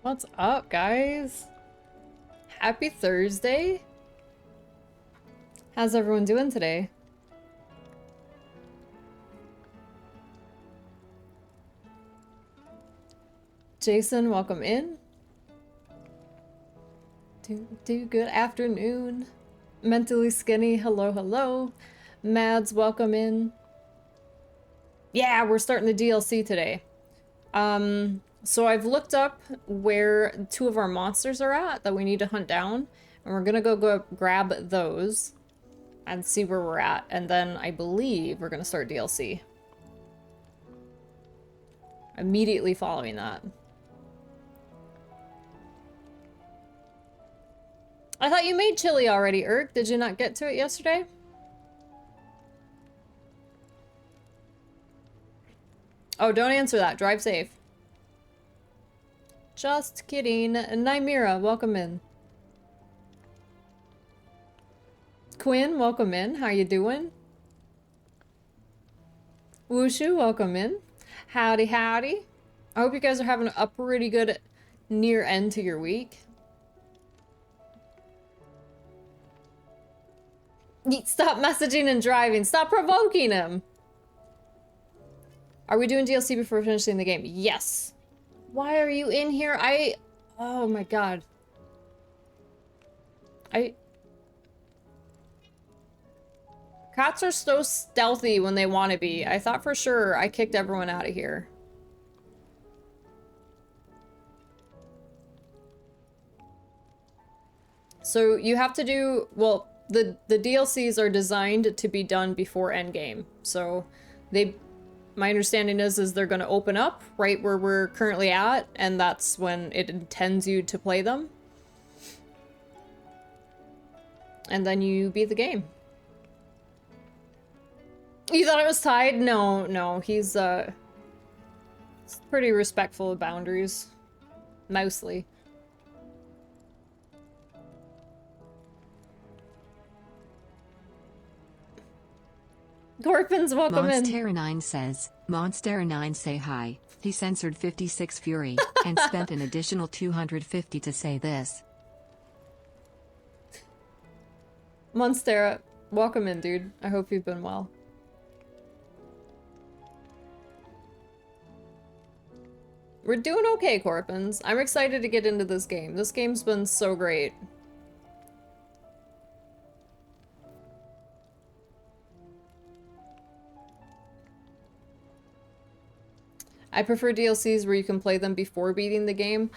What's up, guys? Happy Thursday. How's everyone doing today? Jason, welcome in. Good afternoon. Mentally Skinny, hello, hello. Mads, welcome in. Yeah, we're starting the DLC today. So I've looked up where two of our monsters are at that we need to hunt down, and we're gonna go grab those and see where we're at, and then I believe we're gonna start DLC. Immediately following that. I thought you made chili already, Urk. Did you not get to it yesterday? Oh, don't answer that. Drive safe. Just kidding. Nymira, welcome in. Quinn, welcome in. How you doing? Wushu, welcome in. Howdy, howdy. I hope you guys are having a pretty good near end to your week. Stop messaging and driving. Stop provoking him. Are we doing DLC before finishing the game? Yes. Why are you in here? Oh my god. Cats are so stealthy when they want to be. I thought for sure I kicked everyone out of here. So you have to do, well, the DLCs are designed to be done before endgame. So my understanding is they're going to open up right where we're currently at, and that's when it intends you to play them. And then you beat the game. You thought it was tied? No, he's pretty respectful of boundaries. Mostly. Gorpins, welcome in. Monster9 says, Monster9 say hi. He censored 56 Fury, and spent an additional 250 to say this. Monstera, welcome in, dude. I hope you've been well. We're doing okay, Corpins. I'm excited to get into this game. This game's been so great. I prefer DLCs where you can play them before beating the game.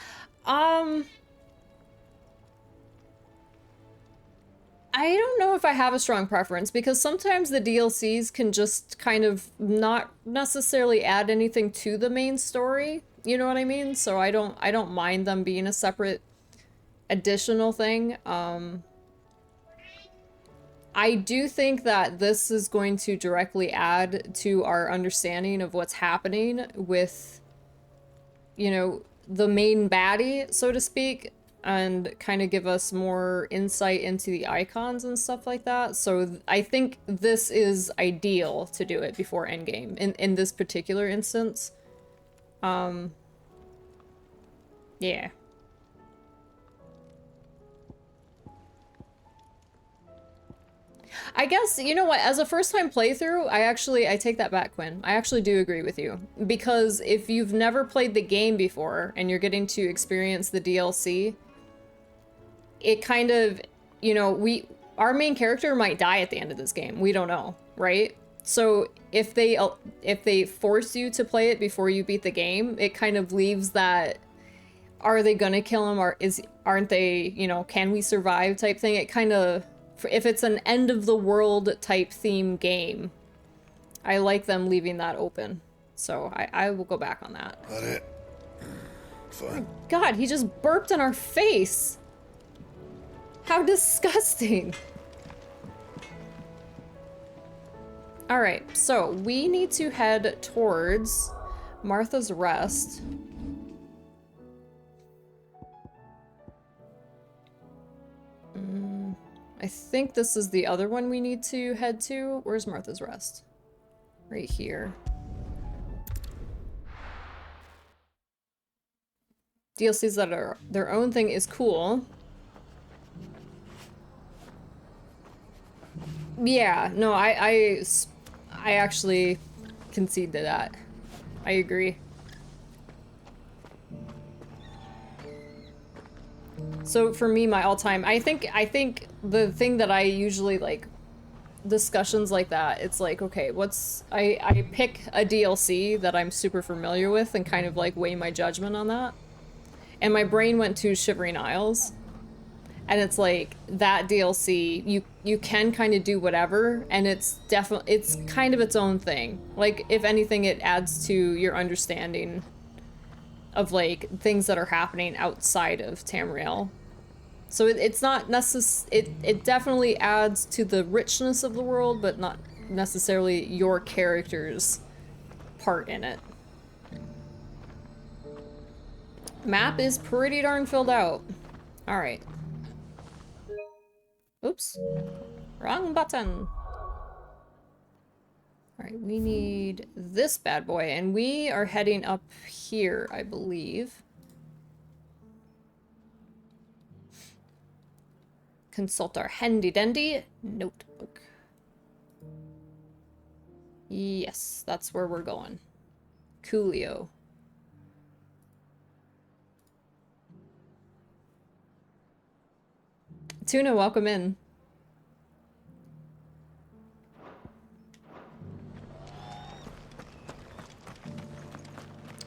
I don't know if I have a strong preference, because sometimes the DLCs can just kind of not necessarily add anything to the main story. You know what I mean? So I don't mind them being a separate additional thing. I do think that this is going to directly add to our understanding of what's happening with, you know, the main baddie, so to speak, and kind of give us more insight into the icons and stuff like that. So I think this is ideal to do it before endgame in this particular instance. Yeah. I guess, you know what, as a first-time playthrough, I take that back, Quinn. I actually do agree with you. Because if you've never played the game before, and you're getting to experience the DLC, it kind of, you know, our main character might die at the end of this game. We don't know, right? So if they force you to play it before you beat the game, it kind of leaves that, are they gonna kill him, or aren't they, you know, can we survive type thing? It kind of, if it's an end of the world type theme game, I like them leaving that open. So I will go back on that. That it? Fine. Oh my god, he just burped in our face. How disgusting. All right, so we need to head towards Martha's Rest. I think this is the other one we need to head to. Where's Martha's Rest? Right here. DLCs that are their own thing is cool. Yeah, no, I actually concede to that. I agree. So for me, my all-time, I think the thing that I usually like discussions like that, it's like, okay, I pick a DLC that I'm super familiar with and kind of like weigh my judgment on that. And my brain went to Shivering Isles. And it's like that DLC, you can kind of do whatever, and it's kind of its own thing. Like, if anything, it adds to your understanding of like things that are happening outside of Tamriel. So it's not it definitely adds to the richness of the world, but not necessarily your character's part in it. Map is pretty darn filled out. All right. Oops. Wrong button. Alright, we need this bad boy, and we are heading up here, I believe. Consult our handy-dandy notebook. Yes, that's where we're going. Coolio. Tuna, welcome in.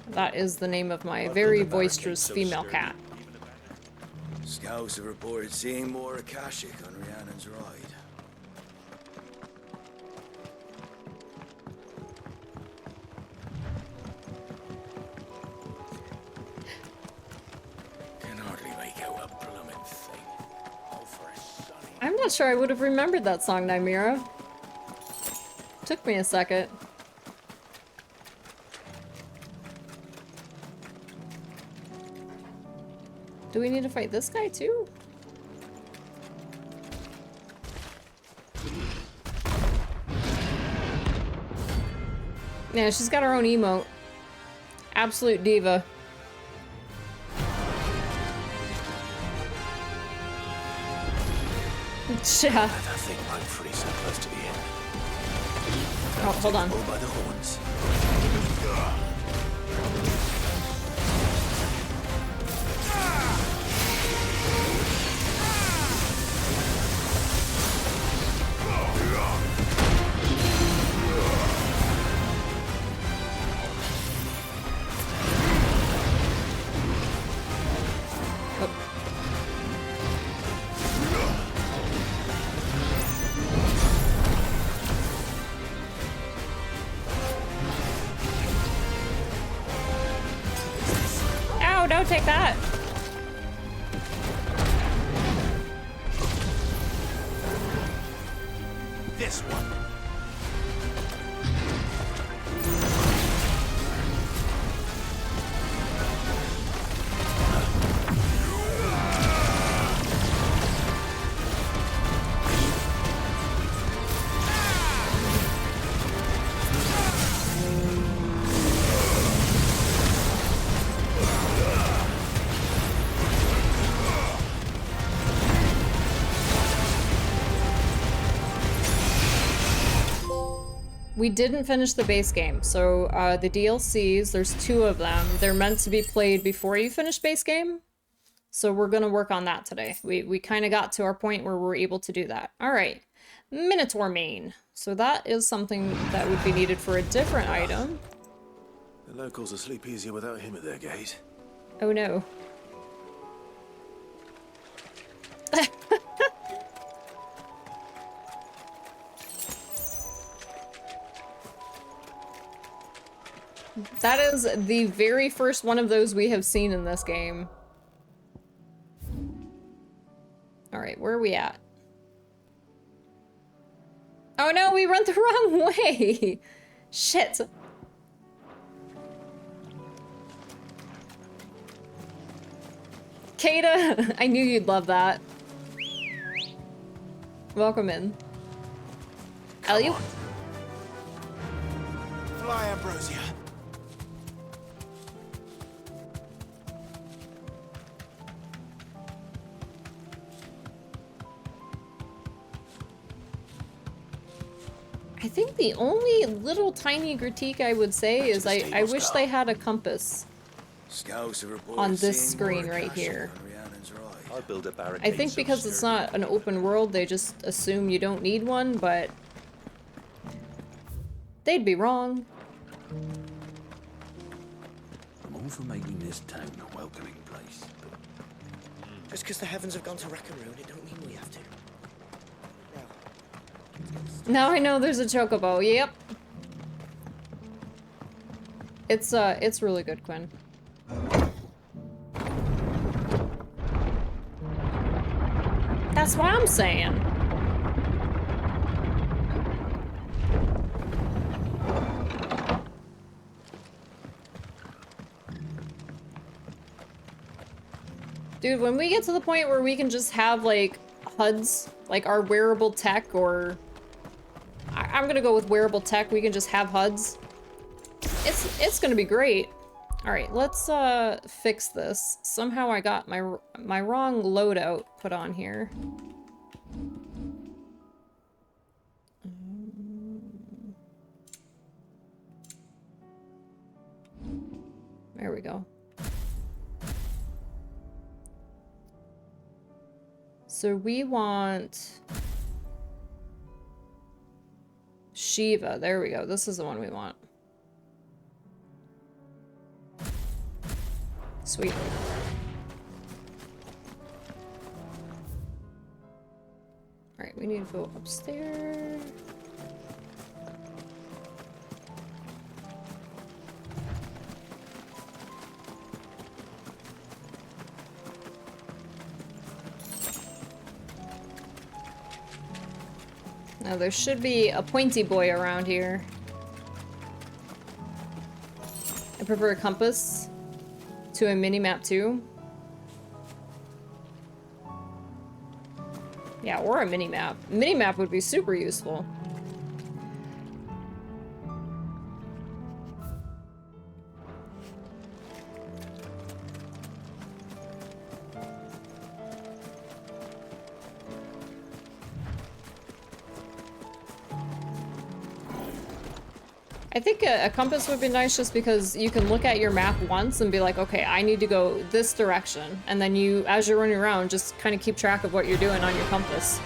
That is the name of my very boisterous female cat. Scouts have reported seeing more Akashic on Rhiannon's ride. Can hardly make out a blooming thing. Oh, for a sunny... I'm not sure I would have remembered that song, Nymira. Took me a second. Do we need to fight this guy too? Yeah, she's got her own emote. Absolute diva. Yeah. That thing might freeze so close to the end. Oh, hold on. Pulled by the horns. No, take that. This one. We didn't finish the base game, so the DLCs, there's 2 of them. They're meant to be played before you finish base game, so we're gonna work on that today. We kind of got to our point where we're able to do that. All right, Minotaur Mane. So that is something that would be needed for a different item. The locals will sleep easier without him at their gate. Oh no. That is the very first one of those we have seen in this game. Alright, where are we at? Oh no, we went the wrong way! Shit! Kata, I knew you'd love that. Welcome in. Elliot? Fly, Ambrosia. I think the only little tiny critique I would say is I wish they had a compass Scouts have reported on this seeing screen more right Akashic here. on Rhiannon's Ride. I'll build a barricade. I think because it's not an open world, they just assume you don't need one, but they'd be wrong. I'm all for making this town a welcoming place. Just because the heavens have gone to Rackaroon, it don't mean we have to. Now I know there's a chocobo. Yep. It's really good, Quinn. That's what I'm saying. Dude, when we get to the point where we can just have, like, HUDs, like our wearable tech, or... I'm gonna go with wearable tech, we can just have HUDs. It's gonna be great. Alright, let's, fix this. Somehow I got my wrong loadout put on here. There we go. So we want Shiva. There we go. This is the one we want. Sweet. All right, we need to go upstairs. Now there should be a pointy boy around here. I prefer a compass to a mini-map too. Yeah, or a mini-map. Mini-map would be super useful. I think a compass would be nice just because you can look at your map once and be like, okay, I need to go this direction. And then you, as you're running around, just kind of keep track of what you're doing on your compass.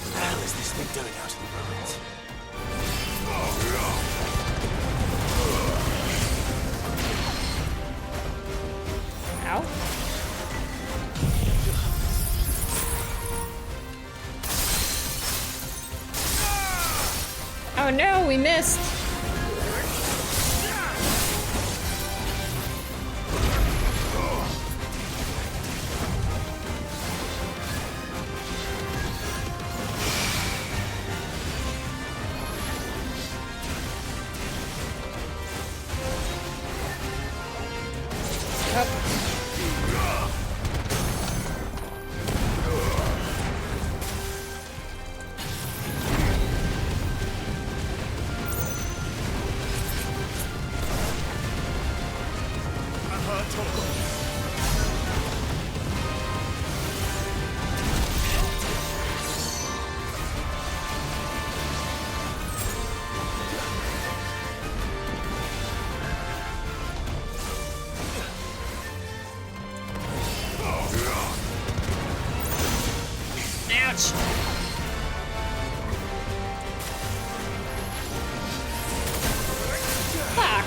What the hell is this thing doing out in the ruins? Ow. Oh no, we missed. Ouch. Fuck.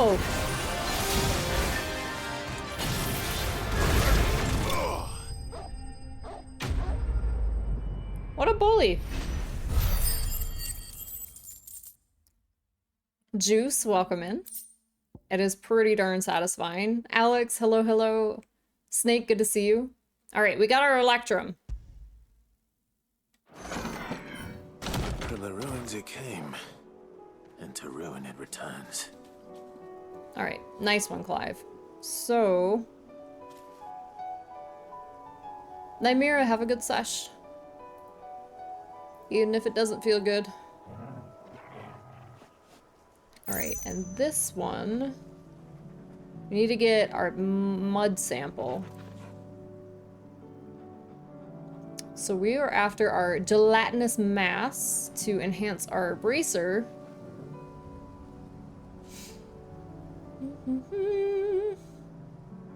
Oh. bully. Juice, welcome in. It is pretty darn satisfying. Alex, hello, hello. Snake, good to see you. All right, we got our Electrum. From the ruins it came, and to ruin it returns. All right, nice one, Clive. So, Nymera, have a good sesh. Even if it doesn't feel good. All right, and this one, we need to get our mud sample. So we are after our gelatinous mass to enhance our bracer.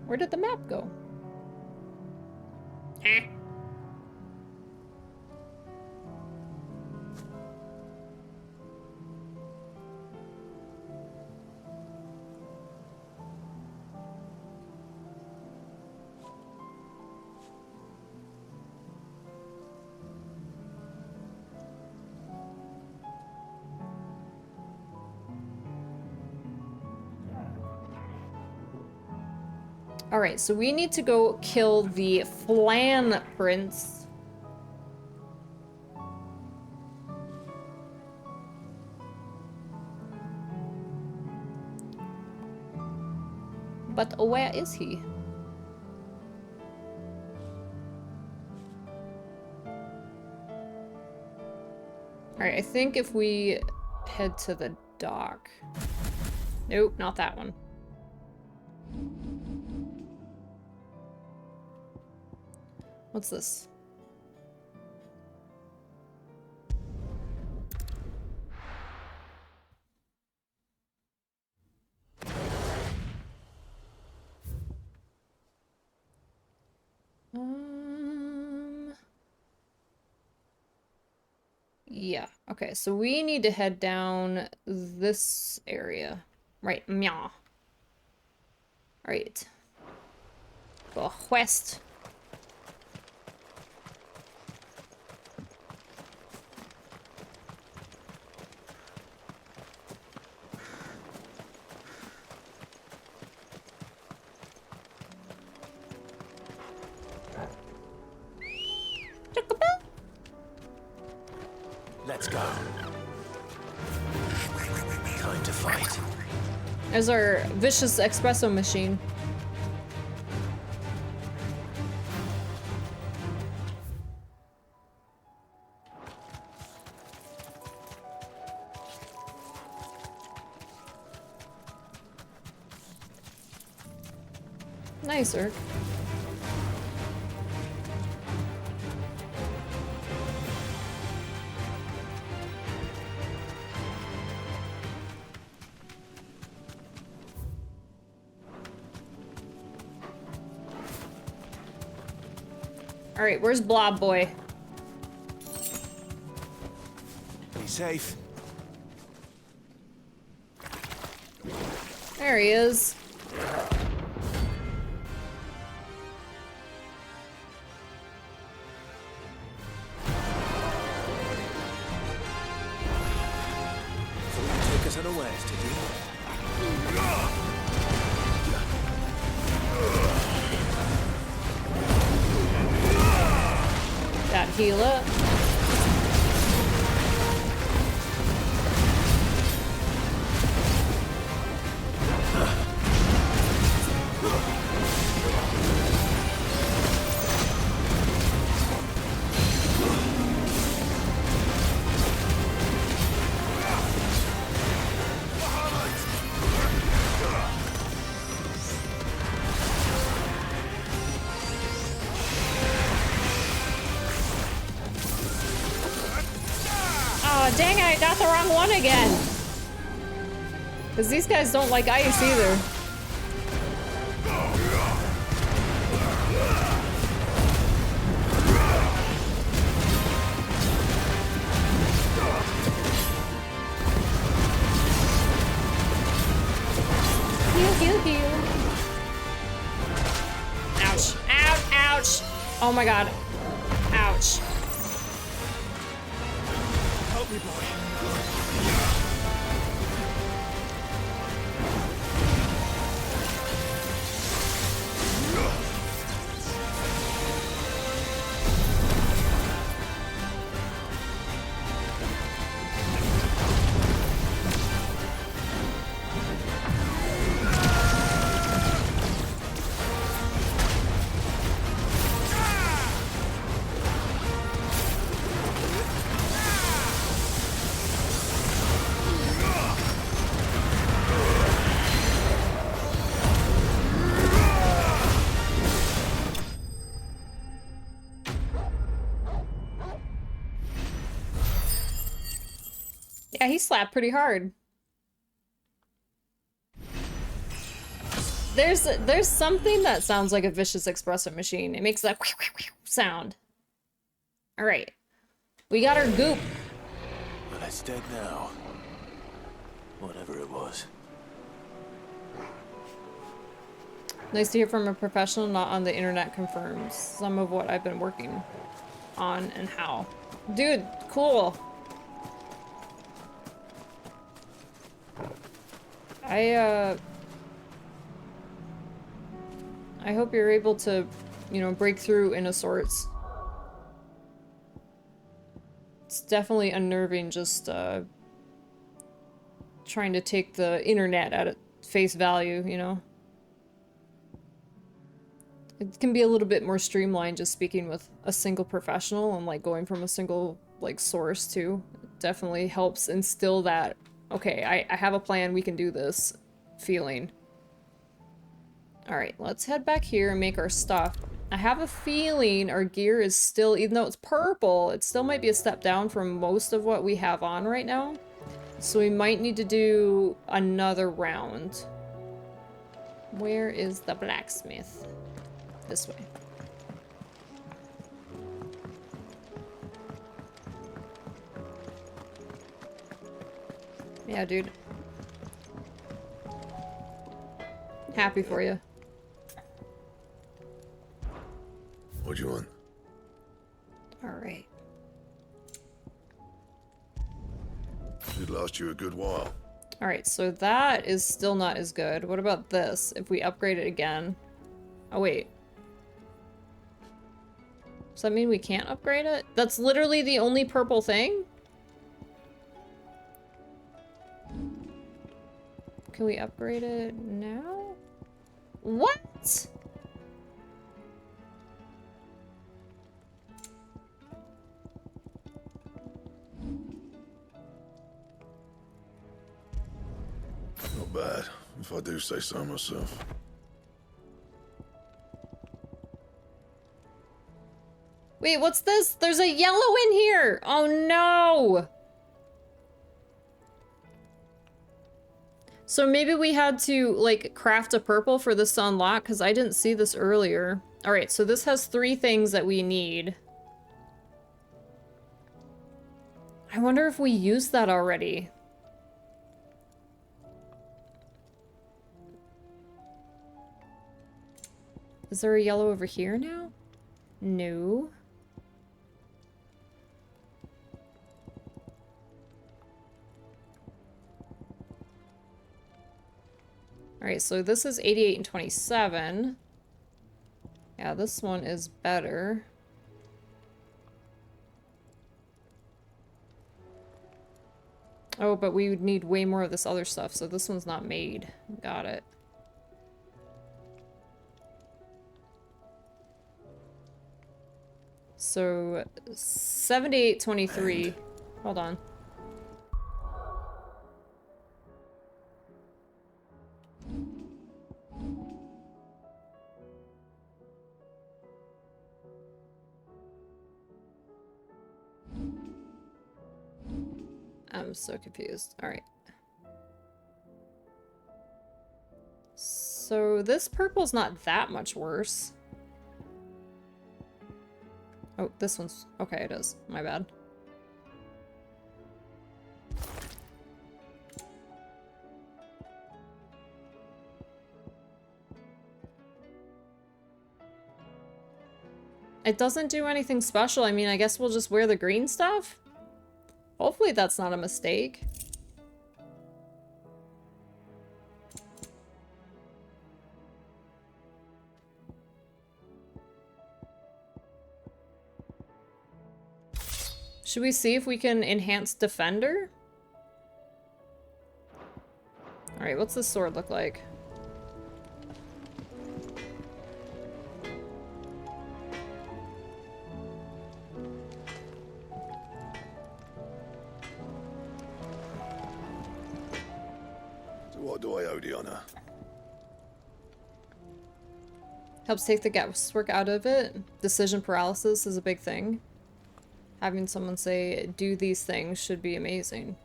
Where did the map go? Eh. Alright, so we need to go kill the Flan Prince. But where is he? Alright, I think if we head to the dock. Nope, not that one. What's this? Yeah, okay, so we need to head down this area. Right, meow. Alright. Go west. Let's go. Time to fight. There's our vicious espresso machine. Nice, Urk. Alright, where's Blob Boy? Be safe. There he is. So you take us unawares, did you? Got heal up. Oh, dang it, I got the wrong one again. Because these guys don't like ice either. Heal, heal, heal. Ouch. Ouch, ouch. Oh my god. Ouch. me, boy. Yeah, he slapped pretty hard. There's something that sounds like a vicious espresso machine. It makes that sound. All right, we got our goop. But it's dead now. Whatever it was. Nice to hear from a professional, not on the internet, confirms some of what I've been working on and how. Dude, cool. I hope you're able to, you know, break through in a sorts. It's definitely unnerving just trying to take the internet at face value, you know? It can be a little bit more streamlined just speaking with a single professional and like going from a single like source too. It definitely helps instill that, okay, I have a plan, we can do this feeling. Alright, let's head back here and make our stuff. I have a feeling our gear is still, even though it's purple, it still might be a step down from most of what we have on right now. So we might need to do another round. Where is the blacksmith? This way. Yeah, dude. Happy for you. What do you want? All right. It last you a good while. All right, so that is still not as good. What about this? If we upgrade it again. Oh, wait. Does that mean we can't upgrade it? That's literally the only purple thing? Can we upgrade it now? What? Not bad, if I do say so myself. Wait, what's this? There's a yellow in here! Oh no! So maybe we had to, like, craft a purple for this to unlock, because I didn't see this earlier. Alright, so this has 3 things that we need. I wonder if we used that already. Is there a yellow over here now? No. Alright, so this is 88 and 27. Yeah, this one is better. Oh, but we would need way more of this other stuff, so this one's not made. Got it. So, 78.23. Hold on. I'm so confused. All right. So this purple's not that much worse. Oh, this one's... Okay, it is. My bad. It doesn't do anything special. I mean, I guess we'll just wear the green stuff? Hopefully that's not a mistake. Should we see if we can enhance Defender? Alright, what's this sword look like? So what do I owe the honor? Helps take the guesswork out of it. Decision paralysis is a big thing. Having someone say, do these things should be amazing.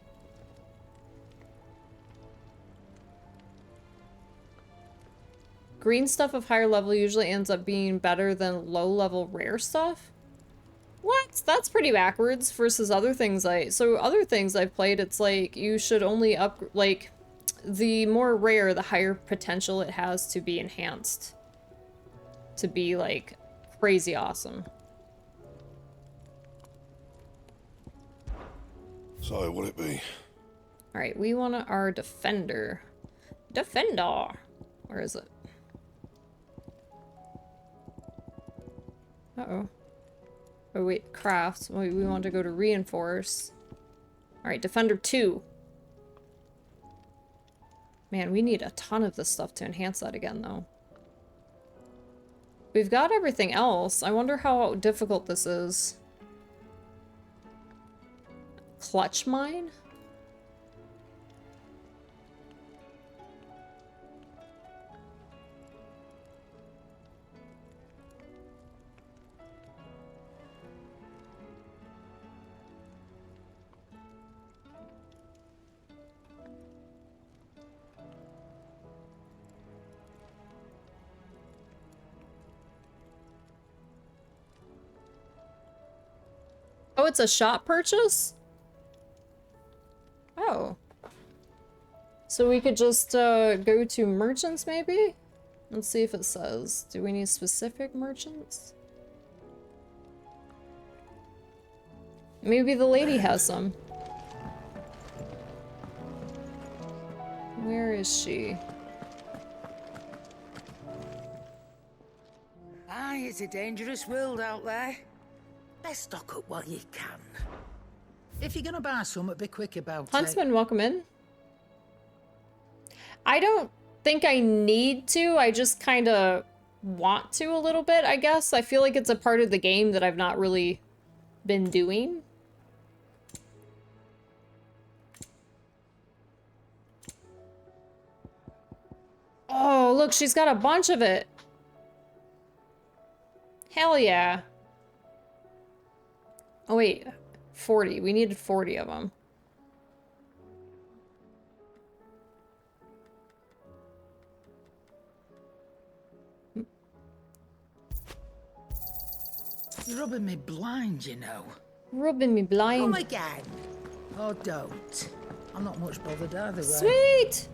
Green stuff of higher level usually ends up being better than low level rare stuff? What? That's pretty backwards versus other things so other things I've played, it's like you should only like the more rare, the higher potential it has to be enhanced. To be like crazy awesome. So, what'd it be? Alright, we want our Defender. Defender! Where is it? Uh-oh. Oh wait, craft. We want to go to reinforce. Alright, Defender 2. Man, we need a ton of this stuff to enhance that again, though. We've got everything else. I wonder how difficult this is. Clutch mine? Oh, it's a shop purchase? Oh. So we could just go to merchants maybe? Let's see if it says. Do we need specific merchants? Maybe the lady has some. Where is she? Aye, it's a dangerous world out there. Let's stock up while you can. If you're gonna buy some, be quick about it. Huntsman, welcome in. I don't think I need to. I just kind of want to a little bit, I guess. I feel like it's a part of the game that I've not really been doing. Oh, look, she's got a bunch of it. Hell yeah. Oh, wait. 40. We needed 40 of them. You're rubbing me blind, you know. Rubbing me blind. Come again. Or don't. I'm not much bothered either way. Sweet!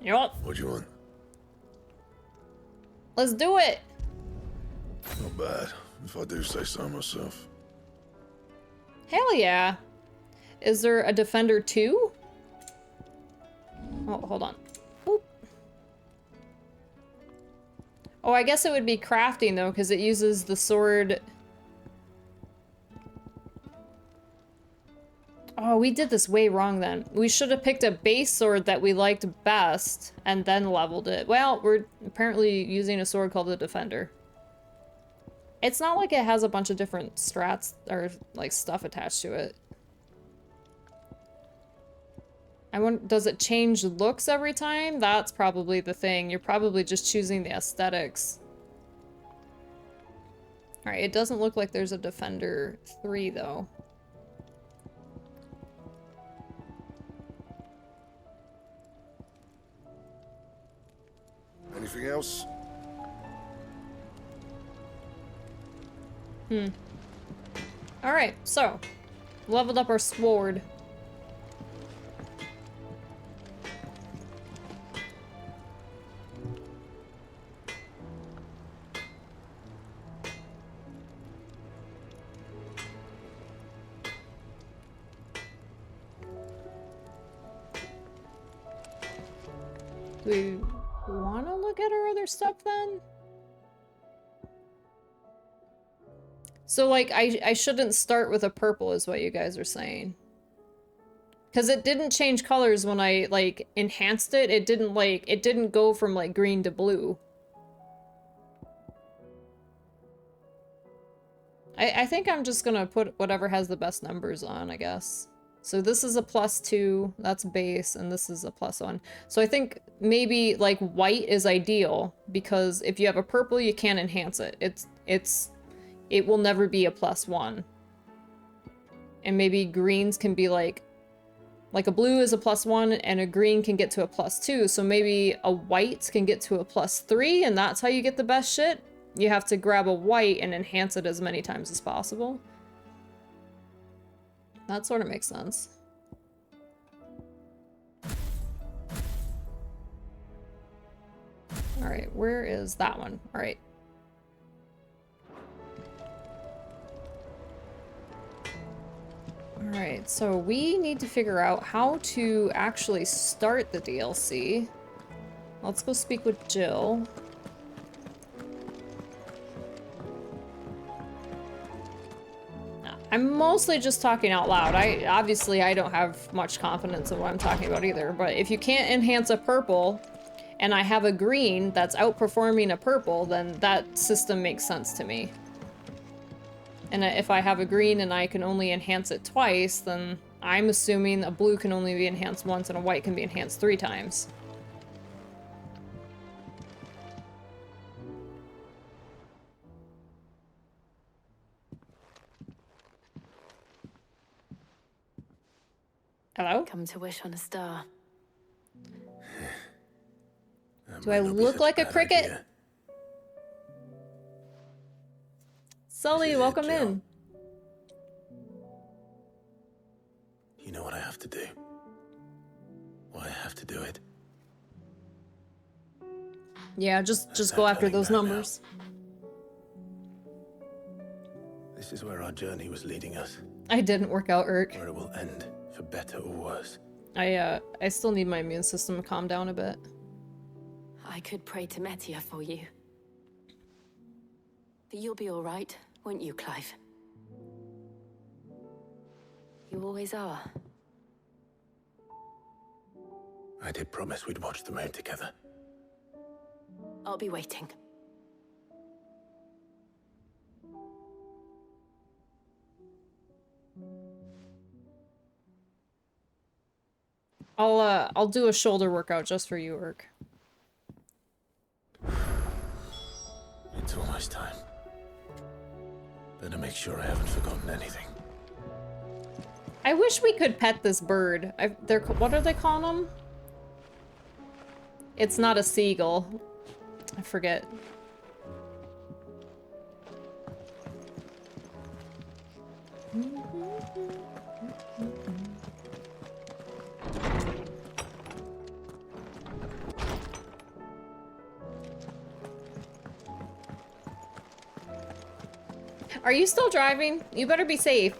Yup. What do you want? Let's do it. Not bad, if I do say so myself. Hell yeah. Is there a Defender 2? Oh, hold on. Oop. Oh, I guess it would be crafting though, because it uses the sword. Oh, we did this way wrong then. We should have picked a base sword that we liked best and then leveled it. Well, we're apparently using a sword called the Defender. It's not like it has a bunch of different strats or like stuff attached to it. I wonder, does it change looks every time? That's probably the thing. You're probably just choosing the aesthetics. Alright, it doesn't look like there's a Defender 3 though. Anything else? Alright, so leveled up our sword. we want to look at our other stuff then? So, like, I shouldn't start with a purple is what you guys are saying. Because it didn't change colors when I, like, enhanced it. It didn't go from, like, green to blue. I think I'm just gonna put whatever has the best numbers on, I guess. So this is a +2, that's base, and this is a +1. So I think maybe, like, white is ideal, because if you have a purple, you can't enhance it. It will never be a +1. And maybe greens can be like a blue is a +1 and a green can get to a +2. So maybe a white can get to a +3 and that's how you get the best shit. You have to grab a white and enhance it as many times as possible. That sort of makes sense. All right, where is that one? All right. Alright, so we need to figure out how to actually start the DLC. Let's go speak with Jill. I'm mostly just talking out loud. Obviously I don't have much confidence in what I'm talking about either, but if you can't enhance a purple and I have a green that's outperforming a purple, then that system makes sense to me. And if I have a green and I can only enhance it twice, then I'm assuming a blue can only be enhanced once and a white can be enhanced 3 times. Hello? Come to wish on a star. Do I look like a cricket? Idea. Sully, This is it, welcome Jill. in. You know what I have to do. Why I have to do it. Yeah, just There's go no after turning those back now. numbers. This is where our journey was leading us. I didn't work out, Urk. Where it will end, for better or worse. I still need my immune system to calm down a bit. I could pray to Metia for you. But you'll be all right, won't you, Clive? You always are. I did promise we'd watch the moon together. I'll be waiting. I'll do a shoulder workout just for you, Urk. It's almost time. Better make sure I haven't forgotten anything. I wish we could pet this bird. What are they calling them? It's not a seagull. I forget. Are you still driving? You better be safe.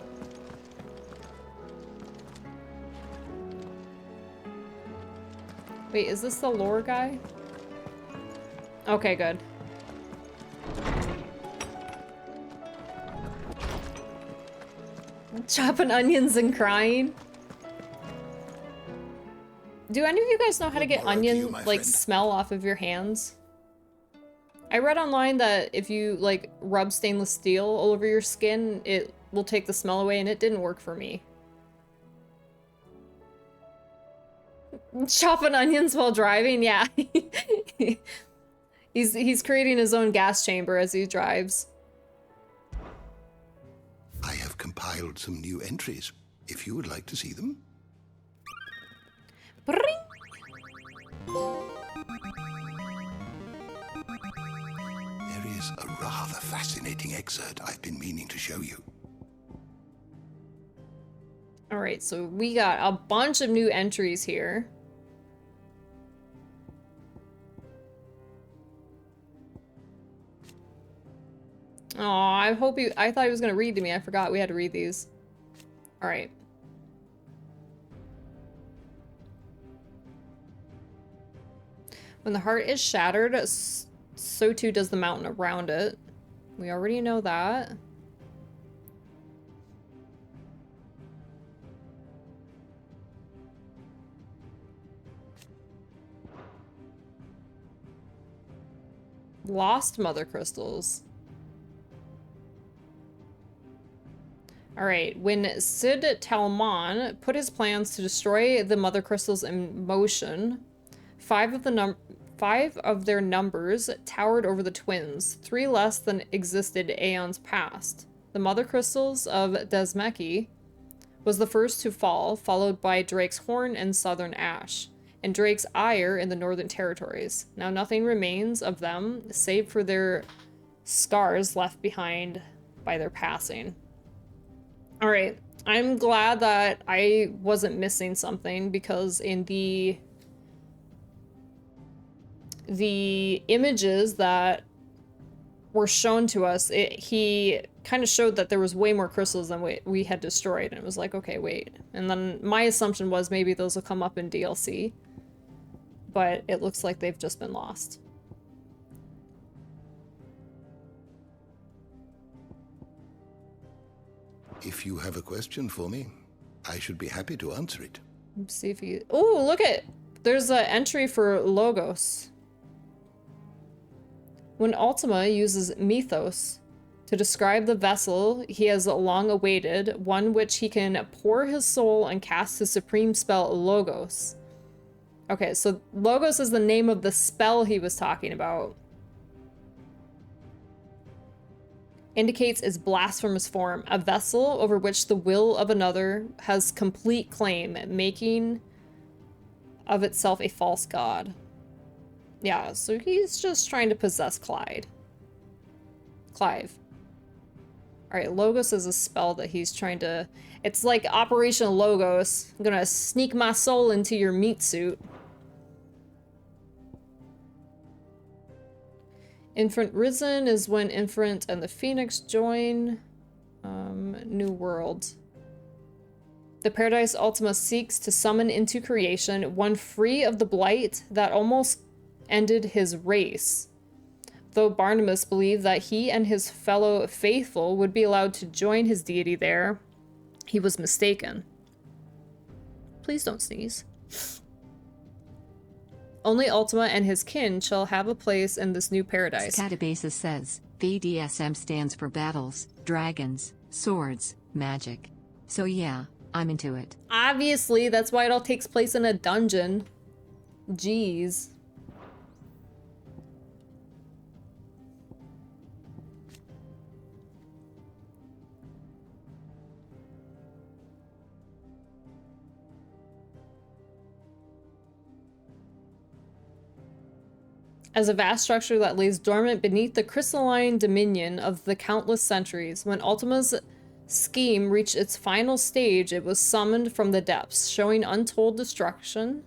Wait, is this the lore guy? Okay, good. Chopping onions and crying. Do any of you guys know how to get More to you, onion, my like, friend. smell off of your hands? I read online that if you, like, rub stainless steel all over your skin, it will take the smell away, and it didn't work for me. Chopping onions while driving, yeah. He's creating his own gas chamber as he drives. I have compiled some new entries, if you would like to see them. Bring. There is a rather fascinating excerpt I've been meaning to show you. All right, so we got a bunch of new entries here. Oh, I thought he was gonna read to me. I forgot we had to read these. All right. When the heart is shattered, so too does the mountain around it. We already know that. Lost mother crystals. Alright, when Cid Talmon put his plans to destroy the mother crystals in motion, five of their numbers towered over the twins, 3 less than existed aeons past. The mother crystals of Desmeki was the first to fall, followed by Drake's Horn and Southern Ash, and Drake's Ire in the Northern Territories. Now nothing remains of them, save for their scars left behind by their passing. Alright, I'm glad that I wasn't missing something, because in the images that were shown to us, he kind of showed that there was way more crystals than we had destroyed, and it was like, okay, wait. And then my assumption was maybe those will come up in DLC, but it looks like they've just been lost. If you have a question for me, I should be happy to answer it. Let's see if he... Oh, look at... There's an entry for Logos. When Ultima uses Mythos to describe the vessel he has long awaited, one which he can pour his soul and cast his supreme spell, Logos. Okay, so Logos is the name of the spell he was talking about. Indicates its blasphemous form, a vessel over which the will of another has complete claim, making of itself a false god. Yeah, so he's just trying to possess Clive. Alright, Logos is a spell that he's trying to... It's like Operation Logos. I'm gonna sneak my soul into your meat suit. Infant Risen is when Infant and the Phoenix join. New World. The Paradise Ultima seeks to summon into creation one free of the blight that almost ended his race. Though Barnabas believed that he and his fellow faithful would be allowed to join his deity there, he was mistaken. Please don't sneeze. Only Ultima and his kin shall have a place in this new paradise. Scatabasis says, VDSM stands for battles, dragons, swords, magic. So yeah, I'm into it. Obviously, that's why it all takes place in a dungeon. Jeez. As a vast structure that lays dormant beneath the crystalline dominion of the countless centuries, when Ultima's scheme reached its final stage, it was summoned from the depths, sowing untold destruction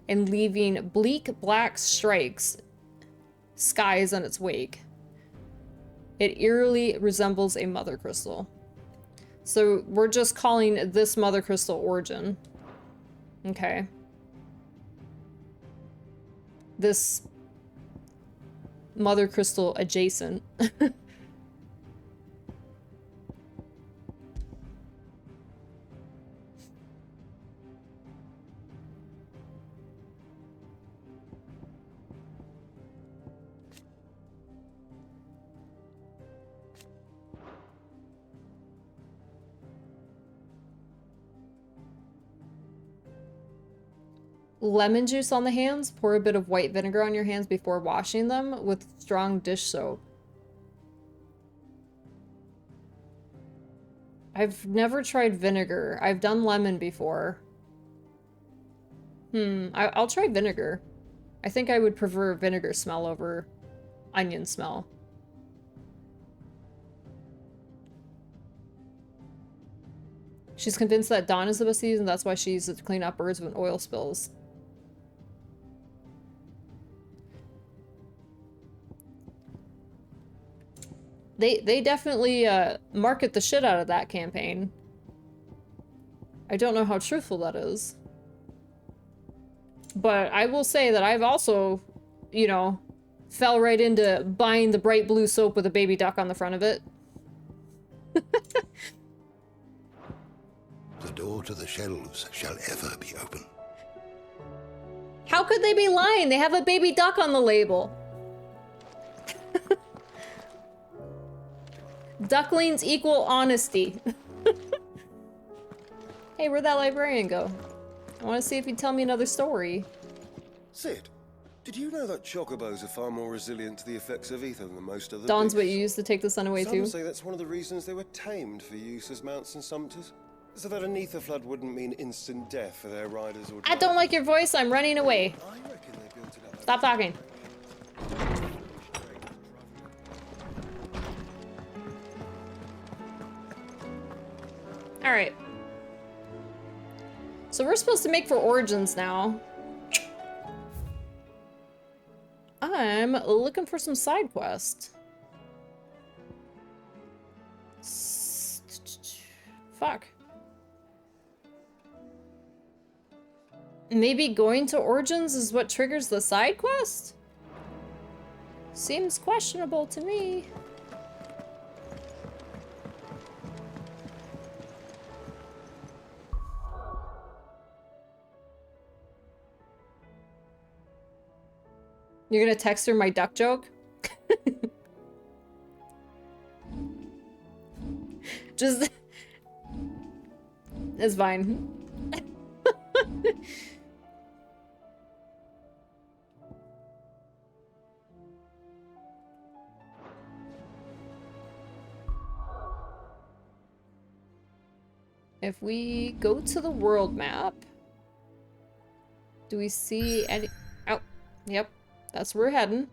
and leaving bleak black skies in its wake. It eerily resembles a mother crystal. So we're just calling this mother crystal Origin. Okay. This mother crystal adjacent. Lemon juice on the hands. Pour a bit of white vinegar on your hands before washing them with strong dish soap. I've never tried vinegar. I've done lemon before. I'll try vinegar. I think I would prefer vinegar smell over onion smell. She's convinced that Dawn is the best season, that's why she uses it to clean up birds when oil spills. They definitely market the shit out of that campaign. I don't know how truthful that is. But I will say that I've also, you know, fell right into buying the bright blue soap with a baby duck on the front of it. The door to the shelves shall ever be open. How could they be lying? They have a baby duck on the label. Ducklings equal honesty. Hey, where'd that librarian go? I want to see if he'd tell me another story. Sid, did you know that chocobos are far more resilient to the effects of ether than most other Dawn's what beasts? you used to take the sun away Some too. say that's one of the reasons they were tamed for use as mounts and sumpters. So that an ether flood wouldn't mean instant death for their riders or I don't like your voice, I'm running away. I reckon they built it up. Stop talking. Alright. So we're supposed to make for Origins now. I'm looking for some side quest. Fuck. Maybe going to Origins is what triggers the side quest? Seems questionable to me. You're gonna text her my duck joke? Just... It's fine. If we go to the world map, do we see any... Oh, yep. That's where we're heading.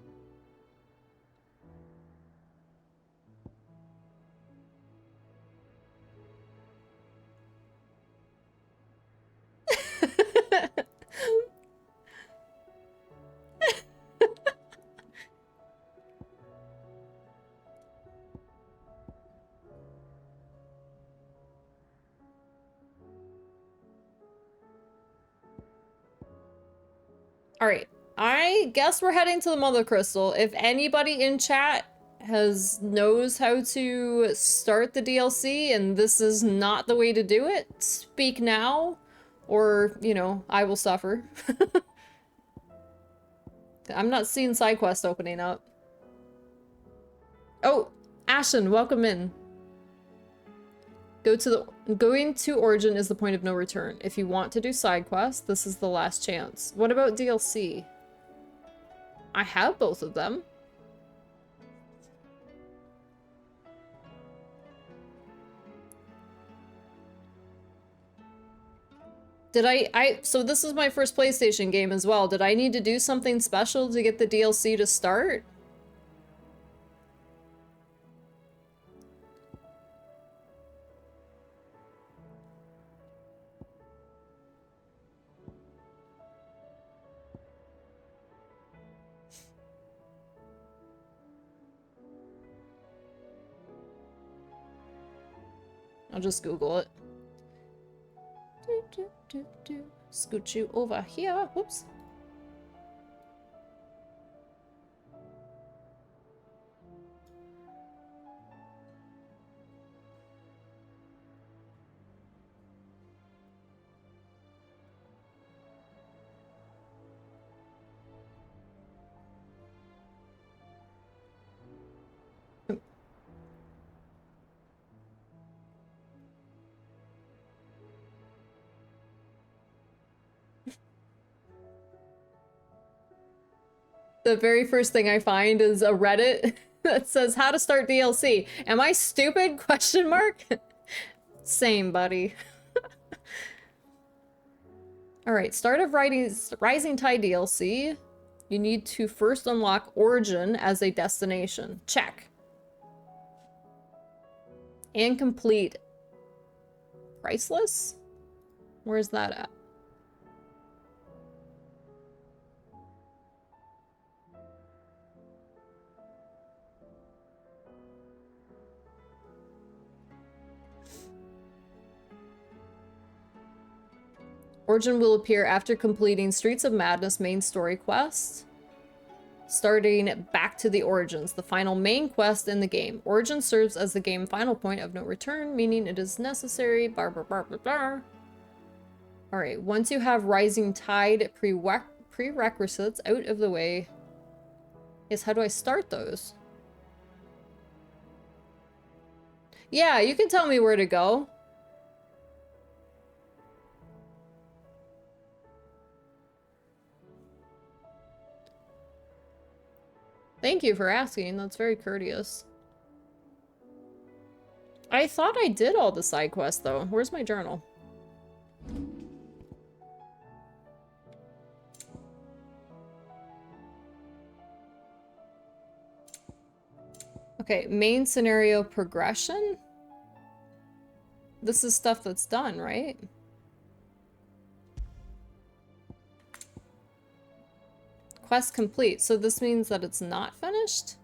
All right. I guess we're heading to the Mother Crystal. If anybody in chat knows how to start the DLC and this is not the way to do it, speak now, or, you know, I will suffer. I'm not seeing side quest opening up. Oh, Ashen, welcome in. Going to Origin is the point of no return. If you want to do side quests, this is the last chance. What about DLC? I have both of them. So this is my first PlayStation game as well. Did I need to do something special to get the DLC to start? I'll just Google it. Scoot you over here. Whoops. The very first thing I find is a Reddit that says how to start DLC. Am I stupid? Question mark. Same, buddy. All right, start of Rising Tide DLC. You need to first unlock Origin as a destination. Check. And complete Priceless? Where's that at? Origin will appear after completing Streets of Madness main story quest. Starting back to the Origins, the final main quest in the game. Origin serves as the game final point of no return, meaning it is necessary. Bar, bar, bar, bar, bar. Alright, once you have Rising Tide prerequisites out of the way. Yes, how do I start those? Yeah, you can tell me where to go. Thank you for asking. That's very courteous. I thought I did all the side quests, though. Where's my journal? Okay, main scenario progression? This is stuff that's done, right? Quest complete. So this means that it's not finished?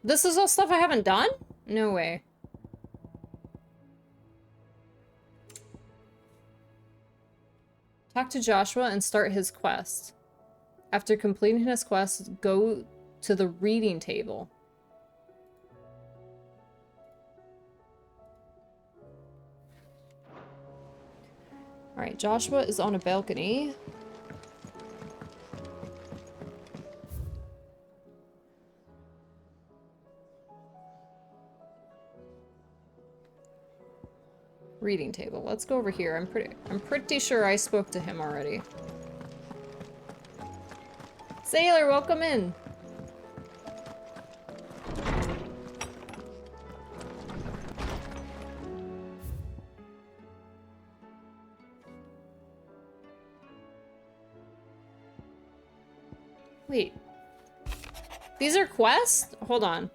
This is all stuff I haven't done? No way. Talk to Joshua and start his quest. After completing his quest, go to the reading table. Alright, Joshua is on a balcony. Reading table. Let's go over here. I'm pretty sure I spoke to him already. Sailor, welcome in. Wait. These are quests? Hold on.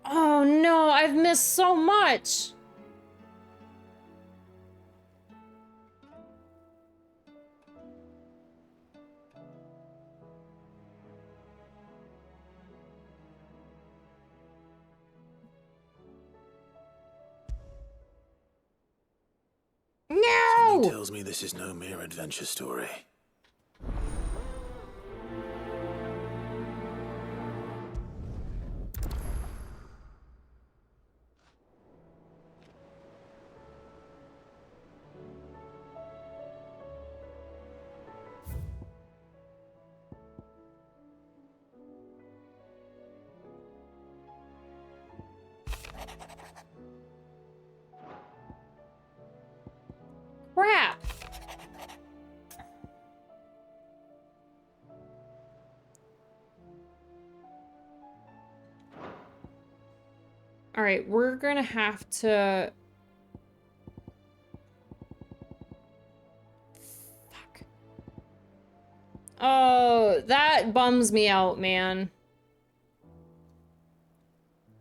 Oh no, I've missed so much. No! Something tells me this is no mere adventure story. Crap! Alright, we're gonna have to... Fuck. Oh, that bums me out, man.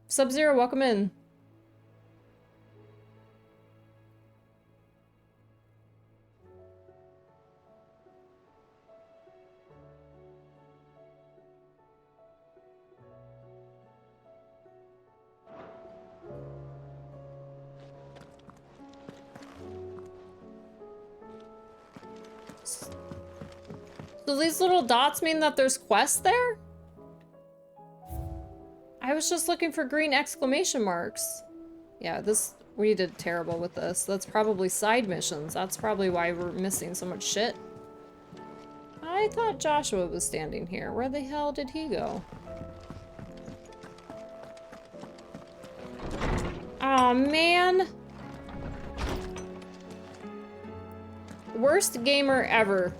Sub-Zero, welcome in. So these little dots mean that there's quests there? I was just looking for green exclamation marks. Yeah, we did terrible with this. That's probably side missions. That's probably why we're missing so much shit. I thought Joshua was standing here. Where the hell did he go? Aw, man. Worst gamer ever.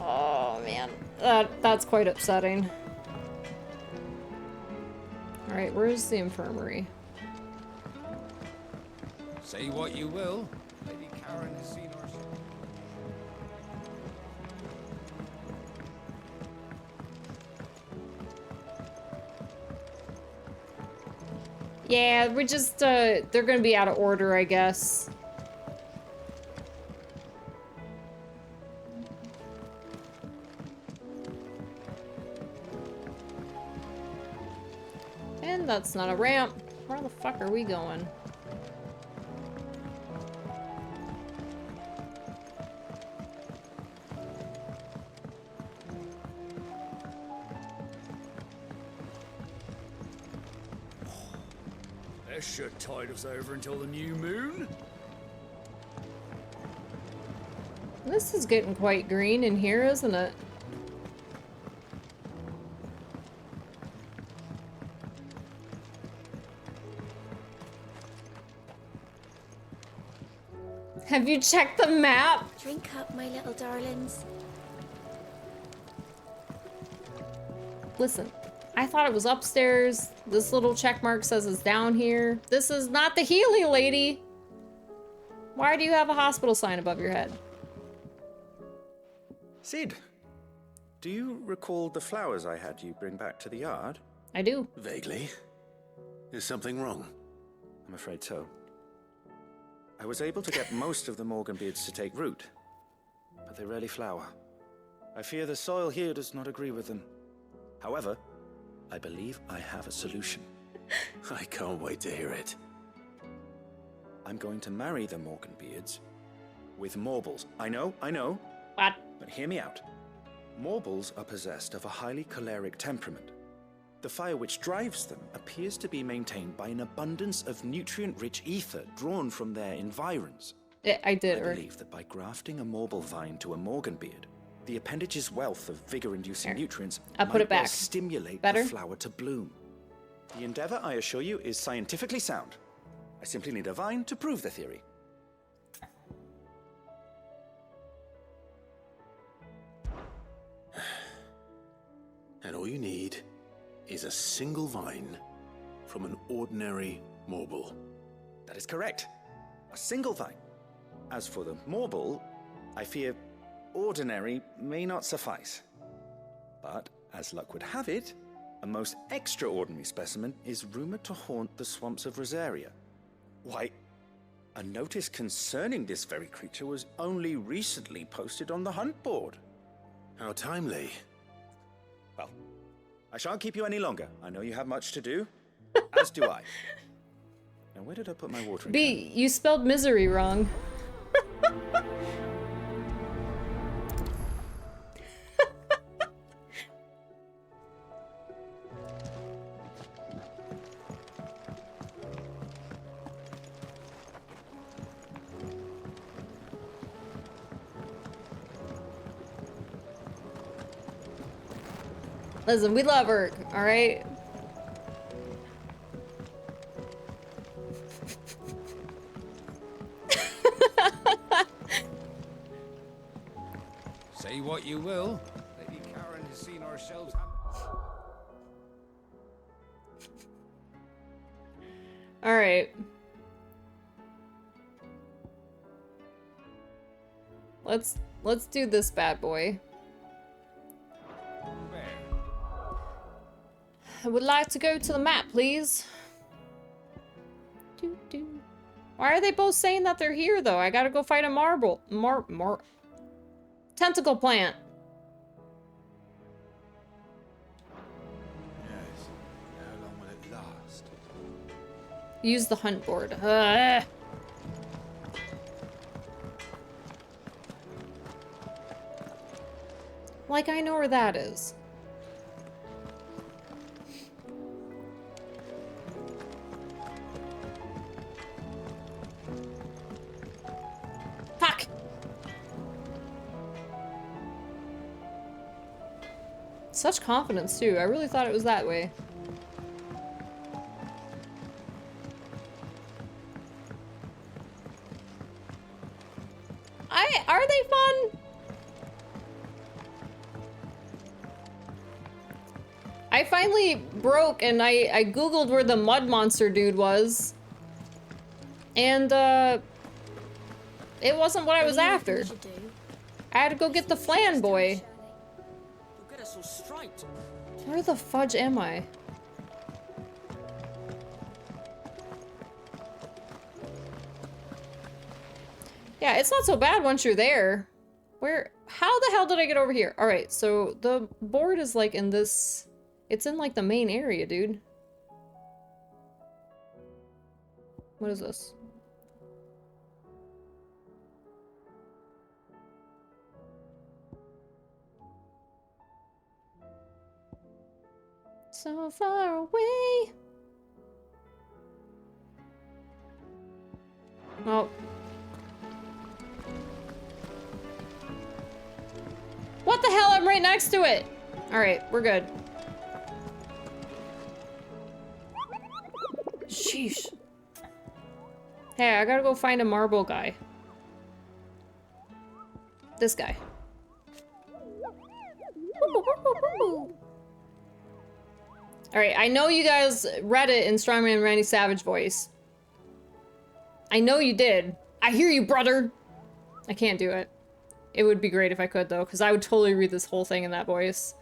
Oh, man. That's quite upsetting. Alright, where's the infirmary? Say what you will. Lady Karen has seen our... Yeah, we're just, they're gonna be out of order, I guess. And that's not a ramp. Where the fuck are we going? That should tide us over until the new moon. This is getting quite green in here, isn't it? Have you checked the map? Drink up, my little darlings. Listen, I thought it was upstairs. This little check mark says it's down here. This is not the Healy lady. Why do you have a hospital sign above your head? Sid, do you recall the flowers I had you bring back to the yard? I do. Vaguely. Is something wrong? I'm afraid so. I was able to get most of the Morganbeards to take root, but they rarely flower. I fear the soil here does not agree with them. However, I believe I have a solution. I can't wait to hear it. I'm going to marry the Morganbeards with Morbles. I know. What? But hear me out. Morbles are possessed of a highly choleric temperament. The fire which drives them appears to be maintained by an abundance of nutrient-rich ether drawn from their environs. I did. I believe that by grafting a Morble vine to a Morganbeard, the appendage's wealth of vigor-inducing nutrients I'll put it might well back. stimulate Better? the flower to bloom. The endeavor, I assure you, is scientifically sound. I simply need a vine to prove the theory. And all you need is a single vine from an ordinary Morble. That is correct. A single vine. As for the Morble, I fear ordinary may not suffice. But, as luck would have it, a most extraordinary specimen is rumored to haunt the swamps of Rosaria. Why, a notice concerning this very creature was only recently posted on the hunt board. How timely. Well, I shan't keep you any longer. I know you have much to do, as do I. Now, where did I put my watering can? B, you spelled misery wrong. Listen, we love Urk, alright? Say what you will. Lady Karen has seen ourselves. Alright. Let's do this bad boy. I would like to go to the map, please. Why are they both saying that they're here, though? I gotta go fight a tentacle plant. Yes. How long will it last? Use the hunt board. Ugh. Like, I know where that is. Fuck! Such confidence, too. I really thought it was that way. Are they fun? I finally broke and I googled where the mud monster dude was. And, it wasn't what I was after. I had to go get the flan boy. Where the fudge am I? Yeah, it's not so bad once you're there. How the hell did I get over here? All right, so the board is like in this, it's in like the main area, dude. What is this? So far away. Oh. What the hell? I'm right next to it. All right, we're good. Sheesh. Hey, I gotta go find a marble guy. This guy. Alright, I know you guys read it in Strongman Randy Savage voice. I know you did. I hear you, brother! I can't do it. It would be great if I could, though, because I would totally read this whole thing in that voice.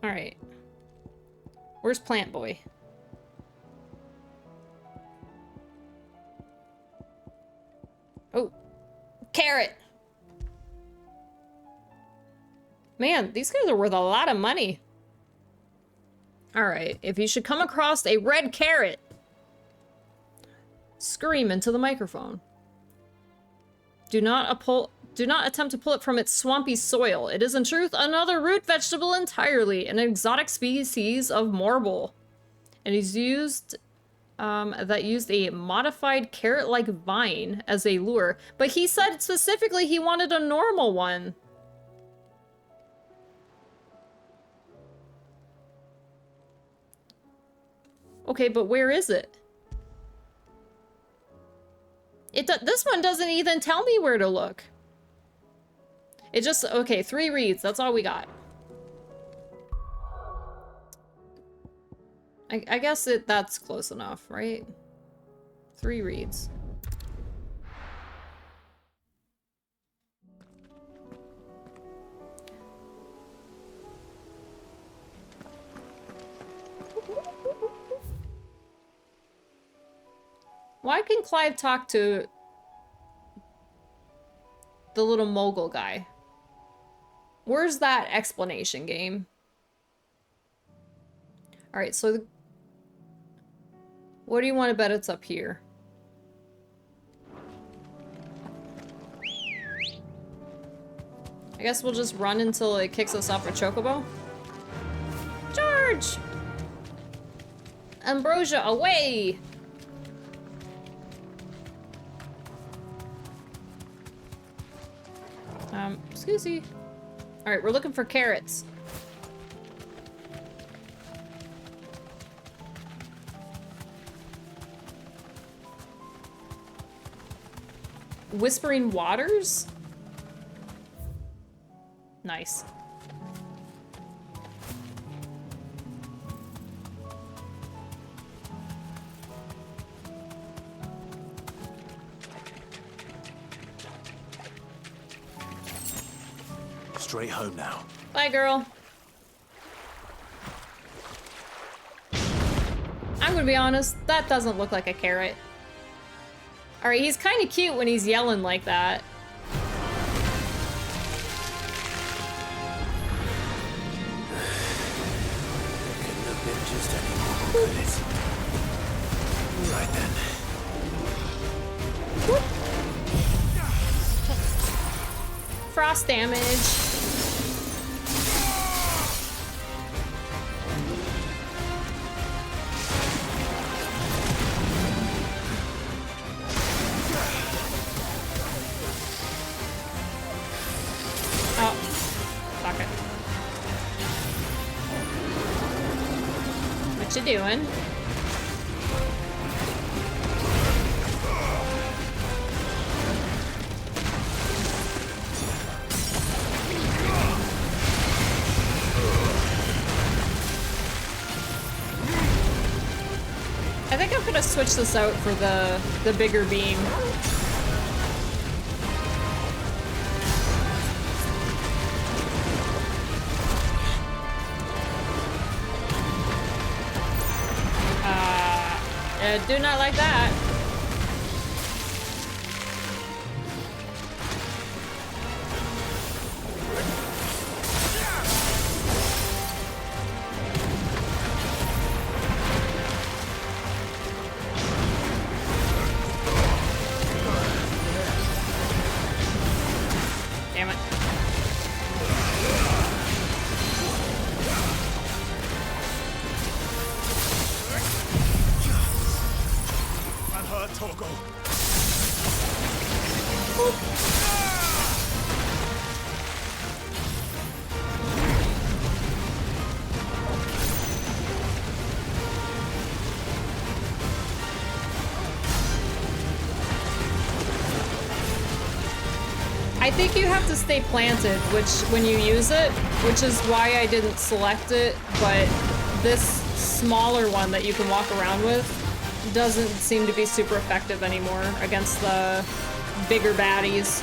Alright. Where's Plant Boy? Oh. Carrot! Man, these guys are worth a lot of money. Alright, if you should come across a red carrot, scream into the microphone. Do not attempt to pull it from its swampy soil. It is in truth another root vegetable entirely, an exotic species of morble. And he's used that used a modified carrot-like vine as a lure, but he said specifically he wanted a normal one. Okay, but where is it? This one doesn't even tell me where to look. It just, okay, 3 reads, that's all we got. I guess that's close enough, right? 3 reads. Why can Clive talk to the little mogul guy? Where's that explanation, game? Alright, so what do you want to bet it's up here? I guess we'll just run until it kicks us off a chocobo. Charge! Ambrosia, away! Excuse me. Alright, we're looking for carrots. Whispering Waters? Nice. Straight home now. Bye, girl. I'm gonna be honest, that doesn't look like a carrot. Alright, he's kind of cute when he's yelling like that. Couldn't have been just any more, could it? Right then. Frost damage. Oh, fuck it. What you doing? I think I'm gonna switch this out for the bigger beam. Do not like that. alert toggle. I think you have to stay planted, which when you use it, which is why I didn't select it, but this smaller one that you can walk around with doesn't seem to be super effective anymore against the bigger baddies.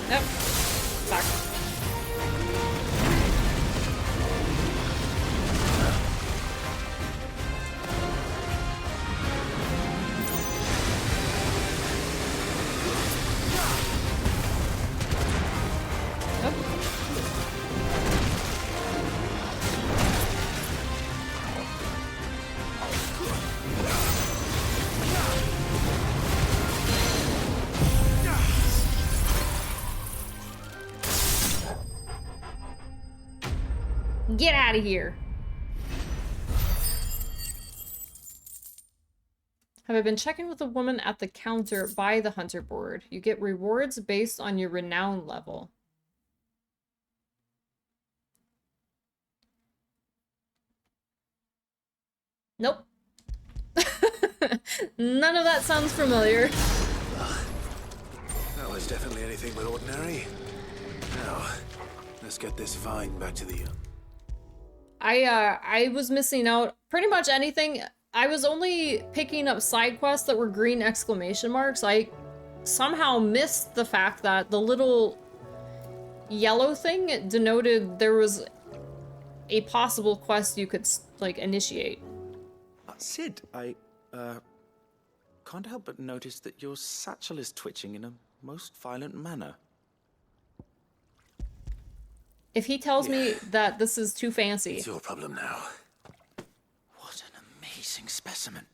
Yep. Fuck. Get out of here. Have I been checking with a woman at the counter by the hunter board? You get rewards based on your renown level. Nope. None of that sounds familiar. That was definitely anything but ordinary. Now, let's get this vine back to the... I was missing out pretty much anything. I was only picking up side quests that were green exclamation marks. I somehow missed the fact that the little yellow thing denoted there was a possible quest you could, like, initiate. Sid, I can't help but notice that your satchel is twitching in a most violent manner. If he tells me that this is too fancy... It's your problem now. What an amazing specimen.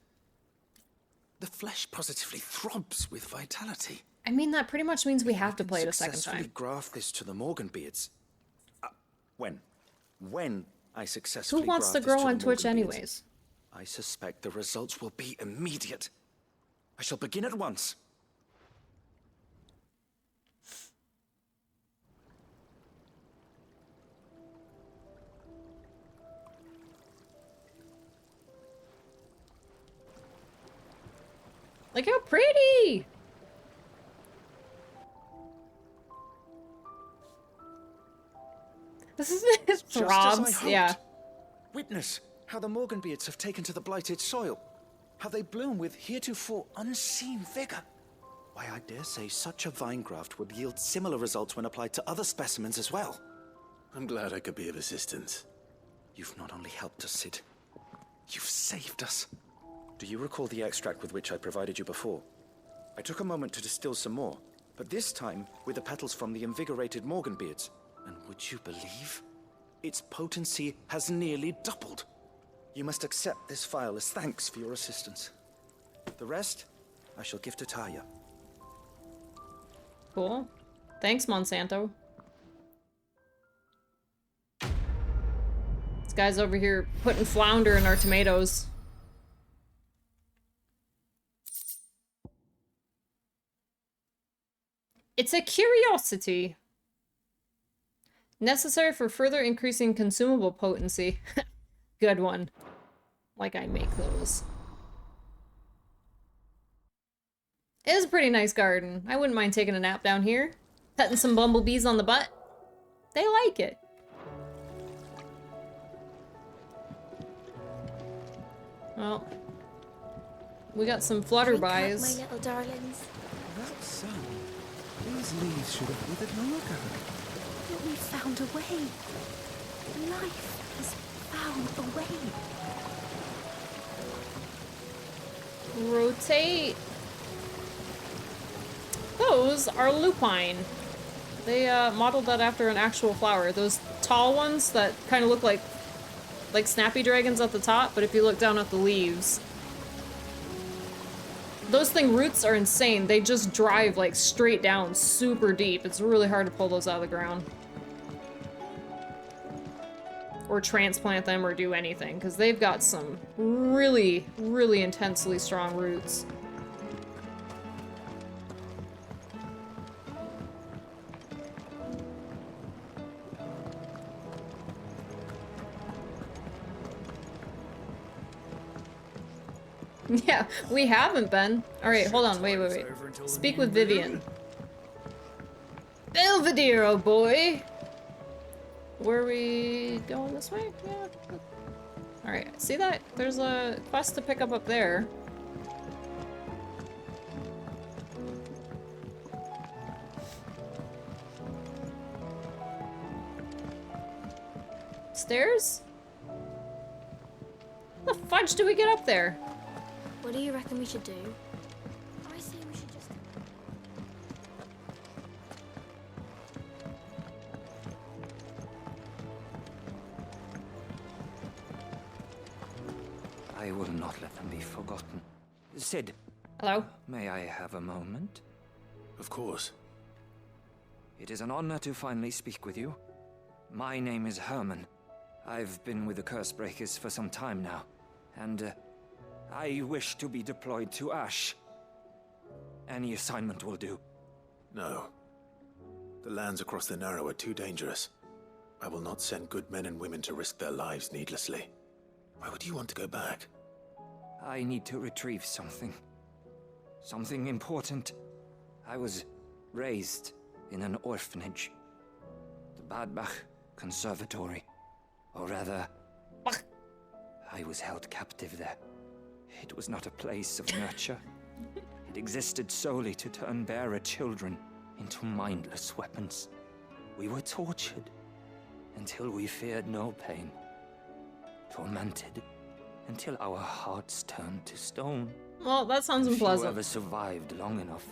The flesh positively throbs with vitality. I mean, that pretty much means we have to play it a second Successfully time. graft this to the Morganbeards. When I successfully Who wants to graft this grow on the Twitch Morganbeards, anyways? I suspect the results will be immediate. I shall begin at once. Look how pretty! This is it throbs, yeah. Witness how the Morganbeards have taken to the blighted soil. How they bloom with heretofore unseen vigor. Why, I dare say such a vine graft would yield similar results when applied to other specimens as well. I'm glad I could be of assistance. You've not only helped us, Sid, you've saved us. Do you recall the extract with which I provided you before? I took a moment to distill some more, but this time with the petals from the invigorated Morganbeards. And would you believe? Its potency has nearly doubled. You must accept this file as thanks for your assistance. The rest, I shall give to Taya. Cool. Thanks, Monsanto. This guy's over here putting flounder in our tomatoes. It's a curiosity. Necessary for further increasing consumable potency. Good one. Like I make those. It is a pretty nice garden. I wouldn't mind taking a nap down here. Petting some bumblebees on the butt. They like it. Well, we got some flutterbys. My little darlings. That sun. These leaves should have withered long ago. But we found a way. Life has found a way. Rotate. Those are lupine. They modeled that after an actual flower. Those tall ones that kind of look like snappy dragons at the top, but if you look down at the leaves, those thing roots are insane. They just drive like straight down super deep. It's really hard to pull those out of the ground. Or transplant them or do anything, because they've got some really, really intensely strong roots. Yeah, we haven't been. Alright, hold on, wait. Speak with Vivian. Belvedere, oh boy! Were we going this way? Yeah. Alright, see that? There's a quest to pick up there. Stairs? How the fudge do we get up there? What do you reckon we should do? I say we should just... I will not let them be forgotten. Sid. Hello? May I have a moment? Of course. It is an honor to finally speak with you. My name is Herman. I've been with the Cursebreakers for some time now, and I wish to be deployed to Ash. Any assignment will do. No. The lands across the Narrow are too dangerous. I will not send good men and women to risk their lives needlessly. Why would you want to go back? I need to retrieve something. Something important. I was raised in an orphanage. The Badbach Conservatory. Or rather, I was held captive there. It was not a place of nurture. It existed solely to turn bearer children into mindless weapons. We were tortured until we feared no pain. Tormented until our hearts turned to stone. Well, that sounds Few unpleasant. ever survived long enough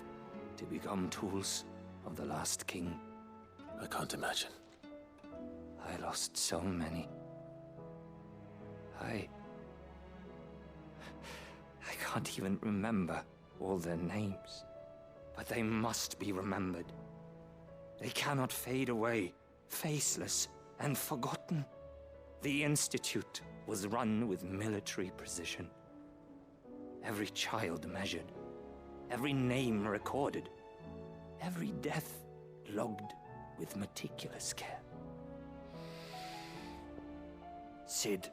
to become tools of the last king. I can't imagine. I lost so many. I can't even remember all their names. But they must be remembered. They cannot fade away, faceless and forgotten. The Institute was run with military precision. Every child measured, every name recorded, every death logged with meticulous care. Sid,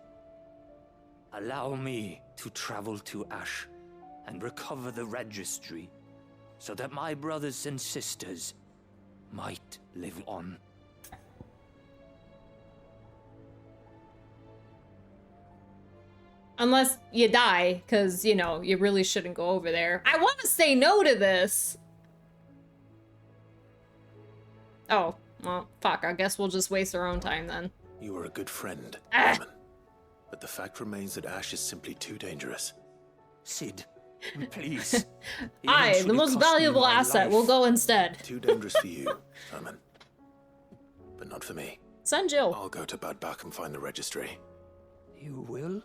allow me to travel to Ash and recover the registry so that my brothers and sisters might live on. Unless you die, because, you know, you really shouldn't go over there. I want to say no to this! Oh, well, fuck, I guess we'll just waste our own time then. You were a good friend, Herman. But the fact remains that Ash is simply too dangerous. Sid, please. I, the most valuable asset, will go instead. Too dangerous for you, Herman. But not for me. Send Jill. I'll go to Bad Bach and find the registry. You will?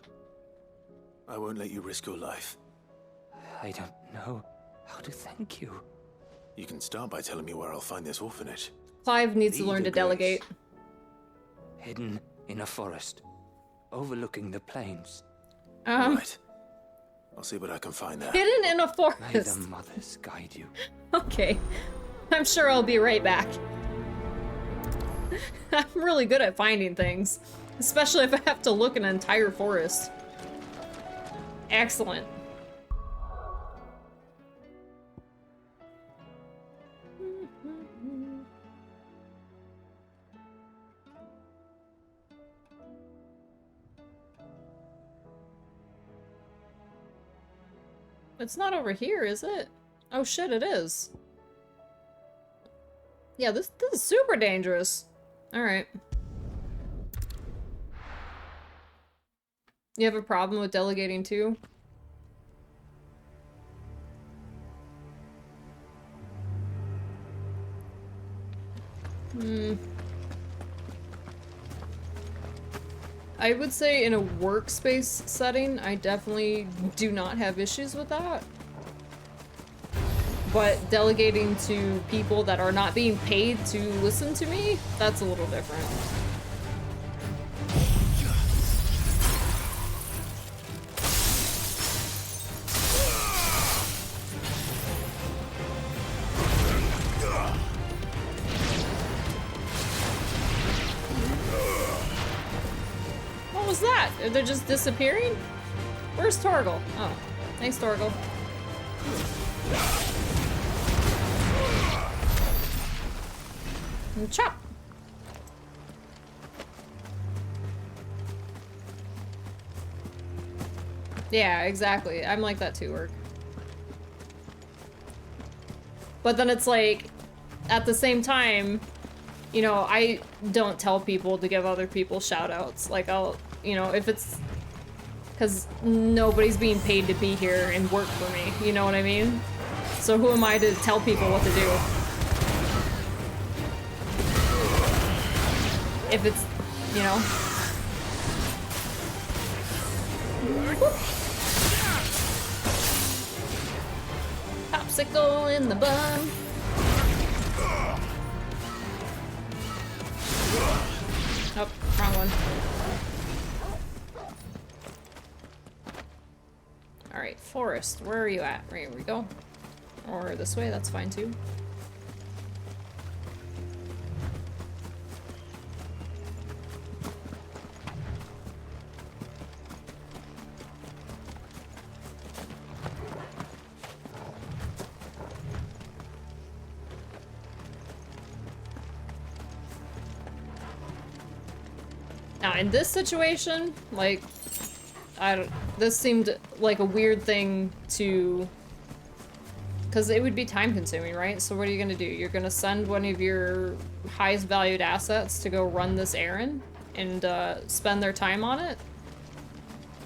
I won't let you risk your life. I don't know how to thank you. You can start by telling me where I'll find this orphanage. Clive needs to learn to delegate. Hidden in a forest, overlooking the plains. Right. I'll see what I can find there. Hidden in a May forest. the mothers guide you. Okay. I'm sure I'll be right back. I'm really good at finding things. Especially if I have to look an entire forest. Excellent. It's not over here, is it? Oh shit, it is. Yeah, this is super dangerous. Alright. You have a problem with delegating too? I would say in a workspace setting, I definitely do not have issues with that. But delegating to people that are not being paid to listen to me, that's a little different. What was that? They're just disappearing? Where's Torgal? Oh, thanks, Torgal. And chop! Yeah, exactly. I'm like that too, Orc. But then it's like, at the same time, you know, I don't tell people to give other people shoutouts. Like, I'll, you know, if it's... Because nobody's being paid to be here and work for me, you know what I mean? So who am I to tell people what to do? If it's, you know... Popsicle in the bun. Oh, wrong one. Alright, forest, where are you at? Right, here we go. Or this way, that's fine too. Now, in this situation, like, this seemed like a weird thing to... Because it would be time consuming, right? So what are you gonna do? You're gonna send one of your highest valued assets to go run this errand and spend their time on it?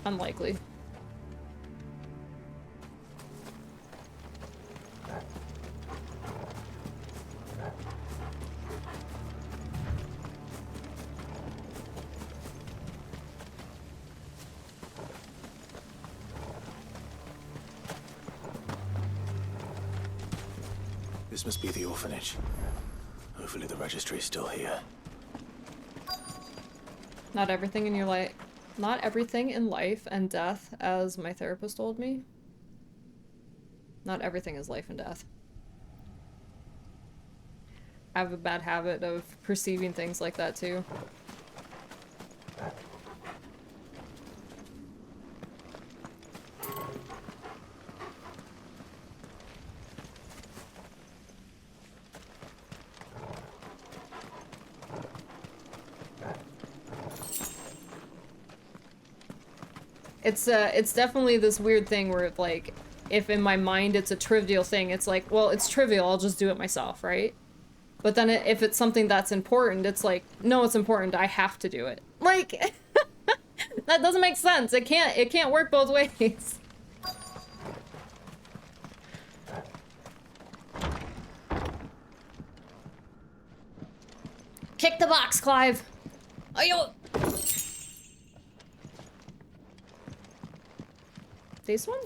Unlikely. This must be the orphanage. Hopefully the registry is still here. Not everything in your life... Not everything in life and death, as my therapist told me. Not everything is life and death. I have a bad habit of perceiving things like that too. It's definitely this weird thing where, like, if in my mind it's a trivial thing, it's like, well, it's trivial, I'll just do it myself, right? But then if it's something that's important, it's like, no, it's important, I have to do it. Like, that doesn't make sense. It can't work both ways. Kick the box, Clive. Ayo. This one?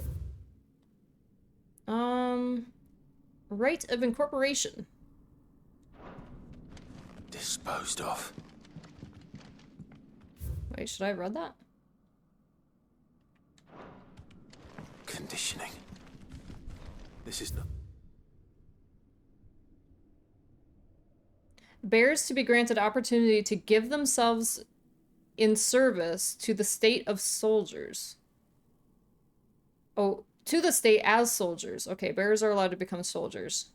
Right of incorporation. Disposed of. Wait, should I have read that? Conditioning. This is not... Bears to be granted opportunity to give themselves in service to the state of soldiers. Oh, to the state as soldiers. Okay, bears are allowed to become soldiers.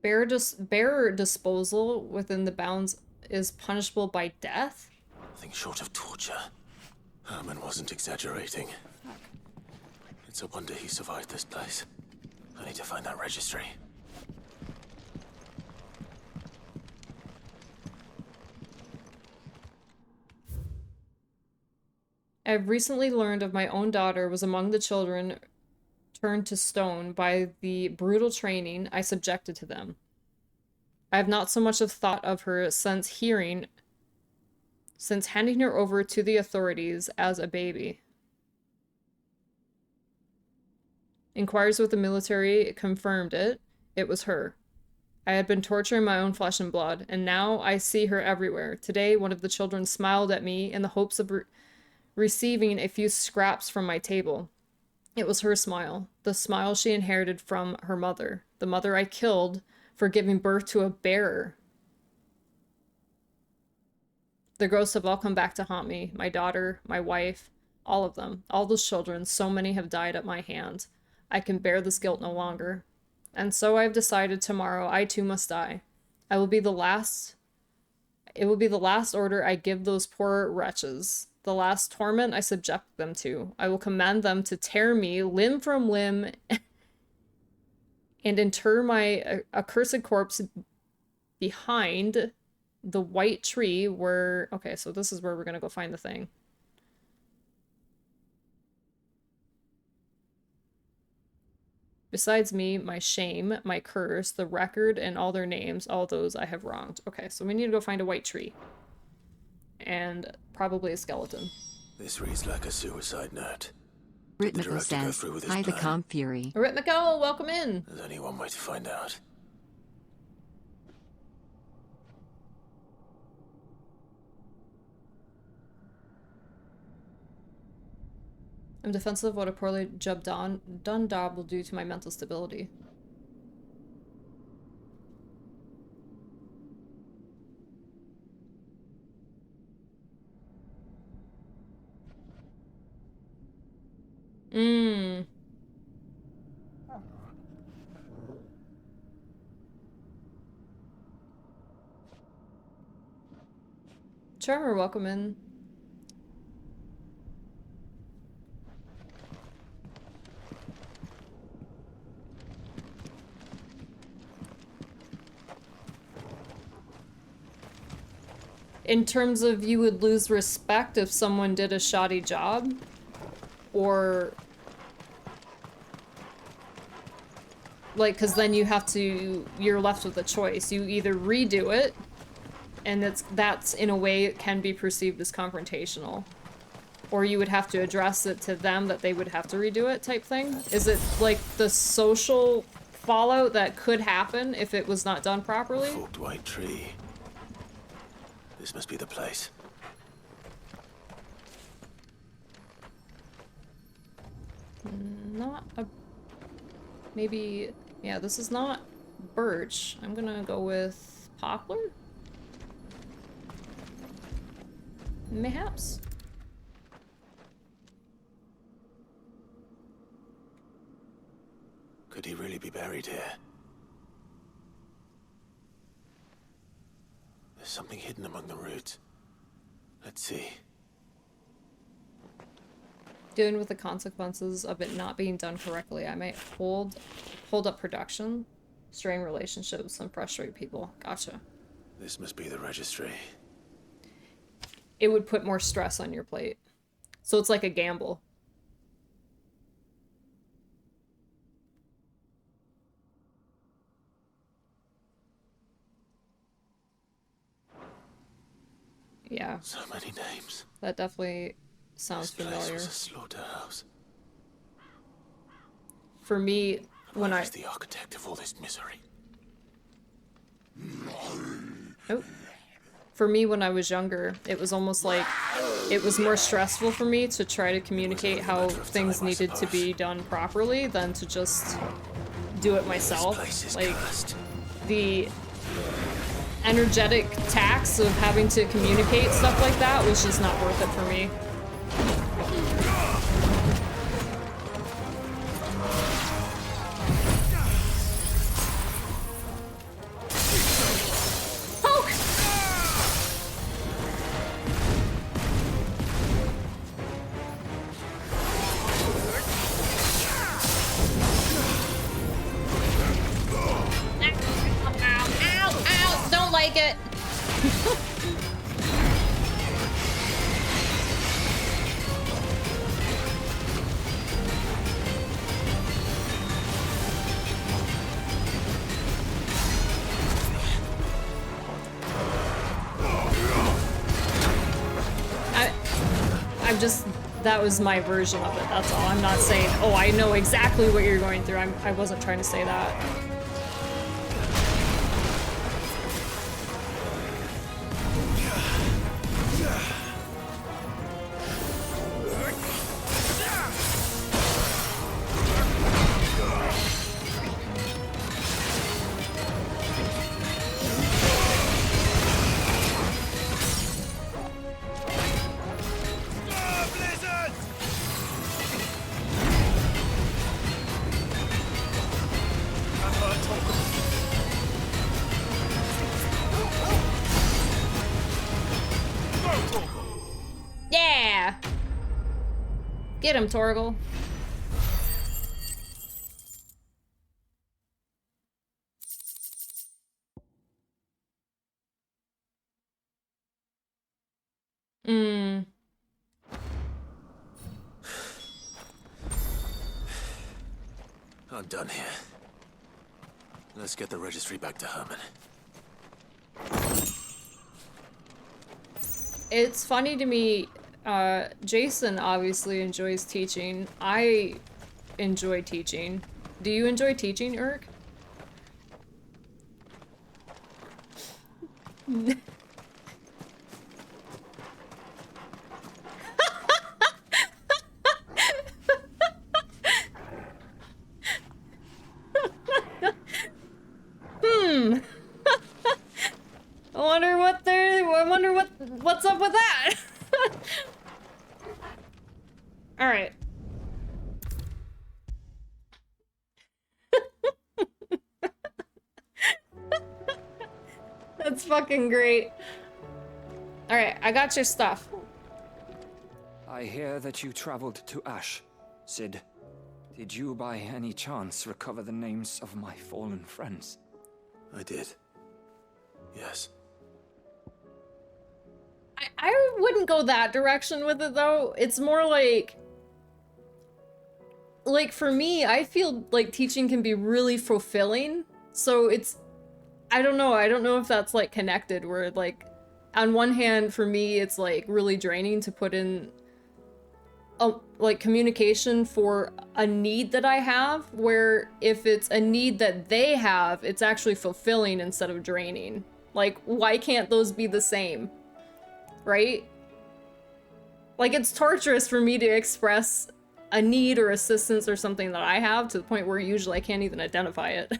Bear disposal within the bounds is punishable by death? Nothing short of torture. Herman wasn't exaggerating. It's a wonder he survived this place. I need to find that registry. I've recently learned of my own daughter was among the children turned to stone by the brutal training I subjected to them. I have not so much of thought of her since handing her over to the authorities as a baby. Inquiries with the military confirmed it. It was her. I had been torturing my own flesh and blood, and now I see her everywhere. Today, one of the children smiled at me in the hopes of receiving a few scraps from my table. It was her smile, the smile she inherited from her mother, the mother I killed for giving birth to a bearer. The ghosts have all come back to haunt me, my daughter, my wife, all of them, all those children, so many have died at my hand. I can bear this guilt no longer. And so I've decided tomorrow I too must die. It will be the last order I give those poor wretches, the last torment I subject them to. I will command them to tear me limb from limb and inter my accursed corpse behind the white tree where... Okay, so this is where we're gonna go find the thing. Besides me, my shame, my curse, the record, and all their names, all those I have wronged. Okay, so we need to go find a white tree. And probably a skeleton. This reads like a suicide note. Ritmical says, hi the Comp Fury. Ritmical, welcome in. There's only one way to find out. I'm defensive of what a poorly done job will do to my mental stability. Trevor, welcome in. In terms of you would lose respect if someone did a shoddy job, or like, because then you have to, you're left with a choice. You either redo it, and that's in a way it can be perceived as confrontational, or you would have to address it to them that they would have to redo it type thing. Is it like the social fallout that could happen if it was not done properly? Forked white tree. This must be the place. Not a... Maybe... Yeah, this is not birch. I'm gonna go with poplar? Mayhaps. Could he really be buried here? There's something hidden among the roots. Let's see. Dealing with the consequences of it not being done correctly, I might hold up production, strain relationships, and frustrate people. Gotcha. This must be the registry. It would put more stress on your plate. So it's like a gamble. Yeah. So many names. That definitely sounds familiar. This place was a slaughterhouse. For me, when Who is the architect of all this misery? Oh. For me, when I was younger, it was almost like it was more stressful for me to try to communicate how things needed to be done properly than to just do it myself. Like, the energetic tax of having to communicate stuff like that was just not worth it for me. that was my version of it, that's all. I'm not saying, oh, I know exactly what you're going through. I wasn't trying to say that. Yeah! Get him, Torgal. I'm done here. Let's get the registry back to Herman. It's funny to me, Jason obviously enjoys teaching. I enjoy teaching. Do you enjoy teaching, Urk? I wonder what's up with that? All right. That's fucking great. All right, I got your stuff. I hear that you traveled to Ash, Cid. Did you by any chance recover the names of my fallen friends? I did. Yes. I wouldn't go that direction with it though. It's more like for me, I feel like teaching can be really fulfilling. So it's, I don't know if that's like connected where like on one hand for me it's like really draining to put in like communication for a need that I have, where if it's a need that they have, it's actually fulfilling instead of draining. Like, why can't those be the same? Right? Like, it's torturous for me to express a need or assistance or something that I have to the point where usually I can't even identify it.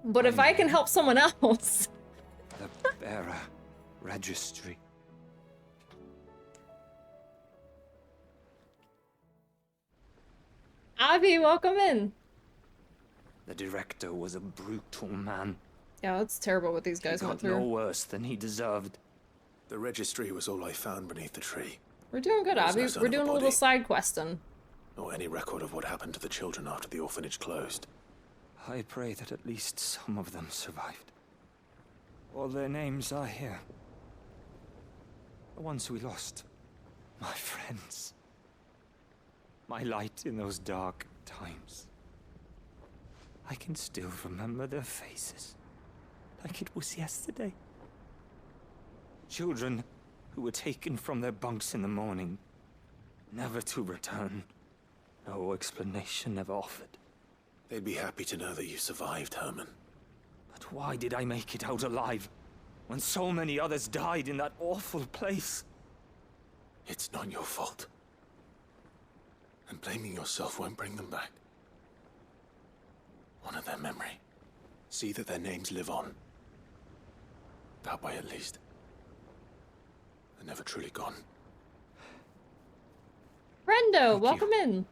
But if I can help someone else... The bearer registry. Avi, welcome in. The director was a brutal man. Yeah, it's terrible what these guys went He got through. no worse than he deserved. The registry was all I found beneath the tree. We're doing good, There's no Avi. sign We're of a doing a little body. side questing. Or any record of what happened to the children after the orphanage closed. I pray that at least some of them survived. All their names are here. The ones we lost. My friends. My light in those dark times. I can still remember their faces. Like it was yesterday. Children who were taken from their bunks in the morning, never to return. No explanation ever offered. They'd be happy to know that you survived, Herman. But why did I make it out alive, when so many others died in that awful place? It's not your fault. And blaming yourself won't bring them back. Honor their memory. See that their names live on. That way, at least. They're never truly gone. Brendo, welcome in.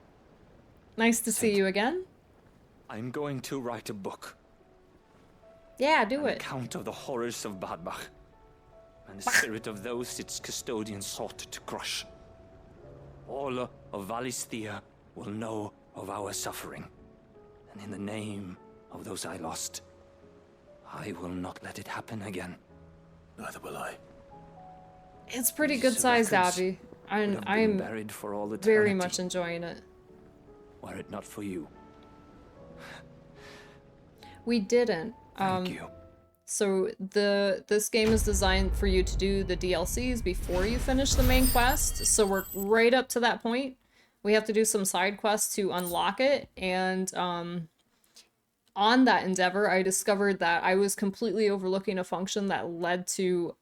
Nice to see you again. I'm going to write a book. Yeah, do An it. account of the horrors of Badbach, and the spirit of those its custodians sought to crush. All of Valisthea will know of our suffering, and in the name of those I lost, I will not let it happen again. Neither will I. It's pretty These good sized, records Abby. would have been I'm buried for all very eternity, much enjoying it. were it not for you. We didn't. Thank you. So this game is designed for you to do the DLCs before you finish the main quest. So we're right up to that point. We have to do some side quests to unlock it, and on that endeavor, I discovered that I was completely overlooking a function that led to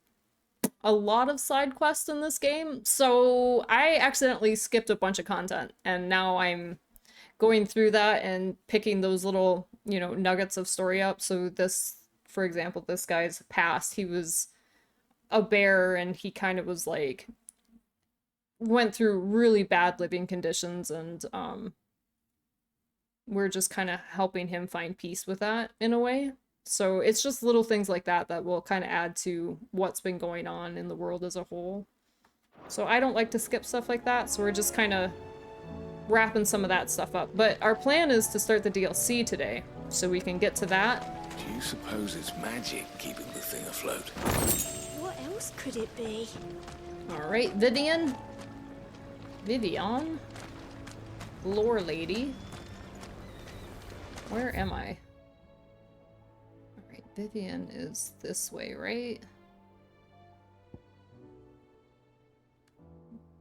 a lot of side quests in this game. So I accidentally skipped a bunch of content, and now I'm going through that and picking those little, you know, nuggets of story up. So this, for example, this guy's past, he was a bear, and he kind of was like, went through really bad living conditions, and we're just kind of helping him find peace with that in a way. So it's just little things like that that will kind of add to what's been going on in the world as a whole. So I don't like to skip stuff like that, so we're just kind of wrapping some of that stuff up. But our plan is to start the DLC today, so we can get to that. Do you suppose it's magic keeping the thing afloat? What else could it be? Alright, Vivian. Vivian. Lore lady. Where am I? Alright, Vivian is this way, right?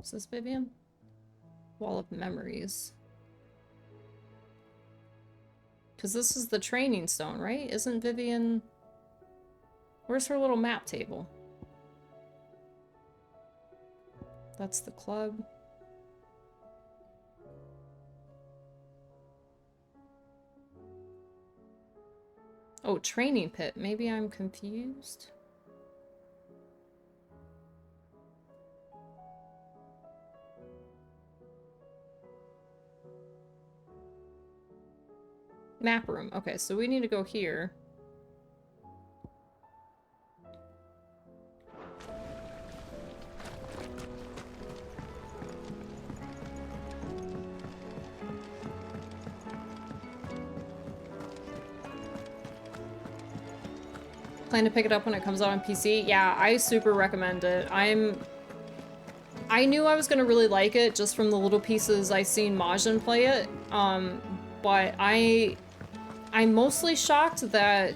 Is this Vivian? Wall of Memories. Because this is the training stone, right? Isn't Vivian... Where's her little map table? That's the club. Oh, training pit. Maybe I'm confused. Map room. Okay, so we need to go here. Plan to pick it up when it comes out on PC. Yeah, I super recommend it. I knew I was gonna really like it just from the little pieces I seen Majin play it. But I'm mostly shocked that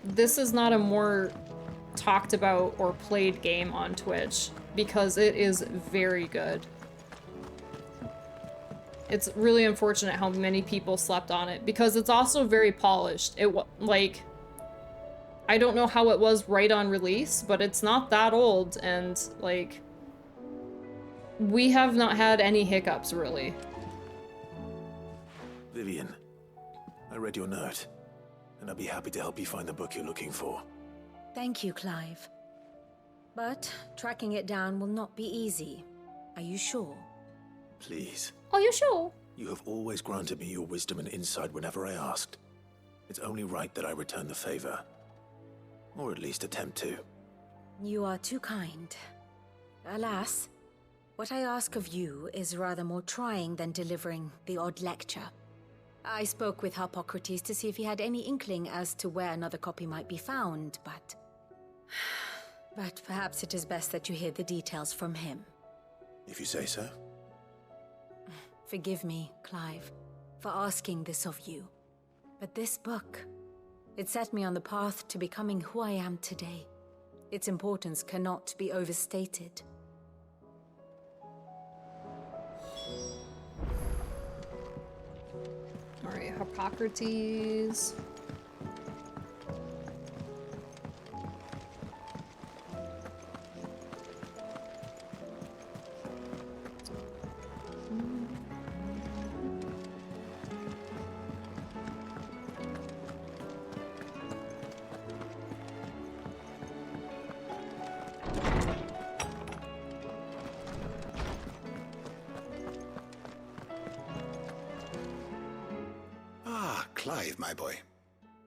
this is not a more talked about or played game on Twitch, because it is very good. It's really unfortunate how many people slept on it, because it's also very polished. Like, I don't know how it was right on release, but it's not that old, and like, we have not had any hiccups really. Vivian, I read your note, and I'll be happy to help you find the book you're looking for. Thank you, Clive. But tracking it down will not be easy. Are you sure? Please. Are you sure? You have always granted me your wisdom and insight whenever I asked. It's only right that I return the favor. Or at least attempt to. You are too kind. Alas, what I ask of you is rather more trying than delivering the odd lecture. I spoke with Harpocrates to see if he had any inkling as to where another copy might be found, but perhaps it is best that you hear the details from him. If you say so. Forgive me, Clive, for asking this of you. But this book, it set me on the path to becoming who I am today. Its importance cannot be overstated. Alright, Harpocrates. Clive, my boy.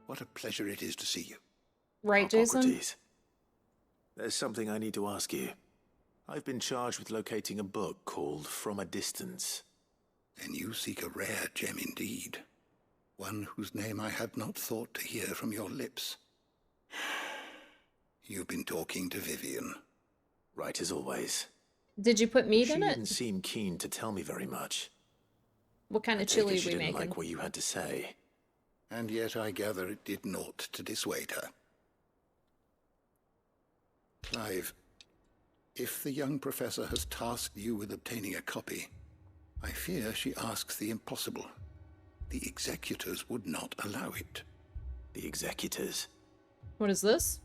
What a pleasure it is to see you. Right, Jason? Harpocrates. There's something I need to ask you. I've been charged with locating a book called From a Distance. Then you seek a rare gem indeed. One whose name I had not thought to hear from your lips. You've been talking to Vivian. Right as always. Did you put meat She in it? didn't seem keen to tell me very much. What kind of I take chili it she we didn't making? like what you had to say. and yet I gather it did naught to dissuade her. Clive, if the young professor has tasked you with obtaining a copy, I fear she asks the impossible. The executors would not allow it. The executors? What is this?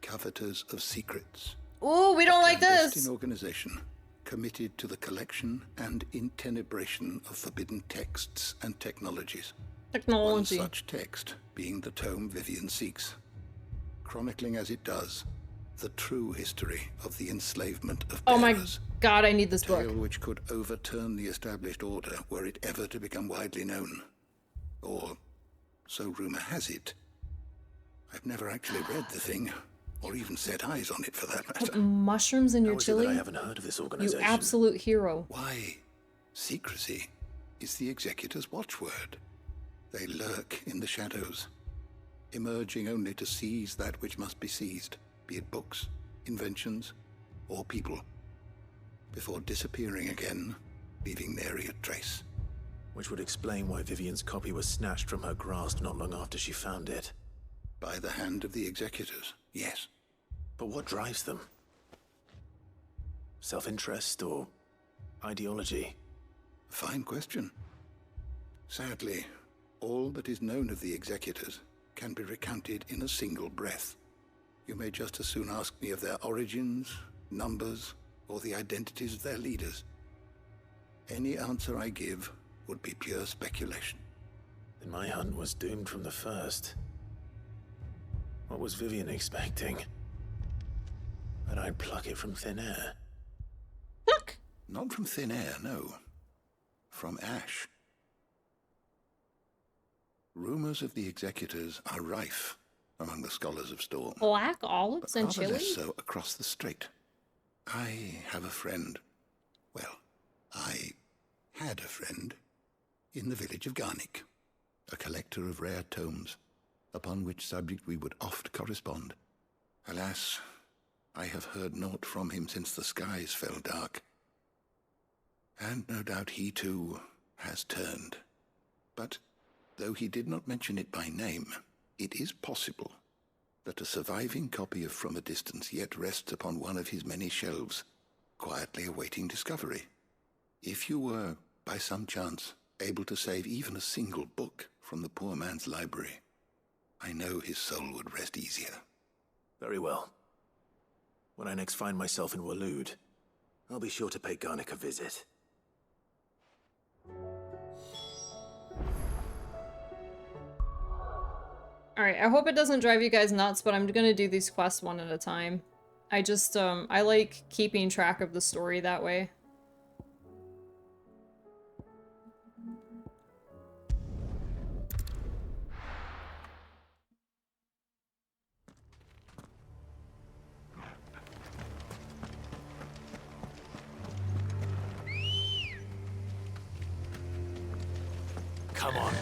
Coveters of secrets. Ooh, we don't like An this! organization committed to the collection and intenebration of forbidden texts and technologies. Technology. One such text being the tome Vivian seeks, chronicling as it does the true history of the enslavement of Oh my bearers. god, I need this A book. tale which could overturn the established order were it ever to become widely known. Or, so rumor has it. I've never actually read the thing, or even set eyes on it for that matter. Put mushrooms in your How is it chili? that I haven't heard of this You organization? absolute hero. Why, secrecy is the executor's watchword. They lurk in the shadows, emerging only to seize that which must be seized, be it books, inventions, or people, before disappearing again, leaving nary a trace. Which would explain why Vivian's copy was snatched from her grasp not long after she found it. By the hand of the executors, yes. But what drives them? Self-interest or ideology? Fine question. Sadly, all that is known of the executors can be recounted in a single breath. You may just as soon ask me of their origins, numbers, or the identities of their leaders. Any answer I give would be pure speculation. Then my hunt was doomed from the first. What was Vivian expecting? That I'd pluck it from thin air? Pluck? Not from thin air, no. From ash. Rumors of the executors are rife among the scholars of Storm. Black olives and rather chili? less so across the strait. I have a friend. Well, I had a friend in the village of Garnick, a collector of rare tomes, upon which subject we would oft correspond. Alas, I have heard naught from him since the skies fell dark. And no doubt he too has turned. But though he did not mention it by name, it is possible that a surviving copy of From a Distance yet rests upon one of his many shelves, quietly awaiting discovery. If you were, by some chance, able to save even a single book from the poor man's library, I know his soul would rest easier. Very well. When I next find myself in Waloed, I'll be sure to pay Garnick a visit. Alright, I hope it doesn't drive you guys nuts, but I'm gonna do these quests one at a time. I just, I like keeping track of the story that way. Come on.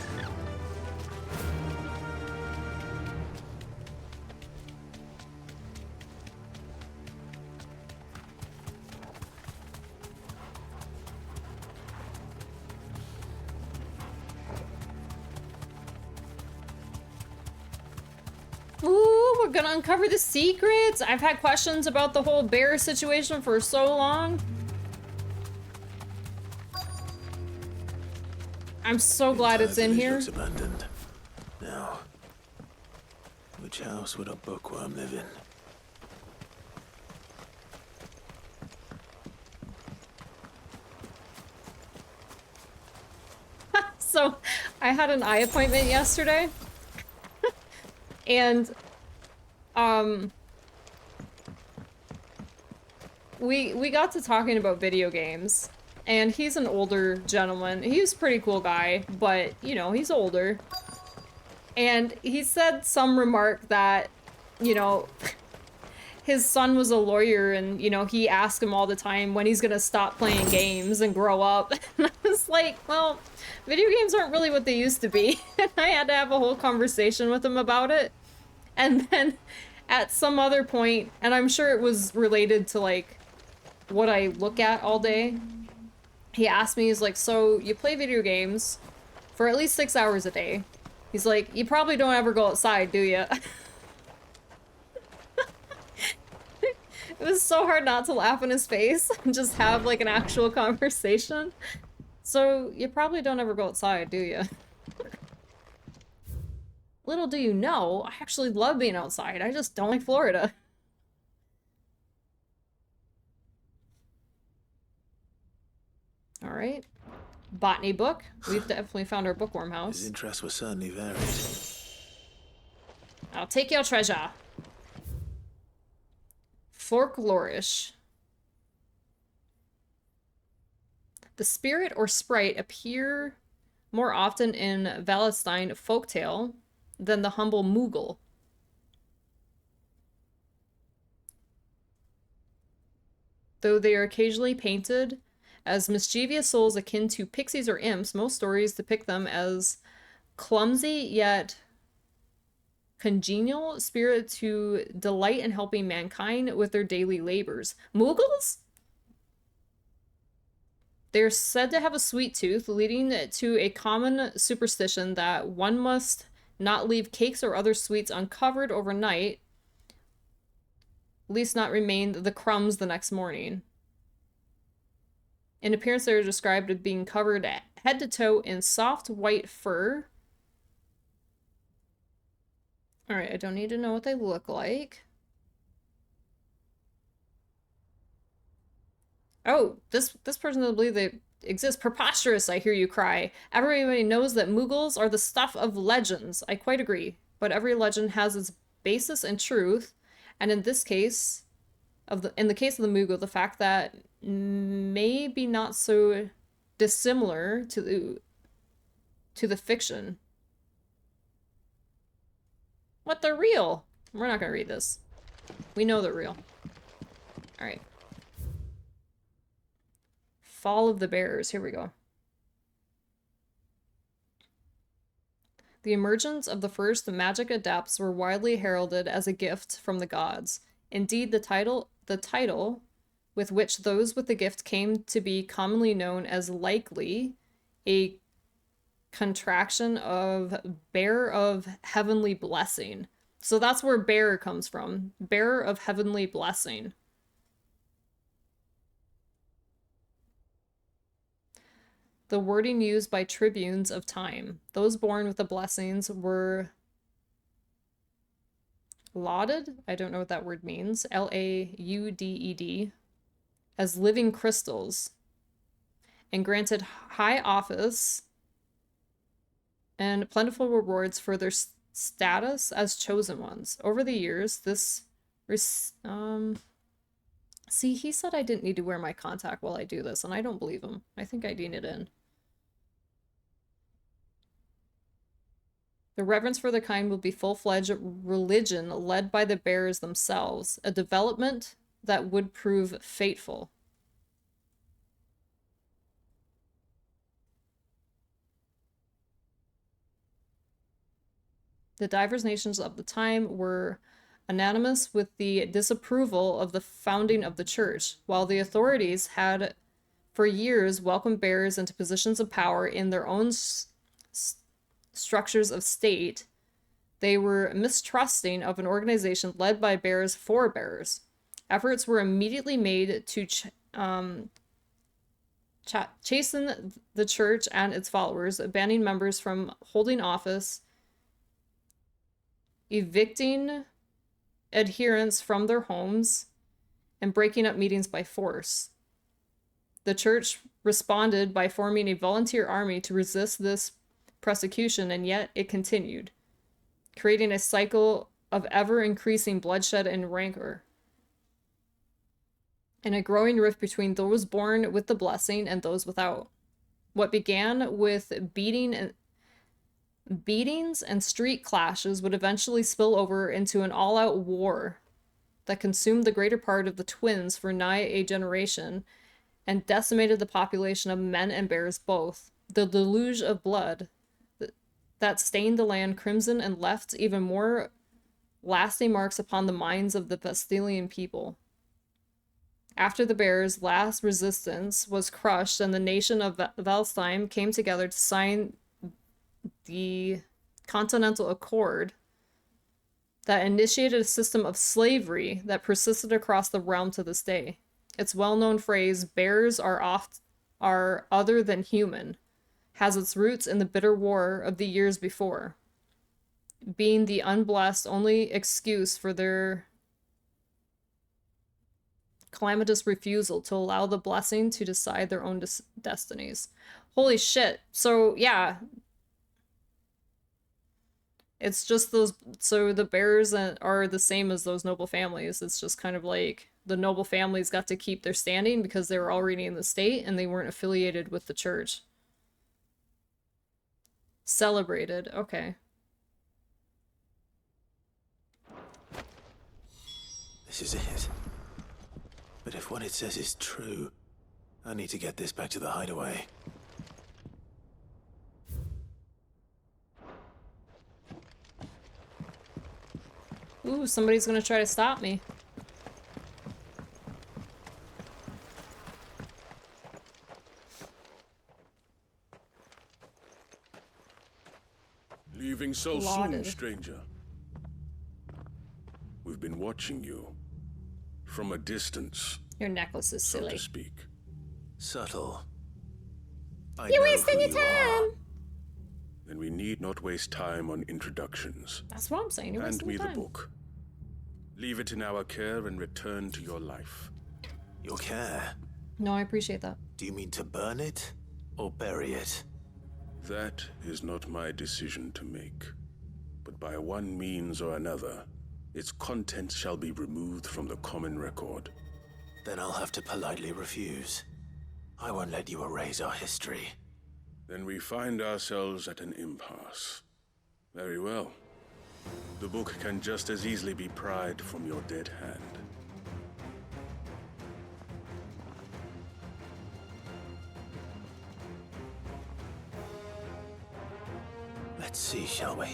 Ooh, we're gonna uncover the secrets! I've had questions about the whole bear situation for so long. I'm so glad it's in here. Looks abandoned. Now, which house would a bookworm live in? So, I had an eye appointment yesterday. And, we got to talking about video games. And he's an older gentleman. He's a pretty cool guy, but, you know, he's older. And he said some remark that, you know, his son was a lawyer and, you know, he asked him all the time when he's gonna stop playing games and grow up. And I was like, well, video games aren't really what they used to be. And I had to have a whole conversation with him about it. And then at some other point, and I'm sure it was related to, like, what I look at all day, he asked me, he's like, so you play video games for at least 6 hours a day. He's like, you probably don't ever go outside, do you? It was so hard not to laugh in his face and just have like an actual conversation. So, you probably don't ever go outside, do you? Little do you know, I actually love being outside. I just don't like Florida. Alright. Botany book. We've definitely found our bookworm house. His interests were certainly varied. I'll take your treasure. Folklorish. The spirit or sprite appear more often in Valestein folktale than the humble Moogle. Though they are occasionally painted as mischievous souls akin to pixies or imps, most stories depict them as clumsy yet congenial spirits who delight in helping mankind with their daily labors. Moogles? They're said to have a sweet tooth, leading to a common superstition that one must not leave cakes or other sweets uncovered overnight, at least not remain the crumbs the next morning. In appearance, they are described as being covered head to toe in soft white fur. Alright, I don't need to know what they look like. Oh, this person doesn't believe they exist. Preposterous, I hear you cry. Everybody knows that Moogles are the stuff of legends. I quite agree. But every legend has its basis and truth. And in this case, in the case of the Moogle, the fact that may be not so dissimilar to the fiction. What, they're real? We're not gonna read this. We know they're real. Alright. Fall of the Bears. Here we go. The emergence of the first magic adepts were widely heralded as a gift from the gods. Indeed, the title with which those with the gift came to be commonly known as likely, a contraction of Bearer of Heavenly Blessing. So that's where bearer comes from. Bearer of Heavenly Blessing. The wording used by tribunes of time. Those born with the blessings were lauded, I don't know what that word means, L-A-U-D-E-D, as living crystals, and granted high office and plentiful rewards for their status as chosen ones. Over the years, this... See, he said I didn't need to wear my contact while I do this, and I don't believe him. I think I need it in. The reverence for the kind will be full-fledged religion led by the bearers themselves, a development that would prove fateful. The divers nations of the time were unanimous with the disapproval of the founding of the church, while the authorities had for years welcomed bearers into positions of power in their own structures of state. They were mistrusting of an organization led by bearers for bearers. Efforts were immediately made to chasten the church and its followers, banning members from holding office, evicting adherents from their homes, and breaking up meetings by force. The church responded by forming a volunteer army to resist this persecution, and yet it continued, creating a cycle of ever-increasing bloodshed and rancor, and a growing rift between those born with the blessing and those without. What began with beatings and street clashes would eventually spill over into an all-out war that consumed the greater part of the twins for nigh a generation and decimated the population of men and bears both. The deluge of blood that stained the land crimson and left even more lasting marks upon the minds of the Vestalian people. After the bears' last resistance was crushed and the nation of Valstein came together to sign the Continental Accord that initiated a system of slavery that persisted across the realm to this day. Its well-known phrase, bears are other than human, has its roots in the bitter war of the years before, being the unblessed only excuse for their calamitous refusal to allow the blessing to decide their own destinies. Holy shit. So, yeah. It's just those, so the bears are the same as those noble families. It's just kind of like the noble families got to keep their standing because they were already in the state and they weren't affiliated with the church. Celebrated, okay. This is it. But if what it says is true, I need to get this back to the hideaway. Ooh, somebody's gonna try to stop me. Leaving so Lauded. soon, stranger. We've been watching you from a distance, Your necklace is so silly. to speak. Subtle. You're wasting your time! Then we need not waste time on introductions. That's what I'm saying, you're Hand wasting me your the time. book. Leave it in our care and return to your life. Your care? No, I appreciate that. Do you mean to burn it or bury it? That is not my decision to make. But by one means or another, its contents shall be removed from the common record. Then I'll have to politely refuse. I won't let you erase our history. Then we find ourselves at an impasse. Very well. The book can just as easily be pried from your dead hand. Let's see, shall we?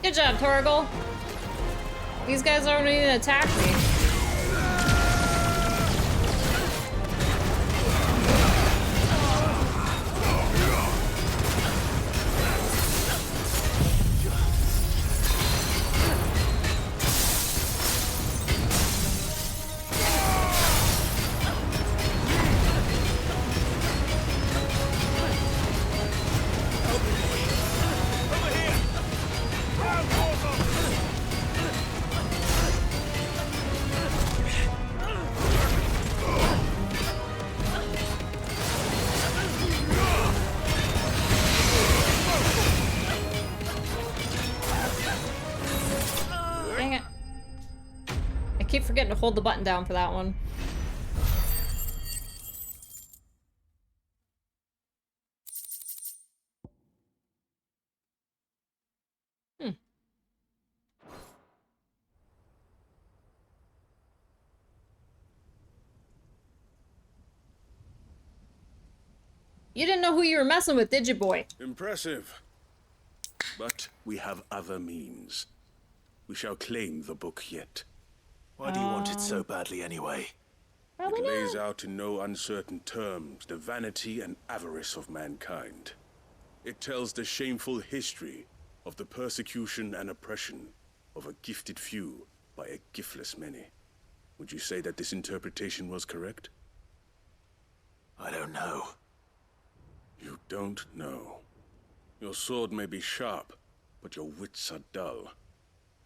Good job, Torgal. These guys aren't even attack me. Dang it. I keep forgetting to hold the button down for that one. You didn't know who you were messing with, did you, boy? Impressive. But we have other means. We shall claim the book yet. Why do you want it so badly anyway? It lays out in no uncertain terms the vanity and avarice of mankind. It tells the shameful history of the persecution and oppression of a gifted few by a giftless many. Would you say that this interpretation was correct? I don't know. You don't know. Your sword may be sharp, but your wits are dull.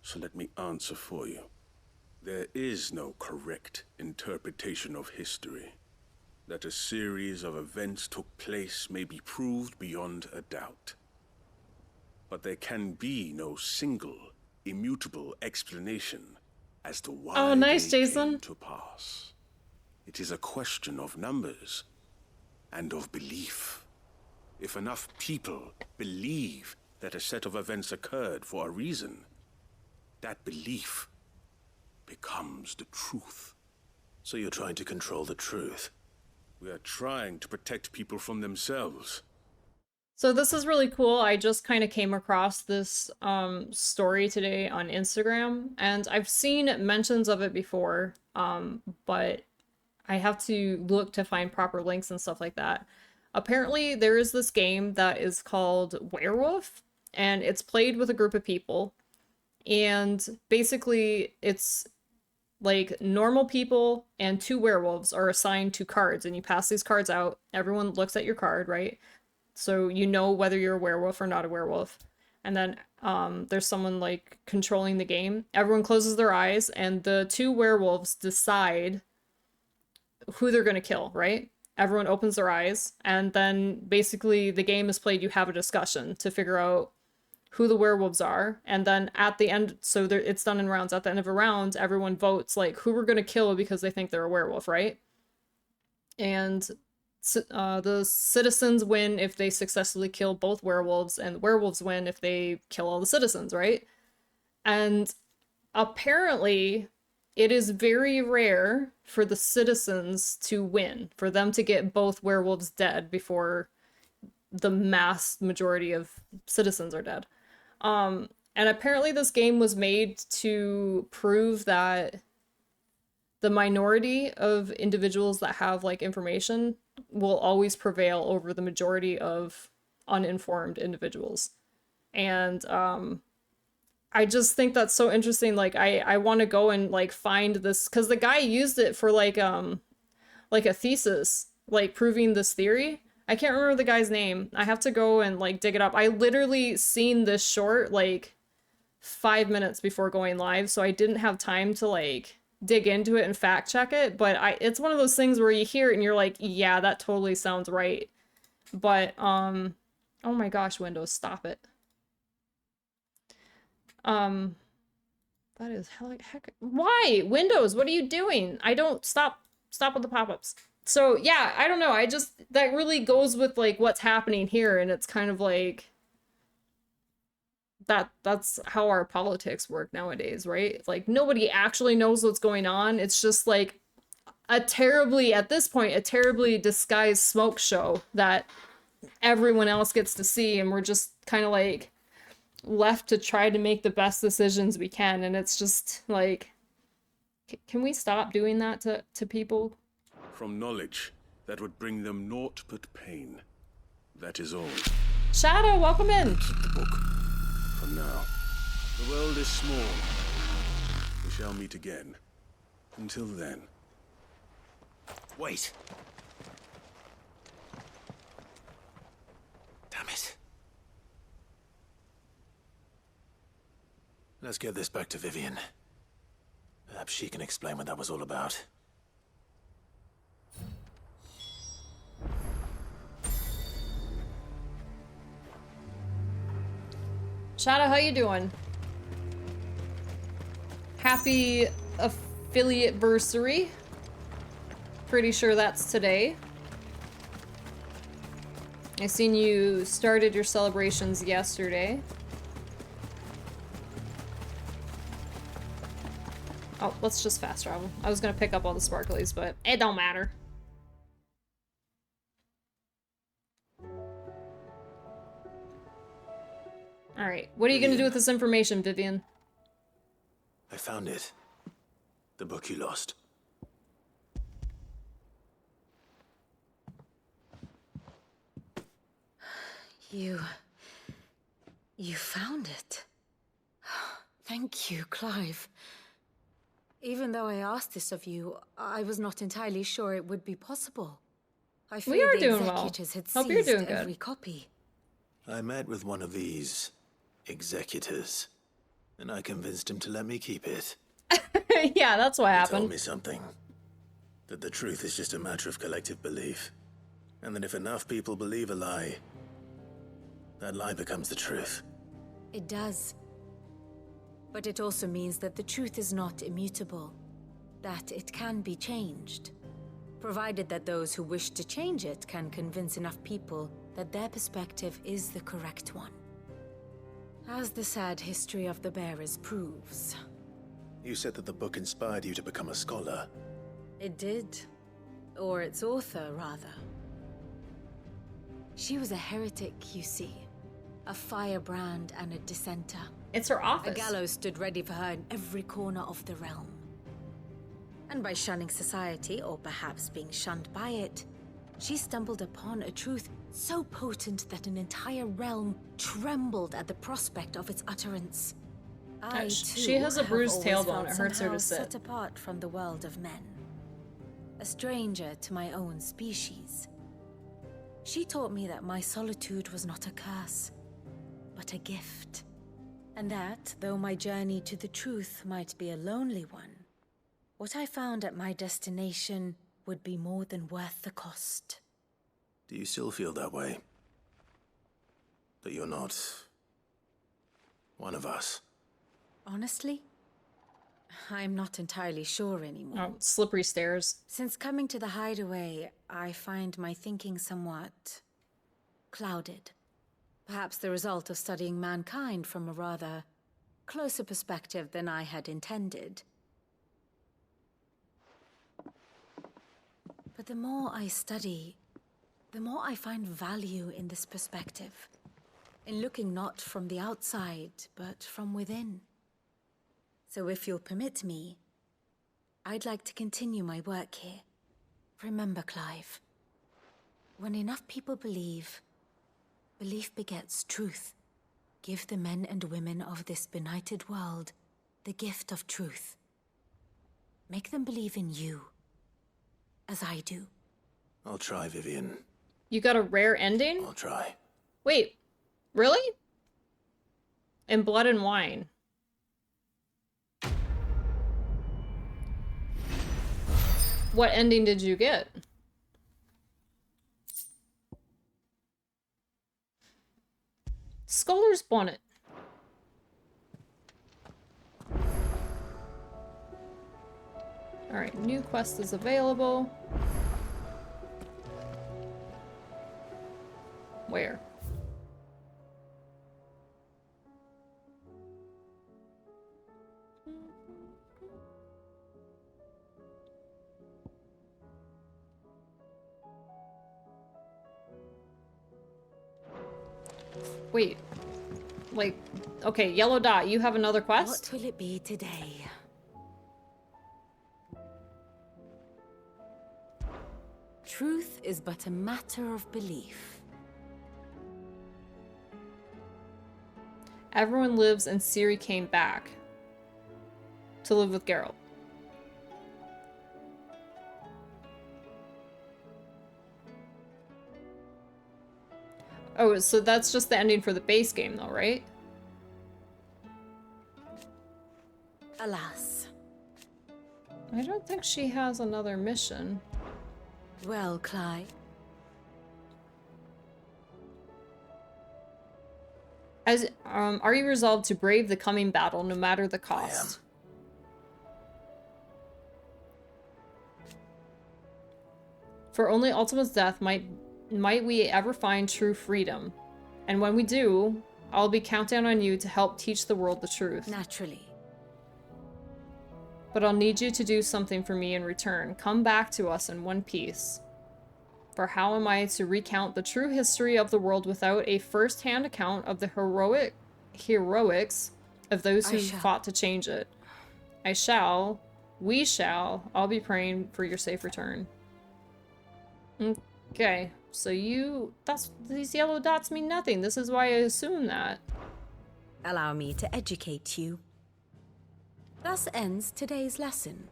So let me answer for you. There is no correct interpretation of history. That a series of events took place may be proved beyond a doubt. But there can be no single, immutable explanation as to why Oh, nice, they Jason. came to pass. It is a question of numbers and of belief. If enough people believe that a set of events occurred for a reason, that belief becomes the truth. So you're trying to control the truth? We are trying to protect people from themselves. So this is really cool. I just kind of came across this story today on Instagram, and I've seen mentions of it before, but I have to look to find proper links and stuff like that. Apparently, there is this game that is called Werewolf, and it's played with a group of people, and basically it's like normal people and 2 werewolves are assigned to cards, and you pass these cards out. Everyone looks at your card, right? So you know whether you're a werewolf or not a werewolf. And then there's someone like controlling the game. Everyone closes their eyes and the 2 werewolves decide who they're going to kill, right? Everyone opens their eyes and then basically the game is played. You have a discussion to figure out who the werewolves are. And then at the end, so it's done in rounds. At the end of a round, everyone votes like who we're going to kill because they think they're a werewolf, right? And the citizens win if they successfully kill both werewolves, and the werewolves win if they kill all the citizens, right? And apparently, it is very rare for the citizens to win, for them to get both werewolves dead before the mass majority of citizens are dead. And apparently this game was made to prove that the minority of individuals that have like information will always prevail over the majority of uninformed individuals. And I just think that's so interesting. Like I want to go and like find this, because the guy used it for like a thesis, like proving this theory. I can't remember the guy's name. I have to go and like dig it up. I literally seen this short like 5 minutes before going live, so I didn't have time to like dig into it and fact check it, but it's one of those things where you hear it and you're like, yeah, that totally sounds right. But oh my gosh, Windows, stop it. That is heck. Why? Windows, what are you doing? I don't stop with the pop-ups. So yeah, I don't know. That really goes with like what's happening here, and it's kind of like that's how our politics work nowadays, right? It's like nobody actually knows what's going on. It's just like at this point, a terribly disguised smoke show that everyone else gets to see, and we're just kind of like left to try to make the best decisions we can. And it's just like, can we stop doing that to people? From knowledge that would bring them naught but pain. That is all. Shadow, welcome in. Keep the book. For now. The world is small. We shall meet again. Until then. Wait. Damn it. Let's get this back to Vivian. Perhaps she can explain what that was all about. Shadow, how you doing? Happy affiliate-versary. Pretty sure that's today. I seen you started your celebrations yesterday. Oh, let's just fast travel. I was gonna pick up all the sparklies, but it don't matter. Alright, what are you gonna do with this information, Vivian? I found it. The book you lost. You found it. Thank you, Clive. Even though I asked this of you, I was not entirely sure it would be possible. I We are feared the doing well. executors had Hope you're seized doing good. every copy. I met with one of these executors, and I convinced him to let me keep it. Yeah, that's what He happened. told me something. That the truth is just a matter of collective belief. And that if enough people believe a lie, that lie becomes the truth. It does. But it also means that the truth is not immutable. That it can be changed. Provided that those who wish to change it can convince enough people that their perspective is the correct one. As the sad history of the bearers proves. You said that the book inspired you to become a scholar. It did. Or its author, rather. She was a heretic, you see. A firebrand and a dissenter. It's her office. A gallows stood ready for her in every corner of the realm. And by shunning society, or perhaps being shunned by it, she stumbled upon a truth so potent that an entire realm trembled at the prospect of its utterance. I, too, she has a have bruised always tailbone. It felt hurts her to somehow sit. set apart from the world of men. A stranger to my own species. She taught me that my solitude was not a curse, but a gift. And that, though my journey to the truth might be a lonely one, what I found at my destination would be more than worth the cost. Do you still feel that way? That you're not one of us? Honestly, I'm not entirely sure anymore. Oh, slippery stairs. Since coming to the hideaway, I find my thinking somewhat clouded. Perhaps the result of studying mankind from a rather closer perspective than I had intended. But the more I study, the more I find value in this perspective. In looking not from the outside, but from within. So if you'll permit me, I'd like to continue my work here. Remember, Clive, when enough people believe, belief begets truth. Give the men and women of this benighted world the gift of truth. Make them believe in you, as I do. I'll try, Vivian. You got a rare ending? I'll try. Wait, really? In Blood and Wine. What ending did you get? Scholar's Bonnet. Alright, new quest is available. Where? Wait. Like, okay, Yellow Dot, you have another quest? What will it be today? Truth is but a matter of belief. Everyone lives and Ciri came back to live with Geralt. Oh, so that's just the ending for the base game though, right? Alas. I don't think she has another mission. Well, Clive. Are you resolved to brave the coming battle no matter the cost? For only Ultima's death might we ever find true freedom. And when we do, I'll be counting on you to help teach the world the truth. Naturally. But I'll need you to do something for me in return. Come back to us in one piece. For how am I to recount the true history of the world without a first-hand account of the heroics of those who fought to change it? I shall. We shall. I'll be praying for your safe return. Okay, so these yellow dots mean nothing. This is why I assume that. Allow me to educate you. Thus ends today's lesson.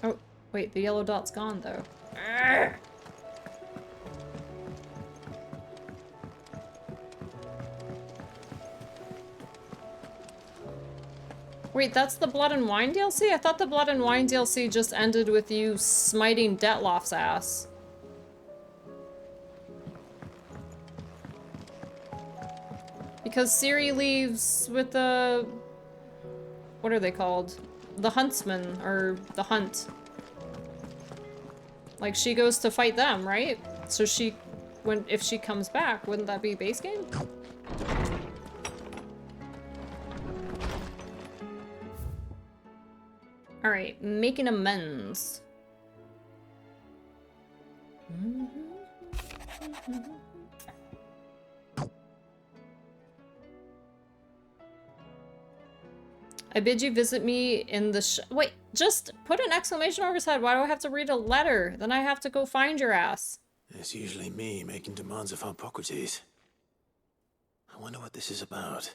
Oh, wait, the yellow dot's gone though. Wait, that's the Blood and Wine DLC? I thought the Blood and Wine DLC just ended with you smiting Dettloff's ass. Because Ciri leaves with the... What are they called? The Huntsman, or the Hunt. Like, she goes to fight them, right? So if she comes back, wouldn't that be base game? Alright, making amends. I bid you visit me in the wait, just put an exclamation over his head. Why do I have to read a letter? Then I have to go find your ass. It's usually me making demands of Harpocrates. I wonder what this is about.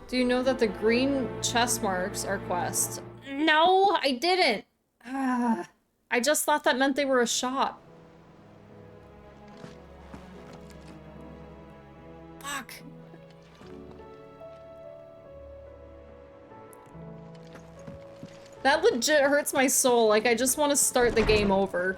Do you know that the green chest marks are quests? No, I didn't. I just thought that meant they were a shop. Fuck. That legit hurts my soul. Like, I just want to start the game over.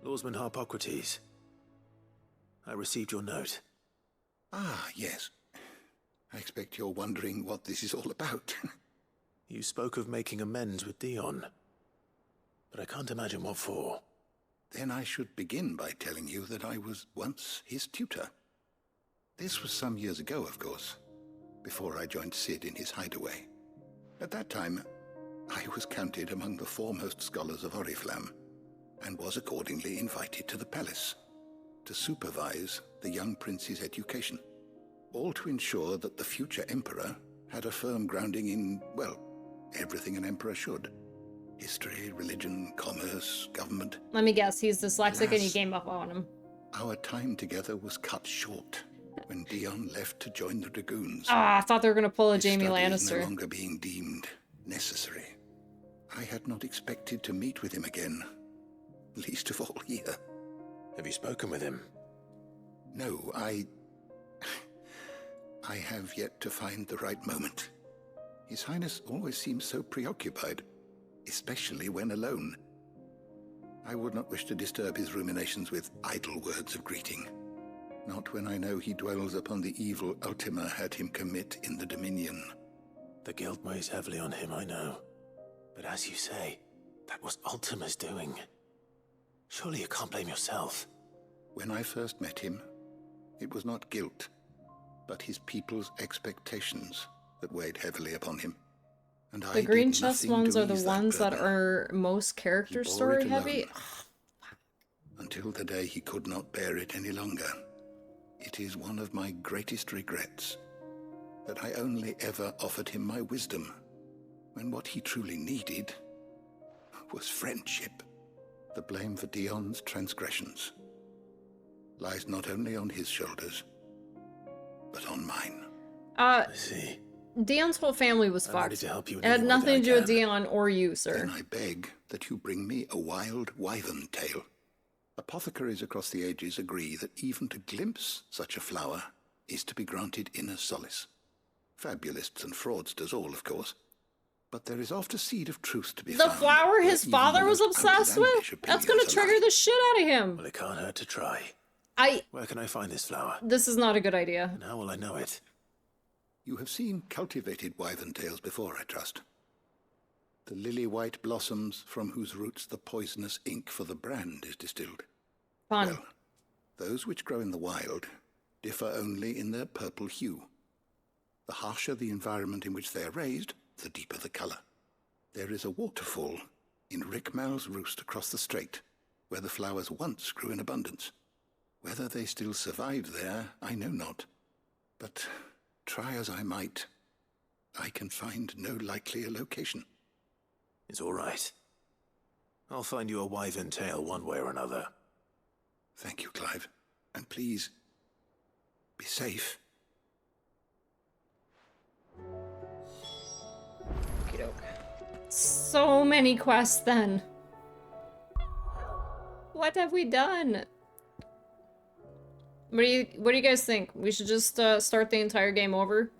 Lawsman Harpocrates. I received your note. Ah, yes. I expect you're wondering what this is all about. You spoke of making amends with Dion, but I can't imagine what for. Then I should begin by telling you that I was once his tutor. This was some years ago, of course, before I joined Cid in his hideaway. At that time, I was counted among the foremost scholars of Oriflamme, and was accordingly invited to the palace to supervise the young prince's education, all to ensure that the future emperor had a firm grounding in, well, everything an emperor should. History, religion, commerce, government. Let me guess, he's dyslexic and you Alas, gave up on him. Our time together was cut short when Dion left to join the Dragoons. Ah, I thought they were gonna pull a His Jamie studies Lannister. no longer being deemed necessary. I had not expected to meet with him again, least of all here. Have you spoken with him? No, I have yet to find the right moment. His Highness always seems so preoccupied, especially when alone. I would not wish to disturb his ruminations with idle words of greeting. Not when I know he dwells upon the evil Ultima had him commit in the Dominion. The guilt weighs heavily on him, I know. But as you say, that was Ultima's doing. Surely you can't blame yourself. When I first met him, it was not guilt, but his people's expectations that weighed heavily upon him. And The green chest ones are the ones that are most character story heavy. Until the day he could not bear it any longer. It is one of my greatest regrets that I only ever offered him my wisdom, when what he truly needed was friendship. The blame for Dion's transgressions lies not only on his shoulders, but on mine. I see. Dion's whole family was I'm ready fucked. to help you in It had any way nothing that to do I with can. Dion or you, sir. Then I beg that you bring me a wild wyvern tail. Apothecaries across the ages agree that even to glimpse such a flower is to be granted inner solace. Fabulists and fraudsters all, of course. But there is oft a seed of truth to be The found. flower where his even father the was most obsessed outlandish with? That's gonna opinions are trigger the shit out of him. Well, it can't hurt to try. I... Where can I find this flower? This is not a good idea. And how will I know it? You have seen cultivated wyvern tails before, I trust. The lily-white blossoms from whose roots the poisonous ink for the brand is distilled. Fun. Well, those which grow in the wild differ only in their purple hue. The harsher the environment in which they are raised, the deeper the color. There is a waterfall in Rickmal's Roost across the strait, where the flowers once grew in abundance. Whether they still survive there, I know not. But try as I might, I can find no likelier location. It's all right. I'll find you a wyvern tail one way or another. Thank you, Clive. And please, be safe. So many quests then. What have we done? What do you guys think? We should just start the entire game over?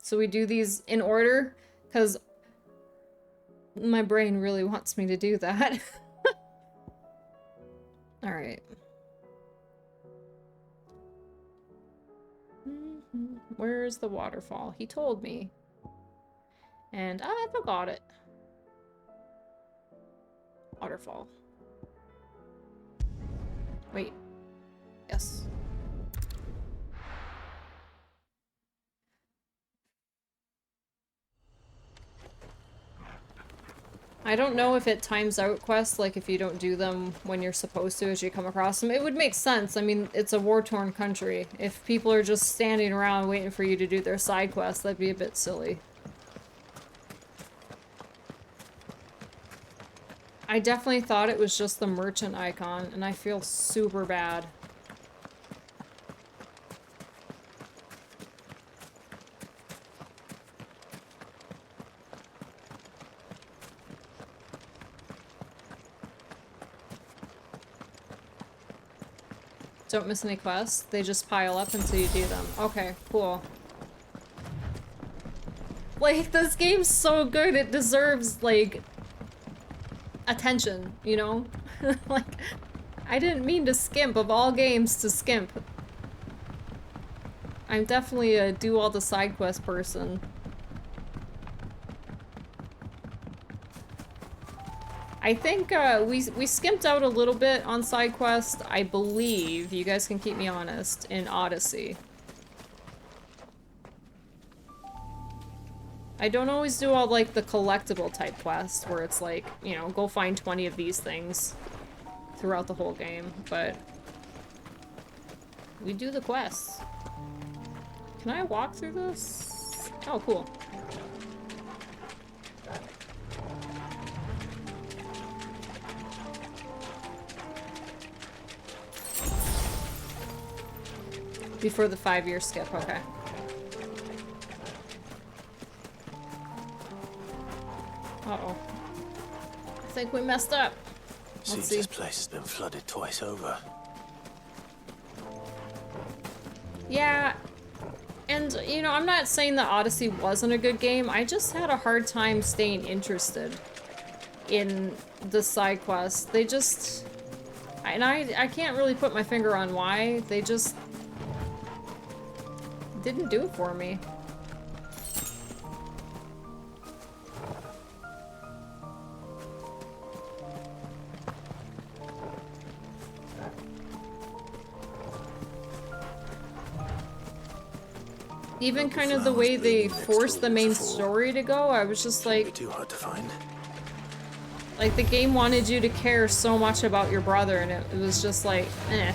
So we do these in order? Because my brain really wants me to do that. Alright. Where's the waterfall? He told me. And I forgot it. Waterfall. Wait. Yes. I don't know if it times out quests, like if you don't do them when you're supposed to as you come across them. It would make sense. I mean, it's a war-torn country. If people are just standing around waiting for you to do their side quests, that'd be a bit silly. I definitely thought it was just the merchant icon, and I feel super bad. Don't miss any quests. They just pile up until you do them. Okay, cool. Like, this game's so good, it deserves, like, attention, you know? Like, I didn't mean to skimp, of all games to skimp. I'm definitely a do all the side quest person. I think we skimped out a little bit on side quest, I believe, you guys can keep me honest, in Odyssey. I don't always do all, like, the collectible type quests, where it's like, you know, go find 20 of these things throughout the whole game, but we do the quests. Can I walk through this? Oh, cool. Before the 5-year skip, okay. Uh-oh. I think we messed up. Seems this place has been flooded twice over. Yeah, and, you know, I'm not saying that Odyssey wasn't a good game, I just had a hard time staying interested in the side quests. They just... And I can't really put my finger on why, they just... didn't do it for me. Even kind of the way they forced the main story to go, I was just like... Too hard to find. Like, the game wanted you to care so much about your brother, and it was just like, eh.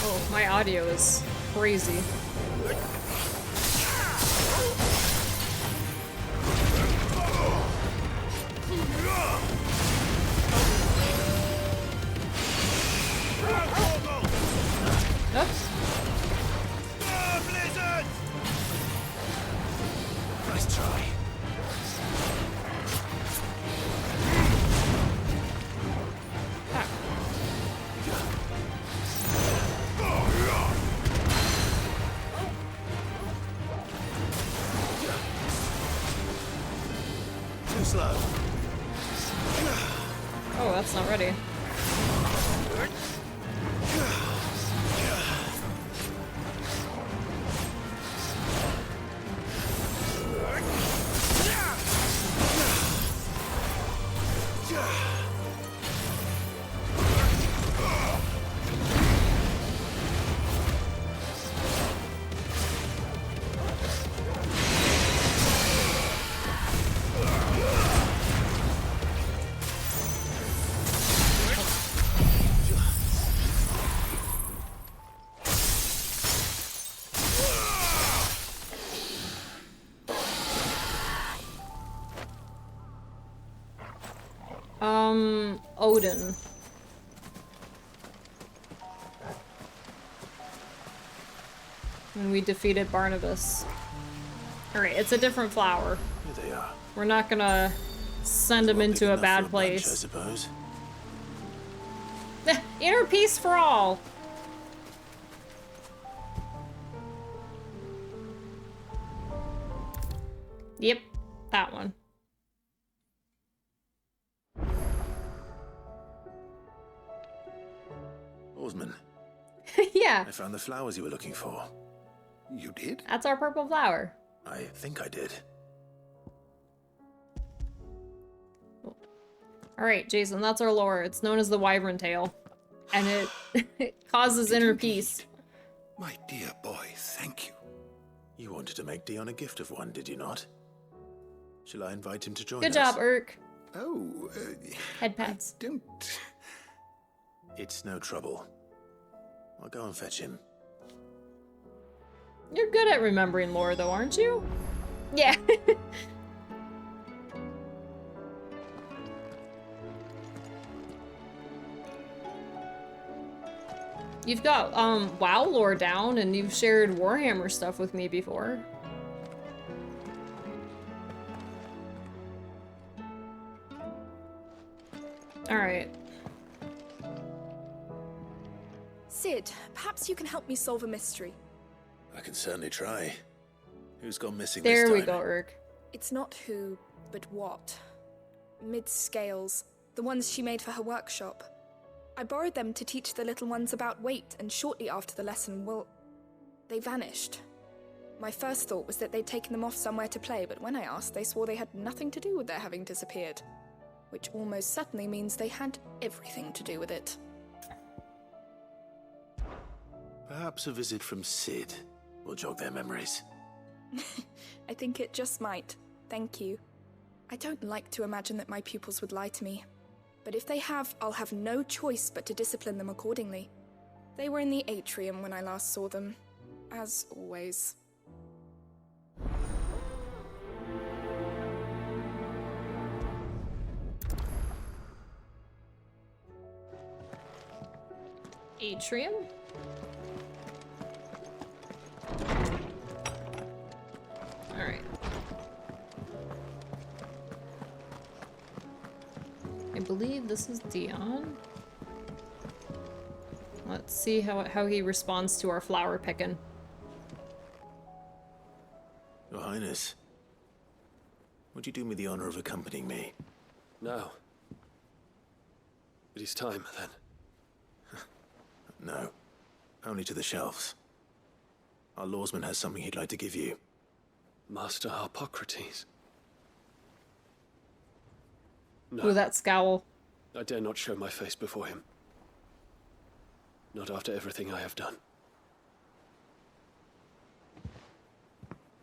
Oh, my audio is crazy. Oops. Nice try. Too slow. Oh, that's not ready. Odin. And we defeated Barnabas. Alright, it's a different flower. Here they are. We're not gonna send him into a bad place. I suppose. Inner peace for all! Yep, that one. Lawsman, Yeah, I found the flowers you were looking for. You did? that's our purple flower. I think I did. Alright, Jason, that's our lore. It's known as the Wyvern Tail. And it, it causes inner peace. My dear boy, thank you. You wanted to make Dion a gift of one, did you not? Shall I invite him to join us? Good job, Urk. Oh, Head pats. don't... It's no trouble. I'll go and fetch him. You're good at remembering lore, though, aren't you? Yeah. You've got, WoW lore down, and you've shared Warhammer stuff with me before. Alright. Sid, perhaps you can help me solve a mystery. I can certainly try. Who's gone missing There this time? we go, Urk. It's not who, but what. Mid's scales, the ones she made for her workshop. I borrowed them to teach the little ones about weight, and shortly after the lesson, well, they vanished. My first thought was that they'd taken them off somewhere to play, but when I asked, they swore they had nothing to do with their having disappeared. Which almost certainly means they had everything to do with it. Perhaps a visit from Sid will jog their memories. I think it just might. Thank you. I don't like to imagine that my pupils would lie to me. But if they have, I'll have no choice but to discipline them accordingly. They were in the atrium when I last saw them. As always. Atrium? Alright. I believe this is Dion. Let's see how he responds to our flower picking. Your Highness, would you do me the honor of accompanying me? No. It is time, then. No. Only to the shelves. Our lawsman has something he'd like to give you. Master Harpocrates. No. Ooh, that scowl. I dare not show my face before him. Not after everything I have done.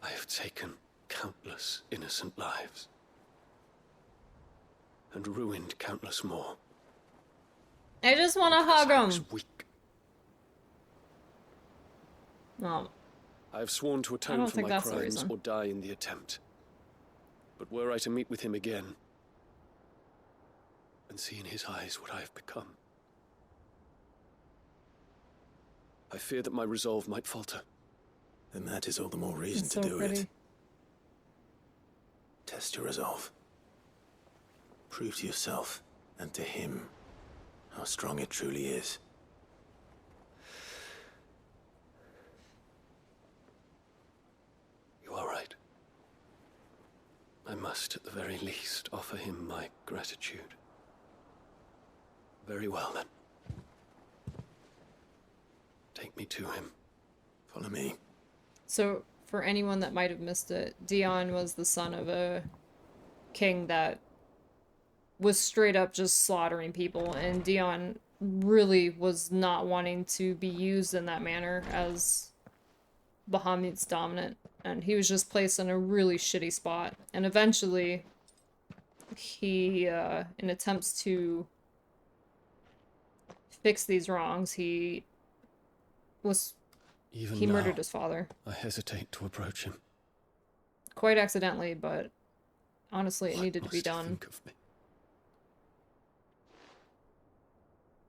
I have taken countless innocent lives. And ruined countless more. I just want to hug him. Oh. I have sworn to atone for my crimes or die in the attempt. But were I to meet with him again, and see in his eyes what I have become, I fear that my resolve might falter. Then that is all the more reason to do it. Test your resolve. Prove to yourself and to him how strong it truly is. You are right. I must, at the very least, offer him my gratitude. Very well, then. Take me to him. Follow me. So, for anyone that might have missed it, Dion was the son of a king that was straight up just slaughtering people, and Dion really was not wanting to be used in that manner as Bahamut's dominant, and he was just placed in a really shitty spot. And eventually, he, in attempts to fix these wrongs, he murdered his father. I hesitate to approach him. Quite accidentally, but honestly, it needed to be done. Think of me?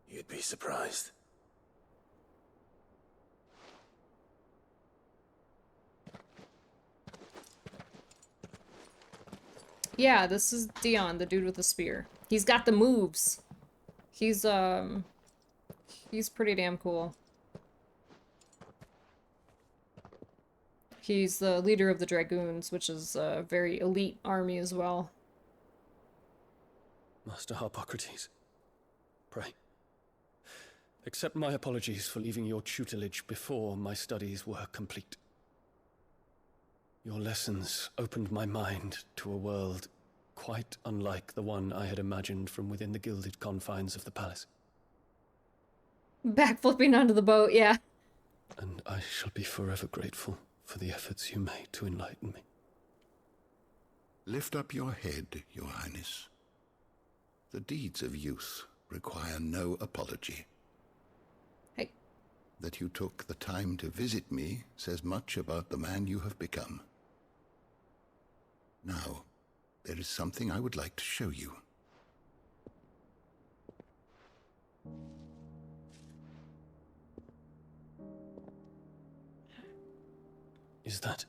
You'd be surprised. Yeah, this is Dion, the dude with the spear. He's got the moves. He's pretty damn cool. He's the leader of the Dragoons, which is a very elite army as well. Master Harpocrates, pray. Accept my apologies for leaving your tutelage before my studies were complete. Your lessons opened my mind to a world quite unlike the one I had imagined from within the gilded confines of the palace. Backflipping onto the boat, yeah. And I shall be forever grateful for the efforts you made to enlighten me. Lift up your head, Your Highness. The deeds of youth require no apology. Hey. That you took the time to visit me says much about the man you have become. Now, there is something I would like to show you. Is that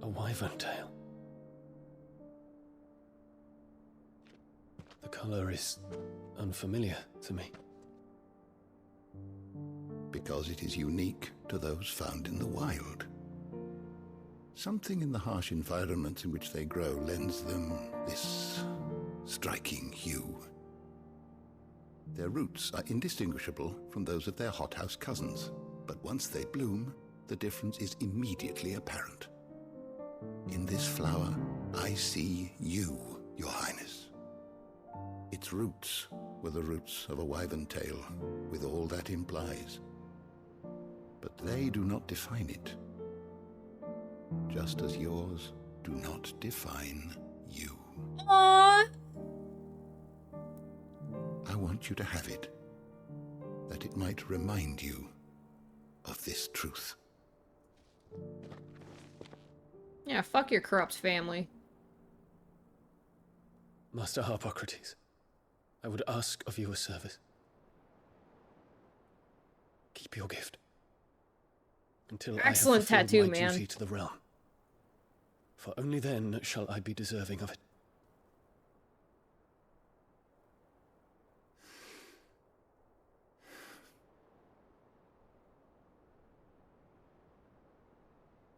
a wyvern tail? The color is unfamiliar to me. Because it is unique to those found in the wild. Something in the harsh environments in which they grow lends them this striking hue. Their roots are indistinguishable from those of their hothouse cousins, but once they bloom, the difference is immediately apparent. In this flower, I see you, Your Highness. Its roots were the roots of a wyvern tail, with all that implies. But they do not define it. Just as yours do not define you. Aww. I want you to have it, that it might remind you of this truth. Yeah, fuck your corrupt family. Master Harpocrates, I would ask of you a service. Keep your gift. Until Excellent I have tattoo, fulfilled my man. duty to the realm. For only then shall I be deserving of it.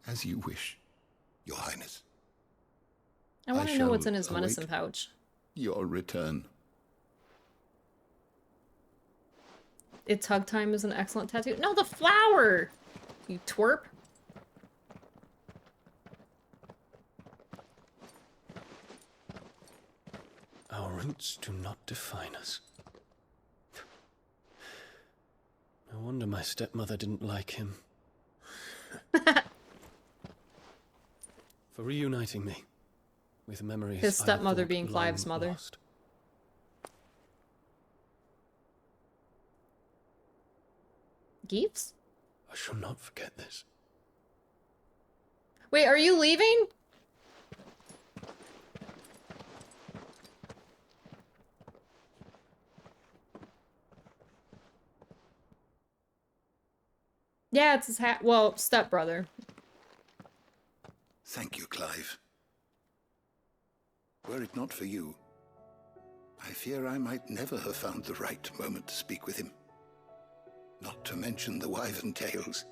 As you wish, Your Highness. I want to know what's in his medicine await pouch. Your return. It's Hug Time is an excellent tattoo. No, the flower! You twerp. Our roots do not define us. No wonder my stepmother didn't like him. For reuniting me with memories His I stepmother thought being Clive's long mother. lost. Geeves? I shall not forget this. Wait, are you leaving? Yeah, it's his hat. Well, stepbrother. Thank you, Clive. Were it not for you, I fear I might never have found the right moment to speak with him. Not to mention the wyvern tails.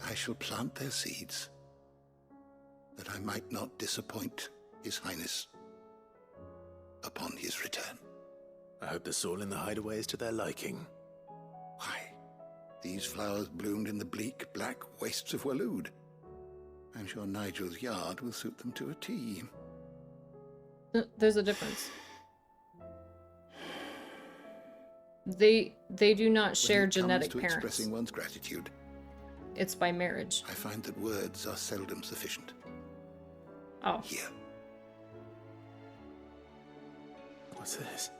I shall plant their seeds, that I might not disappoint His Highness upon his return. I hope the soil in the hideaway is to their liking. Why, these flowers bloomed in the bleak, black wastes of Waloed. I'm sure Nigel's yard will suit them to a T. There's a difference. They do not share genetic when it comes to parents. expressing one's gratitude, It's by marriage. I find that words are seldom sufficient. Oh. Here. What's this?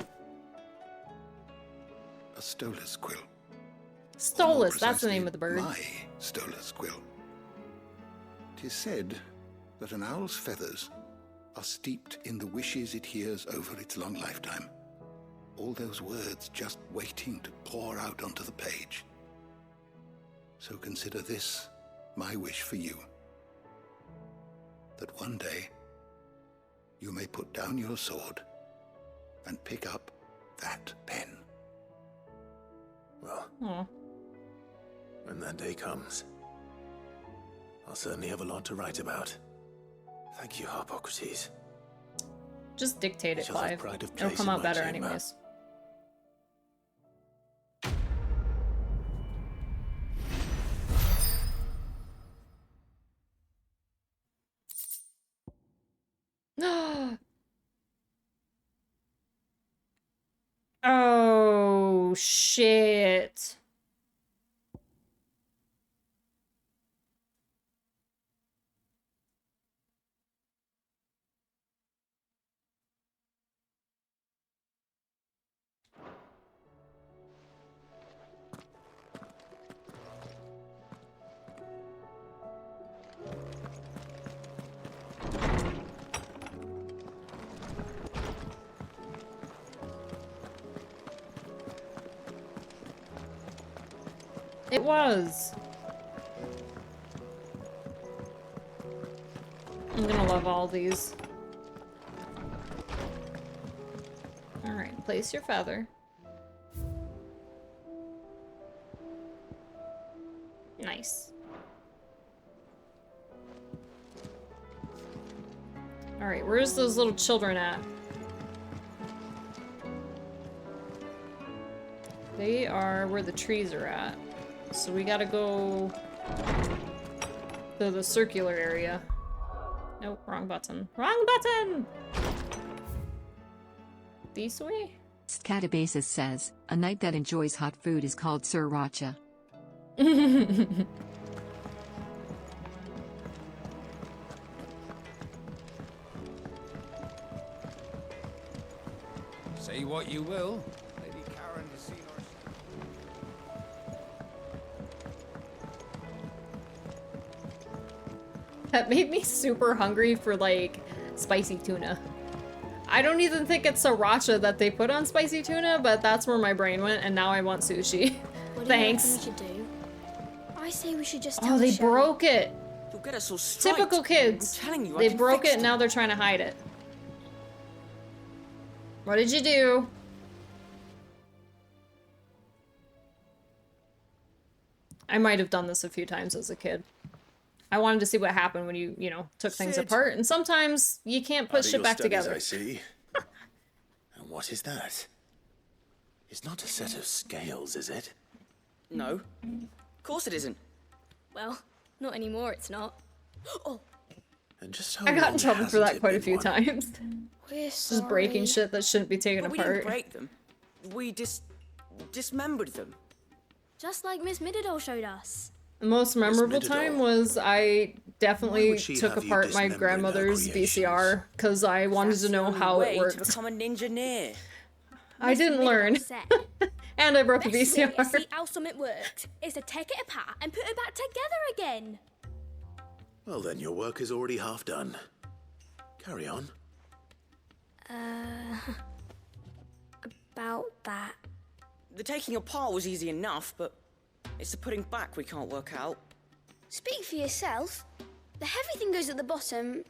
A Stolas quill. Stolas, that's the name of the bird. My Stolas quill. 'Tis said that an owl's feathers are steeped in the wishes it hears over its long lifetime. All those words just waiting to pour out onto the page. So consider this my wish for you. That one day you may put down your sword and pick up that pen. Well, Aw. when that day comes, I'll certainly have a lot to write about. Thank you, Harpocrates. Just dictate it, Shall have Clive. pride of It'll place come in out my better chamber. anyways. shit. It was. I'm gonna love all these. Alright, place your feather. Nice. Alright, where's those little children at? They are where the trees are at. So we gotta go to the circular area. Nope, wrong button. Wrong button! This way? Scatabasis says, a knight that enjoys hot food is called Sriracha. Say what you will. Lady Karen has seen our... That made me super hungry for, like, spicy tuna. I don't even think it's sriracha that they put on spicy tuna, but that's where my brain went, and now I want sushi. What Thanks. do you reckon we should do? I say we should just tell Oh, they Michelle. broke it. You'll get us all striked. Typical kids. I'm telling you, I They can broke fix it, now they're trying to hide it. What did you do? I might have done this a few times as a kid. I wanted to see what happened when you know, took things Sid. apart, and sometimes you can't put Out of shit your back studies, together. I see. And what is that? It's not a set of scales, is it? No. Of course it isn't. Well, not anymore, it's not. Oh, And just how I got in long trouble for hasn't that it quite a been few one? times. we're Just breaking sorry. shit that shouldn't be taken But we apart. didn't break them. We dismembered them. Just like Miss Middledore showed us. The most memorable Middledore. time was I Why definitely would she took have you apart my dismembering her grandmother's creations? VCR because I wanted That's to the know only how way it to worked. become a ninja-neer. I didn't learn. And I broke the Best way to VCR. see how something worked is to take it apart and put it back together again. Well, then your work is already half done. Carry on. About that. The taking apart was easy enough, but it's the putting back we can't work out. Speak for yourself. The heavy thing goes at the bottom.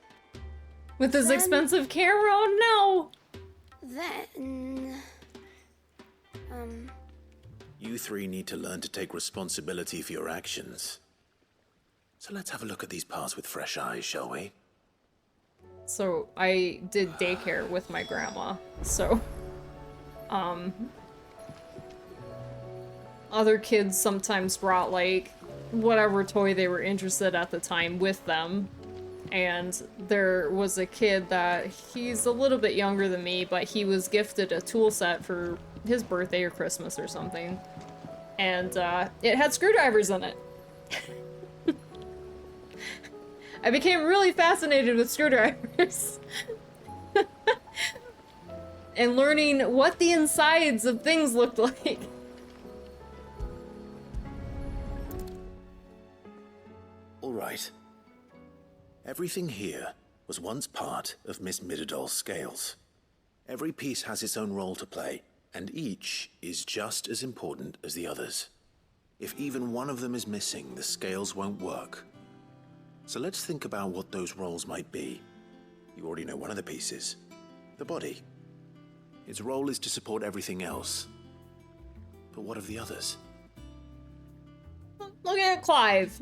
With his Then- expensive camera, oh Then... You three need to learn to take responsibility for your actions. So let's have a look at these parts with fresh eyes, shall we? no. So I did daycare with my grandma, so other kids sometimes brought like whatever toy they were interested at the time with them. And there was a kid that he's a little bit younger than me, but he was gifted a tool set for his birthday or Christmas or something. And it had screwdrivers in it. I became really fascinated with screwdrivers. And learning what the insides of things looked like. All right. Everything here was once part of Miss Middledor's scales. Every piece has its own role to play, and each is just as important as the others. If even one of them is missing, the scales won't work. So let's think about what those roles might be. You already know one of the pieces, the body. Its role is to support everything else. But what of the others? Look at Clive.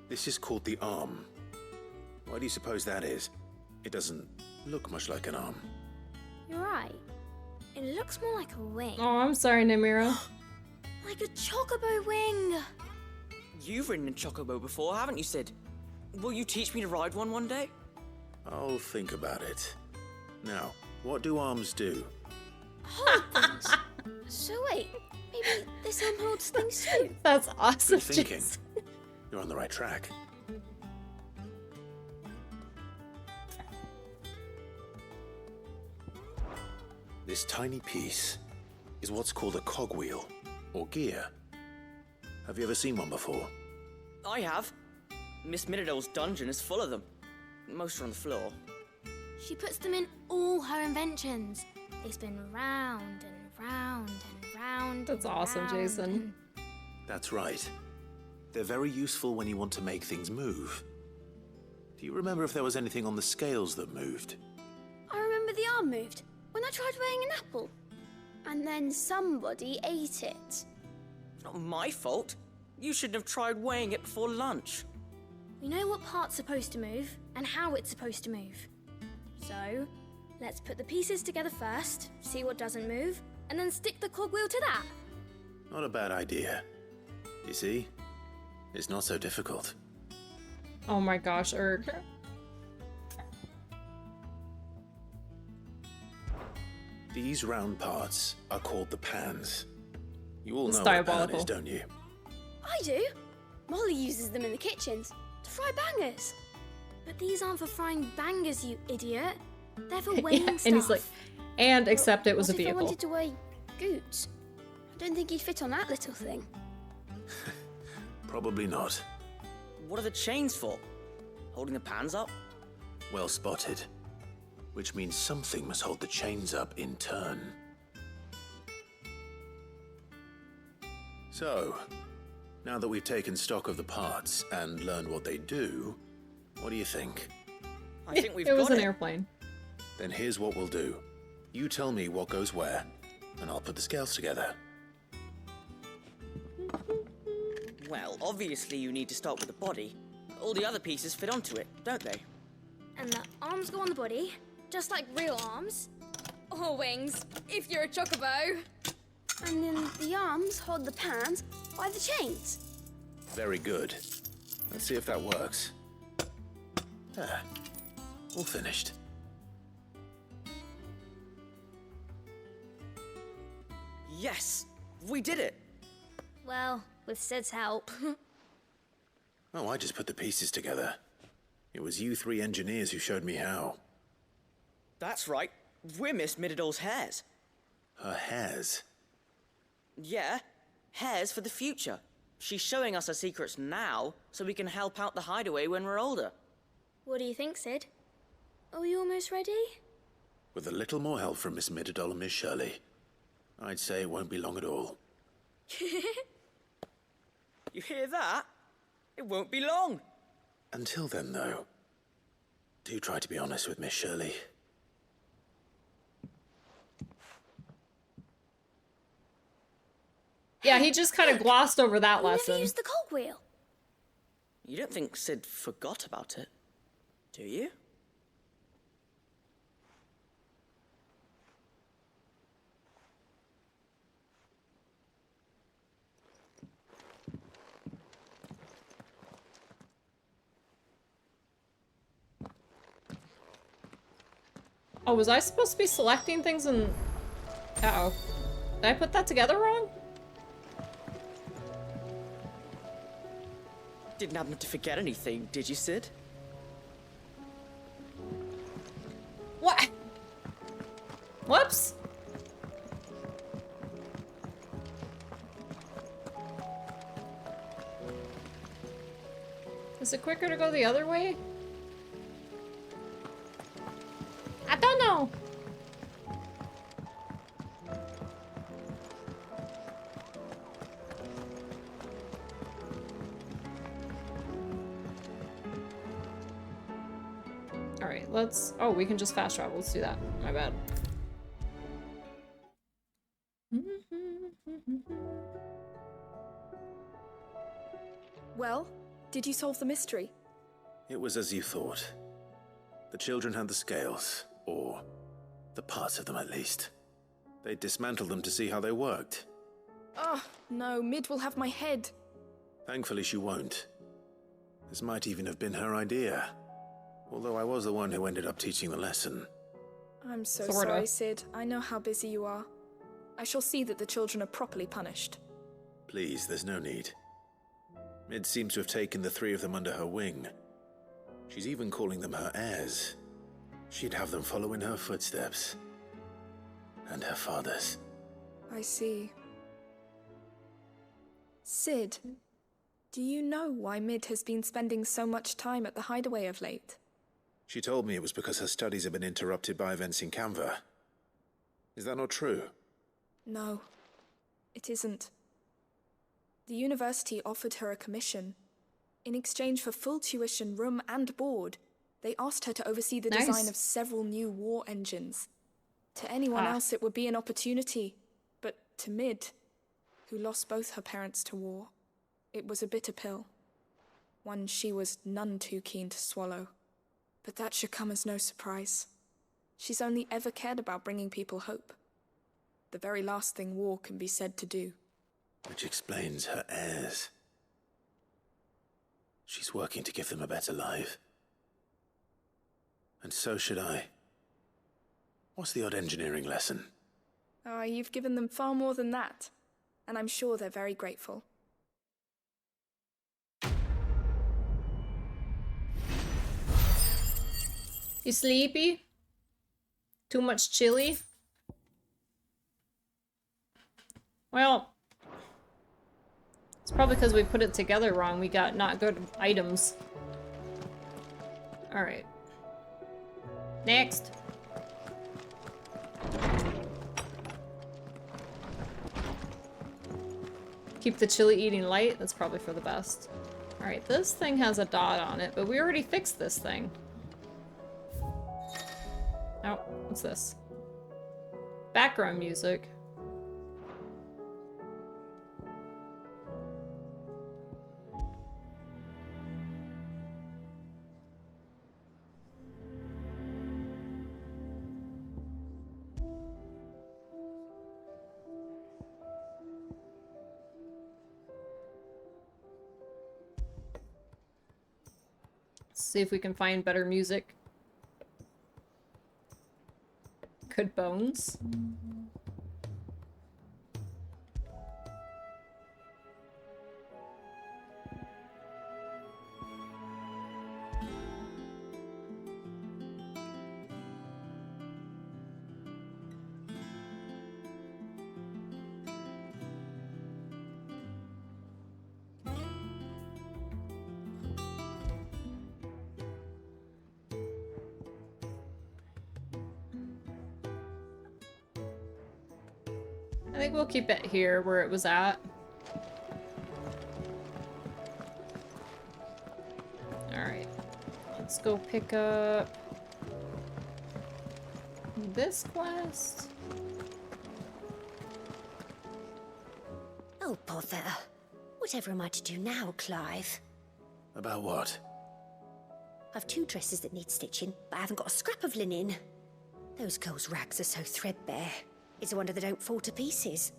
This is called the arm. Why do you suppose that is? It doesn't look much like an arm. You're right. It looks more like a wing. Oh, I'm sorry, Namira. Like a chocobo wing. You've ridden a chocobo before, haven't you, Sid? Will you teach me to ride one day? I'll think about it. Now, what do arms do? Hold things. So wait, maybe this arm holds things too? That's awesome. Good thinking. Jason. You're on the right track. This tiny piece is what's called a cogwheel, or gear. Have you ever seen one before? I have. Miss Midodol's dungeon is full of them. Most are on the floor. She puts them in all her inventions. They spin round and round and round. That's and awesome, round Jason. That's right. They're very useful when you want to make things move. Do you remember if there was anything on the scales that moved? I remember the arm moved when I tried weighing an apple. And then somebody ate it. It's not my fault. You shouldn't have tried weighing it before lunch. We know what part's supposed to move and how it's supposed to move. So, let's put the pieces together first, see what doesn't move, and then stick the cogwheel to that. Not a bad idea. You see? It's not so difficult. Oh my gosh, Erg. These round parts are called the pans. You all It's know what a pan diabolical. is, don't you? I do. Molly uses them in the kitchens to fry bangers. But these aren't for frying bangers, you idiot. They're for weighing Yeah, stuff. and he's like, and except it was a What if I vehicle. wanted to weigh Goots? I don't think he'd fit on that little thing. Probably not. What are the chains for? Holding the pans up? Well spotted. Which means something must hold the chains up in turn. So, now that we've taken stock of the parts and learned what they do, what do you think? I think we've It was got an airplane. Then here's what we'll do. You tell me what goes where, and I'll put the scales together. Well, obviously you need to start with the body. All the other pieces fit onto it, don't they? And the arms go on the body, just like real arms. Or wings, if you're a chocobo. And then the arms hold the pans by the chains. Very good. Let's see if that works. There. All finished. Yes! We did it! Well, with Sid's help. Oh, I just put the pieces together. It was you three engineers who showed me how. That's right. We're Miss Midodol's hairs. Her hairs. Yeah, hairs for the future. She's showing us her secrets now, so we can help out the hideaway when we're older. What do you think, Sid? Are we almost ready? With a little more help from Miss Midodol and Miss Shirley, I'd say it won't be long at all. You hear that? It won't be long. Until then, though, do try to be honest with Miss Shirley. Yeah, he just kind of glossed over that We lesson. never used the cogwheel. You don't think Sid forgot about it, do you? Oh, was I supposed to be selecting things and... Uh-oh. Did I put that together wrong? Didn't happen to forget anything, did you, Sid? What? Whoops. Is it quicker to go the other way? I don't know. All right, let's... Oh, we can just fast travel. Let's do that. My bad. Well, did you solve the mystery? It was as you thought. The children had the scales, or the parts of them at least. They dismantled them to see how they worked. Oh, no, Mid will have my head. Thankfully she won't. This might even have been her idea. Although I was the one who ended up teaching the lesson. I'm so Sorta. sorry, Sid. I know how busy you are. I shall see that the children are properly punished. Please, there's no need. Mid seems to have taken the three of them under her wing. She's even calling them her heirs. She'd have them follow in her footsteps. And her father's. I see. Sid, do you know why Mid has been spending so much time at the hideaway of late? She told me it was because her studies have been interrupted by events in Canva. Is that not true? No, it isn't. The university offered her a commission. In exchange for full tuition, room, and board, they asked her to oversee the Nice. design of several new war engines. To anyone else, it would be an opportunity, but to Mid, who lost both her parents to war, it was a bitter pill. One she was none too keen to swallow. But that should come as no surprise. She's only ever cared about bringing people hope. The very last thing war can be said to do. Which explains her heirs. She's working to give them a better life. And so should I. What's the odd engineering lesson? Ah, you've given them far more than that. And I'm sure they're very grateful. You sleepy? Too much chili? Well, it's probably because we put it together wrong. We got not good items. Alright. Next. Keep the chili eating light. That's probably for the best. Alright, this thing has a dot on it, but we already fixed this thing. Oh, what's this? Background music. Let's see if we can find better music. Good bones. I think we'll keep it here where it was at. Alright. Let's go pick up this quest. Oh, bother. Whatever am I to do now, Clive? About what? I've 2 dresses that need stitching, but I haven't got a scrap of linen. Those girls' rags are so threadbare. It's a wonder they don't fall to pieces.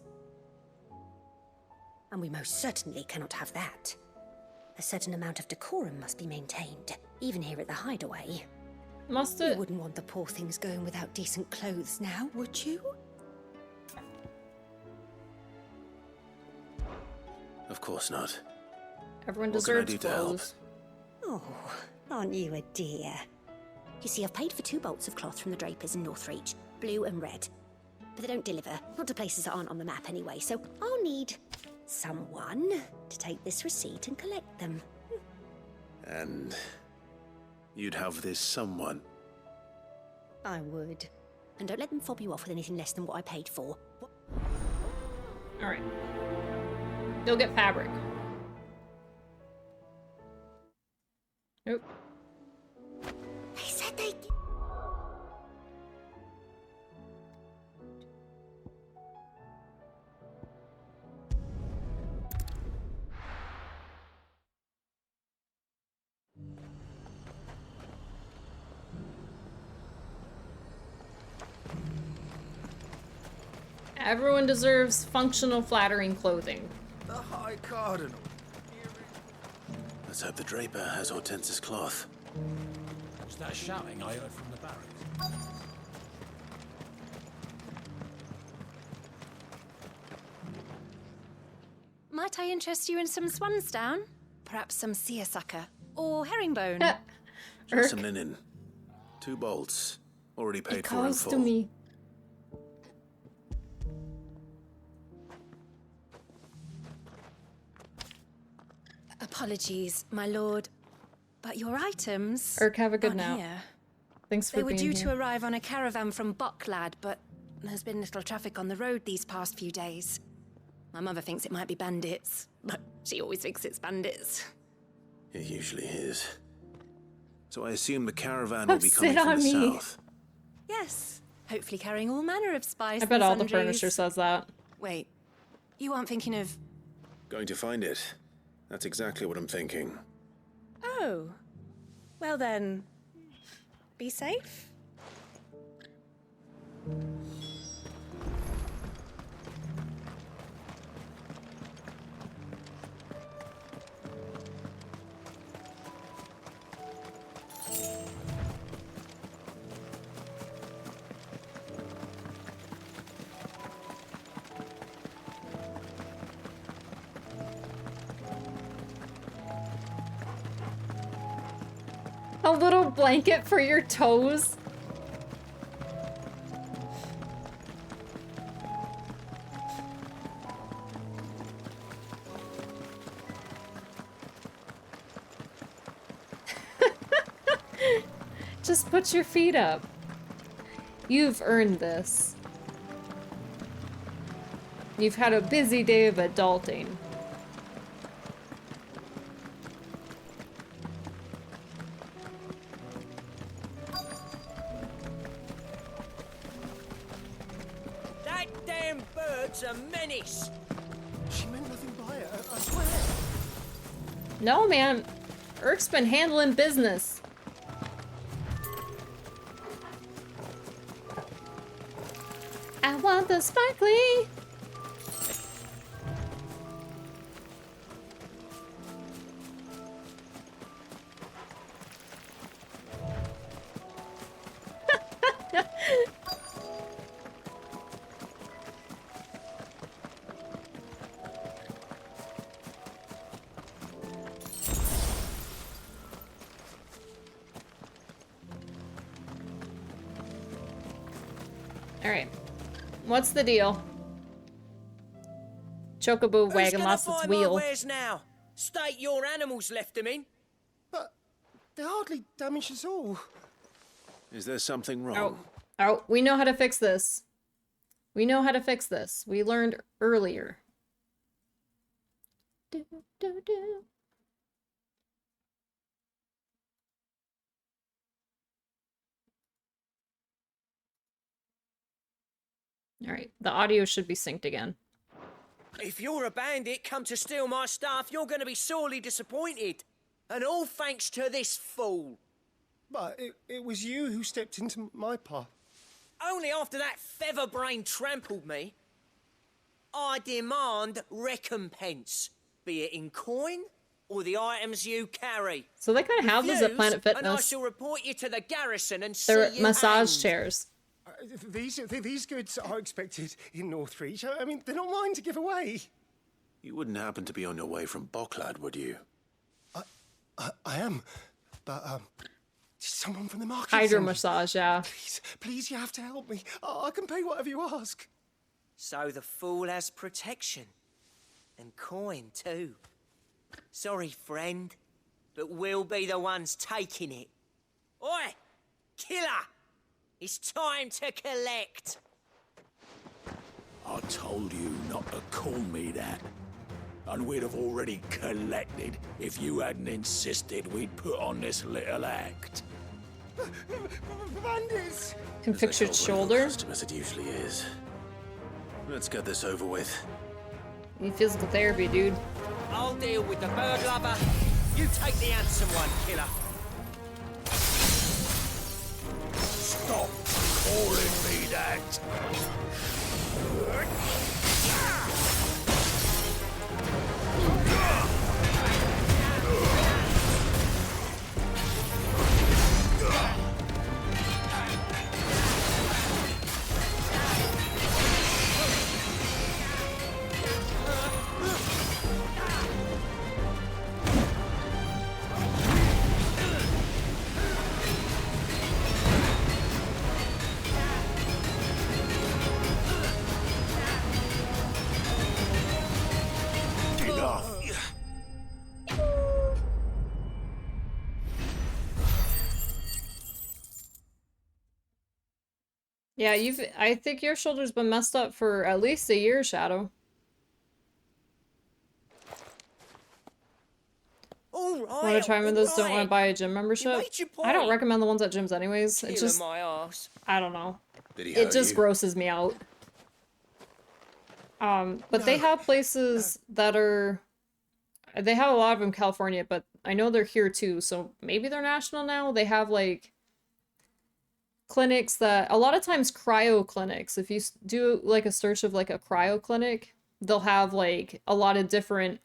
And we most certainly cannot have that. A certain amount of decorum must be maintained, even here at the hideaway. Must it? You wouldn't want the poor things going without decent clothes now, would you? Of course not. Everyone What can I deserves do to help? clothes. Oh, aren't you a dear? You see, I've paid for 2 bolts of cloth from the drapers in Northreach, blue and red. But they don't deliver, not to places that aren't on the map anyway, so I'll need someone to take this receipt and collect them. And you'd have this someone. I would. And don't let them fob you off with anything less than what I paid for. Alright. Go get fabric. Nope. They said they... Everyone deserves functional, flattering clothing. The High Cardinal. Let's hope the draper has Hortense's cloth. What's that shouting I heard from the barracks? Might I interest you in some swansdown? Perhaps some seersucker or herringbone? Just some linen. 2 bolts. Already paid for in Calls full. to me. Apologies, my lord, but your items Urk, have a good aren't nap. here. Thanks for They were being due here. to arrive on a caravan from Bucklad, but there's been little traffic on the road these past few days. My mother thinks it might be bandits, but she always thinks it's bandits. It usually is. So I assume the caravan will be sit coming from on the me. south. Yes, hopefully carrying all manner of spice. I bet and all the sundries. furniture says that. Wait, you aren't thinking of... Going to find it. That's exactly what I'm thinking. Oh, well then, be safe. A little blanket for your toes. Just put your feet up. You've earned this. You've had a busy day of adulting. That damn bird's a menace. She meant nothing by it, I swear. No, man. Urk's been handling business. I want the sparkly. All right. What's the deal? Chocobo wagon lost its Who's gonna buy my wheel. wares now? State your animals left them in. But they hardly damaged us all. Is there something wrong? Oh, we know how to fix this. We know how to fix this. We learned earlier. Do, do, do. All right, the audio should be synced again. If you're a bandit come to steal my stuff, you're going to be sorely disappointed. And all thanks to this fool. But it was you who stepped into my path. Only after that featherbrain trampled me. I demand recompense, be it in coin or the items you carry. So they kind of have this at Refuse, Planet and I Fitness. shall report you to the garrison and see They're you massage hanged. chairs. These goods are expected in Northreach. I mean, they're not mine to give away. You wouldn't happen to be on your way from Bucklad, would you? I am, but someone from the market. Hydro sent me. massage, yeah. Please, you have to help me. I can pay whatever you ask. So the fool has protection. And coin, too. Sorry, friend, but we'll be the ones taking it. Oi! Killer! It's time to collect! I told you not to call me that. And we'd have already collected if you hadn't insisted we'd put on this little act. Bandits! Can fix your shoulder. As it usually is. Let's get this over with. Need physical therapy, dude. I'll deal with the bird lover. You take the handsome one, killer. Stop calling me that. Yeah, I think your shoulder's been messed up for at least a year, Shadow. Want to try one of those? Don't want to buy a gym membership? I don't recommend the ones at gyms anyways. It just, I don't know. It just grosses me out. But they have places that are, they have a lot of them in California, but I know they're here too, so maybe they're national now. They have like clinics that, a lot of times cryo clinics, if you do like a search of like a cryo clinic, they'll have like a lot of different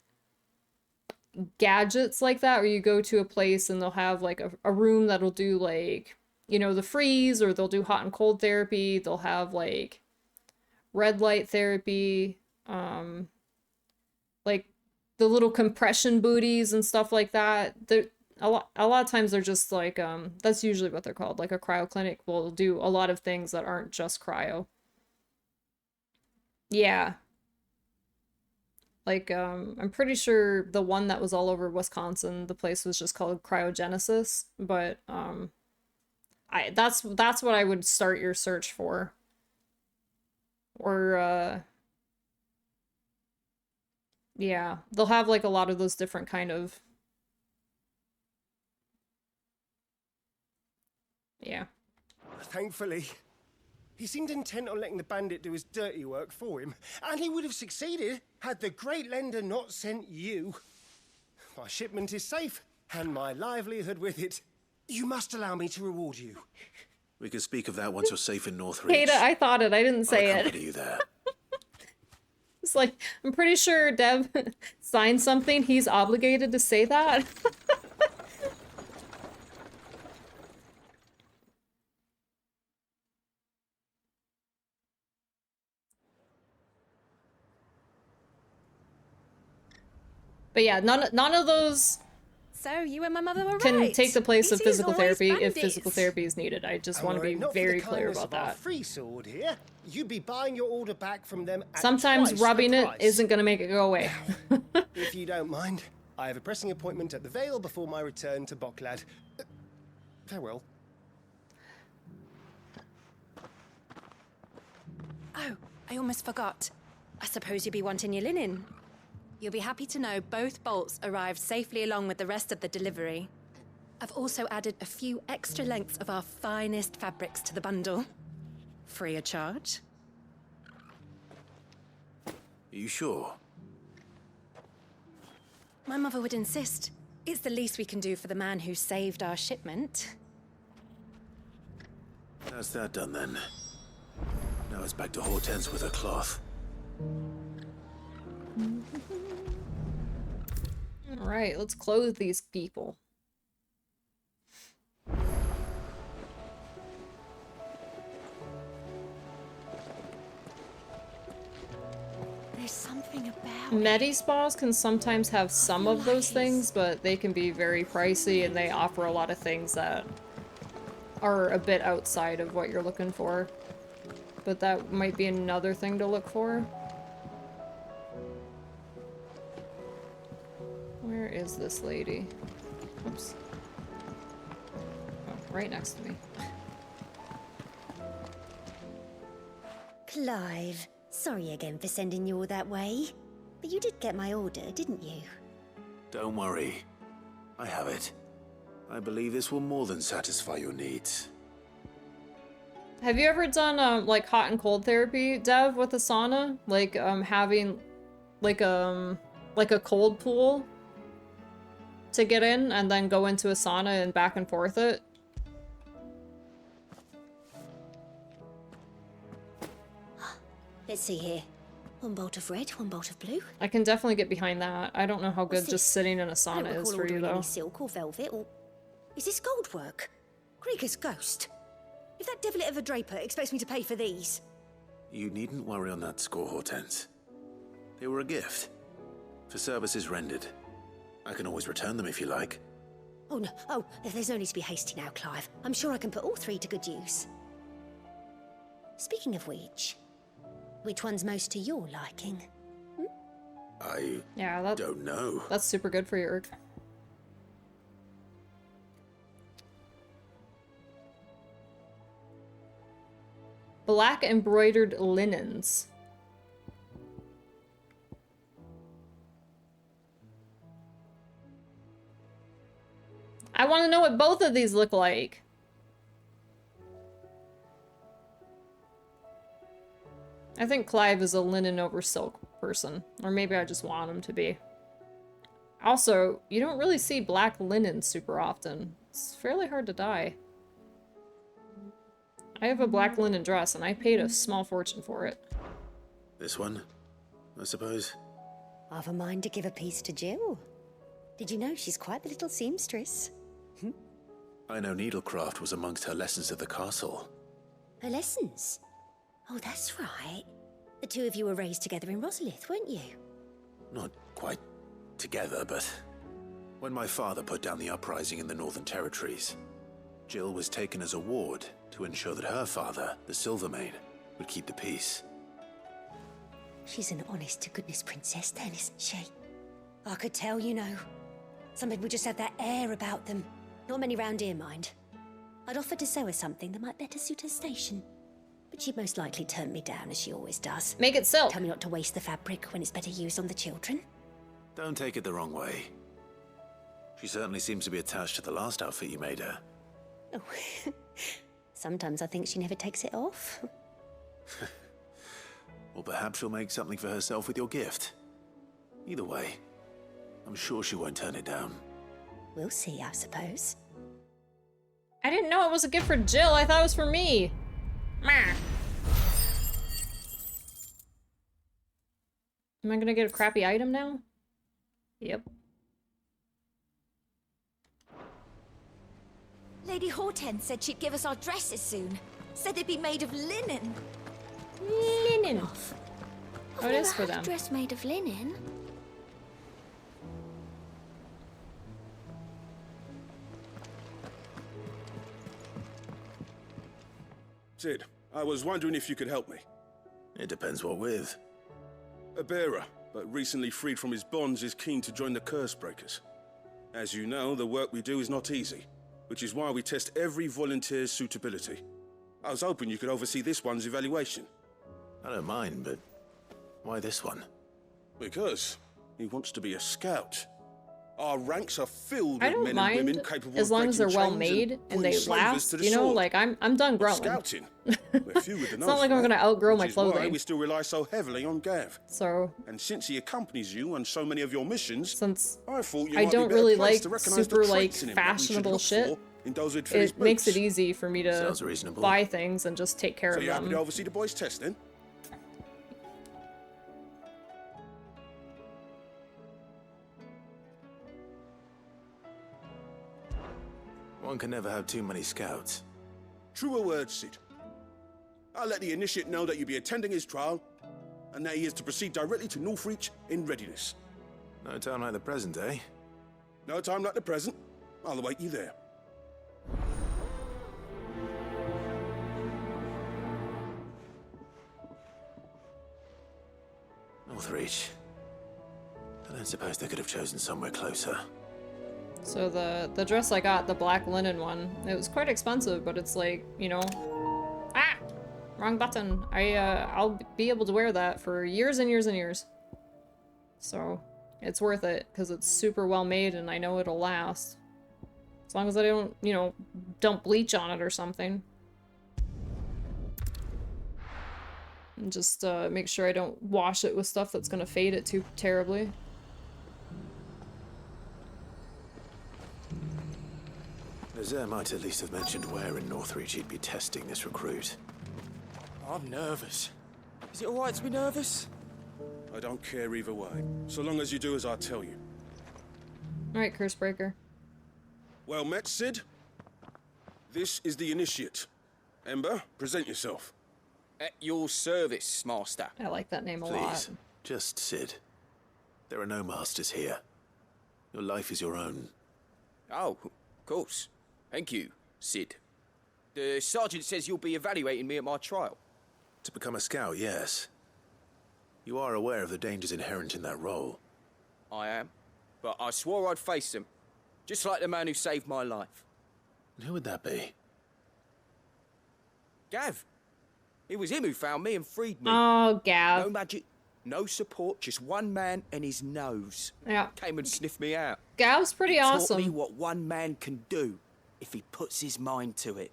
gadgets like that, where you go to a place and they'll have like a room that'll do like, you know, the freeze, or they'll do hot and cold therapy. They'll have like red light therapy, like the little compression booties and stuff like that. They're a lot of times they're just like, that's usually what they're called. Like a cryo clinic will do a lot of things that aren't just cryo. Yeah. Like, I'm pretty sure the one that was all over Wisconsin, the place was just called Cryogenesis, but, that's what I would start your search for. Or, yeah, they'll have like a lot of those different kind of, yeah. Thankfully. He seemed intent on letting the bandit do his dirty work for him, and he would have succeeded had the Great Lender not sent you. My shipment is safe, and my livelihood with it. You must allow me to reward you. We can speak of that once you're safe in Northreach. Ada, I thought it. I didn't say I'll it. accompany you there. It's like, I'm pretty sure Dev signed something. He's obligated to say that. But yeah, none of those So you and my mother were can right. take the place of It is physical always therapy if bandits. physical therapy is needed. I just want to be Not for very the clear kindness about of our that. free sword here. You'd be buying your order back from them at Sometimes twice rubbing the it price. isn't going to make it go away. If you don't mind, I have a pressing appointment at the Vale before my return to Boklad. Farewell. Oh, I almost forgot. I suppose you'll be wanting your linen. You'll be happy to know both bolts arrived safely along with the rest of the delivery. I've also added a few extra lengths of our finest fabrics to the bundle. Free of charge. Are you sure? My mother would insist. It's the least we can do for the man who saved our shipment. That's that done then. Now it's back to Hortense with her cloth. Alright, let's clothe these people. There's something about Medi spas can sometimes have some of those things, but they can be very pricey and they offer a lot of things that are a bit outside of what you're looking for. But that might be another thing to look for. Where is this lady? Oops. Oh, right next to me. Clive, sorry again for sending you all that way. But you did get my order, didn't you? Don't worry. I have it. I believe this will more than satisfy your needs. Have you ever done like hot and cold therapy, Dev, with a sauna? Like having like a cold pool to get in and then go into a sauna and back and forth it? Let's see here. One bolt of red, one bolt of blue. I can definitely get behind that. I don't know how good What's just this? sitting in a I don't sauna is recall for you ordering though. any silk or velvet or... Is this gold work? Krieger's ghost? If that devilet of a draper expects me to pay for these... You needn't worry on that score, Hortense. They were a gift. For services rendered. I can always return them if you like. Oh, no. Oh, there's no need to be hasty now, Clive. I'm sure I can put all three to good use. Speaking of which one's most to your liking? Yeah, don't know. That's super good for your . black embroidered linens. I want to know what both of these look like. I think Clive is a linen over silk person. Or maybe I just want him to be. Also, you don't really see black linen super often. It's fairly hard to dye. I have a black linen dress, and I paid a small fortune for it. This one, I suppose? I've a mind to give a piece to Jill. Did you know she's quite the little seamstress? I know needlecraft was amongst her lessons at the castle. Her lessons? Oh, that's right. The two of you were raised together in Rosalith, weren't you? Not quite together, but when my father put down the uprising in the Northern Territories, Jill was taken as a ward to ensure that her father, the Silvermane, would keep the peace. She's an honest-to-goodness princess then, isn't she? I could tell, you know. Some people just have that air about them. Not many round here, mind. I'd offered to sew her something that might better suit her station. But she'd most likely turn me down, as she always does. Make it silk. Tell me not to waste the fabric when it's better used on the children. Don't take it the wrong way. She certainly seems to be attached to the last outfit you made her. Oh, sometimes I think she never takes it off. Or perhaps she'll make something for herself with your gift. Either way, I'm sure she won't turn it down. We'll see, I suppose. I didn't know it was a gift for Jill. I thought it was for me. Meh. Am I gonna get a crappy item now? Yep. Lady Hortense said she'd give us our dresses soon. Said they'd be made of linen. Linen. I've Oh, it never is for had them. a dress made of linen. Sid, I was wondering if you could help me. It depends what with. A bearer, but recently freed from his bonds, is keen to join the Curse Breakers. As you know, the work we do is not easy, which is why we test every volunteer's suitability. I was hoping you could oversee this one's evaluation. I don't mind, but why this one? Because he wants to be a scout. Our ranks are filled I with don't men and women mind capable as of long as they're breaking well chains made and putting they slavers last. to the You know, sword. like I'm done growing. Scouting. We're few with the It's not like I'm gonna outgrow my which is why clothing. we still rely so heavily on Gav. So, And since he accompanies you on so many of your missions, since I thought you I might be don't better really placed like to recognize super the like traits in him that we should fashionable look shit, for in those who'd fill his it makes it boots. easy for me to Sounds reasonable. buy things and just take care So of you're happy to them. oversee the boys' test then? One can never have too many scouts. Truer words, Sid. I'll let the initiate know that you'll be attending his trial, and that he is to proceed directly to Northreach in readiness. No time like the present, eh? No time like the present. I'll await you there. Northreach. I don't suppose they could have chosen somewhere closer. So the dress I got, the black linen one, it was quite expensive, but it's like, you know, wrong button. I'll be able to wear that for years and years and years. So it's worth it because it's super well made and I know it'll last. As long as I don't, you know, dump bleach on it or something. And just make sure I don't wash it with stuff that's gonna fade it too terribly. Nazaire might at least have mentioned where in Northreach he'd be testing this recruit. I'm nervous. Is it alright to be nervous? I don't care either way, so long as you do as I tell you. Alright, Cursebreaker. Well met, Sid. This is the initiate. Ember, present yourself. At your service, Master. I like that name a lot. Please, just Sid. There are no masters here. Your life is your own. Oh, of course. Thank you, Sid. The sergeant says you'll be evaluating me at my trial. To become a scout, yes. You are aware of the dangers inherent in that role. I am. But I swore I'd face them. Just like the man who saved my life. Who would that be? Gav. It was him who found me and freed me. Oh, Gav. No magic, no support, just one man and his nose. Yeah. Came and sniffed me out. Gav's pretty Taught awesome. me what one man can do if he puts his mind to it.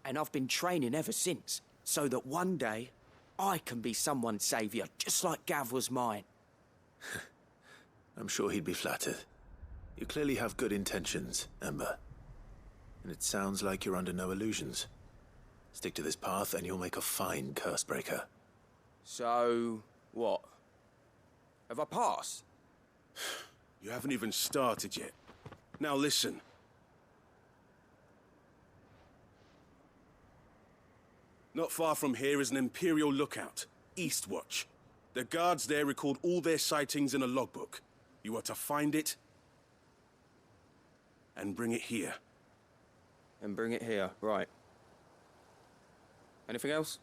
And I've been training ever since, so that one day I can be someone's saviour, just like Gav was mine. I'm sure he'd be flattered. You clearly have good intentions, Ember. And it sounds like you're under no illusions. Stick to this path and you'll make a fine curse breaker. So, what? Have I passed? You haven't even started yet. Now listen. Not far from here is an Imperial lookout, Eastwatch. The guards there record all their sightings in a logbook. You are to find it and bring it here. And bring it here, right. Anything else?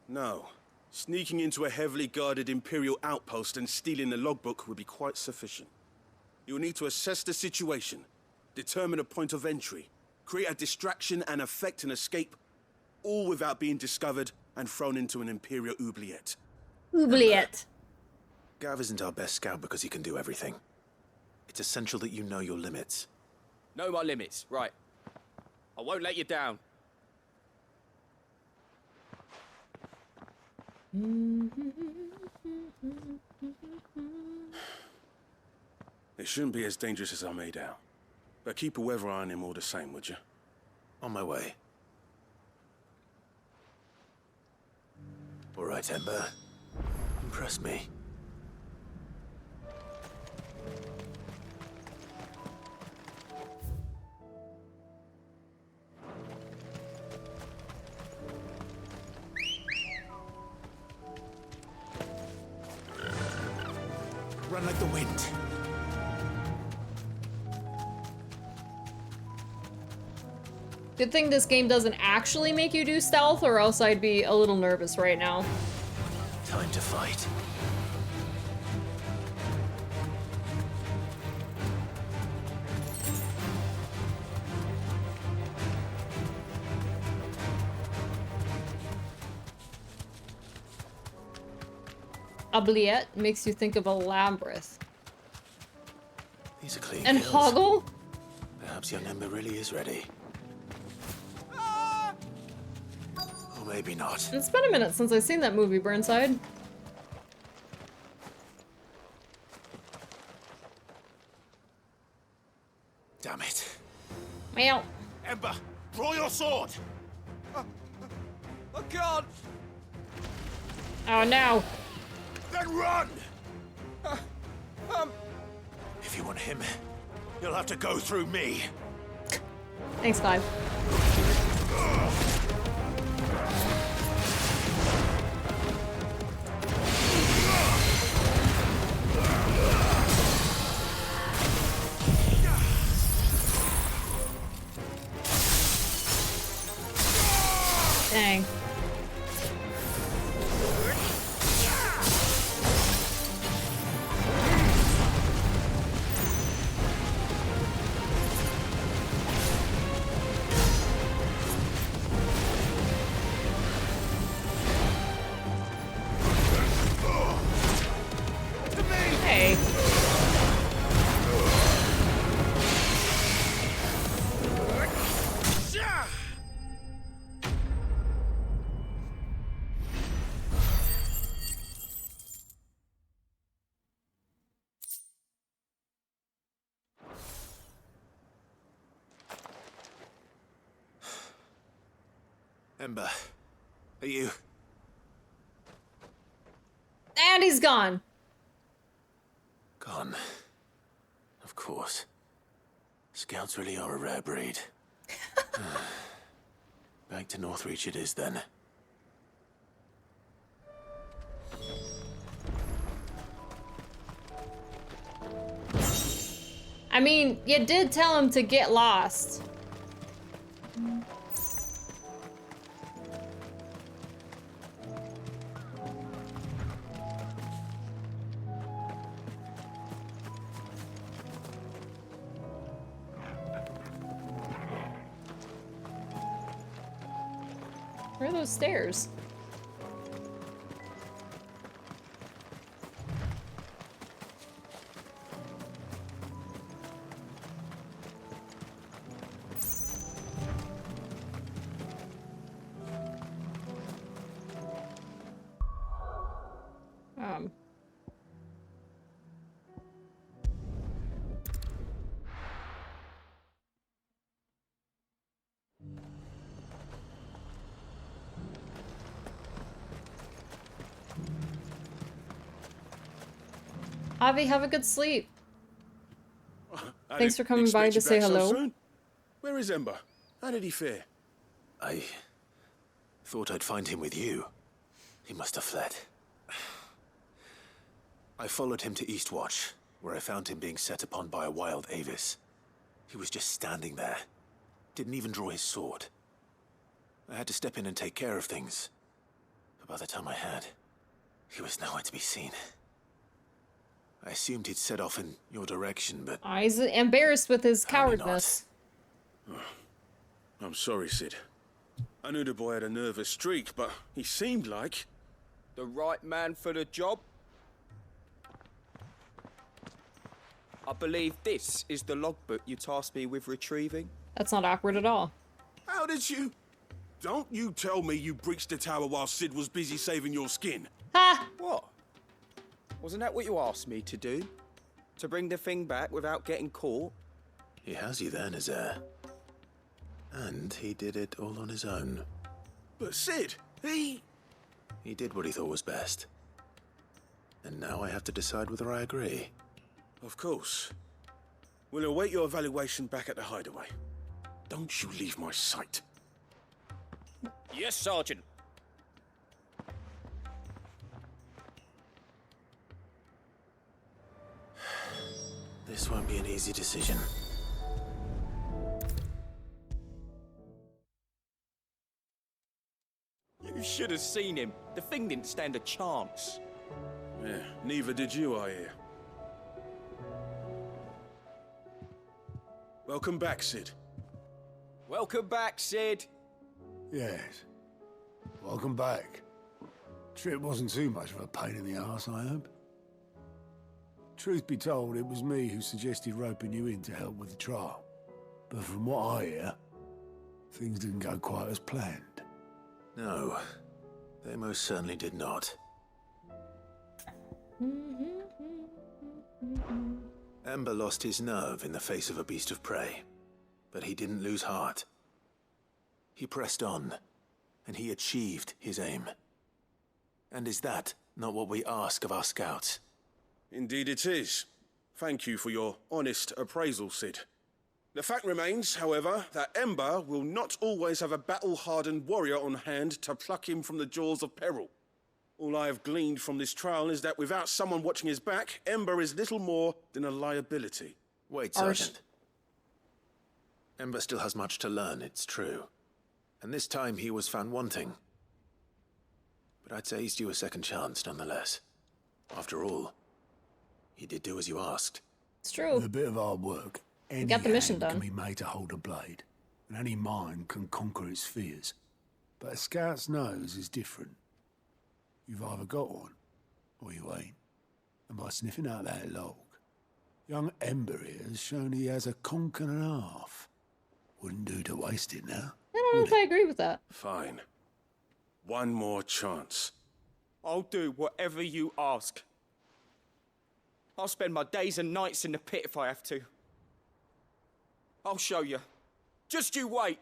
No. Sneaking into a heavily guarded Imperial outpost and stealing the logbook would be quite sufficient. You'll need to assess the situation, determine a point of entry, create a distraction and effect an escape, all without being discovered and thrown into an Imperial oubliette. Oubliette. Gav isn't our best scout because he can do everything. It's essential that you know your limits. Know my limits, right. I won't let you down. It shouldn't be as dangerous as I made out. But keep a weather eye on him all the same, would you? On my way. All right, Ember. Impress me. Run like the wind. Good thing this game doesn't actually make you do stealth, or else I'd be a little nervous right now. Time to fight. Oubliette makes you think of a labyrinth. These are clean And kills. Hoggle? Perhaps young Ember really is ready. Or maybe not. It's been a minute since I've seen that movie, Burnside. Damn it. Well. Ember, draw your sword! I can't! Oh no. Then run! If you want him, you'll have to go through me. Thanks, Clive. Dang. Hey. Ember, are you? And he's gone. Gone. Of course. Scouts really are a rare breed. Back to Northreach it is then. I mean, you did tell him to get lost. Where are those stairs? Avi, have a good sleep. I Thanks for didn't coming by expect to you say back so hello. soon. Where is Ember? How did he fare? I thought I'd find him with you. He must have fled. I followed him to Eastwatch, where I found him being set upon by a wild Avis. He was just standing there. Didn't even draw his sword. I had to step in and take care of things. But by the time I had, he was nowhere to be seen. I assumed he'd set off in your direction, but... He's embarrassed with his Apparently cowardness. I'm sorry, Sid. I knew the boy had a nervous streak, but he seemed like... The right man for the job? I believe this is the logbook you tasked me with retrieving. That's not awkward at all. How did you... Don't you tell me you breached the tower while Sid was busy saving your skin. Ha! What? Wasn't that what you asked me to do? To bring the thing back without getting caught? He has you there, Nazaire. And he did it all on his own. But Sid, he did what he thought was best. And now I have to decide whether I agree. Of course. We'll await your evaluation back at the hideaway. Don't you leave my sight. Yes, Sergeant. This won't be an easy decision. You should have seen him. The thing didn't stand a chance. Yeah, neither did you, I hear. Welcome back, Sid. Welcome back, Sid. Yes. Welcome back. Trip wasn't too much of a pain in the arse, I hope. Truth be told, it was me who suggested roping you in to help with the trial. But from what I hear, things didn't go quite as planned. No, they most certainly did not. Ember lost his nerve in the face of a beast of prey, but he didn't lose heart. He pressed on, and he achieved his aim. And is that not what we ask of our scouts? Indeed it is. Thank you for your honest appraisal, Sid. The fact remains, however, that Ember will not always have a battle-hardened warrior on hand to pluck him from the jaws of peril. All I have gleaned from this trial is that without someone watching his back, Ember is little more than a liability. Wait, Sergeant. Ember still has much to learn, it's true. And this time he was found wanting. But I'd say he's due a second chance, nonetheless. After all, he did do as you asked. It's true. With a bit of hard work, any got the mission hand done. can be made to hold a blade, and any mind can conquer its fears. But a scout's nose is different. You've either got one, or you ain't. And by sniffing out that log, young Ember here has shown he has a conch and a half. Wouldn't do to waste it now. I don't know if I agree with that. Fine. One more chance. I'll do whatever you ask. I'll spend my days and nights in the pit if I have to. I'll show you. Just you wait.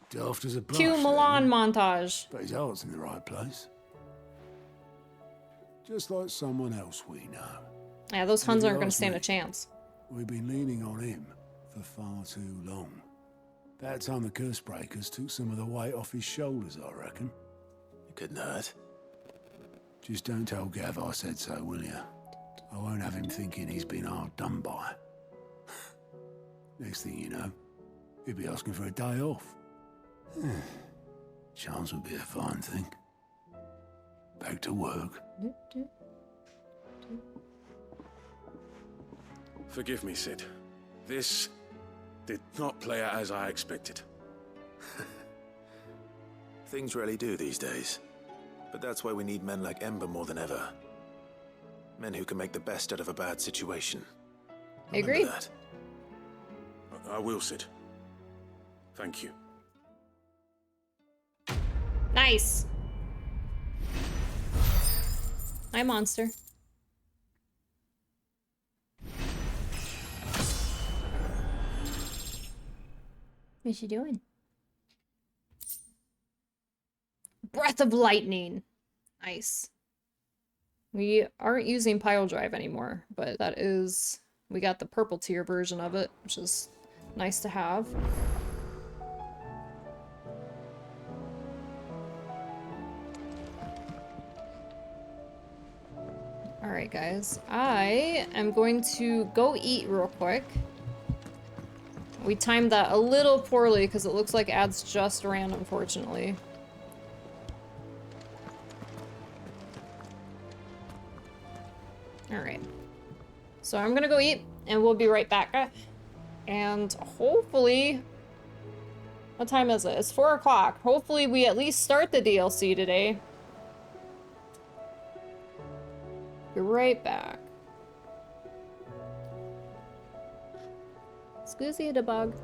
Daft as a brush. Cue Milan montage. But his heart's in the right place. Just like someone else we know. Yeah, those Huns If you aren't going to ask stand me, a chance. We've been leaning on him for far too long. That time the Cursebreakers took some of the weight off his shoulders, I reckon. It couldn't hurt. Just don't tell Gav I said so, will you? I won't have him thinking he's been hard done by. Next thing you know, he'll be asking for a day off. Chance would be a fine thing. Back to work. Forgive me, Sid. This did not play out as I expected. Things really do these days. But that's why we need men like Ember more than ever. Men who can make the best out of a bad situation. I agree. That. I will, Sid. Thank you. Nice. Hi, monster. What's she doing? Breath of lightning. Nice. We aren't using pile drive anymore, but that is... We got the purple tier version of it, which is nice to have. Alright guys, I am going to go eat real quick. We timed that a little poorly because it looks like ads just ran, unfortunately. Alright. So I'm gonna go eat, and we'll be right back. And hopefully... What time is it? It's 4 o'clock. Hopefully we at least start the DLC today. Be right back. Excuse the bug.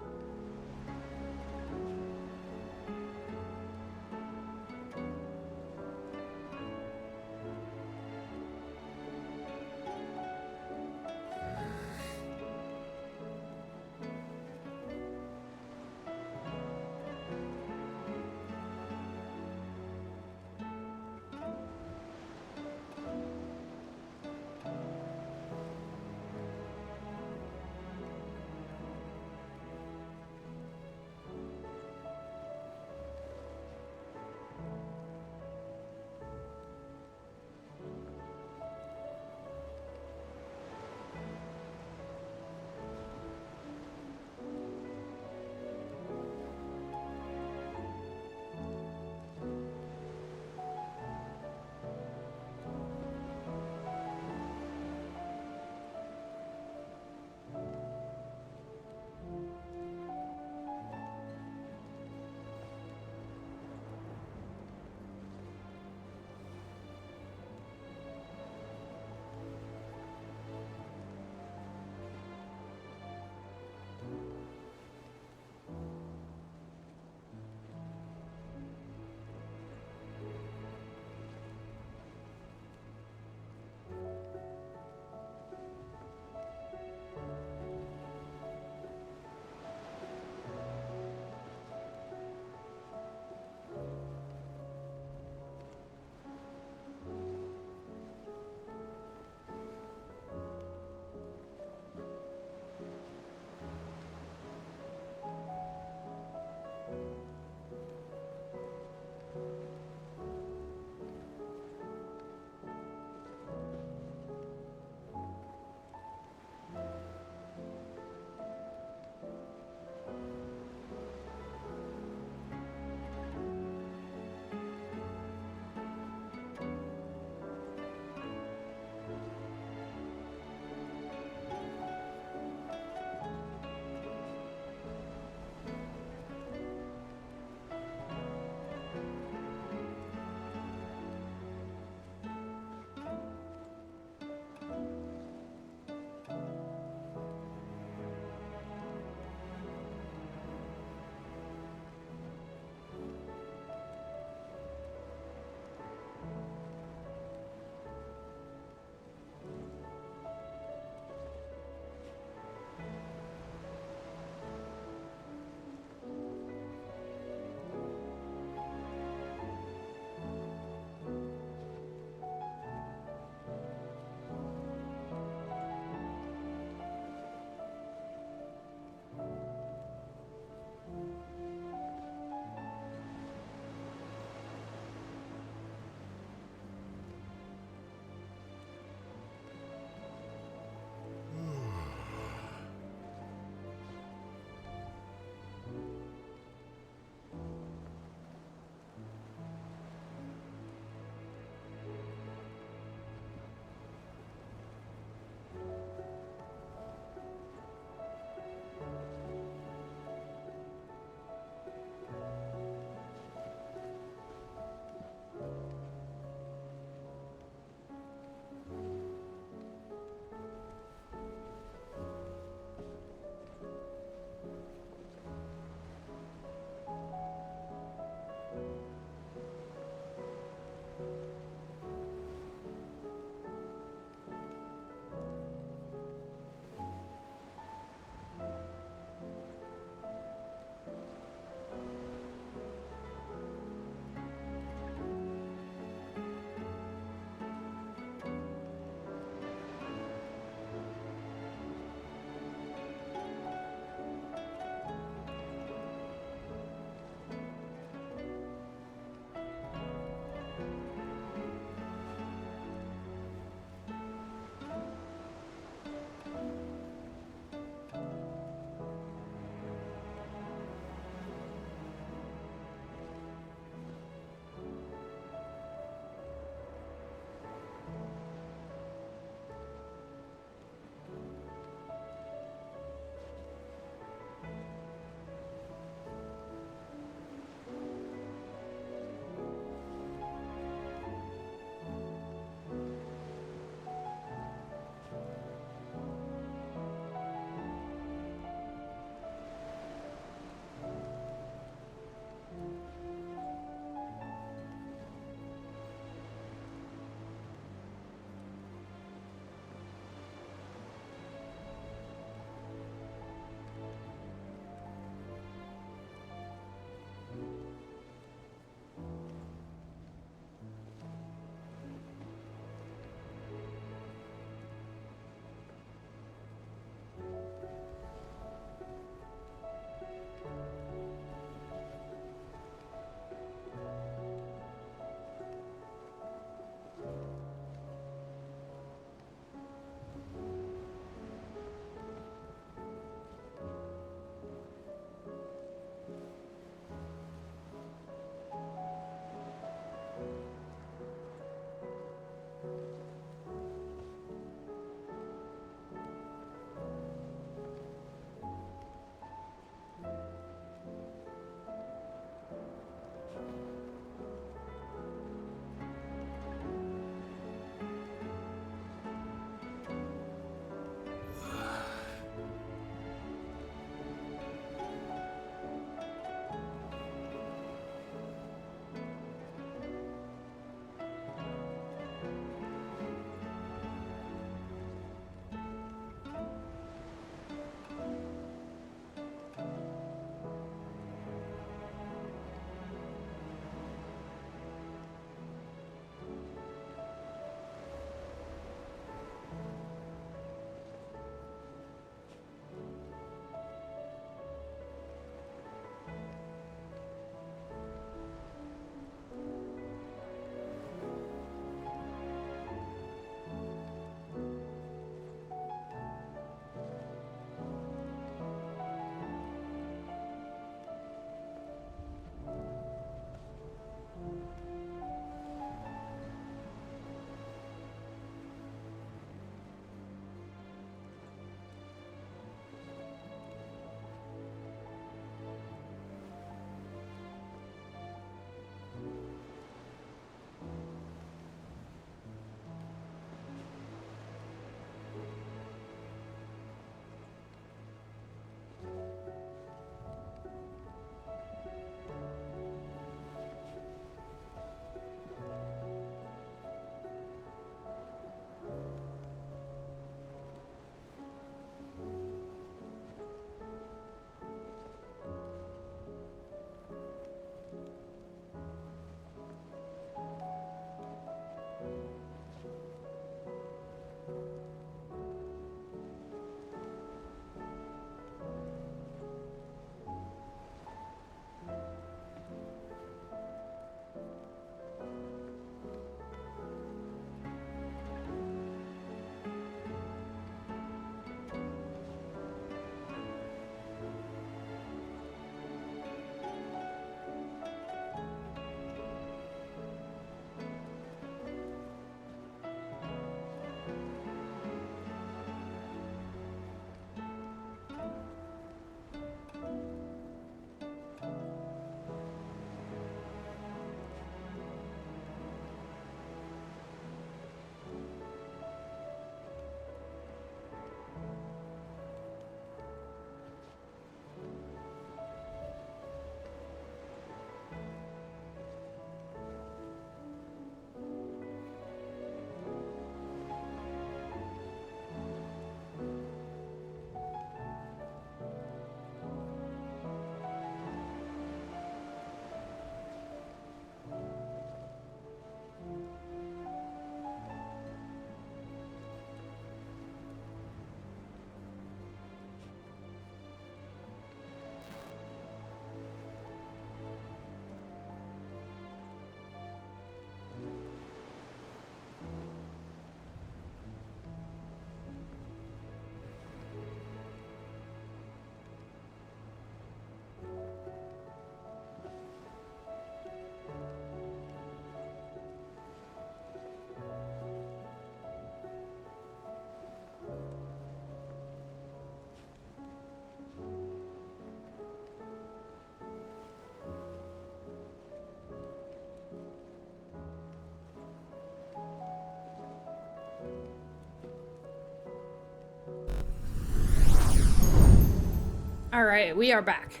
Alright, we are back.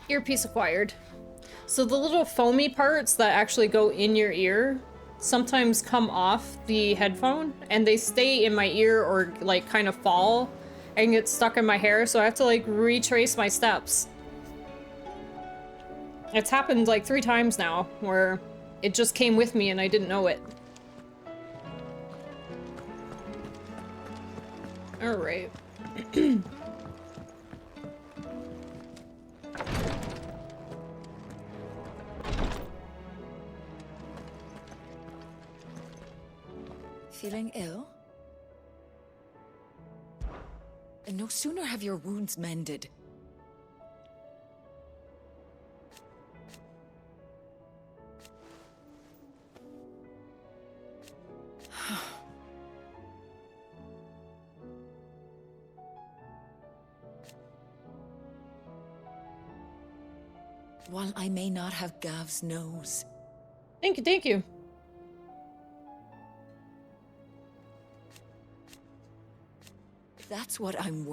Earpiece acquired. So the little foamy parts that actually go in your ear sometimes come off the headphone and they stay in my ear or like kind of fall and get stuck in my hair, so I have to like retrace my steps. It's happened like 3 times now where it just came with me and I didn't know it. Alright. Feeling ill? And no sooner have your wounds mended. While I may not have Gav's nose. Thank you, thank you. That's what I'm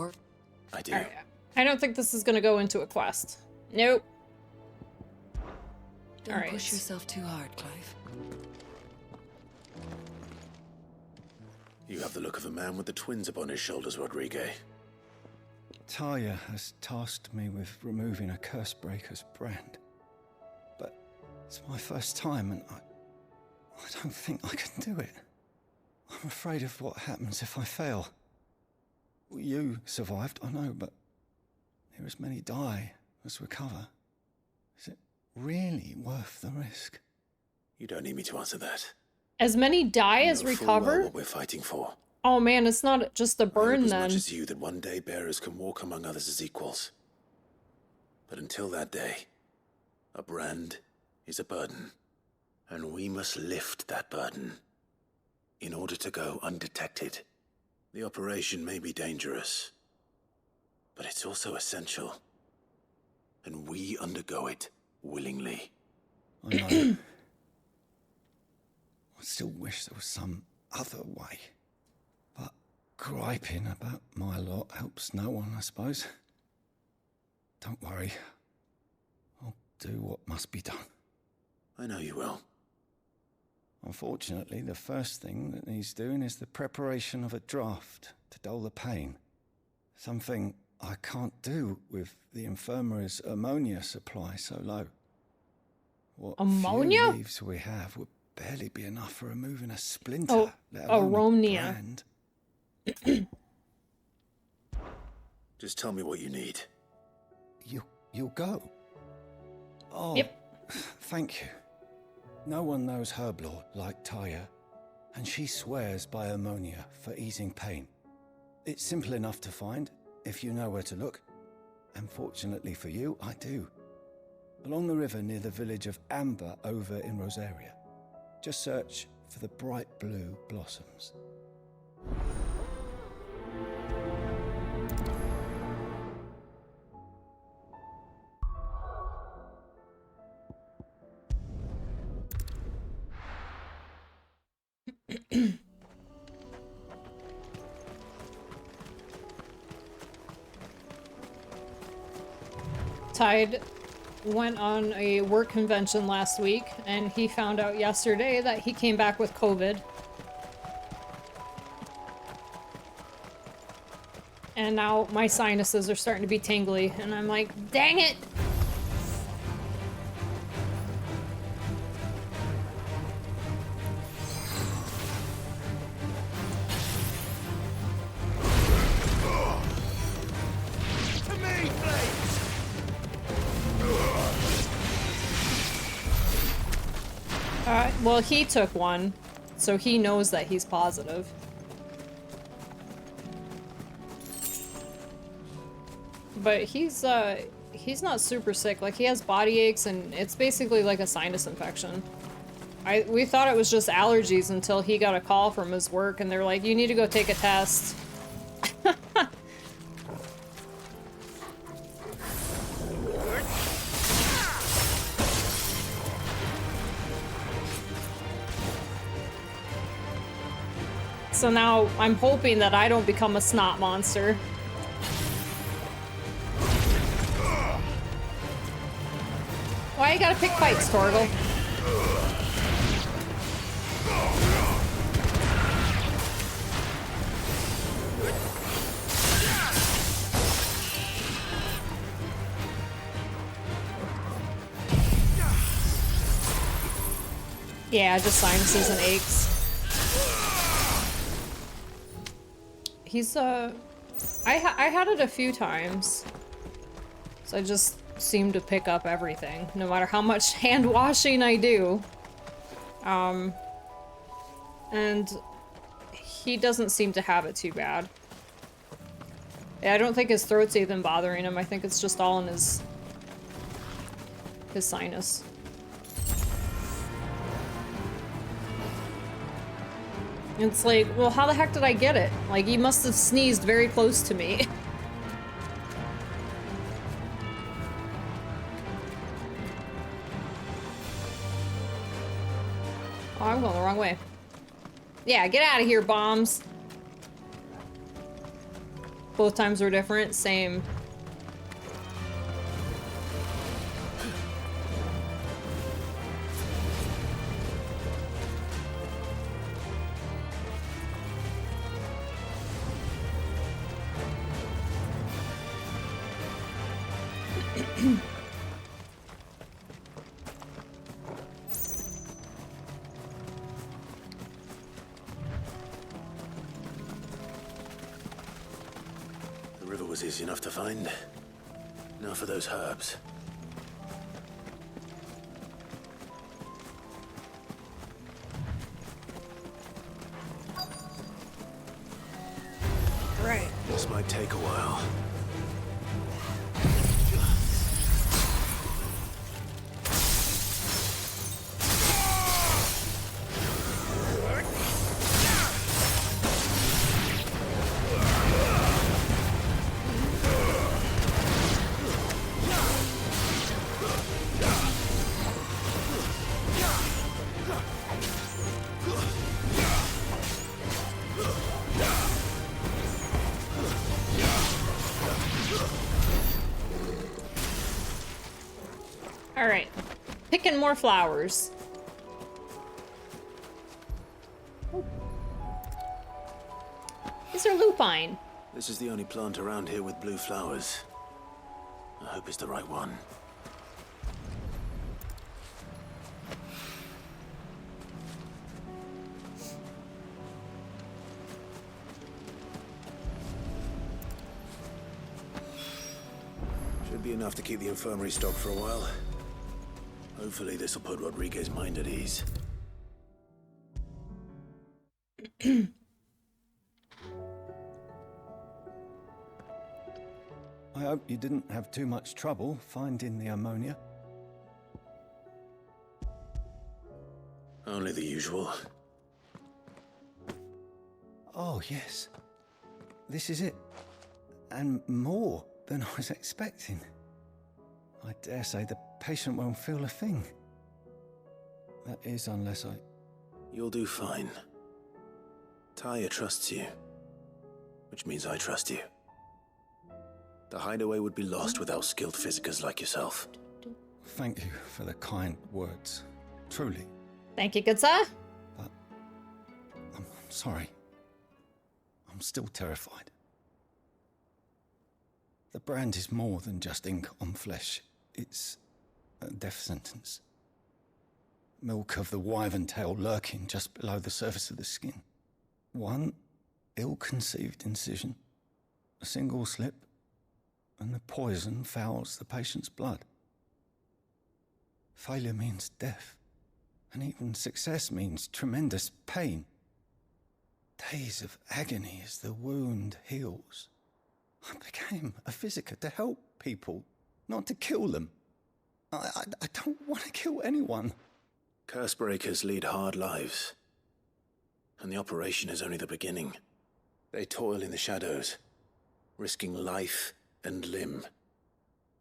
I do. Right. I don't think this is gonna go into a quest. Nope. Don't push yourself too hard, Clive. You have the look of a man with the twins upon his shoulders, Rodrigue. Talia has tasked me with removing a Cursebreaker's brand. But it's my first time and I don't think I can do it. I'm afraid of what happens if I fail. You survived, I know, but near as many die as recover. Is it really worth the risk? You don't need me to answer that. As many die as You know full well recover? what we're fighting for. Oh man, it's not just a I burn hope as then. much as you that one day bearers can walk among others as equals. But until that day, a brand is a burden, and we must lift that burden in order to go undetected. The operation may be dangerous, but it's also essential, and we undergo it willingly. I know. I still wish there was some other way. But griping about my lot helps no one, I suppose. Don't worry. I'll do what must be done. I know you will. Unfortunately, the first thing that needs doing is the preparation of a draft to dull the pain. Something I can't do with the infirmary's ammonia supply so low. What Ammonia? few leaves we have would barely be enough for removing a splinter, Oh, let alone a Aromnia. brand. Just tell me what you need. You'll go? Oh, yep. Thank you. No one knows Herblord like Taya, and she swears by ammonia for easing pain. It's simple enough to find, if you know where to look. And fortunately for you, I do. Along the river near the village of Amber over in Rosaria. Just search for the bright blue blossoms. Tide went on a work convention last week, and he found out yesterday that he came back with COVID. And now my sinuses are starting to be tingly, and I'm like, dang it! To me, Blades! Well, he took one, so he knows that he's positive. But he's not super sick. Like, he has body aches, and it's basically like a sinus infection. We thought it was just allergies until he got a call from his work, and they're like, you need to go take a test. So now I'm hoping that I don't become a snot monster. Why you gotta pick fights, Torgal? Yeah, just sinuses and aches. He's, I had it a few times. So I just seem to pick up everything, no matter how much hand washing I do. And he doesn't seem to have it too bad. Yeah, I don't think his throat's even bothering him. I think it's just all in his sinus. It's like, well, how the heck did I get it? Like, he must have sneezed very close to me. Oh, I'm going the wrong way. Yeah, get out of here, bombs. Both times were different, same. The river was easy enough to find. Now for those herbs. Right. This might take a while. Alright. Picking more flowers. These are lupine. This is the only plant around here with blue flowers. I hope it's the right one. Should be enough to keep the infirmary stocked for a while. Hopefully this will put Rodriguez's mind at ease. I hope you didn't have too much trouble finding the ammonia. Only the usual. Oh, yes. This is it. And more than I was expecting. I dare say the patient won't feel a thing. That is, unless I... You'll do fine. Taya trusts you. Which means I trust you. The hideaway would be lost without skilled physicers like yourself. Thank you for the kind words. Truly. Thank you, good sir. But I'm sorry. I'm still terrified. The brand is more than just ink on flesh. It's a death sentence. Milk of the wyvern tail lurking just below the surface of the skin. One ill-conceived incision, a single slip, and the poison fouls the patient's blood. Failure means death, and even success means tremendous pain. Days of agony as the wound heals. I became a physiker to help people, not to kill them. I don't want to kill anyone. Cursebreakers lead hard lives. And the operation is only the beginning. They toil in the shadows, risking life and limb,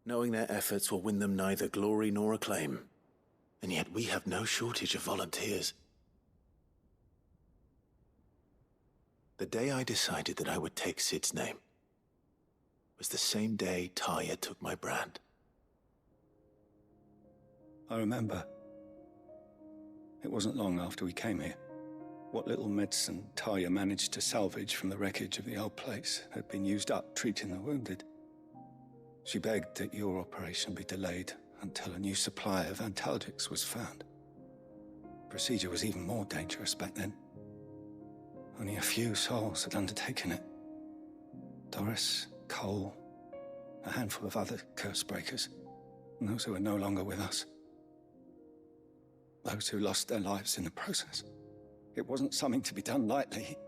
knowing their efforts will win them neither glory nor acclaim. And yet we have no shortage of volunteers. The day I decided that I would take Sid's name was the same day Taya took my brand. I remember. It wasn't long after we came here. What little medicine Talia managed to salvage from the wreckage of the old place had been used up treating the wounded. She begged that your operation be delayed until a new supply of antalgics was found. Procedure was even more dangerous back then. Only a few souls had undertaken it. Doris, Cole, a handful of other curse breakers, and those who are no longer with us. Those who lost their lives in the process. It wasn't something to be done lightly.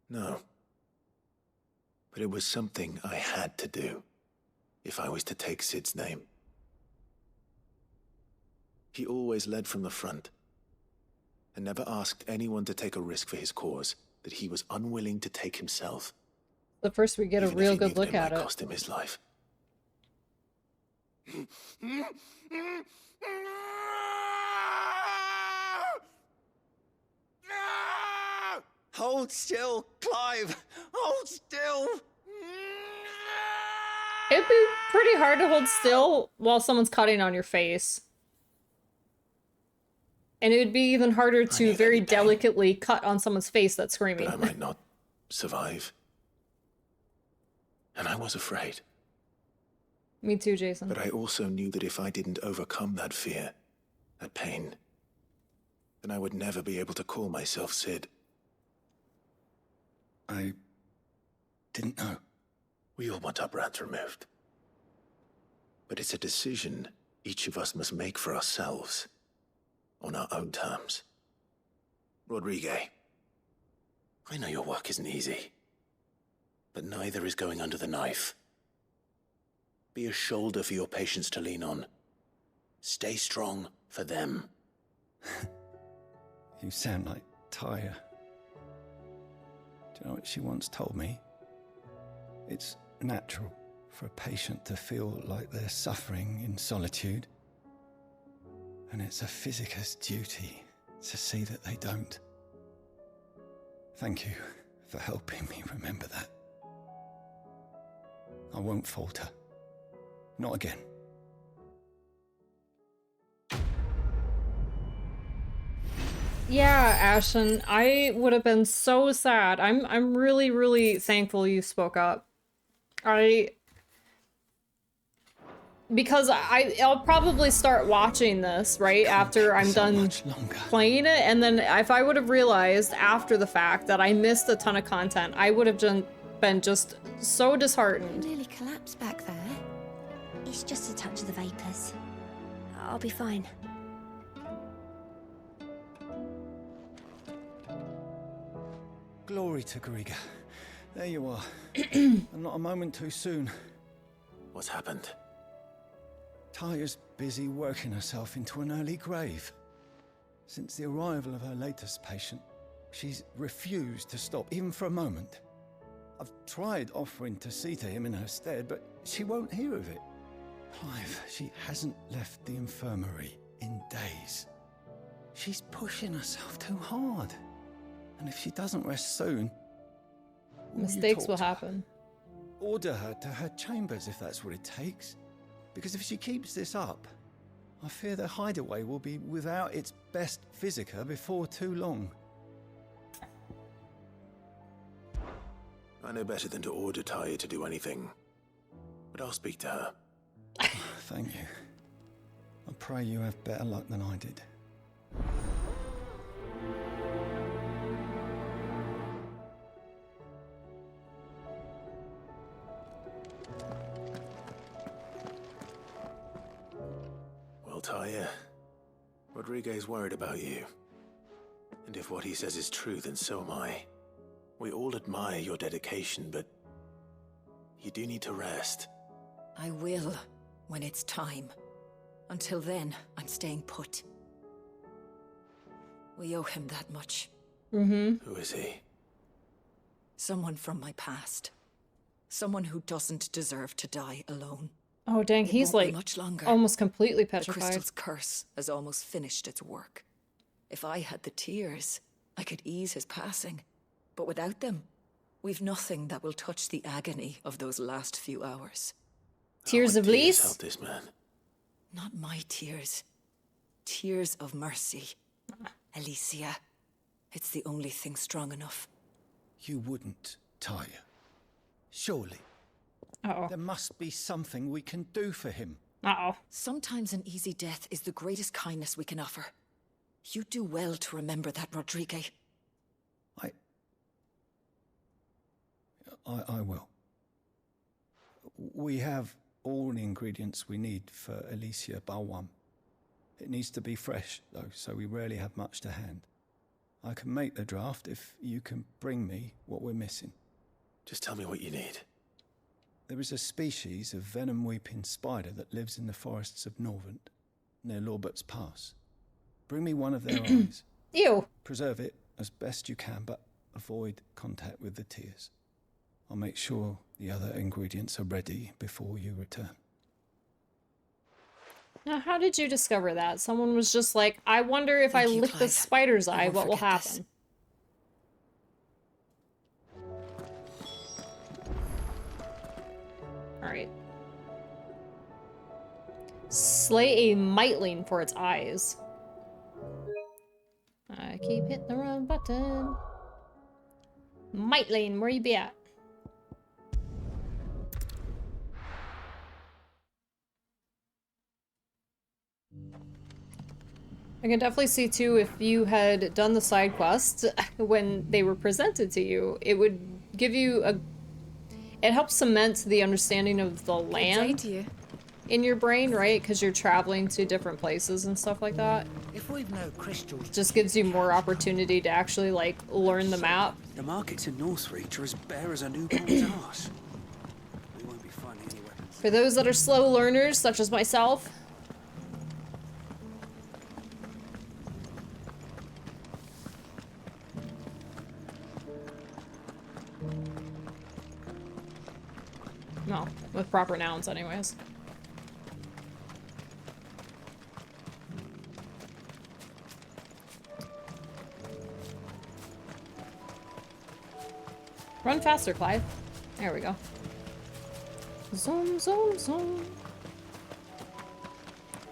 No. But it was something I had to do, if I was to take Sid's name. He always led from the front, and never asked anyone to take a risk for his cause that he was unwilling to take himself. The first we get a real good look at it. Cost him his life. Hold still, Clive! Hold still! It'd be pretty hard to hold still while someone's cutting on your face. And it would be even harder to very delicately cut on someone's face that's screaming. But I might not survive. And I was afraid. Me too, Jason. But I also knew that if I didn't overcome that fear, that pain, then I would never be able to call myself Sid. I didn't know. We all want our brands removed. But it's a decision each of us must make for ourselves, on our own terms. Rodriguez, I know your work isn't easy, but neither is going under the knife. Be a shoulder for your patients to lean on. Stay strong for them. You sound like Talia. Do you know what she once told me? It's natural for a patient to feel like they're suffering in solitude. And it's a physicist's duty to see that they don't. Thank you for helping me remember that. I won't falter. Not again. Yeah, Ashen, I would have been so sad. I'm really, really thankful you spoke up. Because I'll probably start watching this, right, after I'm done playing it, and then if I would have realized after the fact that I missed a ton of content, I would have been just so disheartened. Nearly collapsed back there. It's just a touch of the vapors. I'll be fine. Glory to Gariga. There you are. And not a moment too soon. What's happened? Talia's busy working herself into an early grave. Since the arrival of her latest patient, she's refused to stop, even for a moment. I've tried offering to see to him in her stead, but she won't hear of it. Clive, she hasn't left the infirmary in days. She's pushing herself too hard. And if she doesn't rest soon, mistakes will happen. Order her to her chambers if that's what it takes. Because if she keeps this up, I fear the hideaway will be without its best physica before too long. I know better than to order Talia to do anything, but I'll speak to her. Thank you. I pray you have better luck than I did. Well, Talia, Rodriguez is worried about you. And if what he says is true, then so am I. We all admire your dedication, but you do need to rest. I will, when it's time. Until then, I'm staying put. We owe him that much. Mm-hmm. Who is he? Someone from my past. Someone who doesn't deserve to die alone. Oh dang, he's like much longer. almost completely The petrified. crystal's curse has almost finished its work. If I had the tears, I could ease his passing. But without them, we've nothing that will touch the agony of those last few hours. Tears Our of tears Lys? helped this man. Not my tears. Tears of mercy. Alicia, it's the only thing strong enough. You wouldn't, Tyre. Surely. Uh-oh. There must be something we can do for him. Uh-oh. Sometimes an easy death is the greatest kindness we can offer. You do well to remember that, Rodrigue. I will. We have all the ingredients we need for Alicia Balwam. It needs to be fresh, though, so we rarely have much to hand. I can make the draft if you can bring me what we're missing. Just tell me what you need. There is a species of venom-weeping spider that lives in the forests of Norvent, near Lorbert's Pass. Bring me one of their eyes. Ew. Preserve it as best you can, but avoid contact with the tears. I'll make sure the other ingredients are ready before you return. Now, how did you discover that? Someone was just like, I wonder if I lick the spider's eye, what will happen? Alright. Slay a Mightling for its eyes. I keep hitting the wrong button. Mightling, where you be at? I can definitely see too, if you had done the side quests when they were presented to you, it would give you a... It helps cement the understanding of the land in your brain, right? Because you're traveling to different places and stuff like that. If we've no crystals, Just gives you more opportunity to actually, like, learn the map. The markets in Northreach are as bare as a newborn's arse. We won't be finding any weapons. For those that are slow learners, such as myself, no, with proper nouns anyways. Run faster, Clive. There we go. Zoom, zoom, zoom.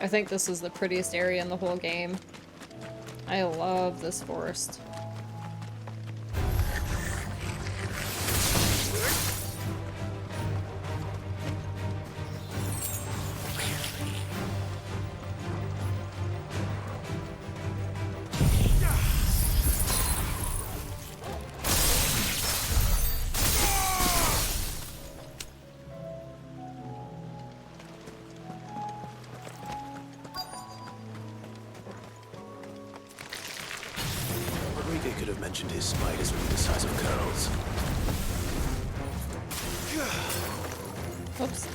I think this is the prettiest area in the whole game. I love this forest. Rodrigo could have mentioned his spiders would be the size of curls. Oops.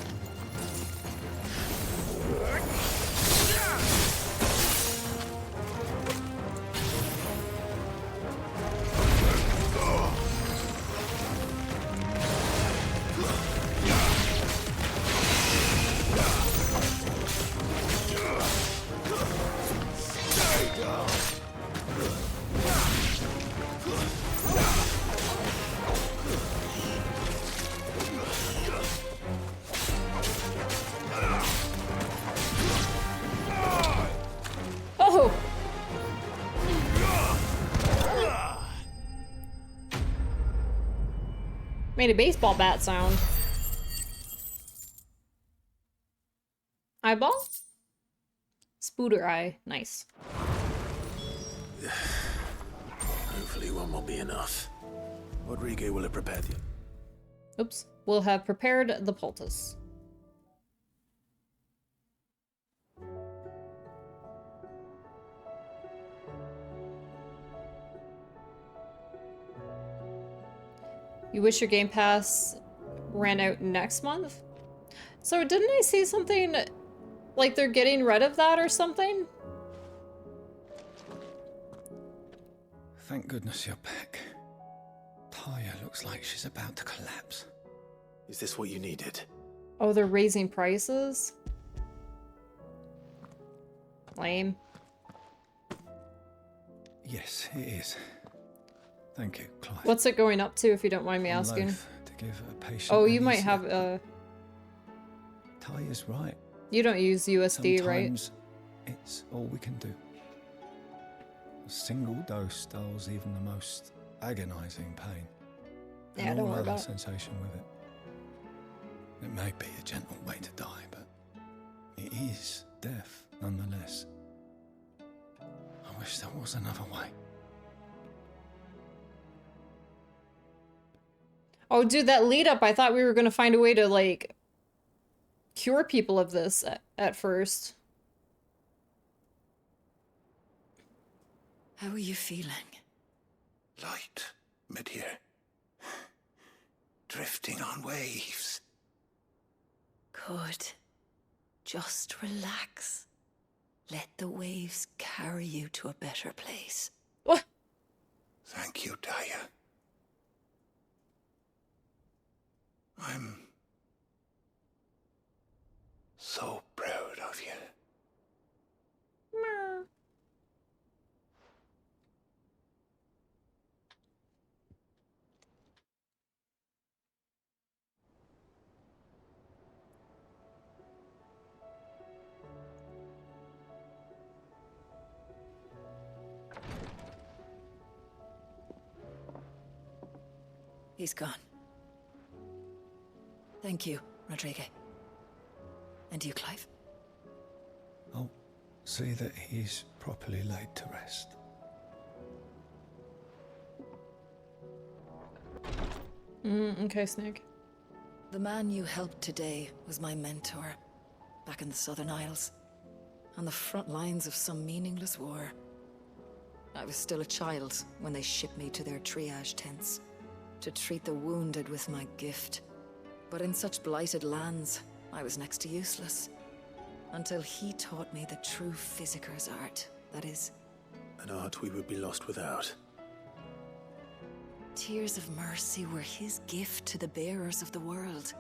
Oh! Made a baseball bat sound. Eyeball? Spooter eye. Nice. Hopefully one will be enough. Rodrigo will have prepared you. Oops. We'll have prepared the poultice. You wish your Game Pass ran out next month? So didn't I see something like they're getting rid of that or something? Thank goodness you're back. Tyre looks like she's about to collapse. Is this what you needed? Oh, they're raising prices? Lame. Yes, it is. Thank you, Clive. What's it going up to, if you don't mind me I'm asking? loath to give a patient Oh, you might Alicia. have a... Taya's right. You don't use USD, right? Sometimes it's all we can do. A single dose dulls even the most agonizing pain. Yeah, and don't all worry other about it. sensation with it. It may be a gentle way to die, but it is death nonetheless. I wish there was another way. Oh, dude, that lead up, I thought we were gonna find a way to, like, cure people of this at first. How are you feeling? Light, mid-here. Drifting on waves. Good. Just relax. Let the waves carry you to a better place. What? Thank you, Taya. I'm so proud of you. He's gone. Thank you, Rodrigo. And you, Clive? I'll see that he's properly laid to rest. Okay, Snake. The man you helped today was my mentor, back in the Southern Isles, on the front lines of some meaningless war. I was still a child when they shipped me to their triage tents, to treat the wounded with my gift. But in such blighted lands, I was next to useless. Until he taught me the true physicker's art, that is. An art we would be lost without. Tears of mercy were his gift to the bearers of the world.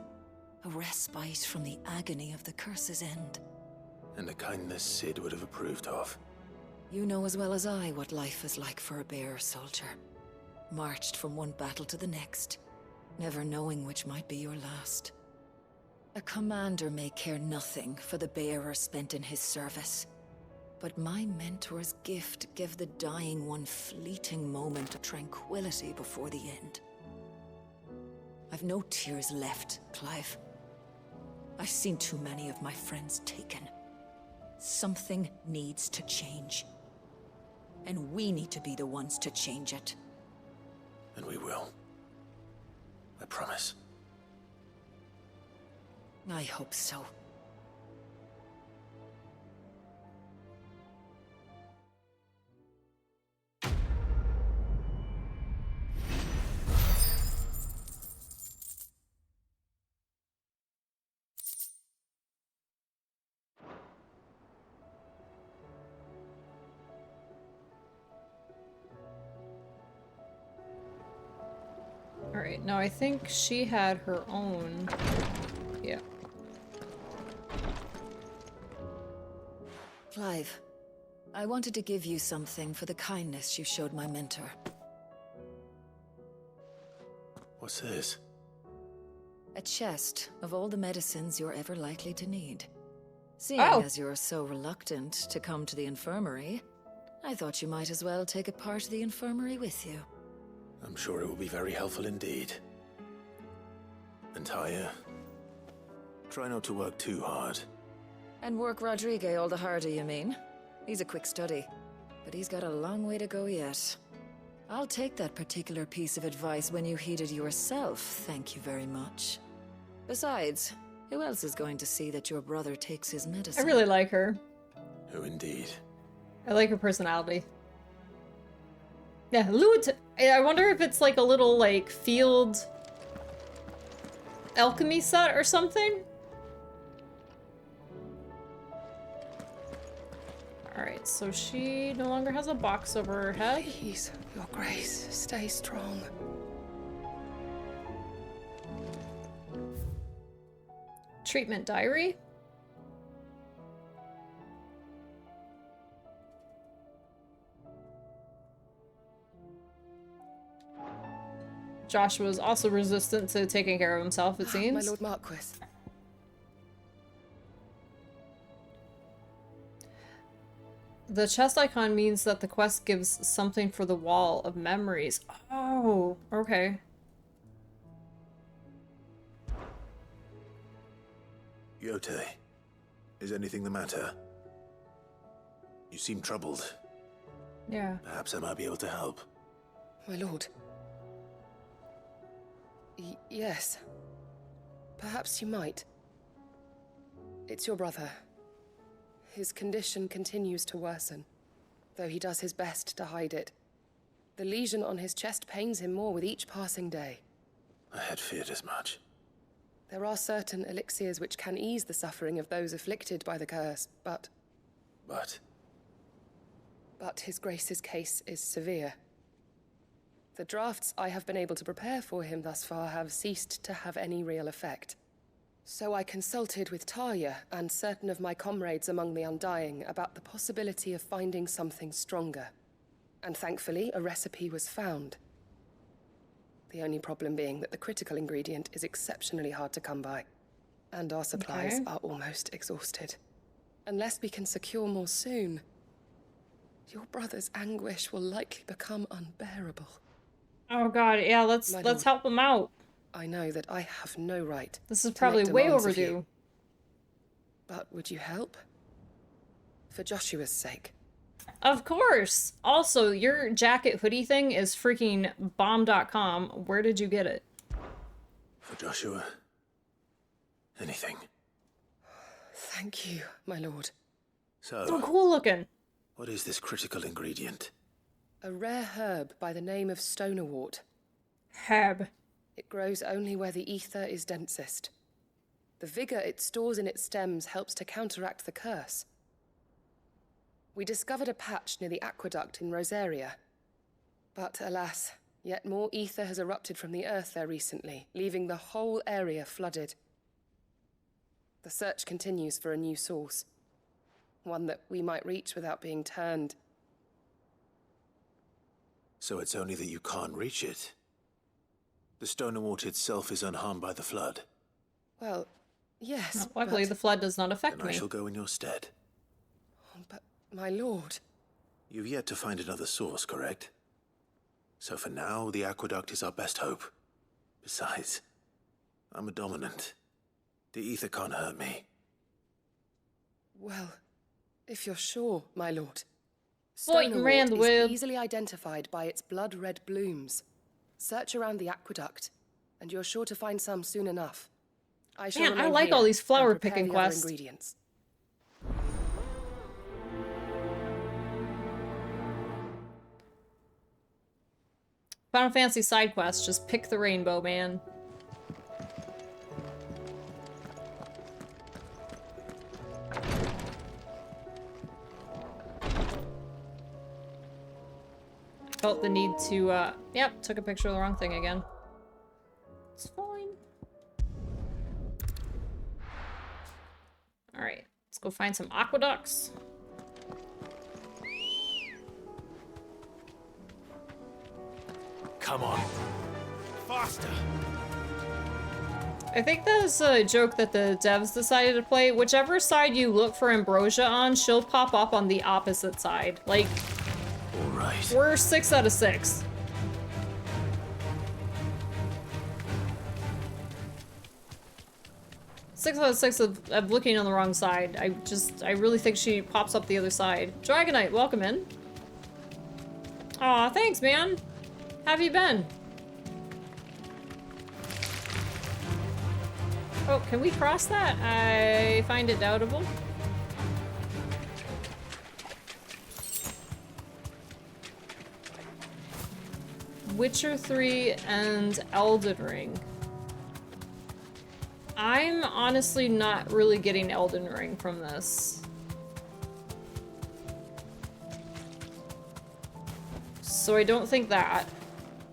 A respite from the agony of the curse's end. And a kindness Sid would have approved of. You know as well as I what life is like for a bearer soldier. Marched from one battle to the next, never knowing which might be your last. A commander may care nothing for the bearer spent in his service. But my mentor's gift gave the dying one fleeting moment of tranquility before the end. I've no tears left, Clive. I've seen too many of my friends taken. Something needs to change. And we need to be the ones to change it. And we will. I promise. I hope so. Alright, now I think she had her own... Yeah. Clive, I wanted to give you something for the kindness you showed my mentor. What's this? A chest of all the medicines you're ever likely to need. Seeing Oh. as you're so reluctant to come to the infirmary, I thought you might as well take a part of the infirmary with you. I'm sure it will be very helpful indeed. And Taya, try not to work too hard. And work Rodrigo all the harder, you mean? He's a quick study, but he's got a long way to go yet. I'll take that particular piece of advice when you heed it yourself, thank you very much. Besides, who else is going to see that your brother takes his I medicine? really like her. Who indeed? I like her personality. Yeah, Luit. I wonder if it's like a little, like, field alchemy set or something? Alright, so she no longer has a box over her head. Please, Your Grace, stay strong. Treatment diary? Joshua was also resistant to taking care of himself, it seems. My Lord Marquis. The chest icon means that the quest gives something for the wall of memories. Oh, okay. Yote, is anything the matter? You seem troubled. Yeah. Perhaps I might be able to help. My lord. Yes. Perhaps you might. It's your brother. His condition continues to worsen, though he does his best to hide it. The lesion on his chest pains him more with each passing day. I had feared as much. There are certain elixirs which can ease the suffering of those afflicted by the curse, but his grace's case is severe. The drafts I have been able to prepare for him thus far have ceased to have any real effect. So I consulted with Tarja and certain of my comrades among the Undying about the possibility of finding something stronger. And thankfully, a recipe was found. The only problem being that the critical ingredient is exceptionally hard to come by. And our supplies are almost exhausted. Unless we can secure more soon, your brother's anguish will likely become unbearable. Oh god, yeah, let's help him out. I know that I have no right. This is probably way overdue. But would you help? For Joshua's sake. Of course! Also, your jacket hoodie thing is freaking bomb.com. Where did you get it? For Joshua. Anything. Thank you, my lord. So cool looking. What is this critical ingredient? A rare herb by the name of stonerwort. Herb. It grows only where the ether is densest. The vigor it stores in its stems helps to counteract the curse. We discovered a patch near the aqueduct in Rosaria. But alas, yet more ether has erupted from the earth there recently, leaving the whole area flooded. The search continues for a new source. One that we might reach without being turned. So it's only that you can't reach it. The Stonerwort itself is unharmed by the flood. Well, yes, luckily the flood does not affect then me. I shall go in your stead. But, my lord... You've yet to find another source, correct? So for now, the aqueduct is our best hope. Besides, I'm a dominant. The ether can't hurt me. Well, if you're sure, my lord. Stonerwort is easily identified by its blood-red blooms. Search around the aqueduct, and you're sure to find some soon enough. Man, I like all these flower picking quests. Ingredients. Final Fantasy side quest, just pick the rainbow, man. Felt the need to, yep, took a picture of the wrong thing again. It's fine. Alright, let's go find some aqueducts. Come on. Faster! I think that's a joke that the devs decided to play. Whichever side you look for Ambrosia on, she'll pop up on the opposite side. Like, all right. We're 6 out of 6. Six out of 6 of looking on the wrong side. I really think she pops up the other side. Dragonite, welcome in. Aw, thanks, man. How have you been? Oh, can we cross that? I find it doubtable. Witcher 3 and Elden Ring. I'm honestly not really getting Elden Ring from this. So I don't think that.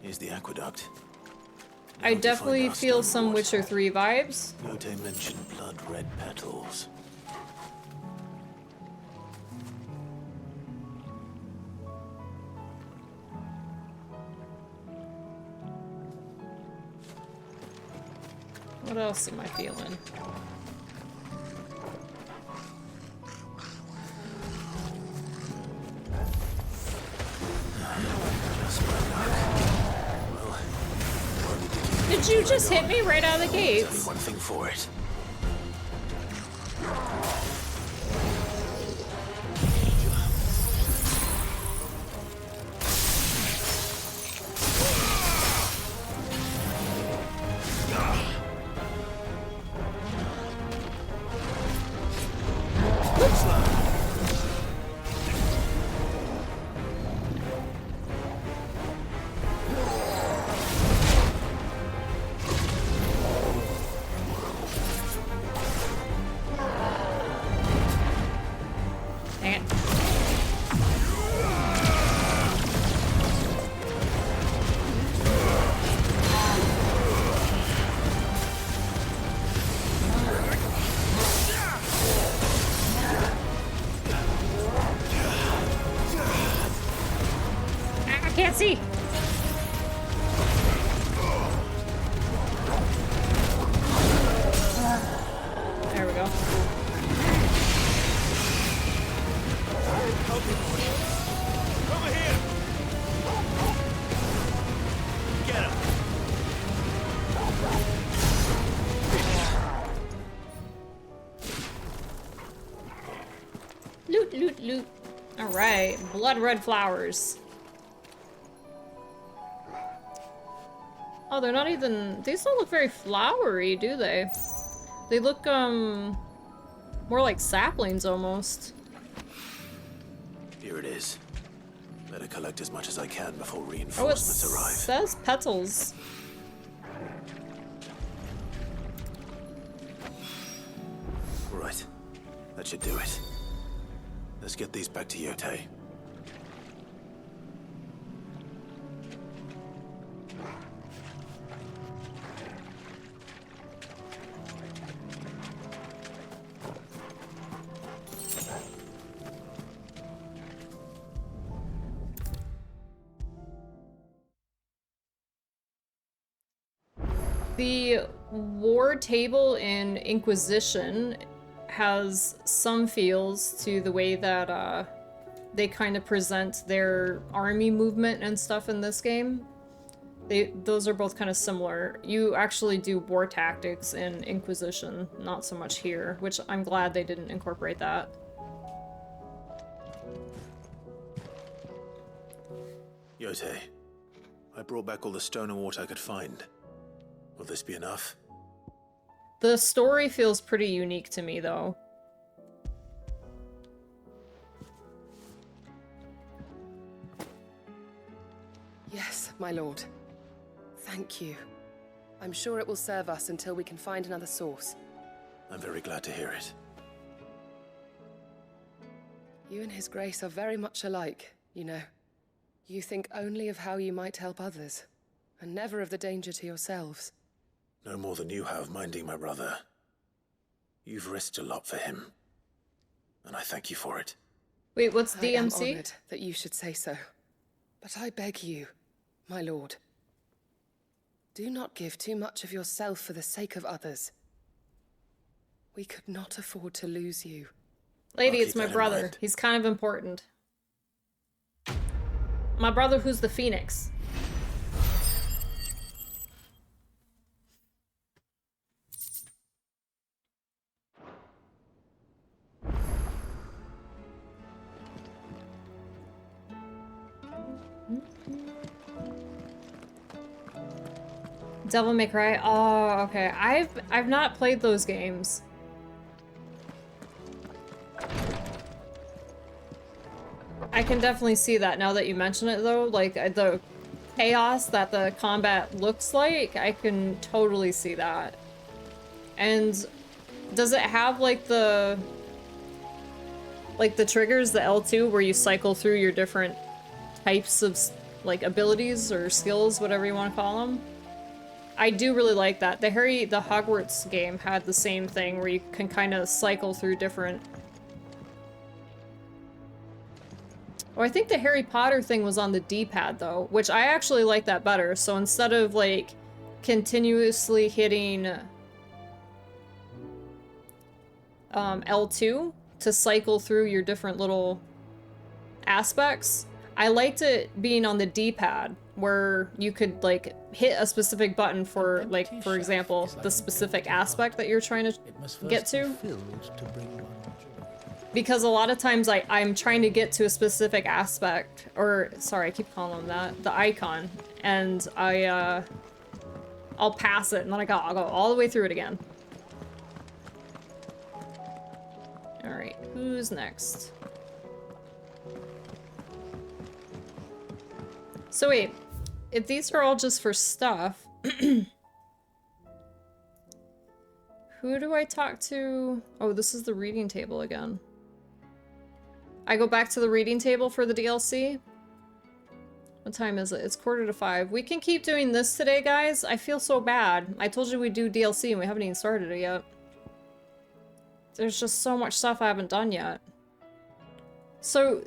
Here's the aqueduct. I definitely feel some Witcher 3 vibes. Yote mentioned blood-red petals. What else am I feeling? just hit me right out of the gates. There's only one thing for it. Can't see. There we go. Over here. Get him. Loot, loot, loot. All right, blood red flowers. Oh, they're not even... These don't look very flowery, do they? They look, more like saplings, almost. Here it is. Better collect as much as I can before Oh, it reinforcements arrive. says petals. Right. That should do it. Let's get these back to Yotei. The war table in Inquisition has some feels to the way that they kind of present their army movement and stuff in this game. Those are both kind of similar. You actually do war tactics in Inquisition, not so much here, which I'm glad they didn't incorporate that. Yotei, I brought back all the stone and water I could find. Will this be enough? The story feels pretty unique to me, though. Yes, my lord. Thank you. I'm sure it will serve us until we can find another source. I'm very glad to hear it. You and His Grace are very much alike, you know. You think only of how you might help others, and never of the danger to yourselves. No more than you have minding my brother. You've risked a lot for him, and I thank you for it. Wait, what's I am DMC? honored that you should say so. But I beg you, my lord, do not give too much of yourself for the sake of others. We could not afford to lose you. Lady, it's my brother. He's kind of important. My brother who's the Phoenix. Devil May Cry. Oh, okay. I've not played those games. I can definitely see that now that you mention it, though. Like, the chaos that the combat looks like, I can totally see that. And does it have, like, the triggers, the L2, where you cycle through your different types of, like, abilities or skills, whatever you want to call them? I do really like that. The Hogwarts game had the same thing, where you can kind of cycle through different... Oh, I think the Harry Potter thing was on the D-pad, though, which I actually like that better. So instead of, like, continuously hitting L2 to cycle through your different little aspects, I liked it being on the D-pad, where you could like hit a specific button for like, for example, the specific aspect that you're trying to get to. Because a lot of times I'm trying to get to a specific aspect, or sorry, I keep calling them that, the icon, and I'll pass it and then I'll go all the way through it again. All right, who's next? So wait, if these are all just for stuff, who do I talk to? Oh, this is the reading table again. I go back to the reading table for the DLC. What time is it? It's 4:45. We can keep doing this today, guys. I feel so bad. I told you we'd do DLC and we haven't even started it yet. There's just so much stuff I haven't done yet. So,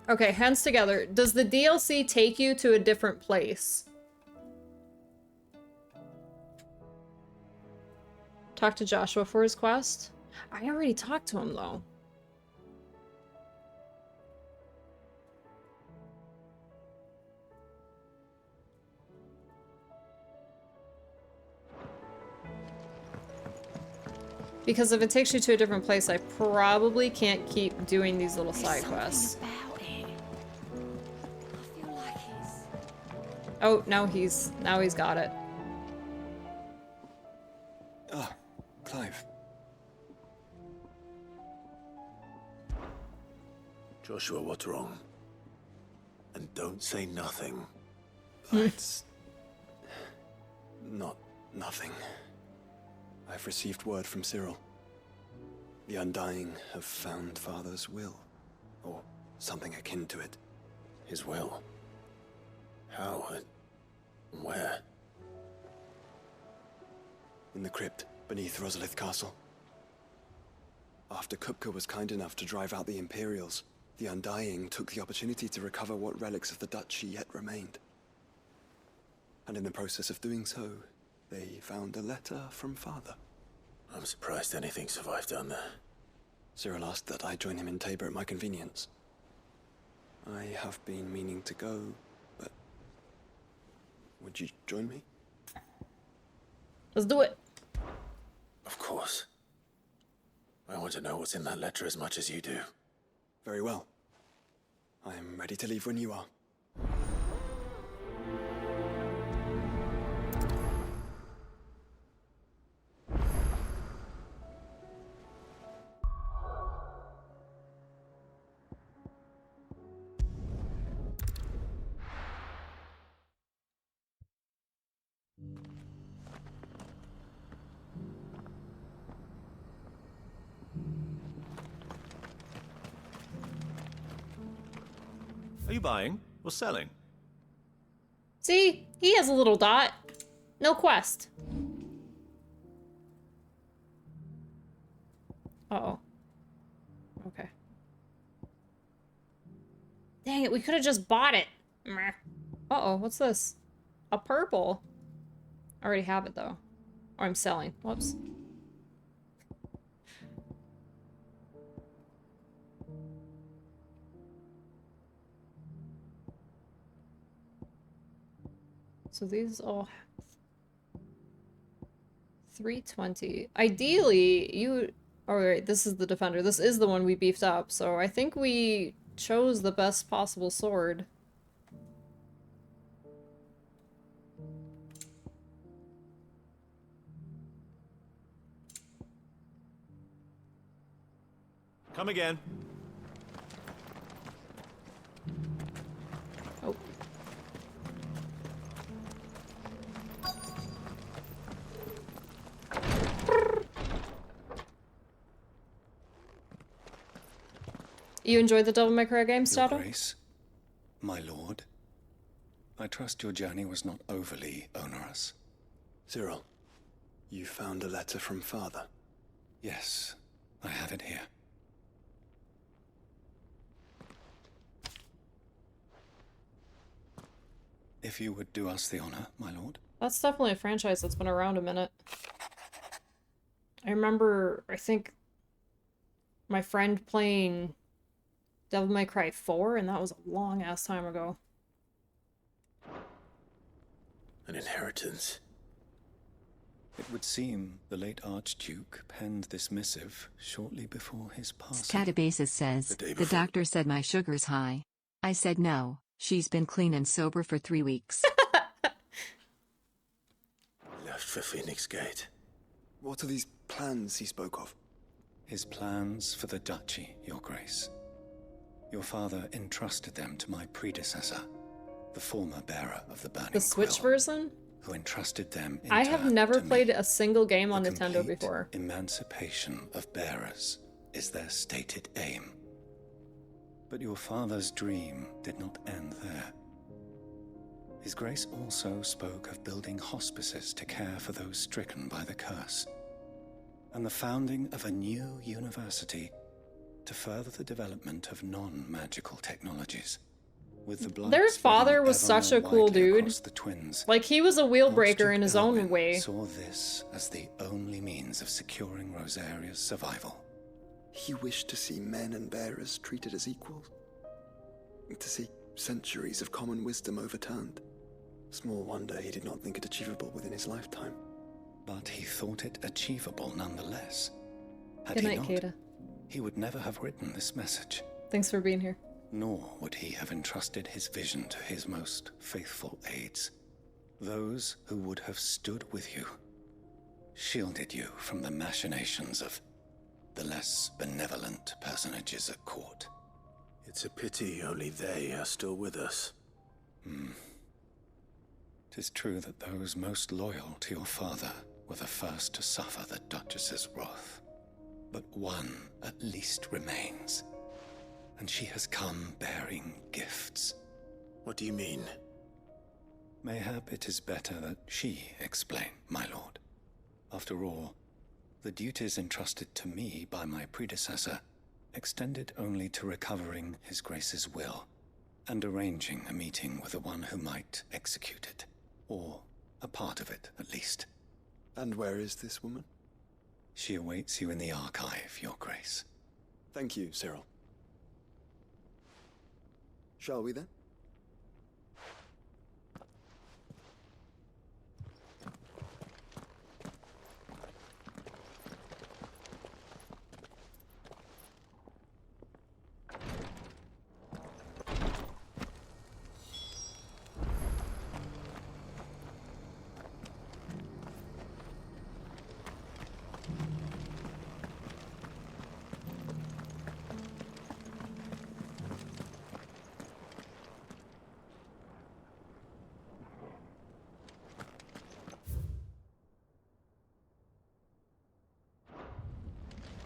okay, hands together. Does the DLC take you to a different place? Talk to Joshua for his quest? I already talked to him, though. Because if it takes you to a different place, I probably can't keep doing these little side quests. Oh, now he's got it. Ah, Clive. Joshua, what's wrong? And don't say nothing. It's not nothing. I've received word from Cyril. The Undying have found Father's will, or something akin to it. His will? How and where? In the crypt beneath Rosalith Castle. After Kupka was kind enough to drive out the Imperials, the Undying took the opportunity to recover what relics of the Duchy yet remained. And in the process of doing so, they found a letter from Father. I'm surprised anything survived down there. Cyril asked that I join him in Tabor at my convenience. I have been meaning to go, but would you join me? Let's do it. Of course. I want to know what's in that letter as much as you do. Very well. I am ready to leave when you are. Are you buying or selling? See? He has a little dot. No quest. Uh-oh. Okay. Dang it, we could have just bought it. Meh. Uh-oh, what's this? A purple. I already have it, though. Or I'm selling. Whoops. So these all... 320. Ideally, you... Alright, this is the Defender. This is the one we beefed up, so I think we chose the best possible sword. Come again. Oh. You enjoyed the Devil May Cry game, Your Stato? Grace, my lord, I trust your journey was not overly onerous. Cyril, you found a letter from Father? Yes, I have it here. If you would do us the honor, my lord. That's definitely a franchise that's been around a minute. I remember, I think, my friend playing Devil May Cry 4, and that was a long-ass time ago. An inheritance. It would seem the late Archduke penned this missive shortly before his passing. Catabasis says, the doctor said my sugar's high. I said no, she's been clean and sober for 3 weeks. Left for Phoenix Gate. What are these plans he spoke of? His plans for the duchy, Your Grace. Your father entrusted them to my predecessor, the former bearer of the Burning The Switch Quill, version? who entrusted them in I have turn never to played me. a single game on The Nintendo complete before. Emancipation of bearers is their stated aim. But your father's dream did not end there. His Grace also spoke of building hospices to care for those stricken by the curse, and the founding of a new university to further the development of non-magical technologies. With the blood Their spreading father was ever such more a cool widely dude. across the twins, Like, he was a wheel breaker Archduke in his own Elwin way. saw this as the only means of securing Rosaria's survival. He wished to see men and bearers treated as equals. To see centuries of common wisdom overturned. Small wonder he did not think it achievable within his lifetime. But he thought it achievable nonetheless. Had Good he night, not, Kata. he would never have written this message. Thanks for being here. Nor would he have entrusted his vision to his most faithful aides, those who would have stood with you, shielded you from the machinations of the less benevolent personages at court. It's a pity only they are still with us. 'Tis true that those most loyal to your father were the first to suffer the Duchess's wrath. But one at least remains, and she has come bearing gifts. What do you mean? Mayhap it is better that she explain, my lord. After all, the duties entrusted to me by my predecessor extended only to recovering His Grace's will and arranging a meeting with the one who might execute it, or a part of it at least. And where is this woman? She awaits you in the archive, Your Grace. Thank you, Cyril. Shall we then?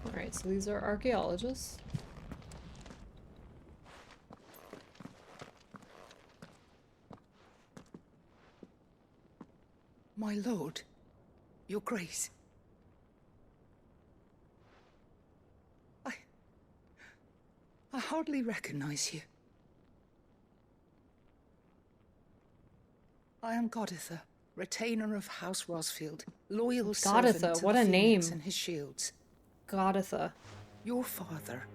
Alright, so these are archaeologists. My lord, your grace. I hardly recognize you. I am Goditha, retainer of House Rosfield, loyal servant Goditha, to what the a Phoenix name. and his shields. Goditha. Your father,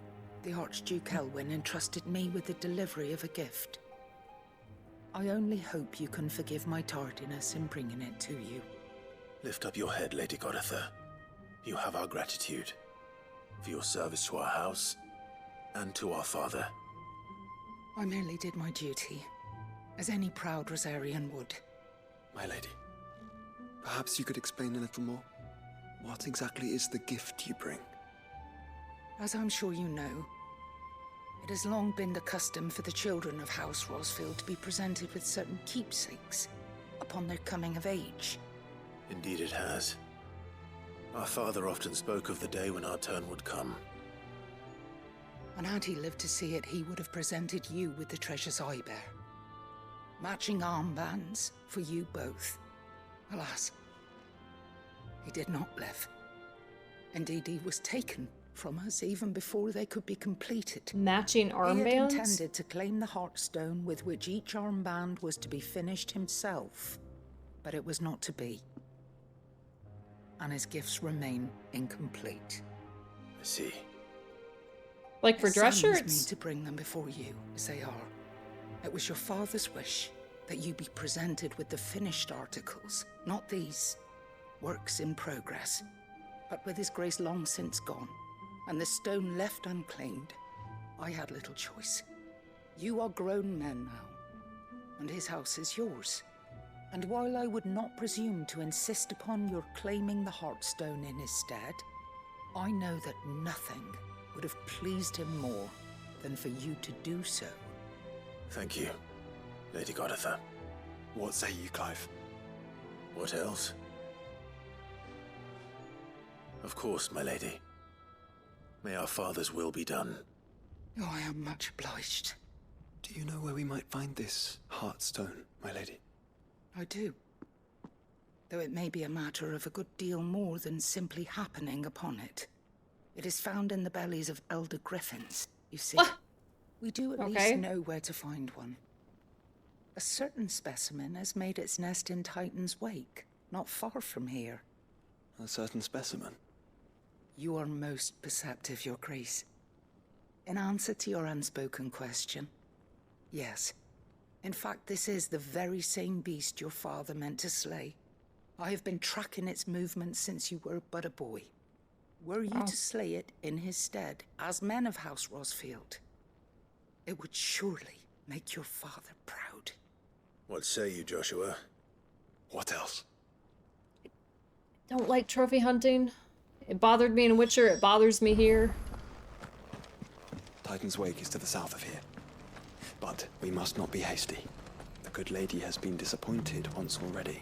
the Archduke Elwin, entrusted me with the delivery of a gift. I only hope you can forgive my tardiness in bringing it to you. Lift up your head, Lady Goditha. You have our gratitude for your service to our house and to our father. I merely did my duty, as any proud Rosarian would. My lady, perhaps you could explain a little more? What exactly is the gift you bring? As I'm sure you know, it has long been the custom for the children of House Rosfield to be presented with certain keepsakes upon their coming of age. Indeed it has. Our father often spoke of the day when our turn would come. And had he lived to see it, he would have presented you with the treasures I bear. Matching armbands for you both. Alas, he did not live. Indeed, he was taken from us even before they could be completed. Matching He had armbands? intended to claim the Heartstone with which each armband was to be finished himself, but it was not to be. And his gifts remain incomplete. I see. Like for It dress saddens shirts? me to bring them before you, as they are. It was your father's wish, that you be presented with the finished articles, not these works in progress. But with His Grace long since gone, and the stone left unclaimed, I had little choice. You are grown men now, and his house is yours. And while I would not presume to insist upon your claiming the Heartstone in his stead, I know that nothing would have pleased him more than for you to do so. Thank you, Lady Goditha. What say you, Clive? What else? Of course, my lady. May our father's will be done. Oh, I am much obliged. Do you know where we might find this Heartstone, my lady? I do. Though it may be a matter of a good deal more than simply happening upon it. It is found in the bellies of elder griffins, you see. We do at least know where to find one. A certain specimen has made its nest in Titan's Wake, not far from here. A certain specimen? You are most perceptive, Your Grace. In answer to your unspoken question, yes. In fact, this is the very same beast your father meant to slay. I have been tracking its movements since you were but a boy. Were you to slay it in his stead, as men of House Rosfield, it would surely make your father proud. What say you, Joshua? What else? Don't like trophy hunting. It bothered me in Witcher, it bothers me here. Titan's Wake is to the south of here. But we must not be hasty. The good lady has been disappointed once already.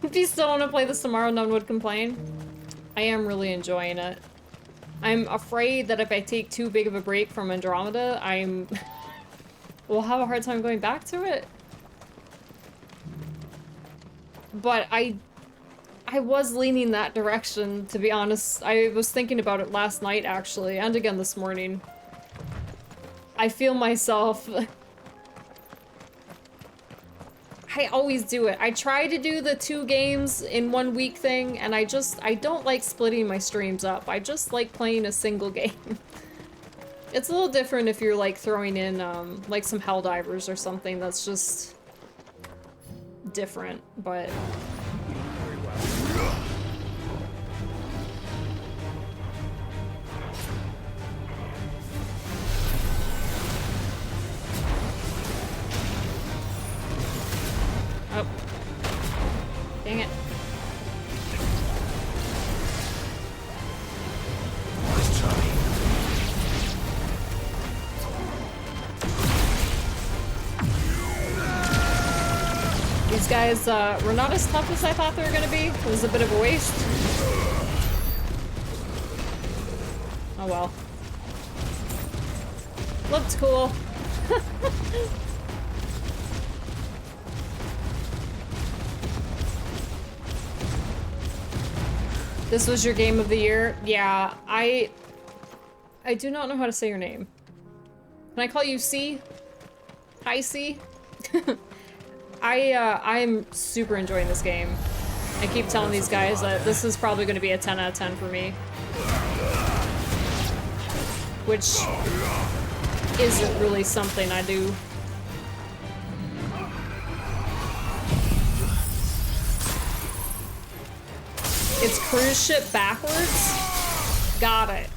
If you still want to play this tomorrow, none would complain. I am really enjoying it. I'm afraid that if I take too big of a break from Andromeda, we'll have a hard time going back to it. But I was leaning that direction, to be honest. I was thinking about it last night, actually, and again this morning. I feel myself... I always do it. I try to do the 2 games in 1 week thing, and I don't like splitting my streams up. I just like playing a single game. It's a little different if you're like throwing in like some Helldivers or something that's just different, but... Oh. Dang it. These guys were not as tough as I thought they were gonna be. It was a bit of a waste. Oh well. Looked cool. This was your game of the year? Yeah, I do not know how to say your name. Can I call you C? Hi, C? I'm super enjoying this game. I keep telling these guys that this is probably going to be a 10 out of 10 for me. Which isn't really something I do. It's cruise ship backwards? Got it.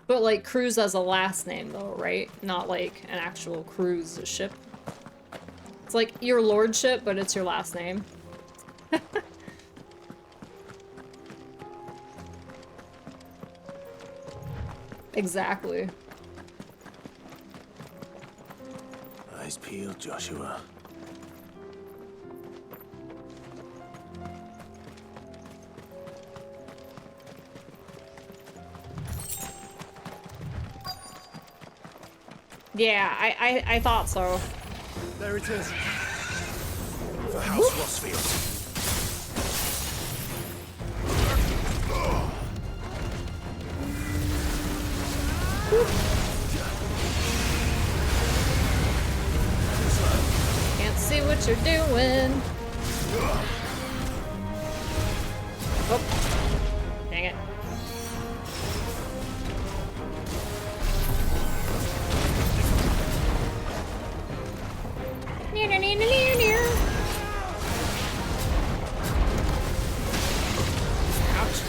But like cruise as a last name though, right? Not like an actual cruise ship. It's like your lordship, but it's your last name. Exactly. Eyes peeled, Joshua. Yeah, I thought so. There it is. For House Rosfield. what you're doing. Oh. Dang it. Near, near, near, near, near. Ouch.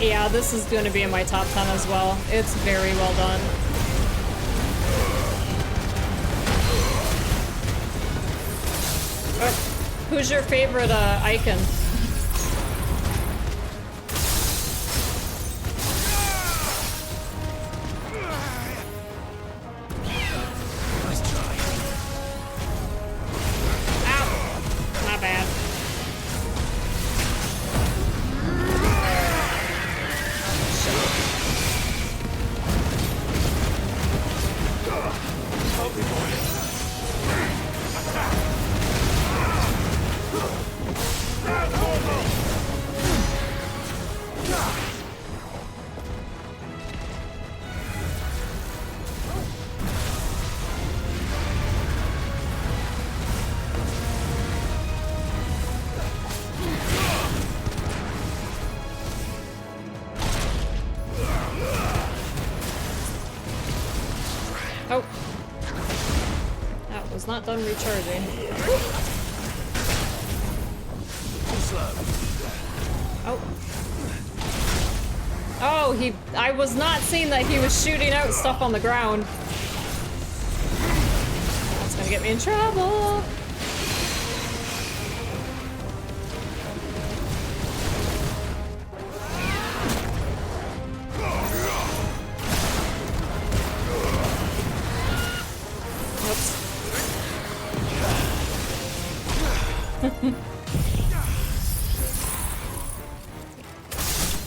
Yeah, this is going to be in my top 10 as well. It's very well done. Oh, who's your favorite icon? Not done recharging. Oh. Oh, I was not seeing that he was shooting out stuff on the ground. That's gonna get me in trouble.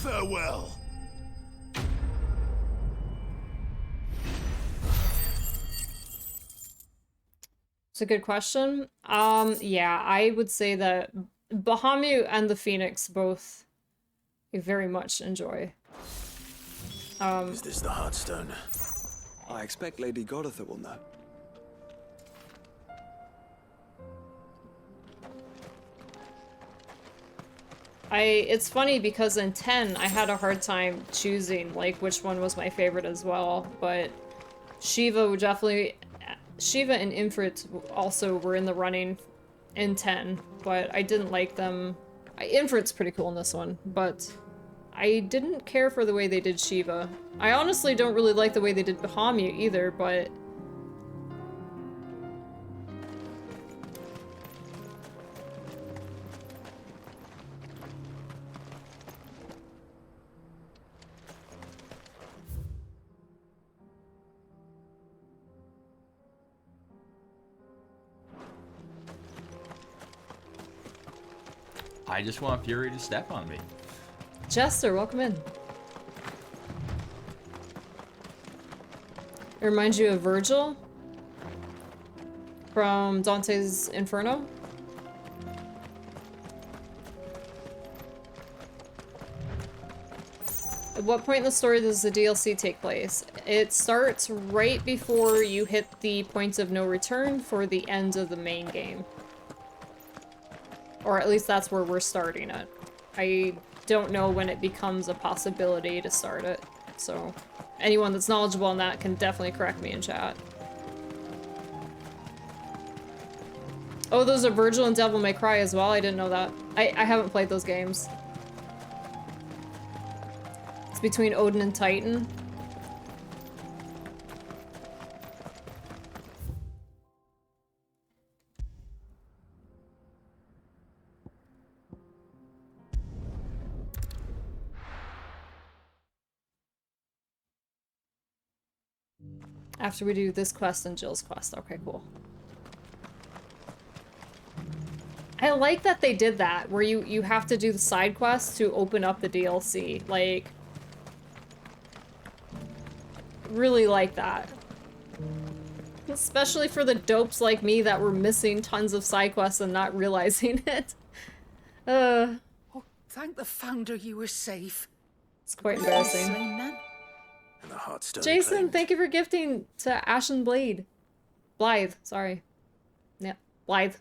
Farewell. It's a good question. Yeah, I would say that Bahamut and the Phoenix both I very much enjoy. Is this the Heartstone? I expect Lady Goditha will know. It's funny because in 10 I had a hard time choosing like which one was my favorite as well, but Shiva and Ifrit also were in the running in 10, but I didn't like them. Ifrit's pretty cool in this one, but I didn't care for the way they did Shiva. I honestly don't really like the way they did Bahamut either, but I just want Fury to step on me. Jester, welcome in. It reminds you of Virgil from Dante's Inferno. At what point in the story does the DLC take place? It starts right before you hit the point of no return for the end of the main game. Or at least that's where we're starting it. I don't know when it becomes a possibility to start it, so anyone that's knowledgeable on that can definitely correct me in chat. Oh, those are Virgil and Devil May Cry as well? I didn't know that. I haven't played those games. It's between Odin and Titan. After we do this quest and Jill's quest. Okay, cool. I like that they did that, where you have to do the side quests to open up the DLC. Like, really like that. Especially for the dopes like me that were missing tons of side quests and not realizing it. Oh, thank the Founder you were safe. It's quite embarrassing. And the Heartstone Jason, claimed. thank you for gifting to Ashen Blade. Blythe, sorry. Yeah, Blythe.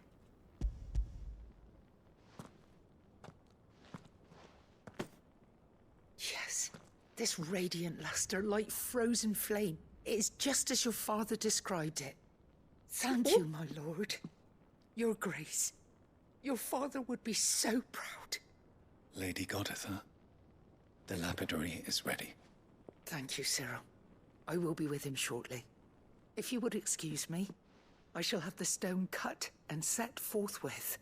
Yes, this radiant luster like frozen flame. It is just as your father described it. Thank you, my lord. Your grace. Your father would be so proud. Lady Goditha, the lapidary is ready. Thank you, Cyril. I will be with him shortly. If you would excuse me, I shall have the stone cut and set forthwith.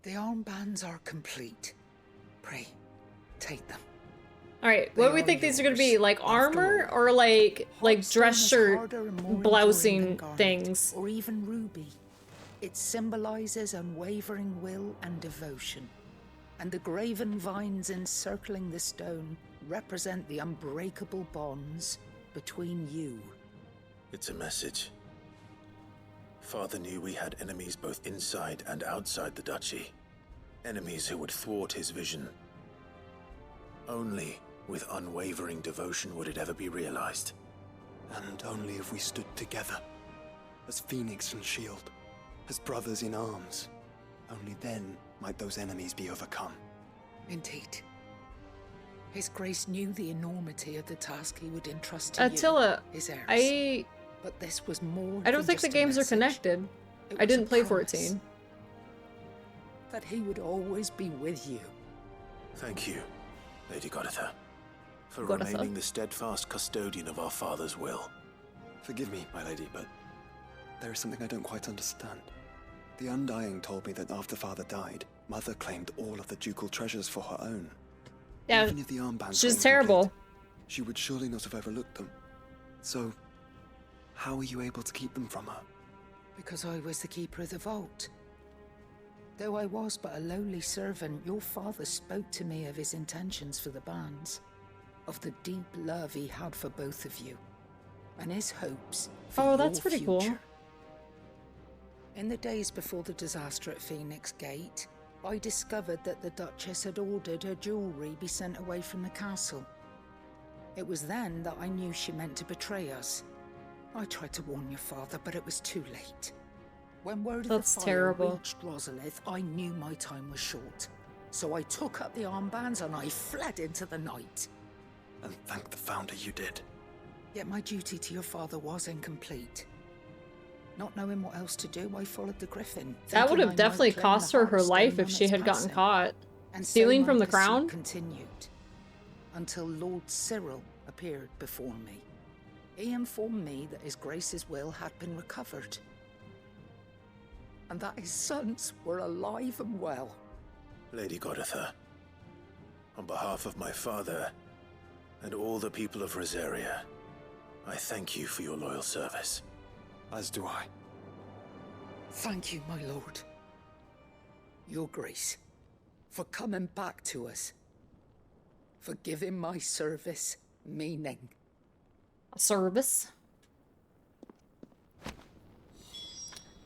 The armbands are complete. Pray, take them. Alright, what do we think these are gonna be? Like armor or like dress shirt blousing things? Or even ruby. It symbolizes unwavering will and devotion. And the graven vines encircling the stone represent the unbreakable bonds between you. It's a message. Father knew we had enemies both inside and outside the duchy. Enemies who would thwart his vision. Only with unwavering devotion would it ever be realized. And only if we stood together, as Phoenix and Shield, as brothers in arms, only then might those enemies be overcome. Indeed. His Grace knew the enormity of the task he would entrust to Attila, you, his heirs. I But this was more don't than think the just a games are message. connected. It I was a didn't play promise 14. That he would always be with you. Thank you, Lady Goditha, for Goditha. remaining the steadfast custodian of our father's will. Forgive me, my lady, but there is something I don't quite understand. The Undying told me that after Father died, Mother claimed all of the ducal treasures for her own. Yeah, Even if the armbands she's were terrible. incomplete, she would surely not have overlooked them. So, how were you able to keep them from her? Because I was the keeper of the vault. Though I was but a lowly servant, your father spoke to me of his intentions for the bands, of the deep love he had for both of you, and his hopes for Oh, your that's pretty cool. future. In the days before the disaster at Phoenix Gate, I discovered that the Duchess had ordered her jewelry be sent away from the castle. It was then that I knew she meant to betray us. I tried to warn your father, but it was too late. When word of That's the fire terrible. reached Rosalith, I knew my time was short. So I took up the armbands and I fled into the night. And thank the Founder you did. Yet my duty to your father was incomplete. Not knowing what else to do, I followed the Griffin. That would thinking I have might definitely claim cost the her her Heartstone life if on she its had gotten passing. caught. And so Stealing my from the pursuit crown? continued until Lord Cyril appeared before me. He informed me that his Grace's will had been recovered, and that his sons were alive and well. Lady Goditha, on behalf of my father and all the people of Rosaria, I thank you for your loyal service. As do I. Thank you, my lord. Your Grace, for coming back to us, for giving my service meaning. A service?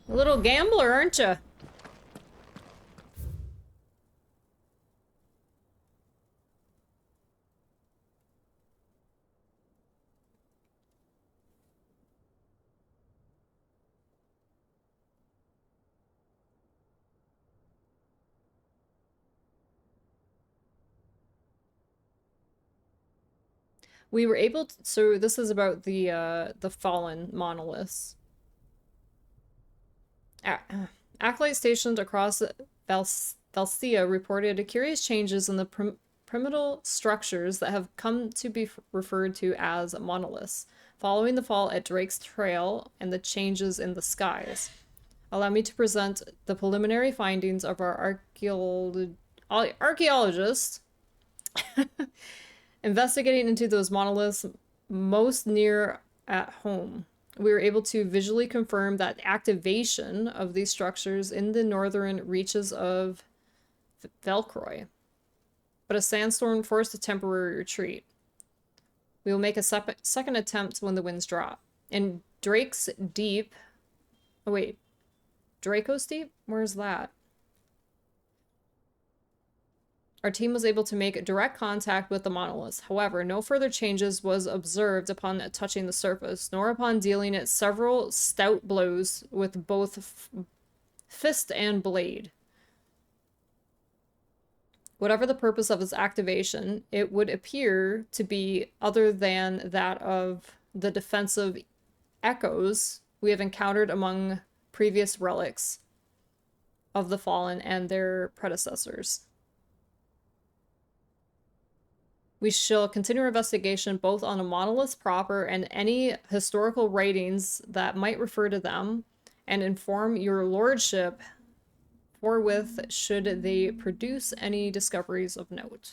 A little gambler, aren't you? We were able to, so this is about the fallen monoliths. Acolyte stationed across Valsia reported curious changes in the pyramidal structures that have come to be referred to as monoliths, following the fall at Drake's Trail and the changes in the skies. Allow me to present the preliminary findings of our archaeologists investigating into those monoliths most near at home. We were able to visually confirm that activation of these structures in the northern reaches of Velcroy, but a sandstorm forced a temporary retreat. We will make a second attempt when the winds drop. In Drake's Deep... Oh, wait. Draco's Deep? Where's that? Our team was able to make direct contact with the monolith. However, no further changes was observed upon touching the surface, nor upon dealing it several stout blows with both fist and blade. Whatever the purpose of its activation, it would appear to be other than that of the defensive echoes we have encountered among previous relics of the Fallen and their predecessors. We shall continue our investigation both on the monoliths proper and any historical writings that might refer to them, and inform your lordship forthwith should they produce any discoveries of note.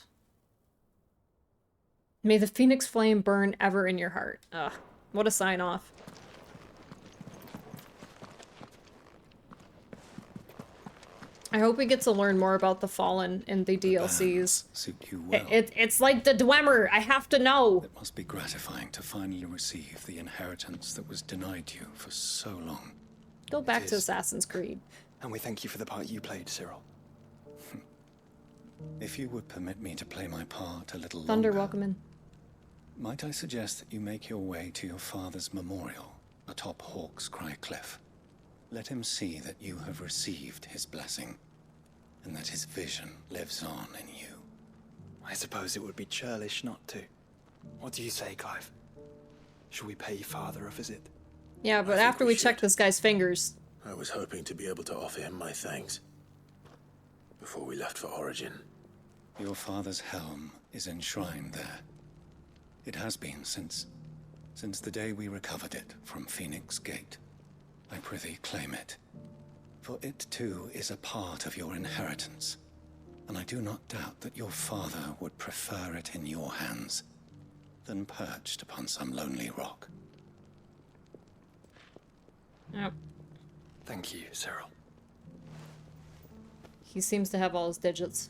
May the phoenix flame burn ever in your heart. Ugh, what a sign off. I hope we get to learn more about the Fallen in the DLCs. Suit you well. It's like the Dwemer. I have to know. It must be gratifying to finally receive the inheritance that was denied you for so long. Go back to Assassin's Creed. And we thank you for the part you played, Cyril. If you would permit me to play my part a little Thunder, longer, welcome in. might I suggest that you make your way to your father's memorial atop Hawk's Cry Cliff? Let him see that you have received his blessing, and that his vision lives on in you. I suppose it would be churlish not to. What do you say, Clive? Shall we pay Father a visit? Yeah, but after we check this guy's fingers. I was hoping to be able to offer him my thanks before we left for Origin. Your father's helm is enshrined there. It has been since the day we recovered it from Phoenix Gate. I prithee claim it, for it too is a part of your inheritance, and I do not doubt that your father would prefer it in your hands than perched upon some lonely rock. Yep. Thank you, Cyril. He seems to have all his digits.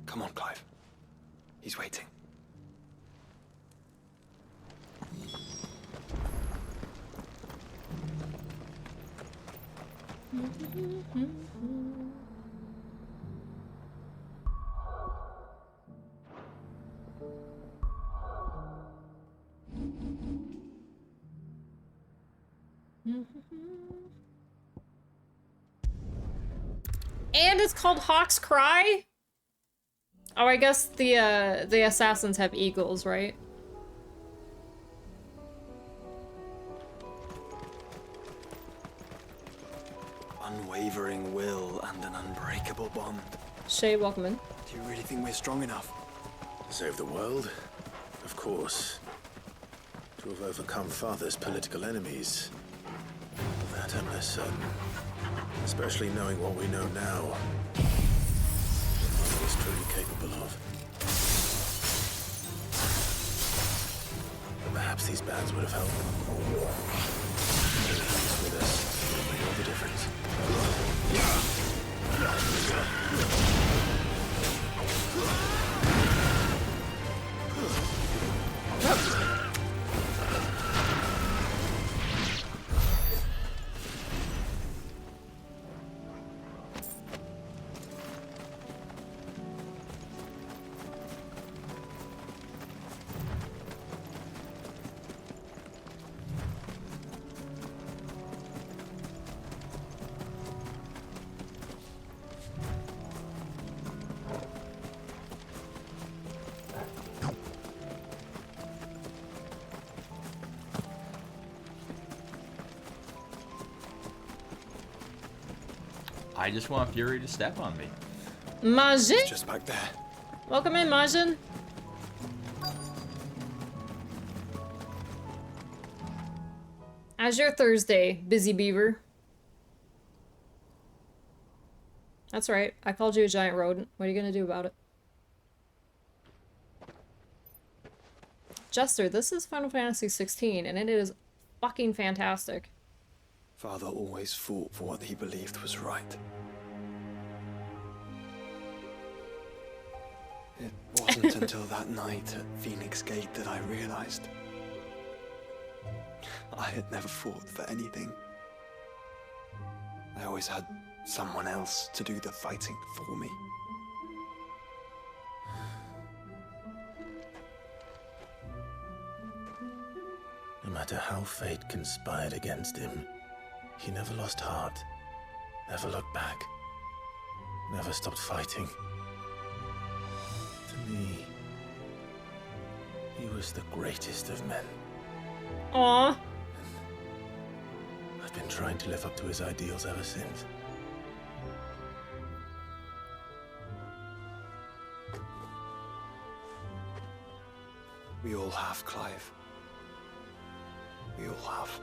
Come on, Clive. He's waiting. And it's called Hawk's Cry? Oh, I guess the assassins have eagles, right? Unwavering will and an unbreakable bond. Shay, welcome in. Do you really think we're strong enough? To save the world? Of course. To have overcome Father's political enemies? That I'm less certain. Especially knowing what we know now. What Father was truly capable of. But perhaps these bands would have helped. He's with us. It'll make all the difference. I just want Fury to step on me. Majin? Just back there. Welcome in, Majin. How's your Thursday, busy beaver? That's right, I called you a giant rodent. What are you gonna do about it? Jester, this is Final Fantasy 16, and it is fucking fantastic. Father always fought for what he believed was right. wasn't until that night at Phoenix Gate that I realized I had never fought for anything. I always had someone else to do the fighting for me. No matter how fate conspired against him, he never lost heart, never looked back, never stopped fighting. To me, he was the greatest of men. Aww. I've been trying to live up to his ideals ever since. We all have, Clive. We all have.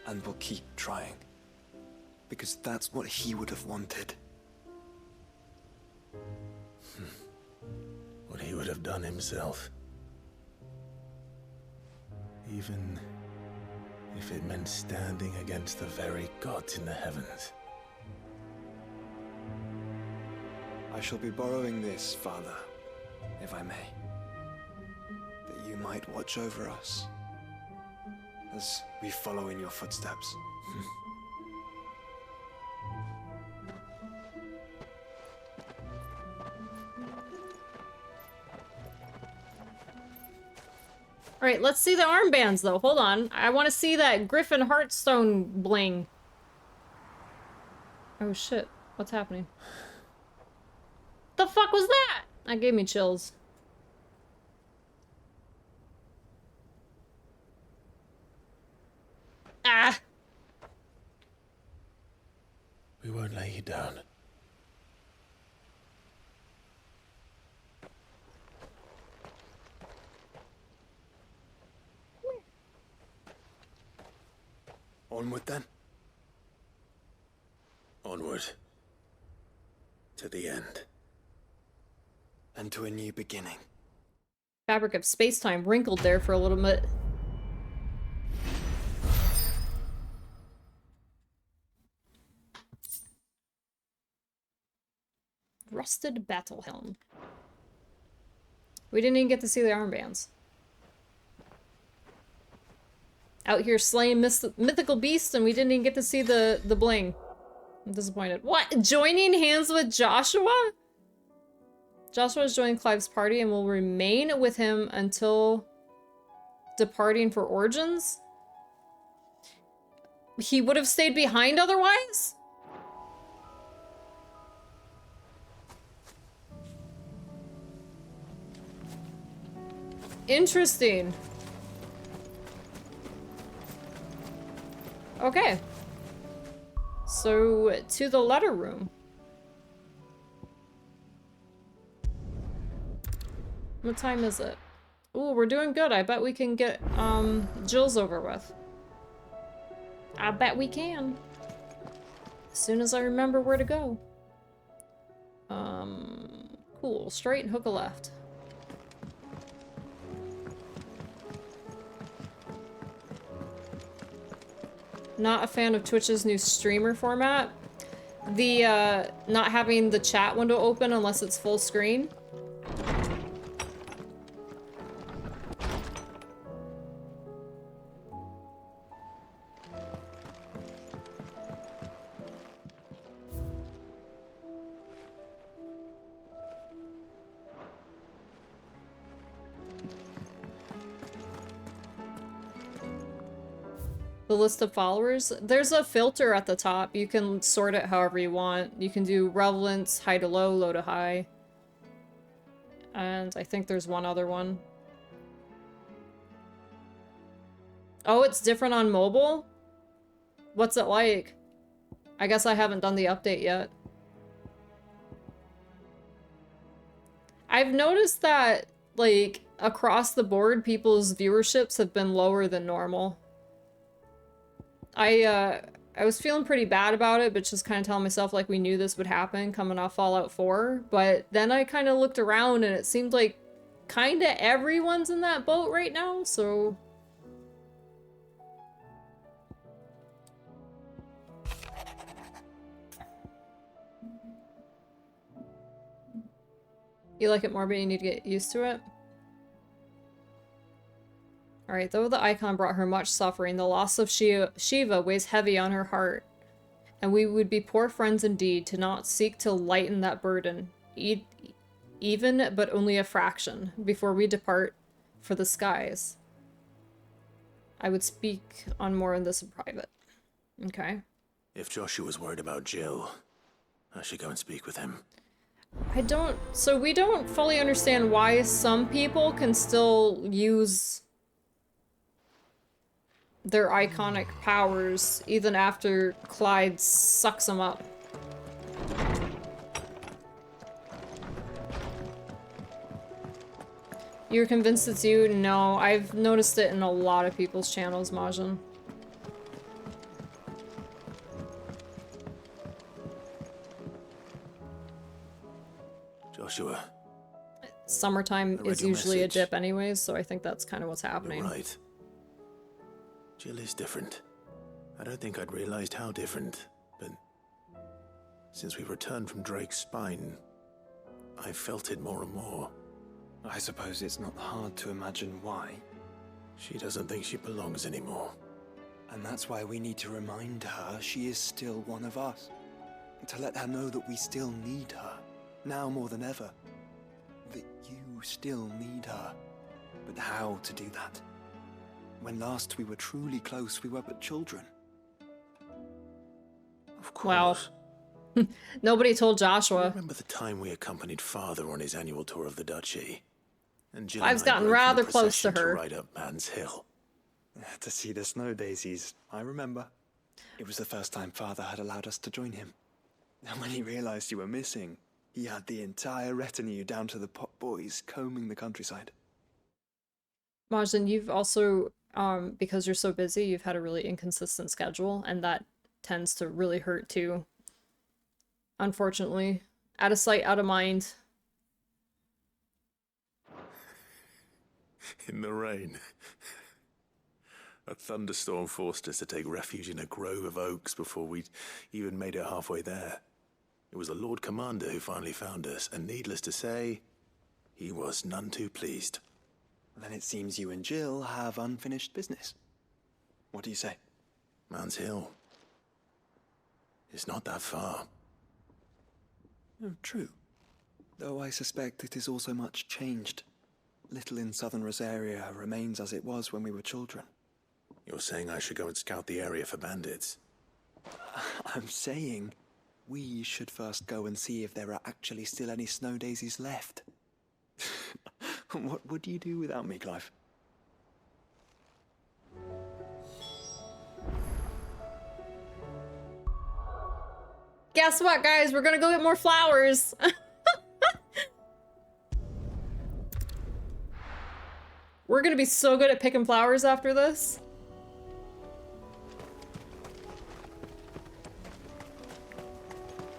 And we'll keep trying. Because that's what he would have wanted. What he would have done himself. Even if it meant standing against the very gods in the heavens. I shall be borrowing this, Father, if I may. That you might watch over us as we follow in your footsteps. Alright, let's see the armbands though. Hold on. I want to see that Griffin Heartstone bling. Oh shit. What's happening? The fuck was that? That gave me chills. Ah! We won't lay you down. Onward then. Onward. To the end. And to a new beginning. Fabric of space-time wrinkled there for a little bit. Rusted battle helm. We didn't even get to see the armbands. Out here slaying mythical beasts and we didn't even get to see the bling. I'm disappointed. What? Joining hands with Joshua? Joshua has joined Clive's party and will remain with him until departing for Origins? He would have stayed behind otherwise? Interesting. Okay. So, to the letter room. What time is it? Ooh, we're doing good. I bet we can get, Jill's over with. I bet we can. As soon as I remember where to go. Cool. Straight and hook a left. Not a fan of Twitch's new streamer format. The, not having the chat window open unless it's full screen. The list of followers. There's a filter at the top. You can sort it however you want. You can do relevance, high to low, low to high. And I think there's one other one. Oh, it's different on mobile? What's it like? I guess I haven't done the update yet. I've noticed that, like, across the board, people's viewerships have been lower than normal. I was feeling pretty bad about it, but just kind of telling myself like we knew this would happen coming off Fallout 4. But then I kind of looked around and it seemed like kind of everyone's in that boat right now, so... You like it more, but you need to get used to it. Alright, though the icon brought her much suffering, the loss of Shiva weighs heavy on her heart. And we would be poor friends indeed to not seek to lighten that burden, even but only a fraction, before we depart for the skies. I would speak on more on this in private. Okay. If Joshua was worried about Jill, I should go and speak with him. So we don't fully understand why some people can still use their iconic powers even after Clyde sucks them up. You're convinced it's you? No, I've noticed it in a lot of people's channels, Majin. Joshua. Summertime is usually a dip anyways, so I think that's kind of what's happening. You're right. Jill is different. I don't think I'd realized how different, but since we returned from Drake's spine, I felt it more and more. I suppose it's not hard to imagine why. She doesn't think she belongs anymore. And that's why we need to remind her she is still one of us. To let her know that we still need her, now more than ever. That you still need her. But how to do that? When last we were truly close, we were but children. Of course. Wow. Nobody told Joshua. Remember the time we accompanied Father on his annual tour of the Duchy? And Jill I've and I gotten rode rather through the close to procession her. Ride up Man's Hill. To see the snow daisies, I remember. It was the first time Father had allowed us to join him. And when he realized you were missing, he had the entire retinue down to the pot boys combing the countryside. Majin, you've also, because you're so busy, you've had a really inconsistent schedule, and that tends to really hurt too. Unfortunately. Out of sight, out of mind. In the rain. A thunderstorm forced us to take refuge in a grove of oaks before we'd even made it halfway there. It was the Lord Commander who finally found us, and needless to say, he was none too pleased. Then it seems you and Jill have unfinished business. What do you say? Man's Hill. It's not that far. Oh, true. Though I suspect it is also much changed. Little in southern Rosaria remains as it was when we were children. You're saying I should go and scout the area for bandits? I'm saying we should first go and see if there are actually still any snow daisies left. What would you do without me, Clive? Guess what, guys? We're gonna go get more flowers. We're gonna be so good at picking flowers after this.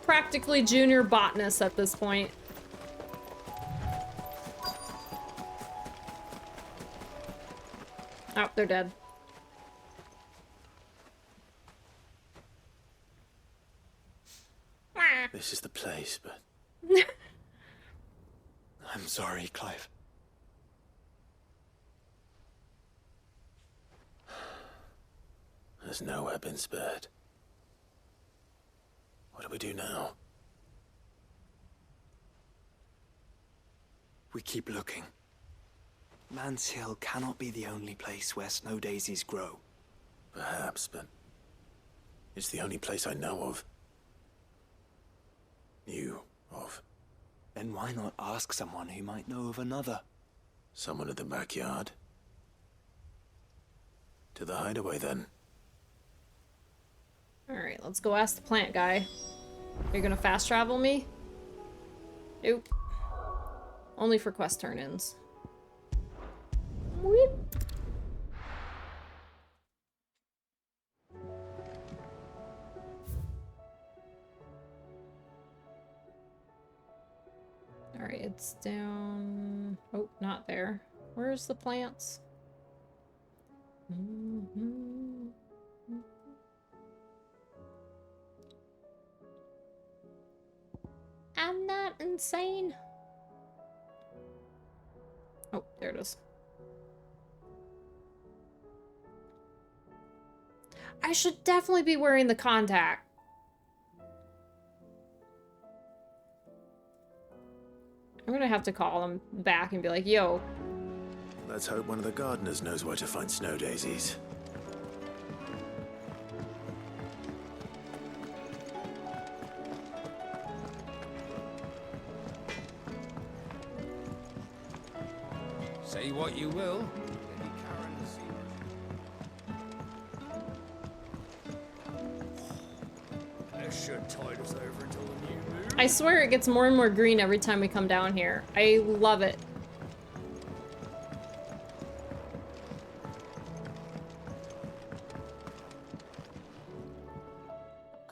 Practically junior botanists at this point. Oh, they're dead. This is the place, but... I'm sorry, Clive. There's nowhere been spared. What do we do now? We keep looking. Man's Hill cannot be the only place where snow daisies grow. Perhaps, but it's the only place I know of. Knew of. Then why not ask someone who might know of another? Someone at the backyard? To the hideaway, then. Alright, let's go ask the plant guy. Are you gonna fast travel me? Nope. Only for quest turn-ins. Whoop. Alright, it's down... Oh, not there. Where's the plants? I'm not insane. Oh, there it is. I should definitely be wearing the contact. I'm gonna have to call him back and be like, yo. Let's hope one of the gardeners knows where to find snow daisies. Say what you will. That should tide us over until the new moon. I swear it gets more and more green every time we come down here. I love it.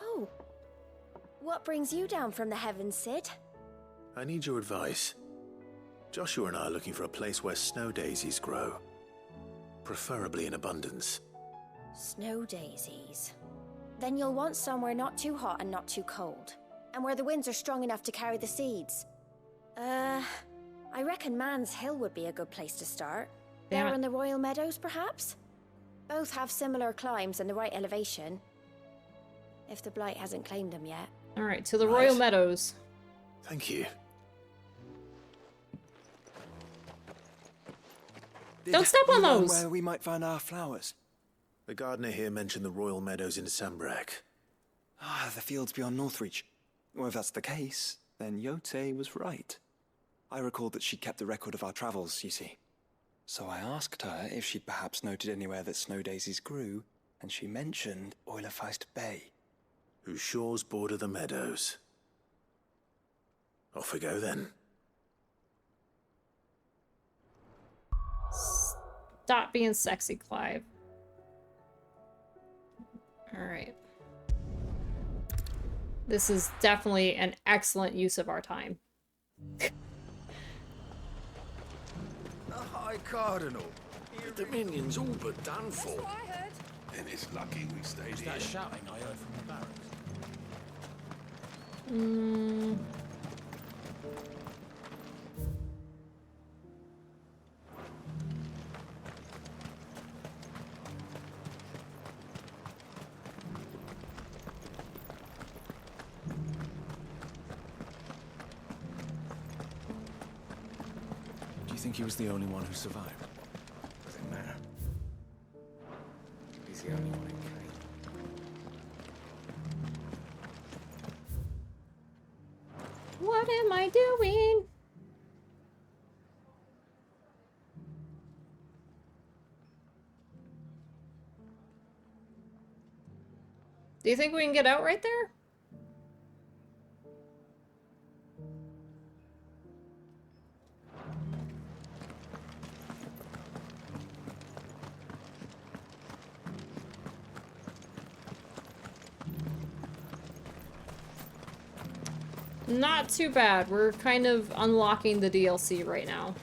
Oh. What brings you down from the heavens, Sid? I need your advice. Joshua and I are looking for a place where snow daisies grow. Preferably in abundance. Snow daisies. Then you'll want somewhere not too hot and not too cold. And where the winds are strong enough to carry the seeds. I reckon Man's Hill would be a good place to start. Damn There it. in the Royal Meadows, perhaps? Both have similar climbs and the right elevation. If the Blight hasn't claimed them yet. Alright, to the Royal Meadows. Thank you. Don't step on those! Where we might find our flowers. The gardener here mentioned the Royal Meadows in Sambrek. Ah, the fields beyond Northreach. Well, if that's the case, then Yote was right. I recalled that she kept a record of our travels, you see. So I asked her if she'd perhaps noted anywhere that snow daisies grew, and she mentioned Oilefeist Bay. Whose shores border the meadows. Off we go then. Stop being sexy, Clive. Alright. This is definitely an excellent use of our time. The High Cardinal. The Dominion's all but done for. Then it's lucky we stayed here. That shouting I heard from the barracks. Do you think he was the only one who survived? Doesn't matter. He's the only one who came. What am I doing? Do you think we can get out right there? Not too bad. We're kind of unlocking the DLC right now.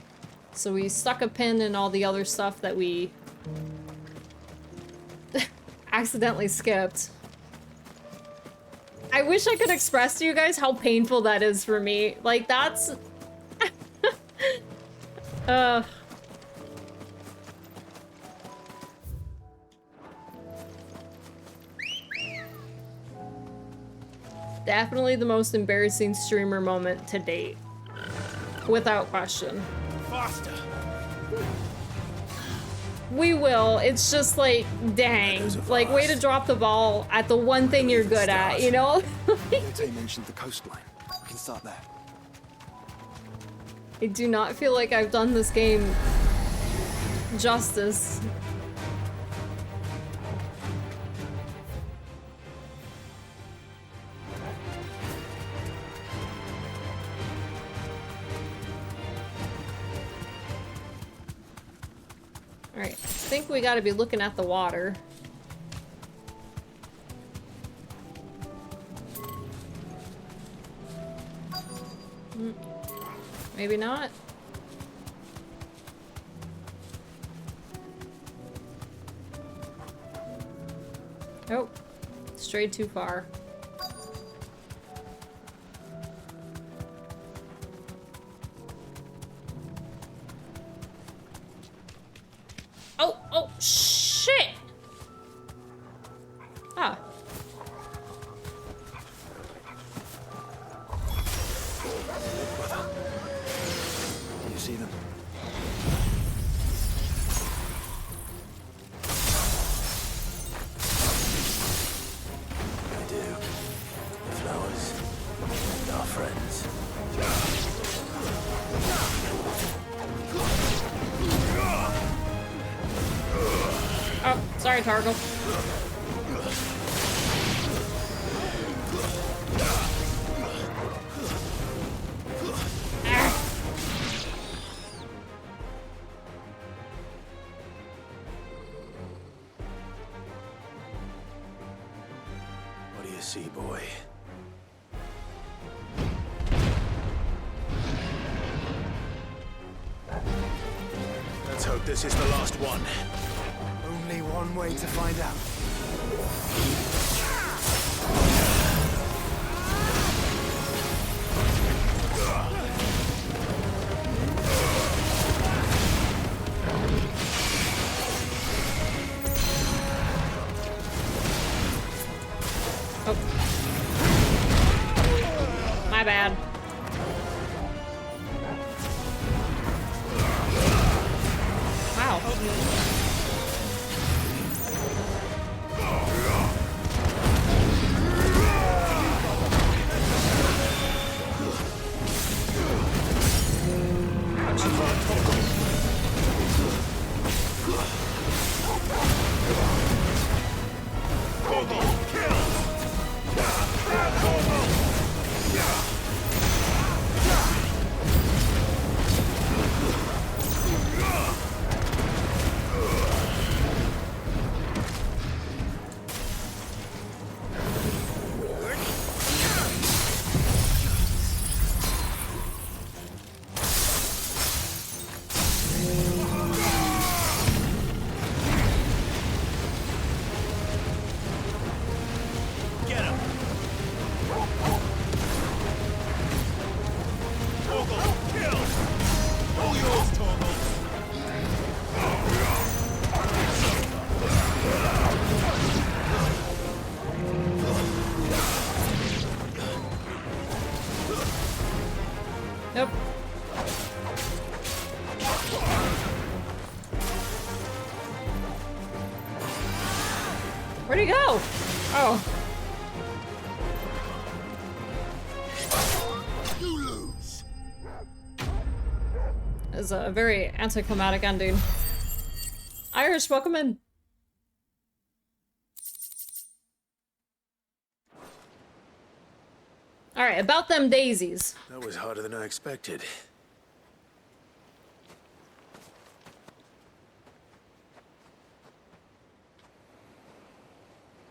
So we stuck a pin in all the other stuff that we accidentally skipped. I wish I could express to you guys how painful that is for me. Like, that's... Definitely the most embarrassing streamer moment to date. Without question. Faster! We will. It's just like, dang. Like, way to drop the ball at the one thing you're good at, you know? Yote mentioned the coastline. We can start there. I do not feel like I've done this game justice. Alright, I think we gotta be looking at the water. Maybe not. Oh, strayed too far. Oh, shit! Ah. Do you see them? I do. The flowers and our friends. Oh, sorry, Targle. What do you see, boy? Let's hope this is the last one. Only one way to find out. Oh. My bad. Wow. Get him! Torgal, kill! All yours, Torgal! Nope. Where'd he go? Oh. You lose. It's a very anticlimactic ending. Irish, welcome in. Alright, about them daisies. That was harder than I expected.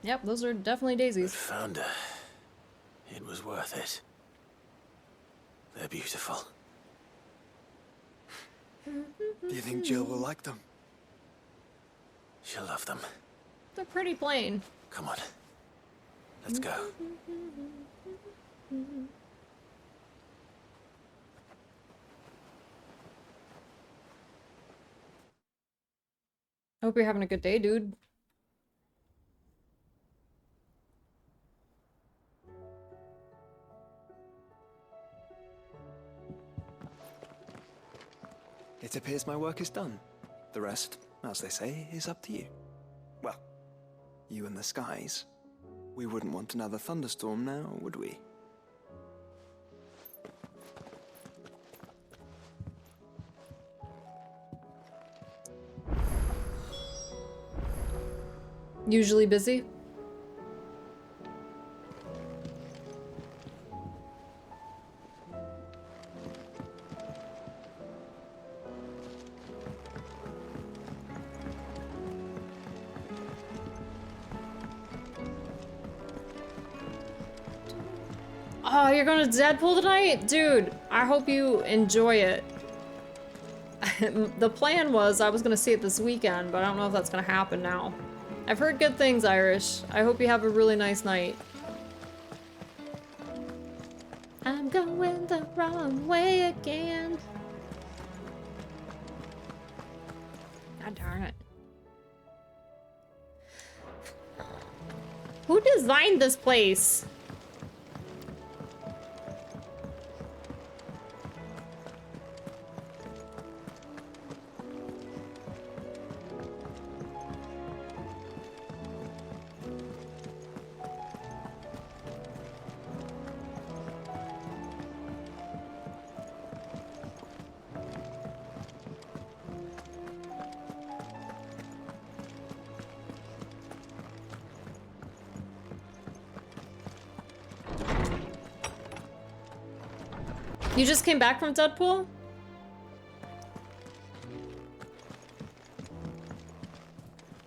Yep, those are definitely daisies. Found her. It was worth it. They're beautiful. Do you think Jill will like them? She'll love them. They're pretty plain. Come on. Let's go. Hope you're having a good day, dude. It appears my work is done. The rest, as they say, is up to you. Well, you and the skies. We wouldn't want another thunderstorm now, would we? Usually busy. Oh, you're going to Deadpool tonight? Dude, I hope you enjoy it. The plan was I was going to see it this weekend, but I don't know if that's going to happen now. I've heard good things, Irish. I hope you have a really nice night. I'm going the wrong way again. God darn it. Who designed this place? You just came back from Deadpool?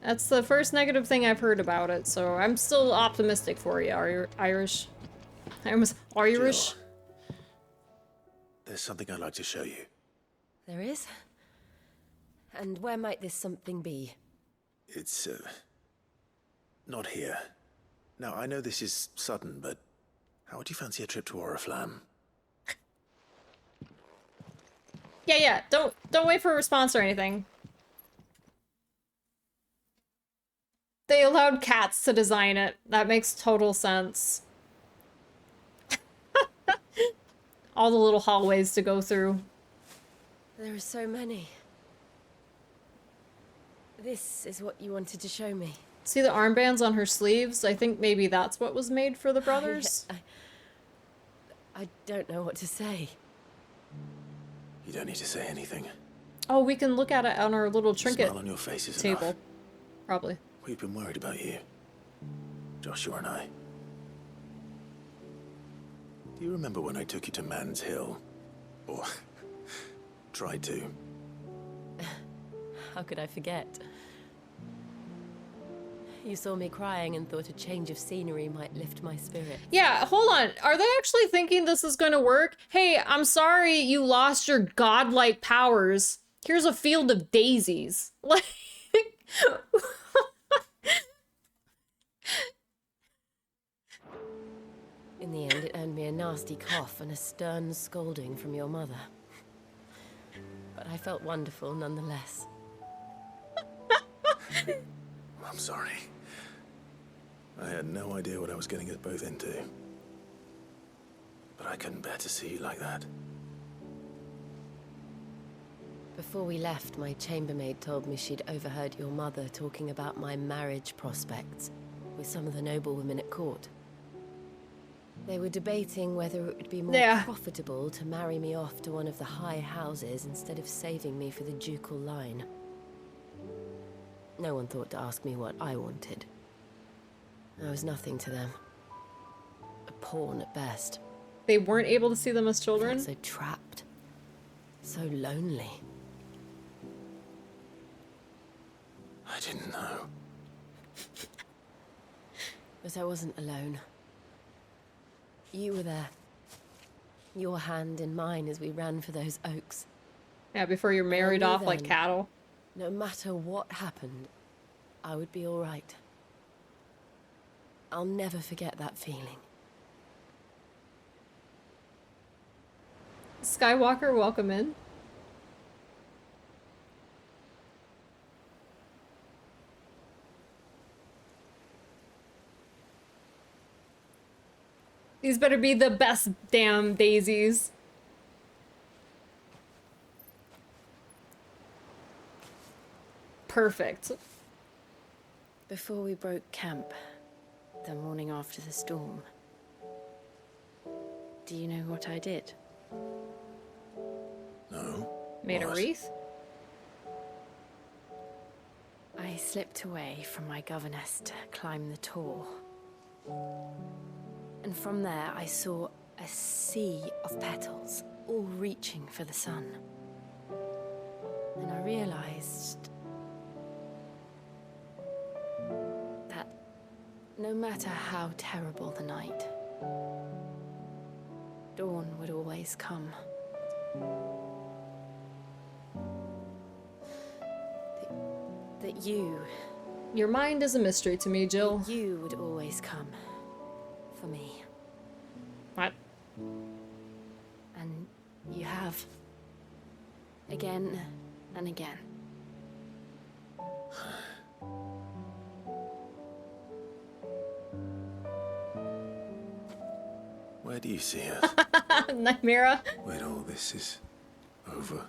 That's the first negative thing I've heard about it, so I'm still optimistic for you, Irish. I almost Irish. Jill, there's something I'd like to show you. There is? And where might this something be? It's, not here. Now, I know this is sudden, but how would you fancy a trip to Oriflamme? Yeah. Don't wait for a response or anything. They allowed cats to design it. That makes total sense. All the little hallways to go through. There are so many. This is what you wanted to show me. See the armbands on her sleeves? I think maybe that's what was made for the brothers. I don't know what to say. You don't need to say anything. Oh, we can look at it on our little trinket Smile on your face is table. enough. Probably. We've been worried about you, Joshua and I. Do you remember when I took you to Man's Hill? Or tried to? How could I forget? You saw me crying and thought a change of scenery might lift my spirit. Yeah, hold on. Are they actually thinking this is going to work? Hey, I'm sorry you lost your godlike powers. Here's a field of daisies. Like... In the end, it earned me a nasty cough and a stern scolding from your mother. But I felt wonderful nonetheless. I'm sorry. I had no idea what I was getting us both into. But I couldn't bear to see you like that. Before we left, my chambermaid told me she'd overheard your mother talking about my marriage prospects with some of the noblewomen at court. They were debating whether it would be more profitable to marry me off to one of the high houses instead of saving me for the ducal line. No one thought to ask me what I wanted. I was nothing to them. A pawn at best. They weren't able to see them as children? So trapped. So lonely. I didn't know. But I wasn't alone. You were there. Your hand in mine as we ran for those oaks. Yeah, before you're married off like cattle. No matter what happened, I would be all right. I'll never forget that feeling. Skywalker, welcome in. These better be the best damn daisies. Perfect. Before we broke camp, the morning after the storm, do you know what I did? No. Made a wreath? I slipped away from my governess to climb the Tor. And from there I saw a sea of petals, all reaching for the sun. And I realized that no matter how terrible the night, dawn would always come. That you... Your mind is a mystery to me, Jill. You would always come. For me. What? And you have. Again and again. Where do you see us? Nightmare. When all this is over.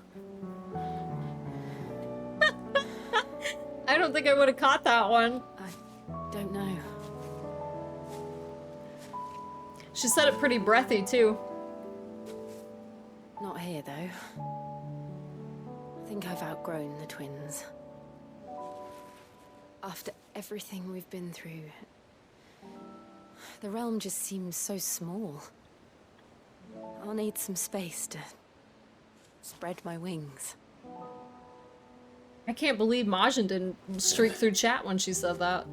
I don't think I would have caught that one. I don't know. She said it pretty breathy, too. Not here, though. I think I've outgrown the twins. After everything we've been through, the realm just seems so small. I'll need some space to spread my wings. I can't believe Majin didn't streak through chat when she said that.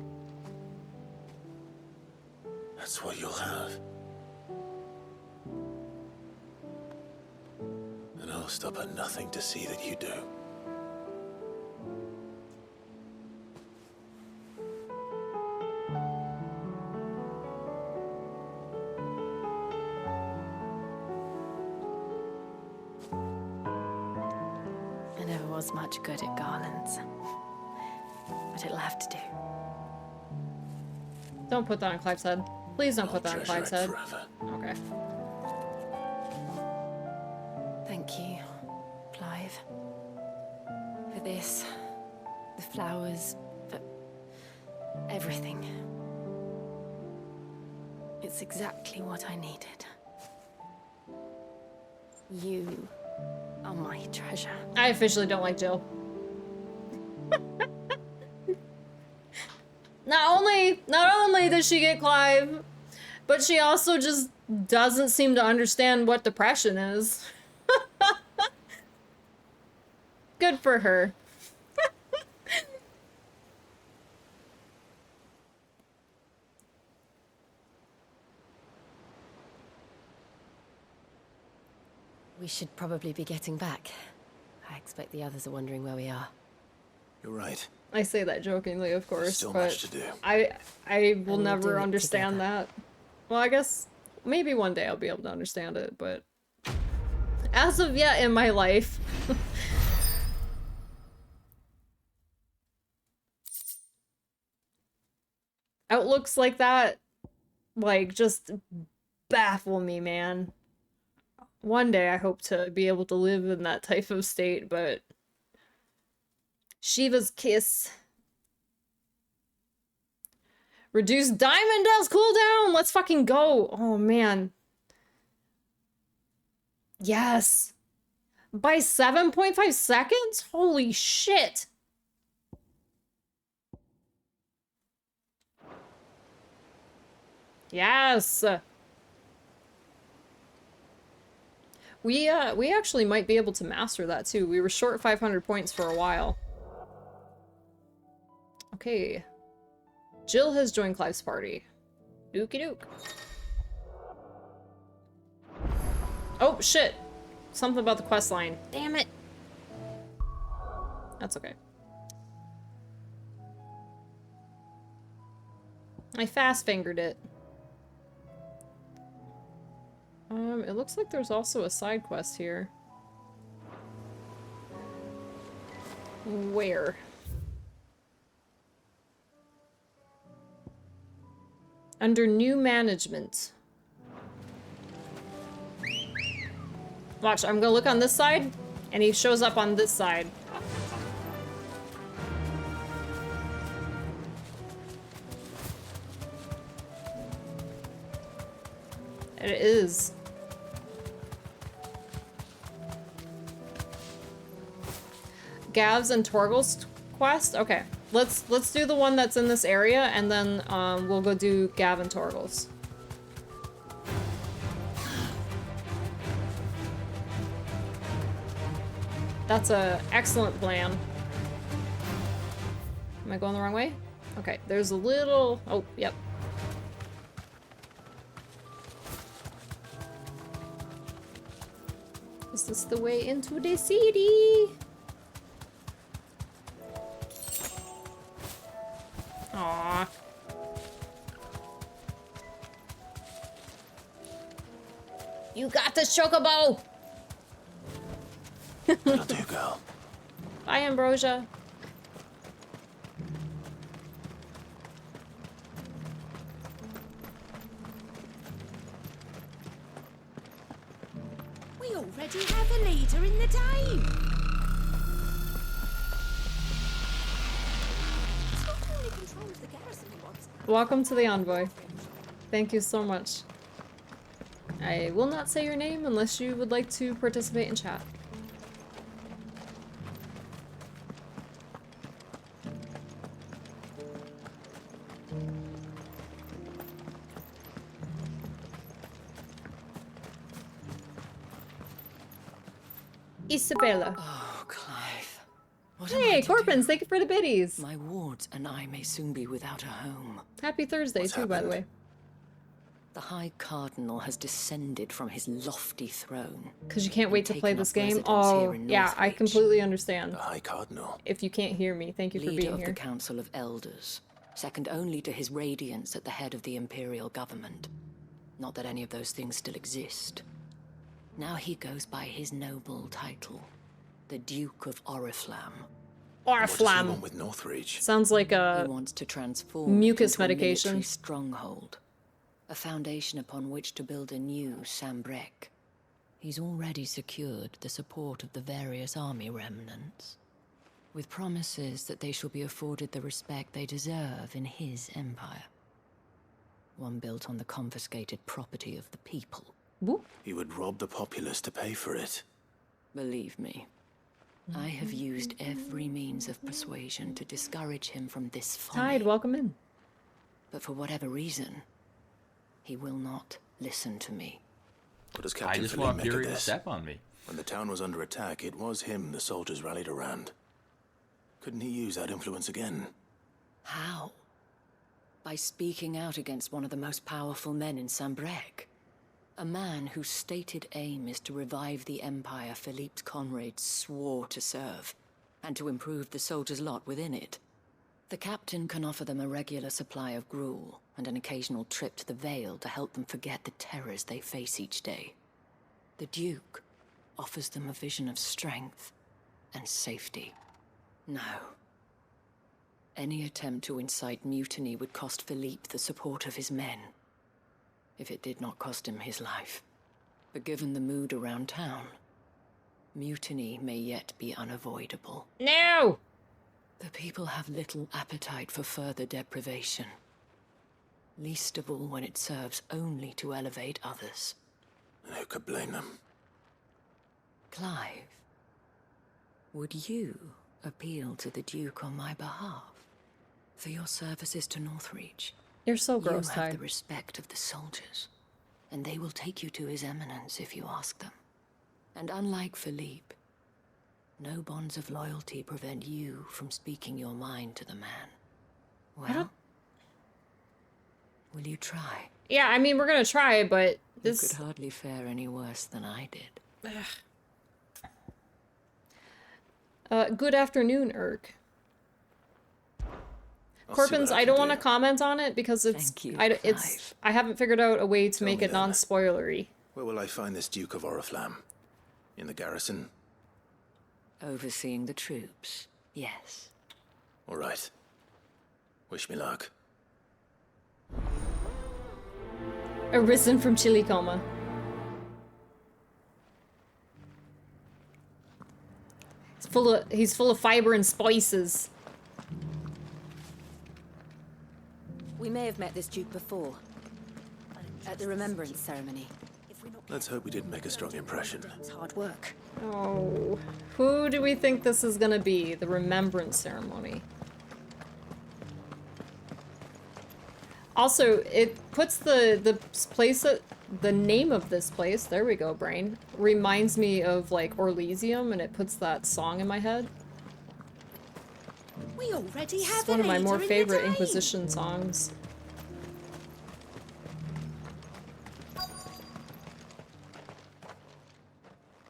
That's what you'll have. And I'll stop at nothing to see that you do. I never was much good at garlands, but it'll have to do. Don't put that on Clive's head. Please don't put that on Clive's head. Forever. Okay. Thank you, Clive. For this, the flowers, for everything. It's exactly what I needed. You are my treasure. I officially don't like Jill. Not only does she get Clive, but she also just doesn't seem to understand what depression is. Good for her. We should probably be getting back. I expect the others are wondering where we are. You're right. I say that jokingly, of course, Still but much to do. I will we'll do never it understand together. that. Well, I guess maybe one day I'll be able to understand it, but as of yet in my life. Outlooks like that, like, just baffle me, man. One day I hope to be able to live in that type of state, but Shiva's kiss. Reduce Diamond Dell's cooldown! Let's fucking go! Oh, man. Yes! By 7.5 seconds? Holy shit! Yes! We actually might be able to master that too. We were short 500 points for a while. Okay. Jill has joined Clive's party. Dookie dook. Oh, shit. Something about the quest line. Damn it. That's okay. I fast-fingered it. It looks like there's also a side quest here. Where? Under new management. Watch, I'm gonna look on this side, and he shows up on this side. It is. Gav's and Torgal's quest? Okay. Let's do the one that's in this area, and then we'll go do Gav and Torgal's. That's a excellent plan. Am I going the wrong way? Okay, there's a little... Oh, yep. Is this the way into the city? Aww. You got the chocobo! That'll do, girl. Bye, Ambrosia. later in the day. It's not only control of the garrison he wants. Welcome to the Envoy. Thank you so much. I will not say your name unless you would like to participate in chat. Isabella. Oh, Clive. What Hey, Corpins, thank you for the biddies. My wards and I may soon be without a home. Happy Thursday too, by the way. The High Cardinal has descended from his lofty throne. Because you can't wait to play taken this up game? residence Oh, here in yeah, I Northreach. completely understand. The High Cardinal. If you can't hear me, thank you for Leader being of here. the Council of Elders, second only to his Radiance at the head of the Imperial government. Not that any of those things still exist. Now he goes by his noble title, the Duke of Oriflamme. What does he Oriflamme. want with Northreach? Sounds like a He wants to transform mucus it into a medication. military stronghold, a foundation upon which to build a new Sambrec. He's already secured the support of the various army remnants, with promises that they shall be afforded the respect they deserve in his empire. One built on the confiscated property of the people. He would rob the populace to pay for it. Believe me, I have used every means of persuasion to discourage him from this folly. Tide, welcome in. But for whatever reason, he will not listen to me. What does I Captain just Philippe want make of Fury to this? step on me. When the town was under attack, it was him the soldiers rallied around. Couldn't he use that influence again? How? By speaking out against one of the most powerful men in Sambrec. A man whose stated aim is to revive the empire Philippe's comrades swore to serve, and to improve the soldiers' lot within it. The captain can offer them a regular supply of gruel, and an occasional trip to the Vale to help them forget the terrors they face each day. The Duke offers them a vision of strength and safety. No. Any attempt to incite mutiny would cost Philippe the support of his men, if it did not cost him his life. But given the mood around town, mutiny may yet be unavoidable. No! The people have little appetite for further deprivation, least of all when it serves only to elevate others. And who could blame them? Clive, would you appeal to the Duke on my behalf? For your services to Northreach? You're so gross, You have Tide. the respect of the soldiers, and they will take you to his eminence if you ask them. And unlike Philippe, no bonds of loyalty prevent you from speaking your mind to the man. Well, will you try? Yeah, I mean, we're gonna try, but this... You could hardly fare any worse than I did. Good afternoon, Urk. I'll see Corbins, what I I don't can want to do. comment on it because it's Thank you, I haven't figured out a way to make me it then. non-spoilery. Where will I find this Duke of Oriflamme? In the garrison? Overseeing the troops, yes. All right. Wish me luck. Arisen from chili coma. He's full of fiber and spices. We may have met this Duke before. At the Remembrance ceremony. Let's hope we didn't make a strong impression. It's hard work. Oh, who do we think this is gonna be? The Remembrance ceremony. Also, it puts the place that the name of this place. There we go, brain. Reminds me of like Orlesium, and it puts that song in my head. We already have It's one of my more leader in the favorite day. Inquisition songs.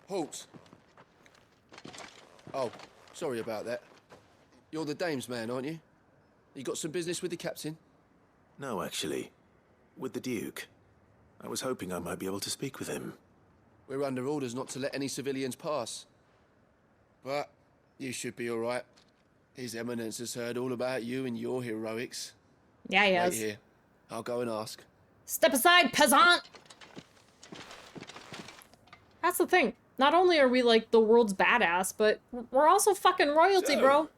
Halt. Oh, sorry about that. You're the dame's man, aren't you? You got some business with the captain? No, actually. With the Duke. I was hoping I might be able to speak with him. We're under orders not to let any civilians pass. But you should be all right. His Eminence has heard all about you and your heroics. Yeah, he Wait has. here. I'll go and ask. Step aside, peasant! That's the thing. Not only are we like the world's badass, but we're also fucking royalty, bro.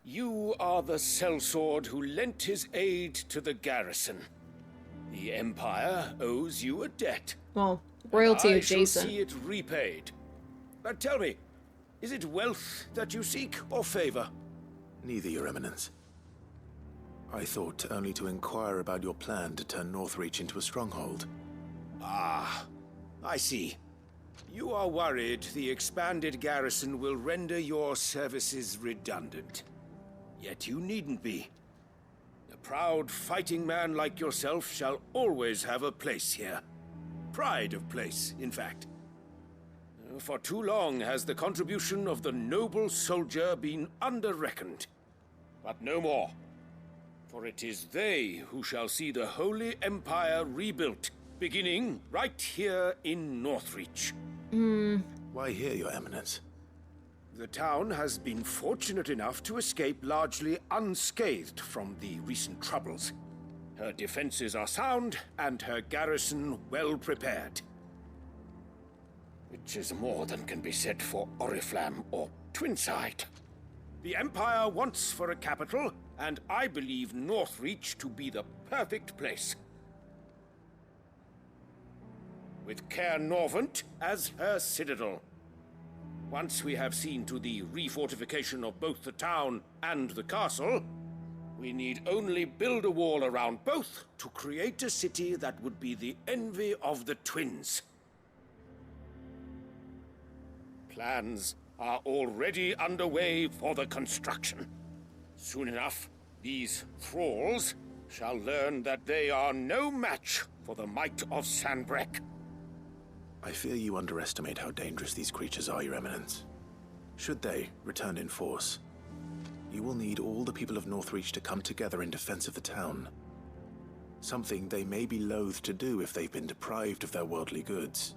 You are the sellsword who lent his aid to the garrison. The Empire owes you a debt. Well, royalty I adjacent. shall see it repaid. But tell me, is it wealth that you seek, or favor? Neither, Your Eminence. I thought only to inquire about your plan to turn Northreach into a stronghold. Ah, I see. You are worried the expanded garrison will render your services redundant. Yet you needn't be. A proud fighting man like yourself shall always have a place here. Pride of place, in fact. For too long has the contribution of the noble soldier been under-reckoned. But no more. For it is they who shall see the Holy Empire rebuilt, beginning right here in Northreach. Why here, Your Eminence? The town has been fortunate enough to escape largely unscathed from the recent troubles. Her defenses are sound, and her garrison well prepared. Which is more than can be said for Oriflamme or Twinside. The Empire wants for a capital, and I believe Northreach to be the perfect place. With Caer Norvent as her citadel. Once we have seen to the refortification of both the town and the castle, we need only build a wall around both to create a city that would be the envy of the twins. Plans are already underway for the construction. Soon enough, these thralls shall learn that they are no match for the might of Sanbreque. I fear you underestimate how dangerous these creatures are, Your Eminence. Should they return in force, you will need all the people of Northreach to come together in defense of the town. Something they may be loath to do if they've been deprived of their worldly goods.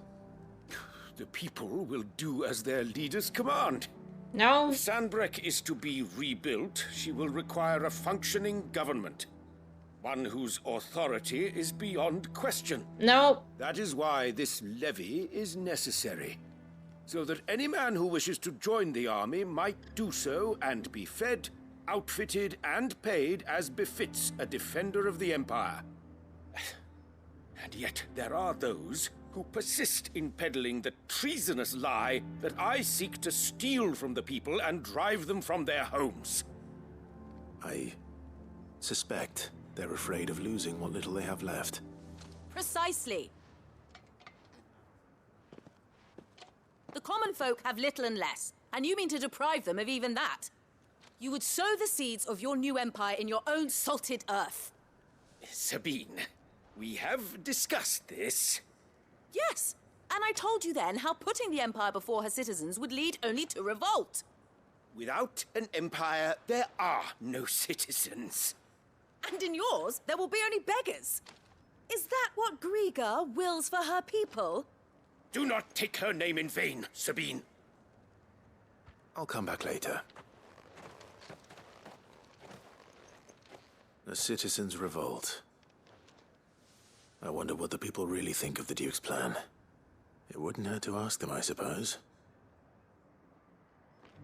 The people will do as their leaders command. No. If Sanbreque is to be rebuilt, she will require a functioning government. One whose authority is beyond question. No. That is why this levy is necessary. So that any man who wishes to join the army might do so and be fed, outfitted, and paid as befits a defender of the Empire. And yet there are those who persist in peddling the treasonous lie that I seek to steal from the people and drive them from their homes. I suspect they're afraid of losing what little they have left. Precisely. The common folk have little and less, and you mean to deprive them of even that. You would sow the seeds of your new empire in your own salted earth. Sabine, we have discussed this. Yes, and I told you then how putting the empire before her citizens would lead only to revolt. Without an empire, there are no citizens. And in yours, there will be only beggars. Is that what Griga wills for her people? Do not take her name in vain, Sabine. I'll come back later. The citizens revolt. I wonder what the people really think of the Duke's plan. It wouldn't hurt to ask them, I suppose.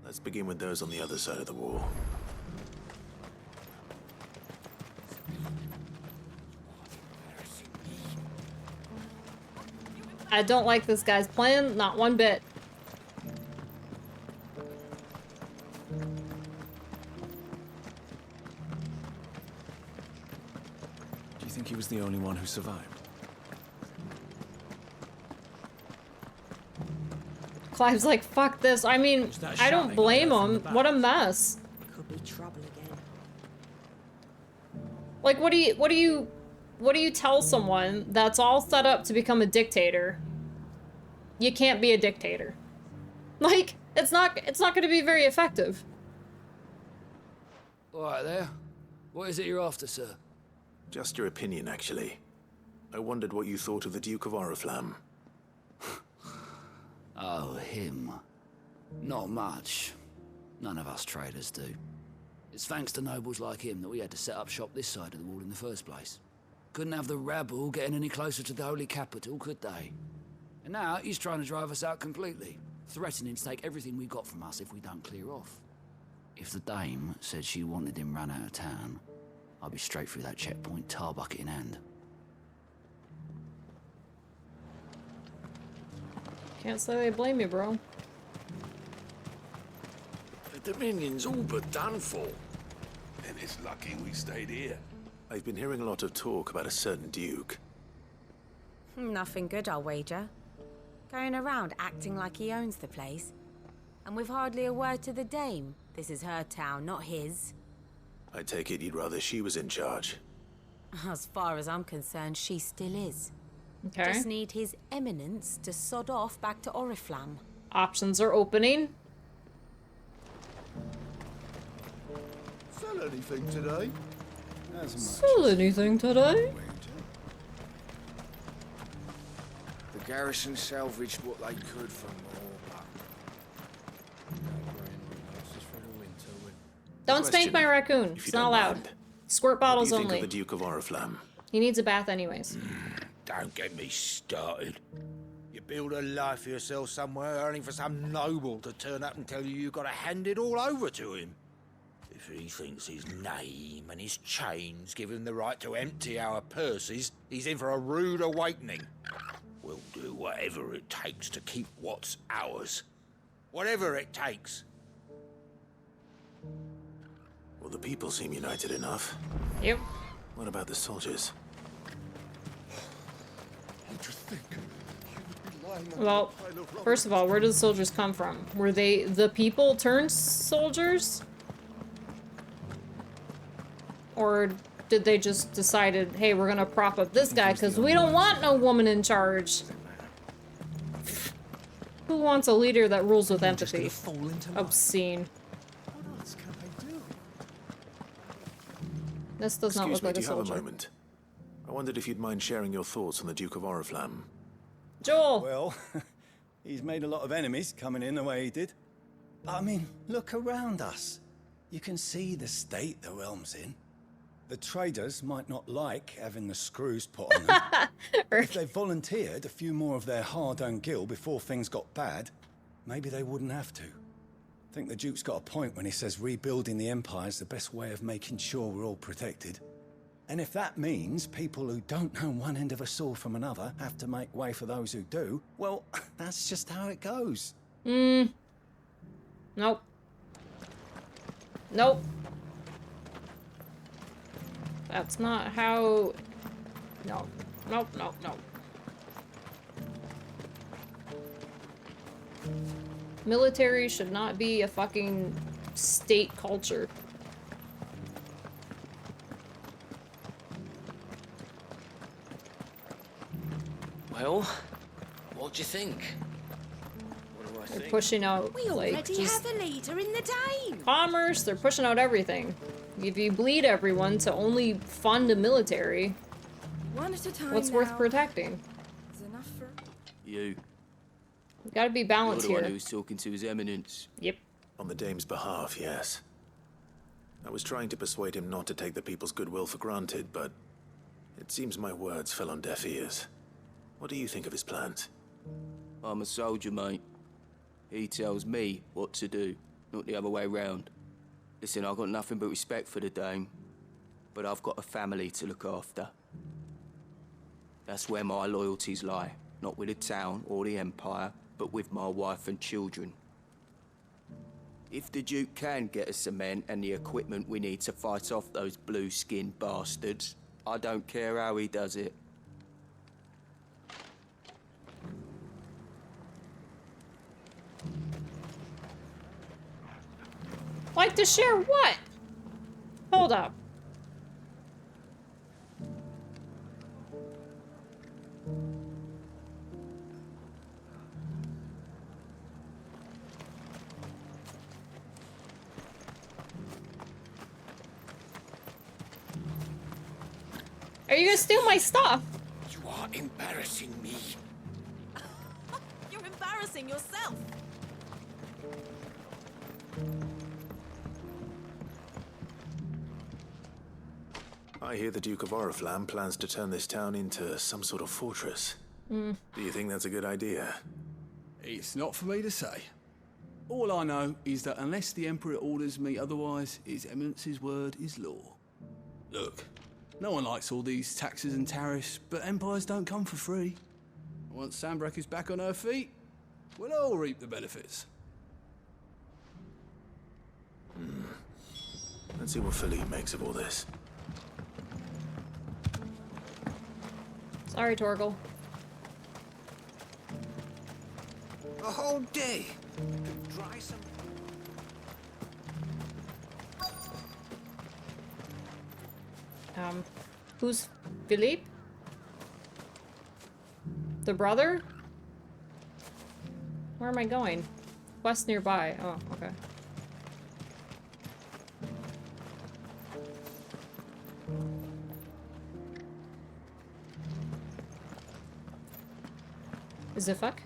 Let's begin with those on the other side of the wall. I don't like this guy's plan, not one bit. Do you think he was the only one who survived? Clive's like, fuck this. I mean, I don't blame him. What a mess. Could be trouble again. Like, what do you tell someone that's all set up to become a dictator? You can't be a dictator. Like, it's not going to be very effective. All right there. What is it you're after, sir? Just your opinion, actually. I wondered what you thought of the Duke of Oriflamme. Oh, him. Not much. None of us traders do. It's thanks to nobles like him that we had to set up shop this side of the wall in the first place. Couldn't have the rabble getting any closer to the holy capital, could they? And now he's trying to drive us out completely. threatening to take everything we got from us if we don't clear off. If the dame said she wanted him run out of town, I'd be straight through that checkpoint, tar bucket in hand. Can't say they blame you, bro. The Dominion's all but done for. And it's lucky we stayed here. I've been hearing a lot of talk about a certain Duke. Nothing good, I'll wager. Going around acting like he owns the place. And with hardly a word to the dame. This is her town, not his. I take it you'd rather she was in charge. As far as I'm concerned, she still is. Okay. Just need his eminence to sod off back to Oriflamme. Options are opening. Sell anything today? Sell anything today? The garrison salvaged what they could from Moorbuck. Don't spank my raccoon. It's not allowed. Squirt bottles what do you only. think of the Duke of Oriflamme? He needs a bath anyways. Don't get me started. You build a life for yourself somewhere, earning for some noble to turn up and tell you you've got to hand it all over to him. If he thinks his name and his chains give him the right to empty our purses, he's in for a rude awakening. We'll do whatever it takes to keep what's ours. Whatever it takes. Well, the people seem united enough. Yep. What about the soldiers? Well, first of all, where do the soldiers come from? Were they the people turned soldiers? Or did they just decided, hey, we're gonna prop up this guy because we don't want no woman in charge? Who wants a leader that rules with empathy? Obscene. This does not look like a soldier. Do you have a moment? I wondered if you'd mind sharing your thoughts on the Duke of Oriflamme. Joel! Well, he's made a lot of enemies coming in the way he did. I mean, look around us. You can see the state the realm's in. The traders might not like having the screws put on them. If they volunteered a few more of their hard-earned gil before things got bad, maybe they wouldn't have to. I think the Duke's got a point when he says rebuilding the Empire's the best way of making sure we're all protected. And if that means people who don't know one end of a sword from another have to make way for those who do, well, that's just how it goes. Nope. Nope. That's not how... No. Nope, nope, nope. Military should not be a fucking state culture. Well, what do you think? They're pushing out, We like, already just have a leader in the Dame. commerce. They're pushing out everything. If you bleed everyone to only fund a military, One at a time what's now. worth protecting? Is enough for... You. Gotta be balanced You're the here. one who's talking to His Eminence. Yep. On the Dame's behalf, yes. I was trying to persuade him not to take the people's goodwill for granted, but it seems my words fell on deaf ears. What do you think of his plans? I'm a soldier, mate. He tells me what to do, not the other way round. Listen, I've got nothing but respect for the Dame, but I've got a family to look after. That's where my loyalties lie, not with the town or the Empire, but with my wife and children. If the Duke can get us cement and the equipment we need to fight off those blue-skinned bastards, I don't care how he does it. Like to share what? Hold up. Are you gonna steal my stuff? You are embarrassing me. You're embarrassing yourself. I hear the Duke of Oriflamme plans to turn this town into some sort of fortress. Mm. Do you think that's a good idea? It's not for me to say. All I know is that unless the Emperor orders me otherwise, His Eminence's word is law. Look, no one likes all these taxes and tariffs, but empires don't come for free. Once Sanbreque is back on her feet, we'll all reap the benefits. Let's see what Philippe makes of all this. Sorry, Torgal. A whole day to dry some. Who's Philippe? The brother? Where am I going? Quest nearby. Oh, okay. Is it fuck?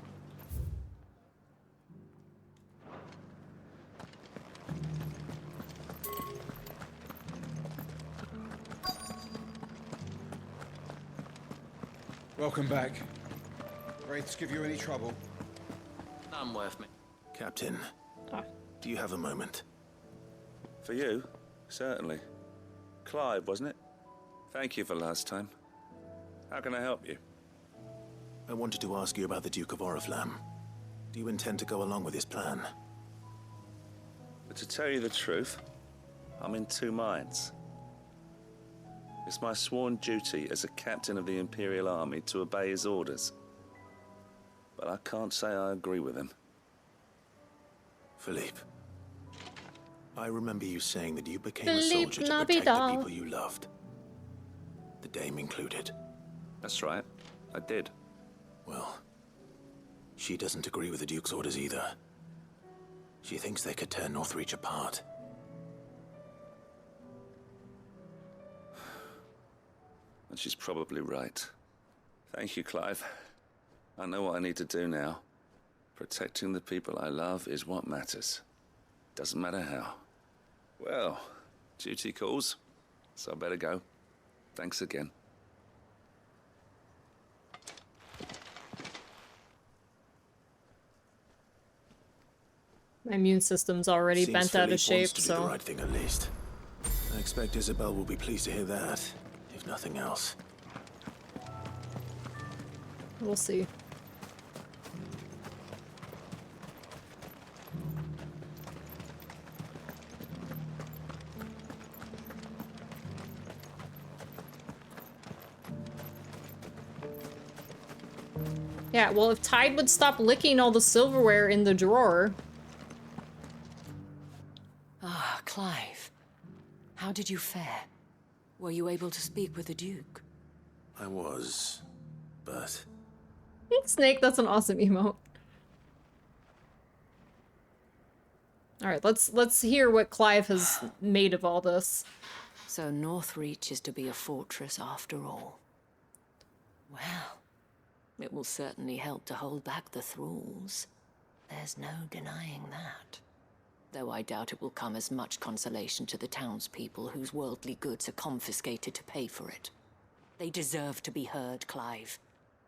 Welcome back. Wraiths give you any trouble? None worth me. Captain, do you have a moment? For you? Certainly. Clive, wasn't it? Thank you for last time. How can I help you? I wanted to ask you about the Duke of Oriflamme. Do you intend to go along with his plan? But to tell you the truth, I'm in two minds. It's my sworn duty as a captain of the Imperial Army to obey his orders. But I can't say I agree with him. Philippe, I remember you saying that you became a soldier to protect the people you loved. The Dame included. That's right, I did. Well, she doesn't agree with the Duke's orders either. She thinks they could tear Northreach apart. And she's probably right. Thank you, Clive. I know what I need to do now. Protecting the people I love is what matters. Doesn't matter how. Well, duty calls, so I better go. Thanks again. My immune system's already Seems bent out of Philippe shape, wants to do so... the right thing at least. I expect Isabel will be pleased to hear that, if nothing else. We'll see. Yeah, well, if Tide would stop licking all the silverware in the drawer... Ah, Clive. How did you fare? Were you able to speak with the Duke? I was, but... Snake, that's an awesome emote. Alright, let's hear what Clive has made of all this. So Northreach is to be a fortress after all. Well, it will certainly help to hold back the thralls. There's no denying that. Though I doubt it will come as much consolation to the townspeople whose worldly goods are confiscated to pay for it. They deserve to be heard, Clive.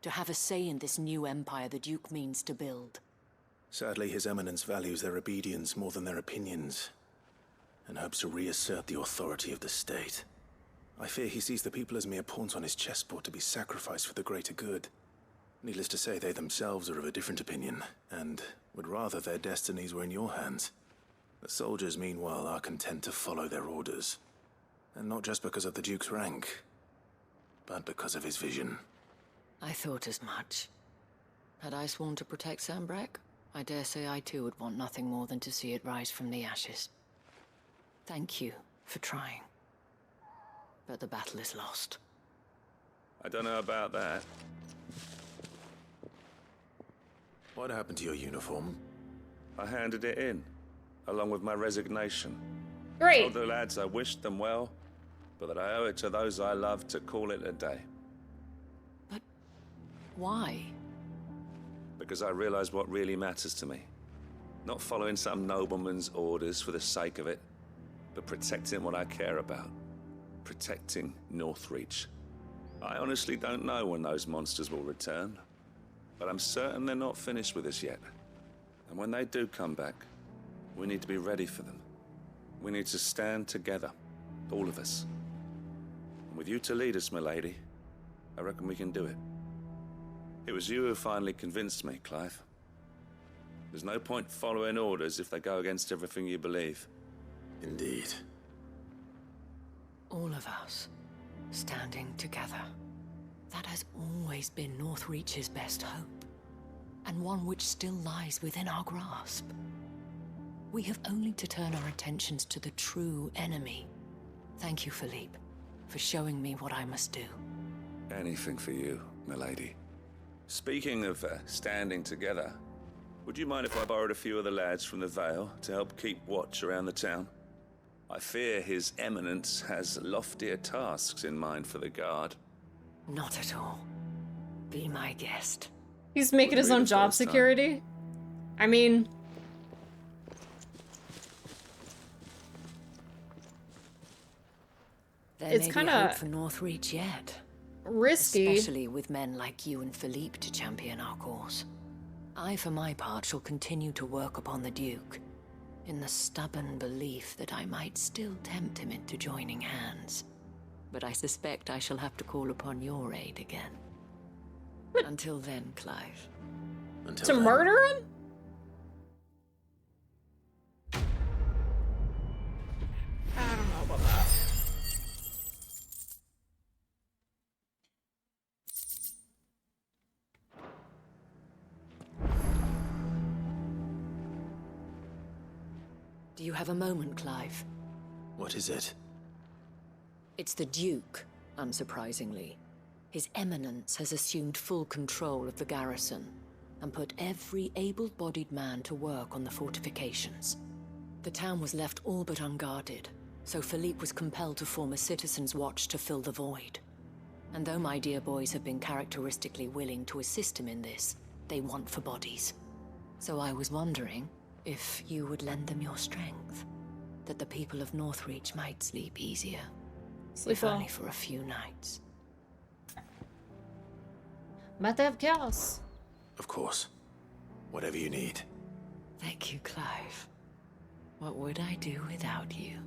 To have a say in this new empire the Duke means to build. Sadly, His Eminence values their obedience more than their opinions, and hopes to reassert the authority of the state. I fear he sees the people as mere pawns on his chessboard to be sacrificed for the greater good. Needless to say, they themselves are of a different opinion, and would rather their destinies were in your hands. The soldiers, meanwhile, are content to follow their orders. And not just because of the Duke's rank, but because of his vision. I thought as much. Had I sworn to protect Sanbreque, I dare say I too would want nothing more than to see it rise from the ashes. Thank you for trying. But the battle is lost. I don't know about that. What happened to your uniform? I handed it in, along with my resignation. Great. Told the lads I wished them well, but that I owe it to those I love to call it a day. Why? Because I realize what really matters to me. Not following some nobleman's orders for the sake of it, but protecting what I care about. Protecting Northreach. I honestly don't know when those monsters will return, but I'm certain they're not finished with us yet. And when they do come back, we need to be ready for them. We need to stand together, all of us. And with you to lead us, milady, I reckon we can do it. It was you who finally convinced me, Clive. There's no point following orders if they go against everything you believe. Indeed. All of us, standing together. That has always been Northreach's best hope, and one which still lies within our grasp. We have only to turn our attentions to the true enemy. Thank you, Philippe, for showing me what I must do. Anything for you, milady. Speaking of standing together, would you mind if I borrowed a few of the lads from the Vale to help keep watch around the town? I fear His Eminence has loftier tasks in mind for the guard. Not at all. Be my guest. He's making his own job security? I mean... It's kind of for Northreach yet. Risky. Especially with men like you and Philippe to champion our cause. I, for my part, shall continue to work upon the Duke, in the stubborn belief that I might still tempt him into joining hands. But I suspect I shall have to call upon your aid again. Until then, Clive. To murder him? I don't know about that. Do you have a moment, Clive? What is it? It's the Duke, unsurprisingly. His Eminence has assumed full control of the garrison and put every able-bodied man to work on the fortifications. The town was left all but unguarded, so Philippe was compelled to form a citizens' watch to fill the void. And though my dear boys have been characteristically willing to assist him in this, they want for bodies. So I was wondering if you would lend them your strength, that the people of Northreach might sleep easier, if only for a few nights. Matter of chaos. Of course. Whatever you need. Thank you, Clive. What would I do without you?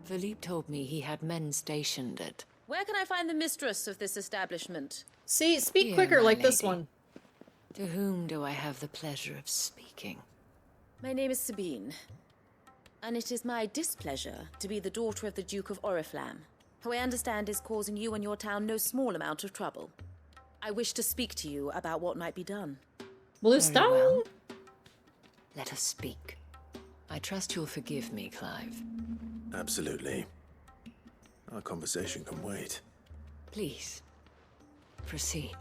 Philippe told me he had men stationed at... Where can I find the mistress of this establishment? See, speak Here, quicker my like this lady. one. To whom do I have the pleasure of speaking? My name is Sabine, and it is my displeasure to be the daughter of the Duke of Oriflamme, who I understand is causing you and your town no small amount of trouble. I wish to speak to you about what might be done. Bluestone? Well. Let us speak. I trust you'll forgive me, Clive. Absolutely. Our conversation can wait. Please, proceed.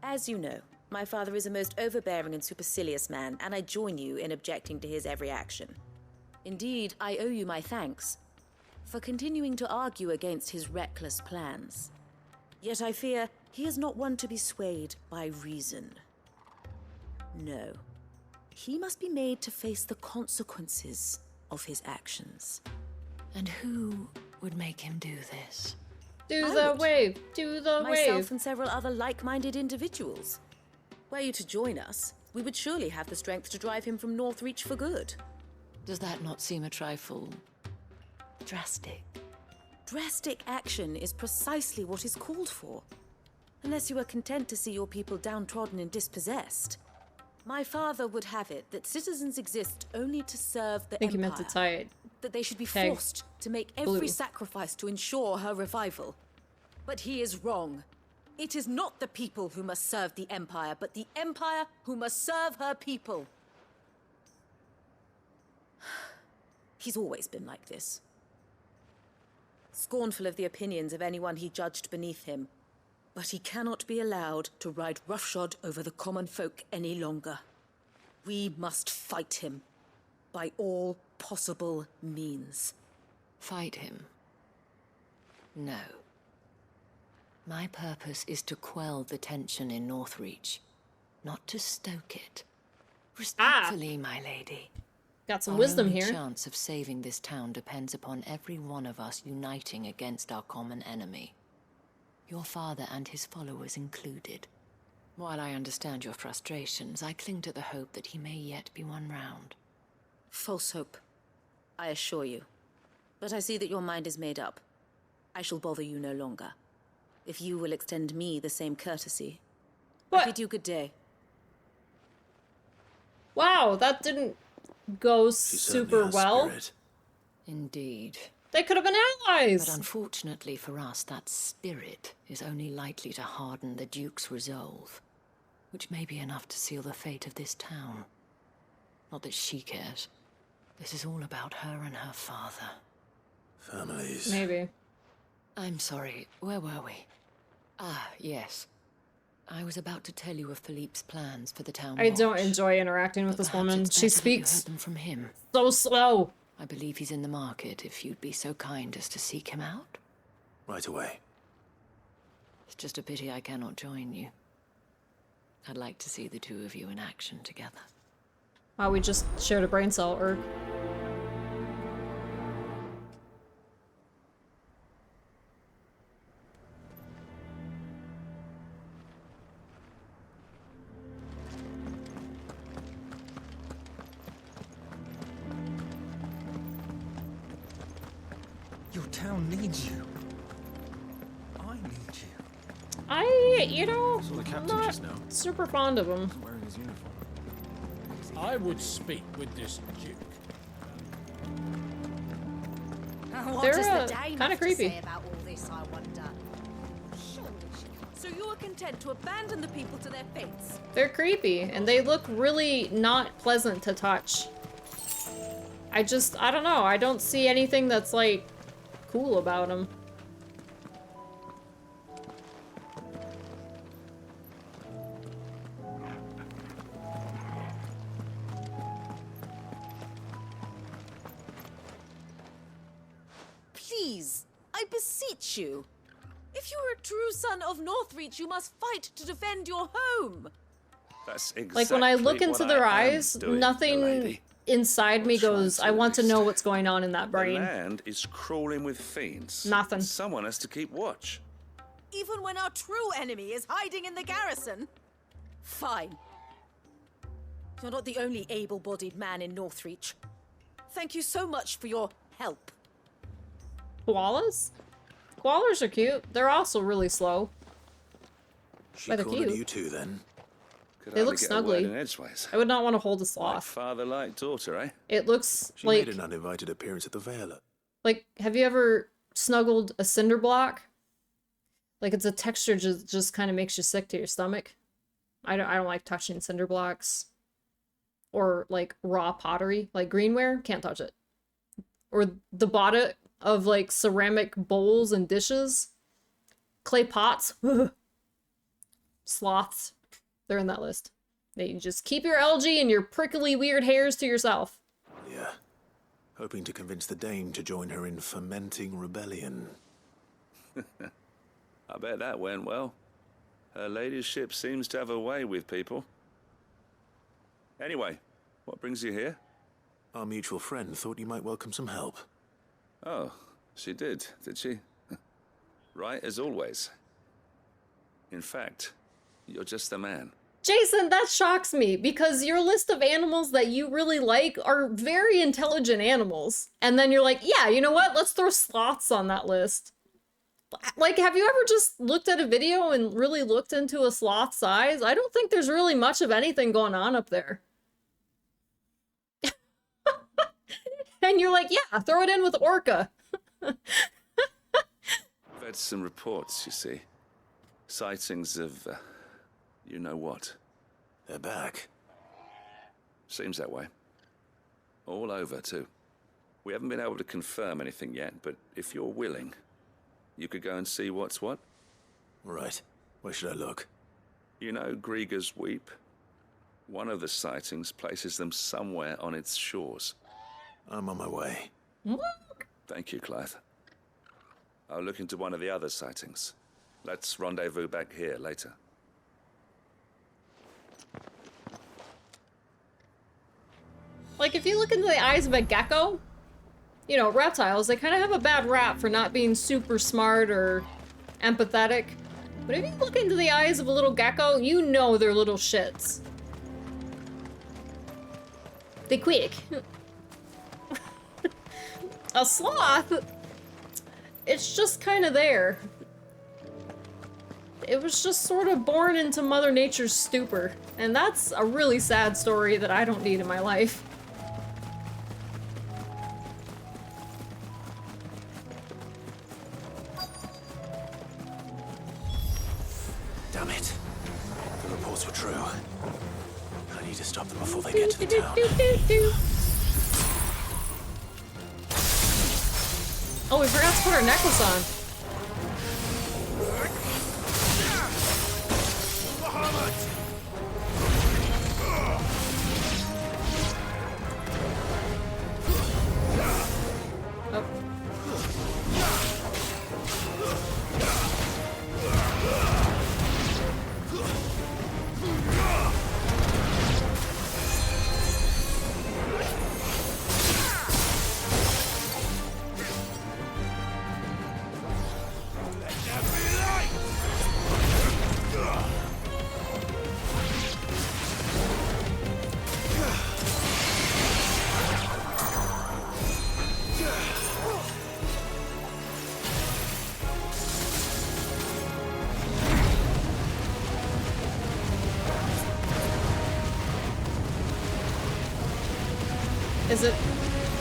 As you know, my father is a most overbearing and supercilious man, and I join you in objecting to his every action. Indeed, I owe you my thanks for continuing to argue against his reckless plans. Yet I fear he is not one to be swayed by reason. No. He must be made to face the consequences of his actions. And who would make him do this? Do the wave. Do the Myself wave. and several other like-minded individuals. Were you to join us, we would surely have the strength to drive him from Northreach for good. Does that not seem a trifle... drastic? Drastic action is precisely what is called for. Unless you are content to see your people downtrodden and dispossessed. My father would have it that citizens exist only to serve the I think Empire. you meant to tie it. That they should be Tag forced to make every blue. sacrifice to ensure her revival. But he is wrong. It is not the people who must serve the Empire, but the Empire who must serve her people. He's always been like this. Scornful of the opinions of anyone he judged beneath him. But he cannot be allowed to ride roughshod over the common folk any longer. We must fight him by all possible means. Fight him? No. My purpose is to quell the tension in Northreach, not to stoke it. Respectfully, my lady. Got some Our wisdom only here. chance of saving this town depends upon every one of us uniting against our common enemy. Your father and his followers included. While I understand your frustrations, I cling to the hope that he may yet be won round. False hope, I assure you. But I see that your mind is made up. I shall bother you no longer. If you will extend me the same courtesy, I bid you good day. Wow, that didn't go super well. Indeed. They could have been allies! But unfortunately for us, that spirit is only likely to harden the Duke's resolve, which may be enough to seal the fate of this town. Not that she cares. This is all about her and her father. Families. Maybe. I'm sorry, where were we? Ah, yes. I was about to tell you of Philippe's plans for the town I watch. don't enjoy interacting with this woman. She speaks them from him. So slow. I believe he's in the market, if you'd be so kind as to seek him out. Right away. It's just a pity I cannot join you. I'd like to see the two of you in action together. Wow, we just shared a brain cell, or... Your town needs you. I need you. You know, Saw the I'm captain not just now. super fond of him. Wearing his uniform. I would speak with this Duke. What They're, does the dame kinda have to creepy. say about all this, I wonder? So you are content to abandon the people to their fates? They're creepy, and they look really not pleasant to touch. I don't know, I don't see anything that's, like, cool about them. Please, I beseech you. If you are a true son of Northreach, you must fight to defend your home. That's exactly Like, when I look into what their I am eyes, doing, nothing milady. inside me goes, I want to know what's going on in that The brain. land is crawling with fiends. Nothing. Someone has to keep watch. Even when our true enemy is hiding in the garrison? Fine. You're not the only able-bodied man in Northreach. Thank you so much for your help. Koalas? Koalas are cute. They're also really slow. She But they're called cute. it you two then? Could They hardly look get a word in snuggly. edgeways. I would not want to hold a Like sloth. father, like daughter, eh? It looks She like... made an uninvited appearance at the Vale. Like, have you ever snuggled a cinder block? Like, it's a texture just kind of makes you sick to your stomach. I don't like touching cinder blocks. Or, like, raw pottery. Like, greenware, can't touch it. Or the bottom of, like, ceramic bowls and dishes. Clay pots. Sloths. They're in that list. You just keep your algae and your prickly weird hairs to yourself. Yeah. Hoping to convince the Dame to join her in fomenting rebellion. I bet that went well. Her ladyship seems to have a way with people. Anyway, what brings you here? Our mutual friend thought you might welcome some help. Oh, she did she? Right as always. In fact, you're just the man. Jason, that shocks me because your list of animals that you really like are very intelligent animals. And then you're like, yeah, you know what? Let's throw sloths on that list. Like, have you ever just looked at a video and really looked into a sloth's eyes? I don't think there's really much of anything going on up there. And you're like, yeah, throw it in with orca. I've had some reports, you see. Sightings of, you know what. They're back. Seems that way. All over, too. We haven't been able to confirm anything yet, but if you're willing, you could go and see what's what. Right. Where should I look? You know Grieger's Weep? One of the sightings places them somewhere on its shores. I'm on my way. Thank you, Clive. I'll look into one of the other sightings. Let's rendezvous back here later. Like, if you look into the eyes of a gecko, you know, reptiles, they kind of have a bad rap for not being super smart or empathetic. But if you look into the eyes of a little gecko, you know they're little shits. They quick. A sloth, it's just kind of there. It was just sort of born into Mother Nature's stupor. And that's a really sad story that I don't need in my life. Damn it. The reports were true. I need to stop them before they get to the town. Oh, we forgot to put our necklace on.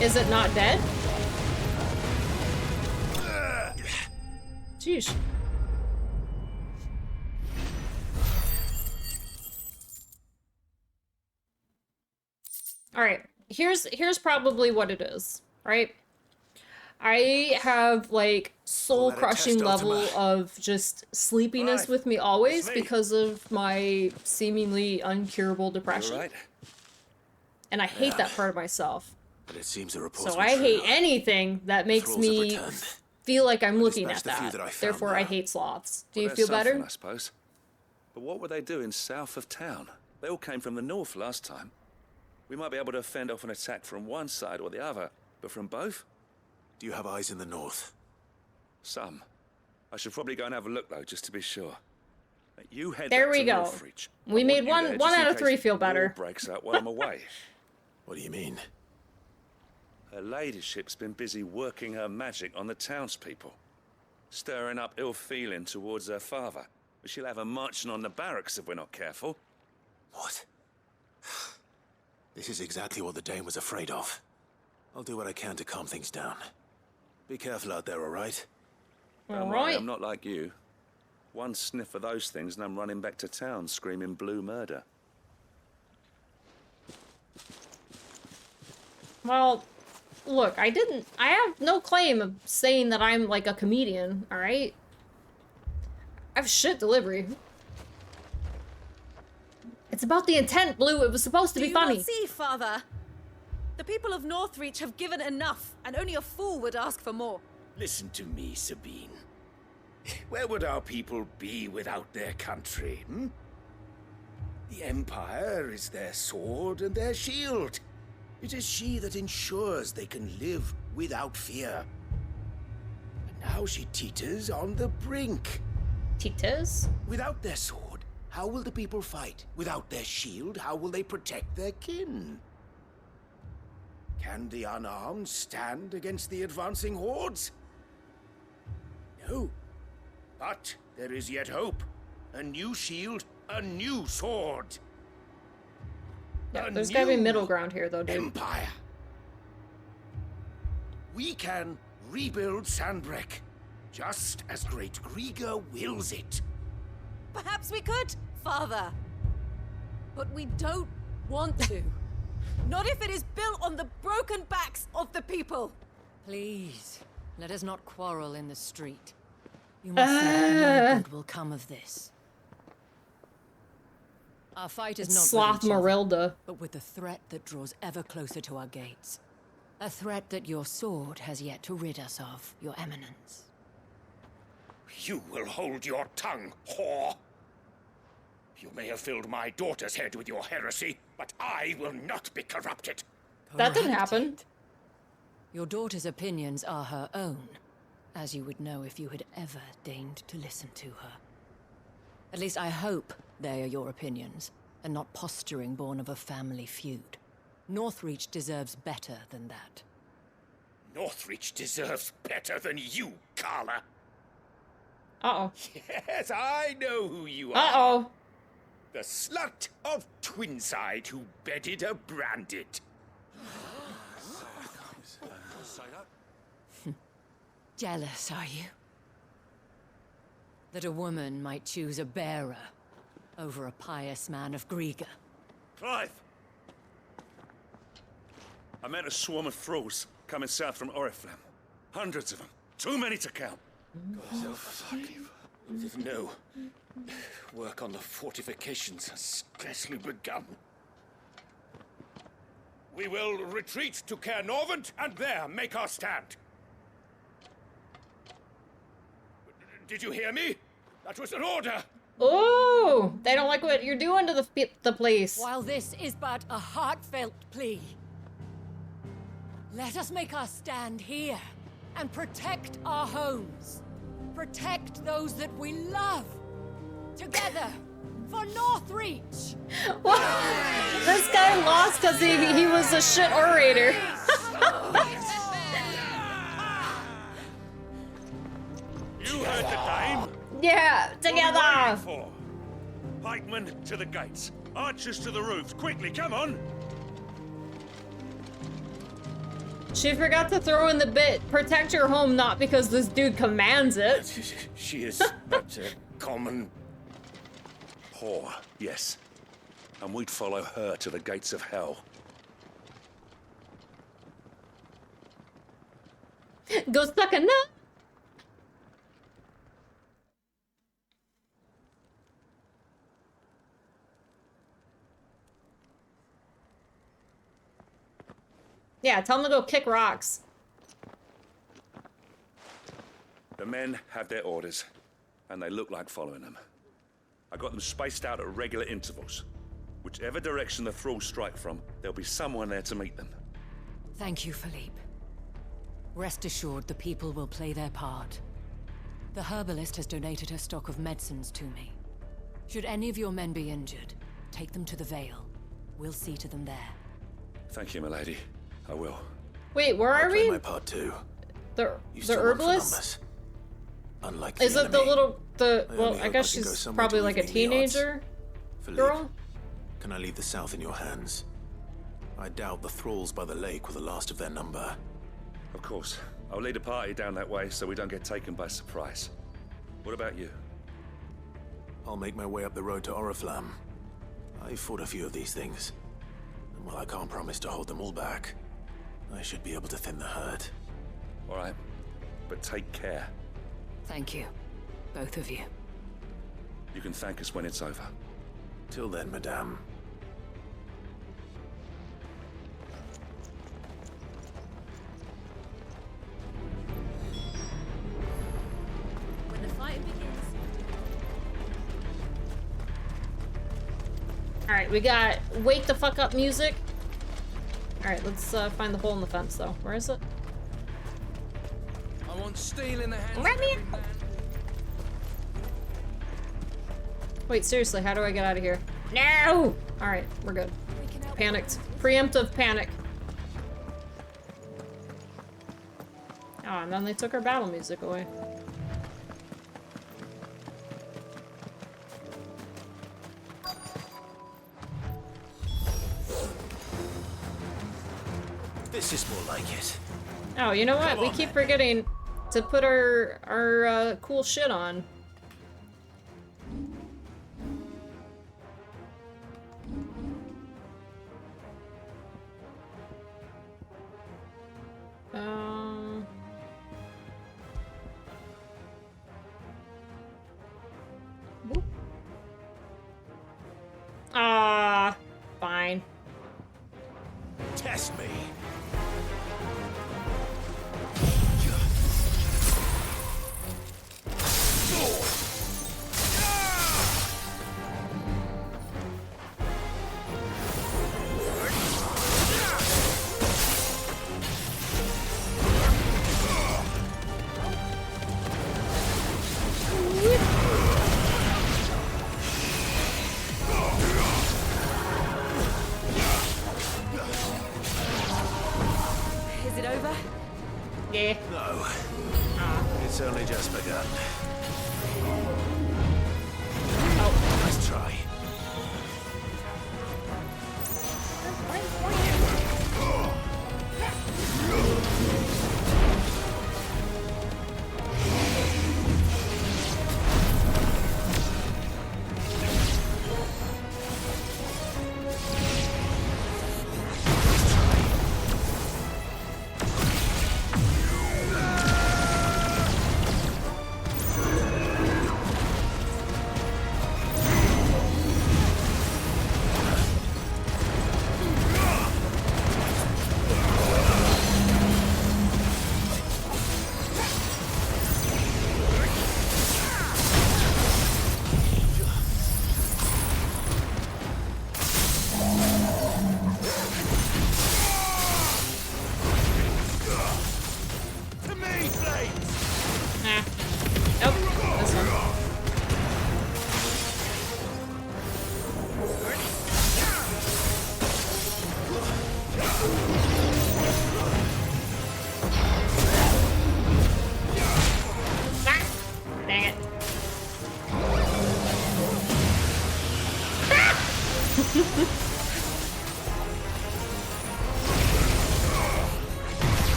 Is it not dead? Jeez. All right, here's probably what it is, right? I have like soul-crushing level of just sleepiness with me always because of my seemingly uncurable depression. And I hate that part of myself. But it seems the reports So I hate anything that makes me feel like I'm looking at that. Therefore, I hate sloths. Do you feel better? I suppose. But what were they doing south of town? They all came from the north last time. We might be able to fend off an attack from one side or the other, but from both? Do you have eyes in the north? Some. I should probably go and have a look, though, just to be sure. You head there back we to go. Northreach. We made one out of 3 feel better. Breaks out while I'm away. What do you mean? Her ladyship's been busy working her magic on the townspeople, stirring up ill feeling towards her father. But she'll have her marching on the barracks if we're not careful. What? This is exactly what the Dane was afraid of. I'll do what I can to calm things down. Be careful out there, all right? Don't worry, I'm not like you. One sniff of those things and I'm running back to town screaming blue murder. Well, look, I have no claim of saying that I'm like a comedian, all right? I have shit delivery. It's about the intent, Blue. It was supposed to be funny. Do you not see, Father? The people of Northreach have given enough, and only a fool would ask for more. Listen to me, Sabine. Where would our people be without their country, The Empire is their sword and their shield. It is she that ensures they can live without fear. But now she teeters on the brink. Teeters? Without their sword, how will the people fight? Without their shield, how will they protect their kin? Can the unarmed stand against the advancing hordes? No. But there is yet hope. A new shield, a new sword. Yeah, there's gotta be middle ground here, though, dude. Empire. We can rebuild Sandbreck, just as Great Grieger wills it. Perhaps we could, Father. But we don't want to. Not if it is built on the broken backs of the people. Please, let us not quarrel in the street. You must see that no good will come of this. Our fight is It's not Sloth with each other, Marilda. but with the threat that draws ever closer to our gates. A threat that your sword has yet to rid us of, Your Eminence. You will hold your tongue, whore. You may have filled my daughter's head with your heresy, but I will not be corrupted. That didn't happen. Your daughter's opinions are her own, as you would know if you had ever deigned to listen to her. At least I hope they are your opinions, and not posturing born of a family feud. Northreach deserves better than that. Northreach deserves better than you, Carla. Uh-oh. Yes, I know who you are. Uh-oh. The slut of Twinside who bedded a Branded. Jealous, are you? That a woman might choose a bearer over a pious man of Griga. Clive! I met a swarm of thralls coming south from Oriflamme. Hundreds of them. Too many to count. No. Work on the fortifications has scarcely begun. We will retreat to Caer Norvent and there make our stand. Did you hear me? That was an order. Oh, they don't like what you're doing to the place. While this is but a heartfelt plea, let us make our stand here and protect our homes. Protect those that we love. Together for Northreach. What? This guy lost because he was a shit orator. You heard the dame? Yeah, together. What are you waiting for? Pikemen to the gates. Archers to the roofs. Quickly, come on. She forgot to throw in the bit, protect your home not because this dude commands it. She is but a common... Whore, yes. And we'd follow her to the gates of hell. Go suck a nut. Yeah, tell him to go kick rocks. The men have their orders, and they look like following them. I got them spaced out at regular intervals. Whichever direction the thralls strike from, there'll be someone there to meet them. Thank you, Philippe. Rest assured the people will play their part. The herbalist has donated her stock of medicines to me. Should any of your men be injured, take them to the Vale. We'll see to them there. Thank you, milady. I will. Wait, where are we? My part too. The herbalist? Unlike Is it the little well, I guess can go she's somewhere probably to like a evening yards. teenager Philippe, girl. Can I leave the south in your hands? I doubt the thralls by the lake were the last of their number. Of course. I'll lead a party down that way so we don't get taken by surprise. What about you? I'll make my way up the road to Oriflamme. I've fought a few of these things. And while I can't promise to hold them all back, I should be able to thin the herd. All right. But take care. Thank you. Both of you. You can thank us when it's over. Till then, madame. When the fighting begins. Alright, we got wake the fuck up music. Alright, let's find the hole in the fence though. Where is it? I want steel in the hands Let of me every man. Wait, seriously, how do I get out of here? No! Alright, we're good. Panicked. Preemptive panic. Oh, and then they took our battle music away. This is more like it. Oh, you know what? Come We on, keep then. forgetting to put our cool shit on. Whoop. Fine. Test me. It's only just begun. Oh. Nice try.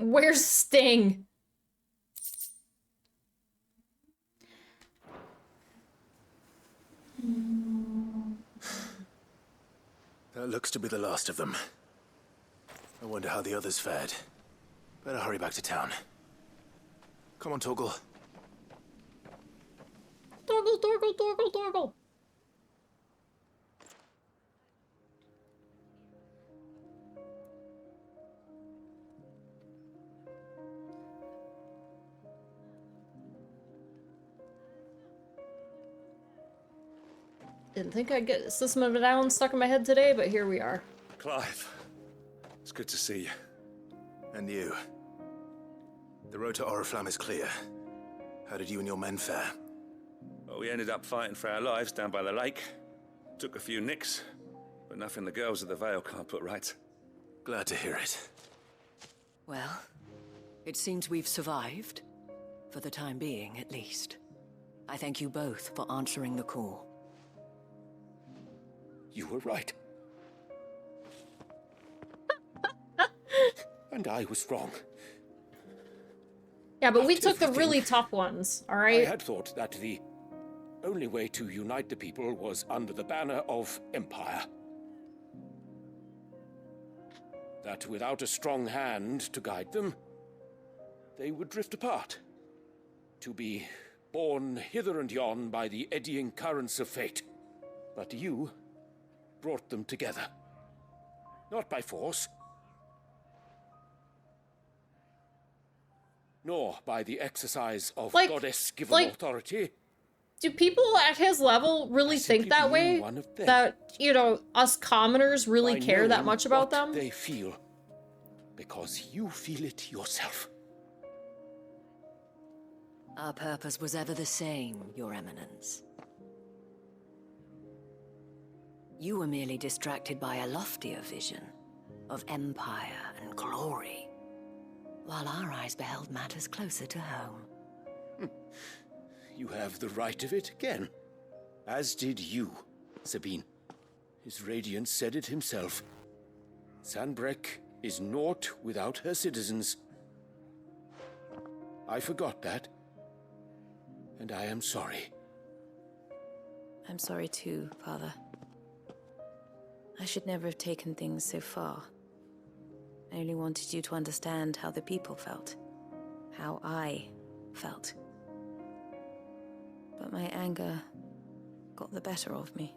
Where's Sting? That looks to be the last of them. I wonder how the others fared. Better hurry back to town. Come on, Torgal. Torgal. Didn't think I'd get System of a Down stuck in my head today, but here we are. Clive, it's good to see you. And you. The road to Oriflamme is clear. How did you and your men fare? Well, we ended up fighting for our lives down by the lake. Took a few nicks, but nothing the girls of the Vale can't put right. Glad to hear it. Well, it seems we've survived. For the time being, at least. I thank you both for answering the call. You were right. And I was wrong. Yeah, but we took the really tough ones, alright? I had thought that the only way to unite the people was under the banner of Empire. That without a strong hand to guide them, they would drift apart. To be borne hither and yon by the eddying currents of fate. But you brought them together. Not by force, nor by the exercise of goddess-given authority. Do people at his level really think that way? That, you know, us commoners really care that much about them? They feel, because you feel it yourself. Our purpose was ever the same, Your Eminence. You were merely distracted by a loftier vision of empire and glory, while our eyes beheld matters closer to home. You have the right of it again. As did you, Sabine. His Radiance said it himself. Sanbreque is naught without her citizens. I forgot that. And I am sorry. I'm sorry too, Father. I should never have taken things so far. I only wanted you to understand how the people felt. How I felt. But my anger got the better of me.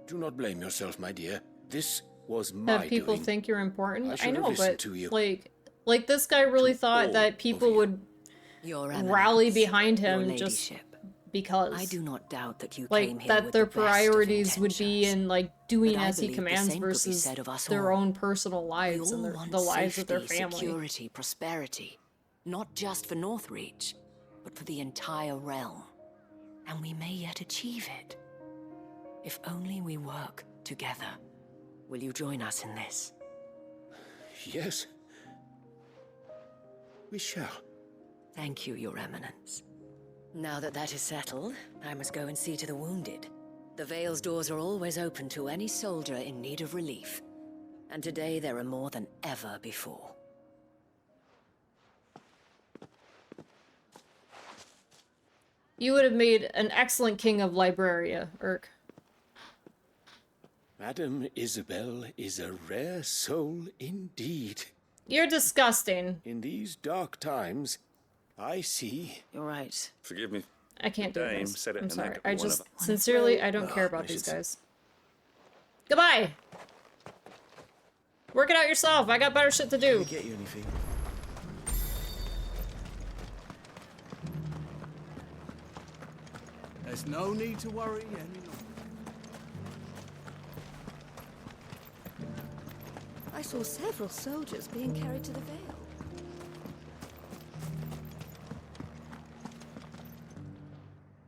Do not blame yourself, my dear. This was my That people doing. think you're important? I know, listened but to you. like this guy really thought that people would rally behind him just because I do not doubt that you like came here that with their the best of priorities would be in like doing But I as he believe the commands same could be versus said of us their all. own personal lives and the lives of their safety, family. security, prosperity, not just for Northreach, but for the entire realm. And we may yet achieve it. If only we work together. Will you join us in this? Yes. We shall. Thank you, Your Eminence. Now that that is settled, I must go and see to the wounded. The Vale's doors are always open to any soldier in need of relief. And today there are more than ever before. You would have made an excellent king of Libraria, Urk. Madame Isabel is a rare soul indeed. You're disgusting. In these dark times, I see. You're right. Forgive me. I can't do Dame this. said it I'm in sorry. that I one just, of- sincerely, I don't care about these guys. Goodbye! Work it out yourself. I got better shit to do. Get you anything? There's no need to worry any longer. I saw several soldiers being carried to the Vale.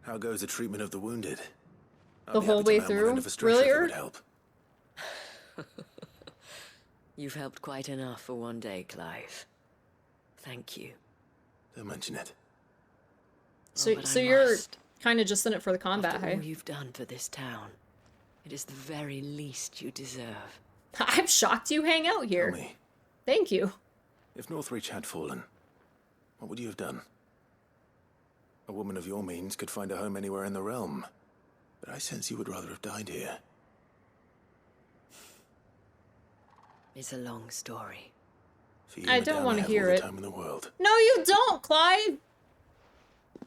How goes the treatment of the wounded? The whole way through? Really, Urk? Help. You've helped quite enough for one day, Clive. Thank you. Don't mention it. So, but so I you're must. kind of just in it for the combat, After hey? all you've done for this town, it is the very least you deserve. I'm shocked you hang out here. Tell me, Thank you. if Northreach had fallen, what would you have done? A woman of your means could find a home anywhere in the realm, but I sense you would rather have died here. It's a long story. For you, I madame, don't want to have hear all it. the time in the world. No, you don't, Clive!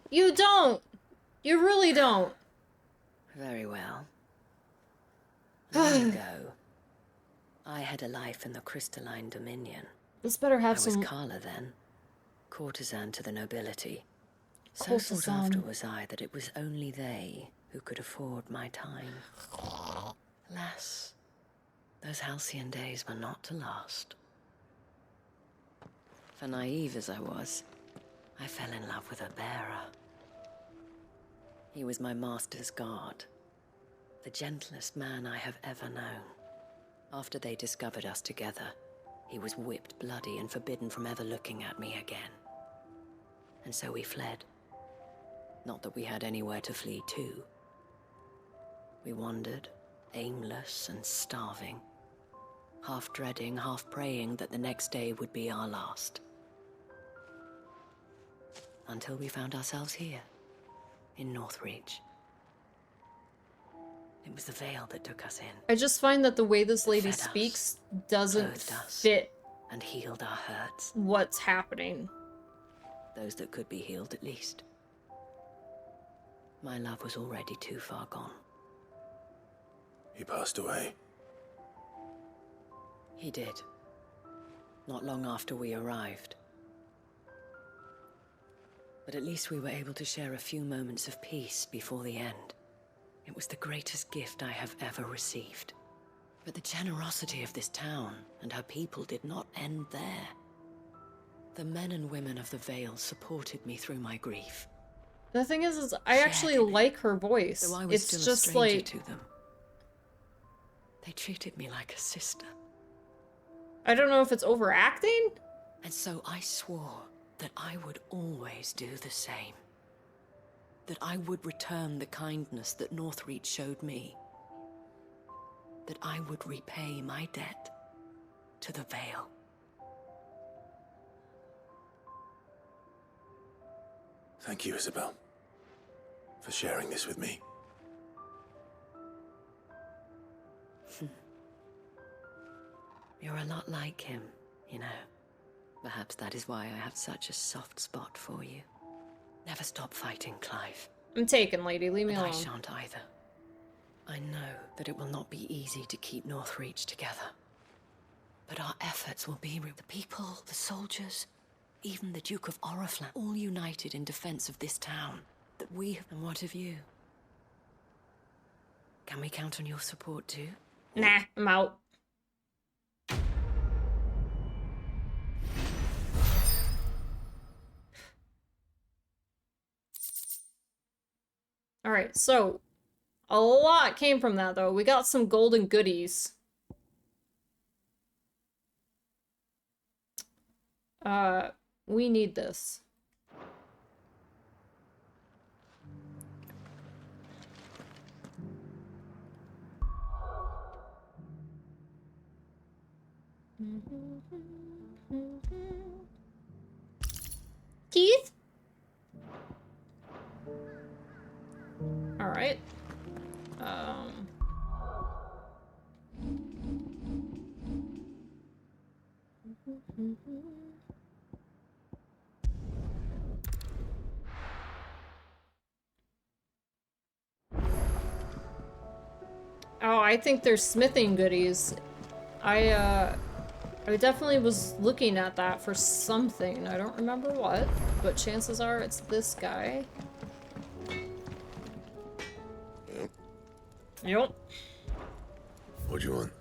You don't! You really don't. Very well. Long ago, I had a life in the Crystalline Dominion. This better have I some... was Carla then, courtesan to the nobility. So sought Courtesan. after was I that it was only they who could afford my time. Alas, those halcyon days were not to last. For naive as I was, I fell in love with a bearer. He was my master's guard, the gentlest man I have ever known. After they discovered us together, he was whipped bloody and forbidden from ever looking at me again. And so we fled. Not that we had anywhere to flee to. We wandered, aimless and starving, half dreading, half praying that the next day would be our last. Until we found ourselves here, in Northreach. It was the Vale that took us in. I just find that the way this lady Fed us, speaks doesn't clothed us, fit and healed our hurts. what's happening. Those that could be healed, at least. My love was already too far gone. He passed away. He did. Not long after we arrived. But at least we were able to share a few moments of peace before the end. It was the greatest gift I have ever received. But the generosity of this town and her people did not end there. The men and women of the Vale supported me through my grief. The thing is I actually like her voice. Though I was It's still a just stranger like... to them. They treated me like a sister. I don't know if it's overacting? And so I swore that I would always do the same. That I would return the kindness that Northreach showed me. That I would repay my debt to the Vale. Thank you, Isabel, for sharing this with me. You're a lot like him, you know. Perhaps that is why I have such a soft spot for you. Never stop fighting, Clive. I'm taken, lady. Leave me And I alone. shan't either. I know that it will not be easy to keep Northreach together. But our efforts will be the people, the soldiers, even the Duke of Oriflamme, all united in defense of this town that we have. And what of you? Can we count on your support too? Nah, I'm out. Alright, so A lot came from that, though. We got some golden goodies. We need this. Keith? All right. Oh, I think there's smithing goodies. I definitely was looking at that for something. I don't remember what, but chances are it's this guy. Yep. What do you want?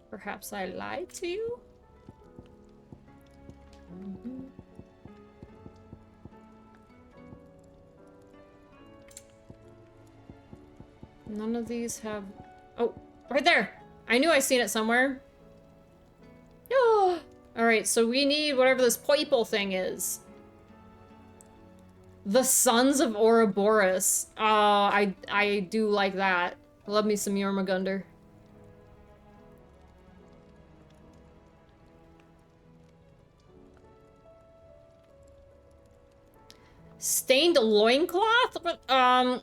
Perhaps I lied to you? None of these have... Oh, right there! I knew I seen it somewhere. Oh! Alright, so we need whatever this purple thing is. The Sons of Ouroboros. I do like that. Love me some Jormungandr. Stained loincloth?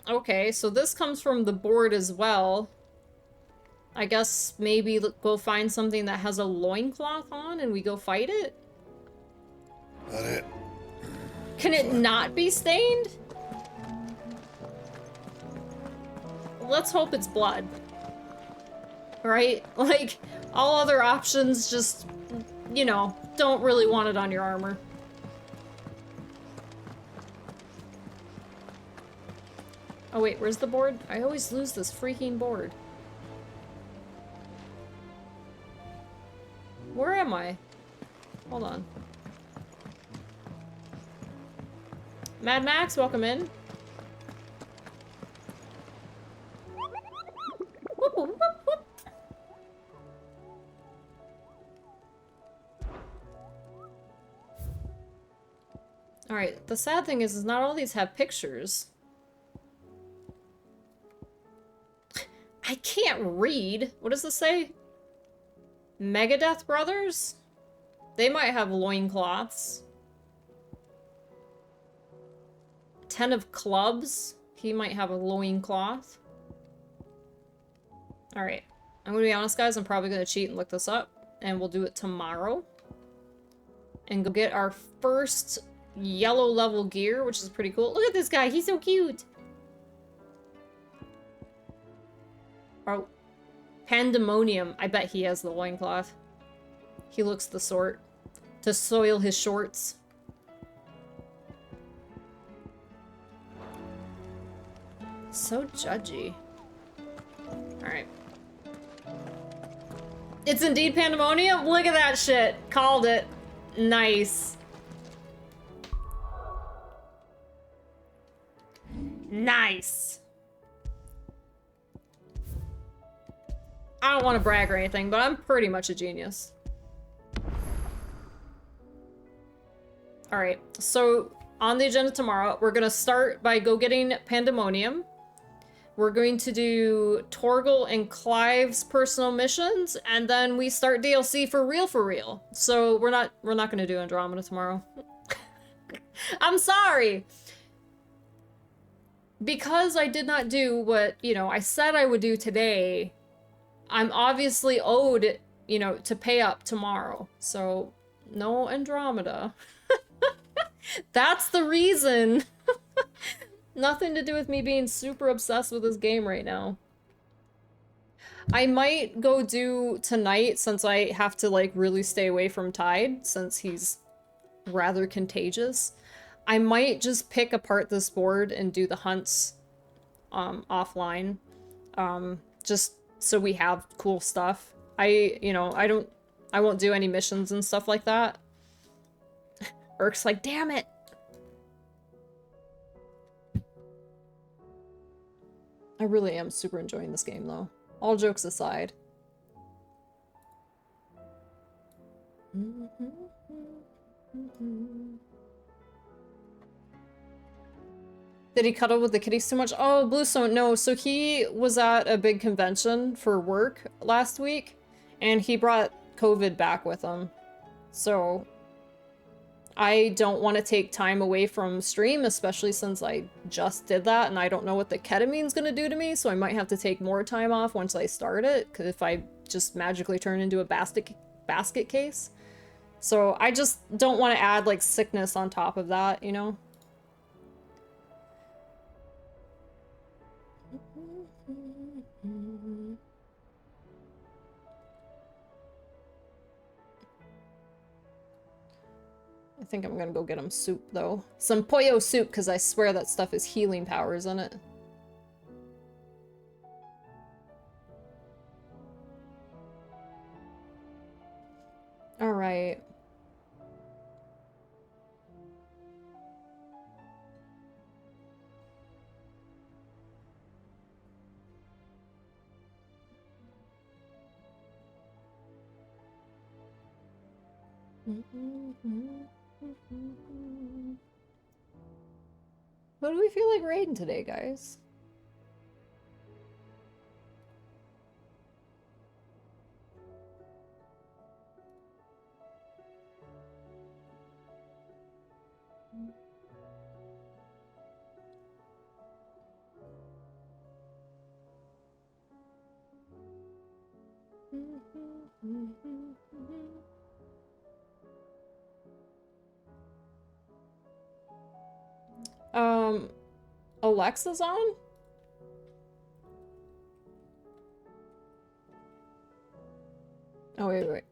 Okay, so this comes from the board as well. I guess maybe go find something that has a loincloth on and we go fight it? Got it. Can it not be stained? Let's hope it's blood. Right? Like, all other options just, you know, don't really want it on your armor. Oh wait, where's the board? I always lose this freaking board. Where am I? Hold on. Mad Max, welcome in. Whoop, whoop, whoop, whoop. Alright, the sad thing is not all these have pictures. I can't read. What does this say? Megadeth Brothers? They might have loincloths. 10 of Clubs. He might have a loincloth. Alright. I'm gonna be honest, guys. I'm probably gonna cheat and look this up. And we'll do it tomorrow. And go get our first yellow level gear, which is pretty cool. Look at this guy. He's so cute. Oh, Pandemonium. I bet he has the loincloth. He looks the sort. To soil his shorts. So judgy. Alright. It's indeed Pandemonium? Look at that shit. Called it. Nice. Nice. I don't want to brag or anything, but I'm pretty much a genius. Alright, so on the agenda tomorrow, we're gonna start by getting Pandemonium. We're going to do Torgal and Clive's personal missions, and then we start DLC for real. So we're not gonna do Andromeda tomorrow. I'm sorry! Because I did not do what, you know, I said I would do today, I'm obviously owed, you know, to pay up tomorrow. So, no Andromeda. That's the reason. Nothing to do with me being super obsessed with this game right now. I might go do tonight, since I have to, like, really stay away from Tide, since he's rather contagious. I might just pick apart this board and do the hunts offline, just so we have cool stuff. I won't do any missions and stuff like that. Urk's like, damn it. I really am super enjoying this game though. All jokes aside. Did he cuddle with the kitties too much? Oh, Bluestone, no. So he was at a big convention for work last week, and he brought COVID back with him. So I don't want to take time away from stream, especially since I just did that, and I don't know what the ketamine's gonna do to me, so I might have to take more time off once I start it, because if I just magically turn into a basket case. So I just don't want to add, like, sickness on top of that, you know? I think I'm gonna go get him soup, though. Some pollo soup, because I swear that stuff is healing powers in it. Alright. What do we feel like raiding today, guys? Alexa's on? Oh, wait.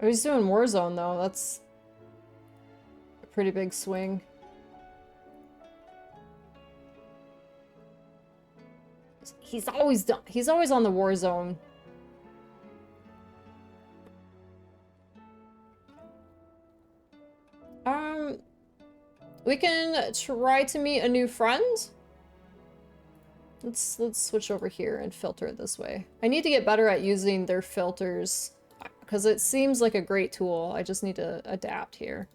Oh, he's doing Warzone, though. That's a pretty big swing. He's always on the Warzone. We can try to meet a new friend. Let's switch over here and filter it this way. I need to get better at using their filters because it seems like a great tool. I just need to adapt here.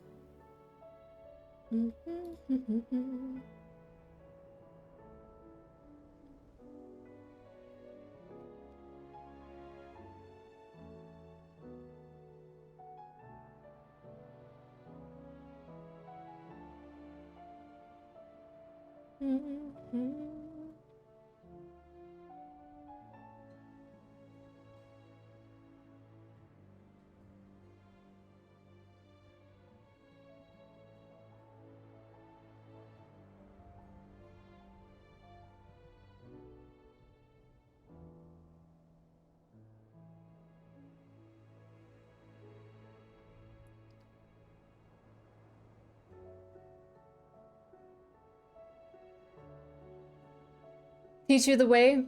Teach you the way?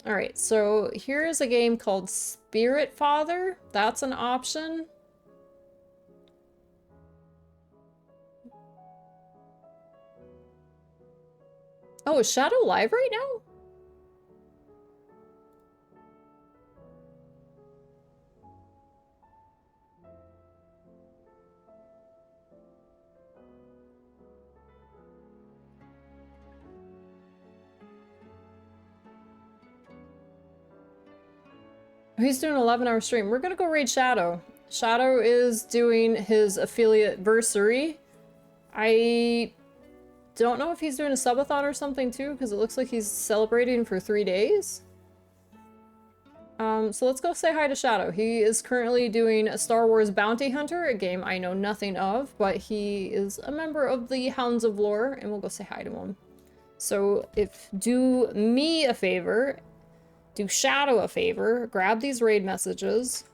Alright, so here is a game called Spiritfather. That's an option. Oh, is Shadow live right now? He's doing an 11-hour stream. We're gonna go raid Shadow. Shadow is doing his affiliate-versary. I don't know if he's doing a subathon or something too, because it looks like he's celebrating for 3 days. So let's go say hi to Shadow. He is currently doing a Star Wars Bounty Hunter, a game I know nothing of, but he is a member of the Hounds of Lore, and we'll go say hi to him. So do me a favor, do Shadow a favor, grab these raid messages.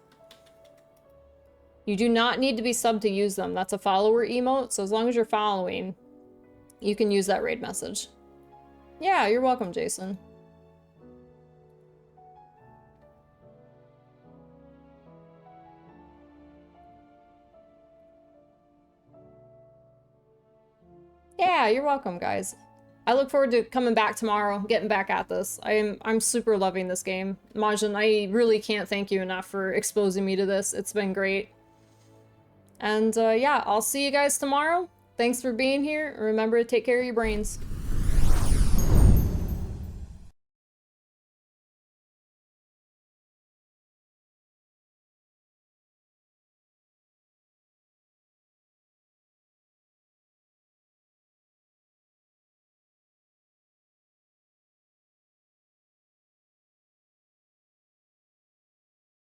You do not need to be subbed to use them. That's a follower emote, so as long as you're following, you can use that raid message. Yeah, you're welcome, Jason. Yeah, you're welcome, guys. I look forward to coming back tomorrow, getting back at this. I'm super loving this game. Majin, I really can't thank you enough for exposing me to this. It's been great. And yeah, I'll see you guys tomorrow. Thanks for being here. Remember to take care of your brains.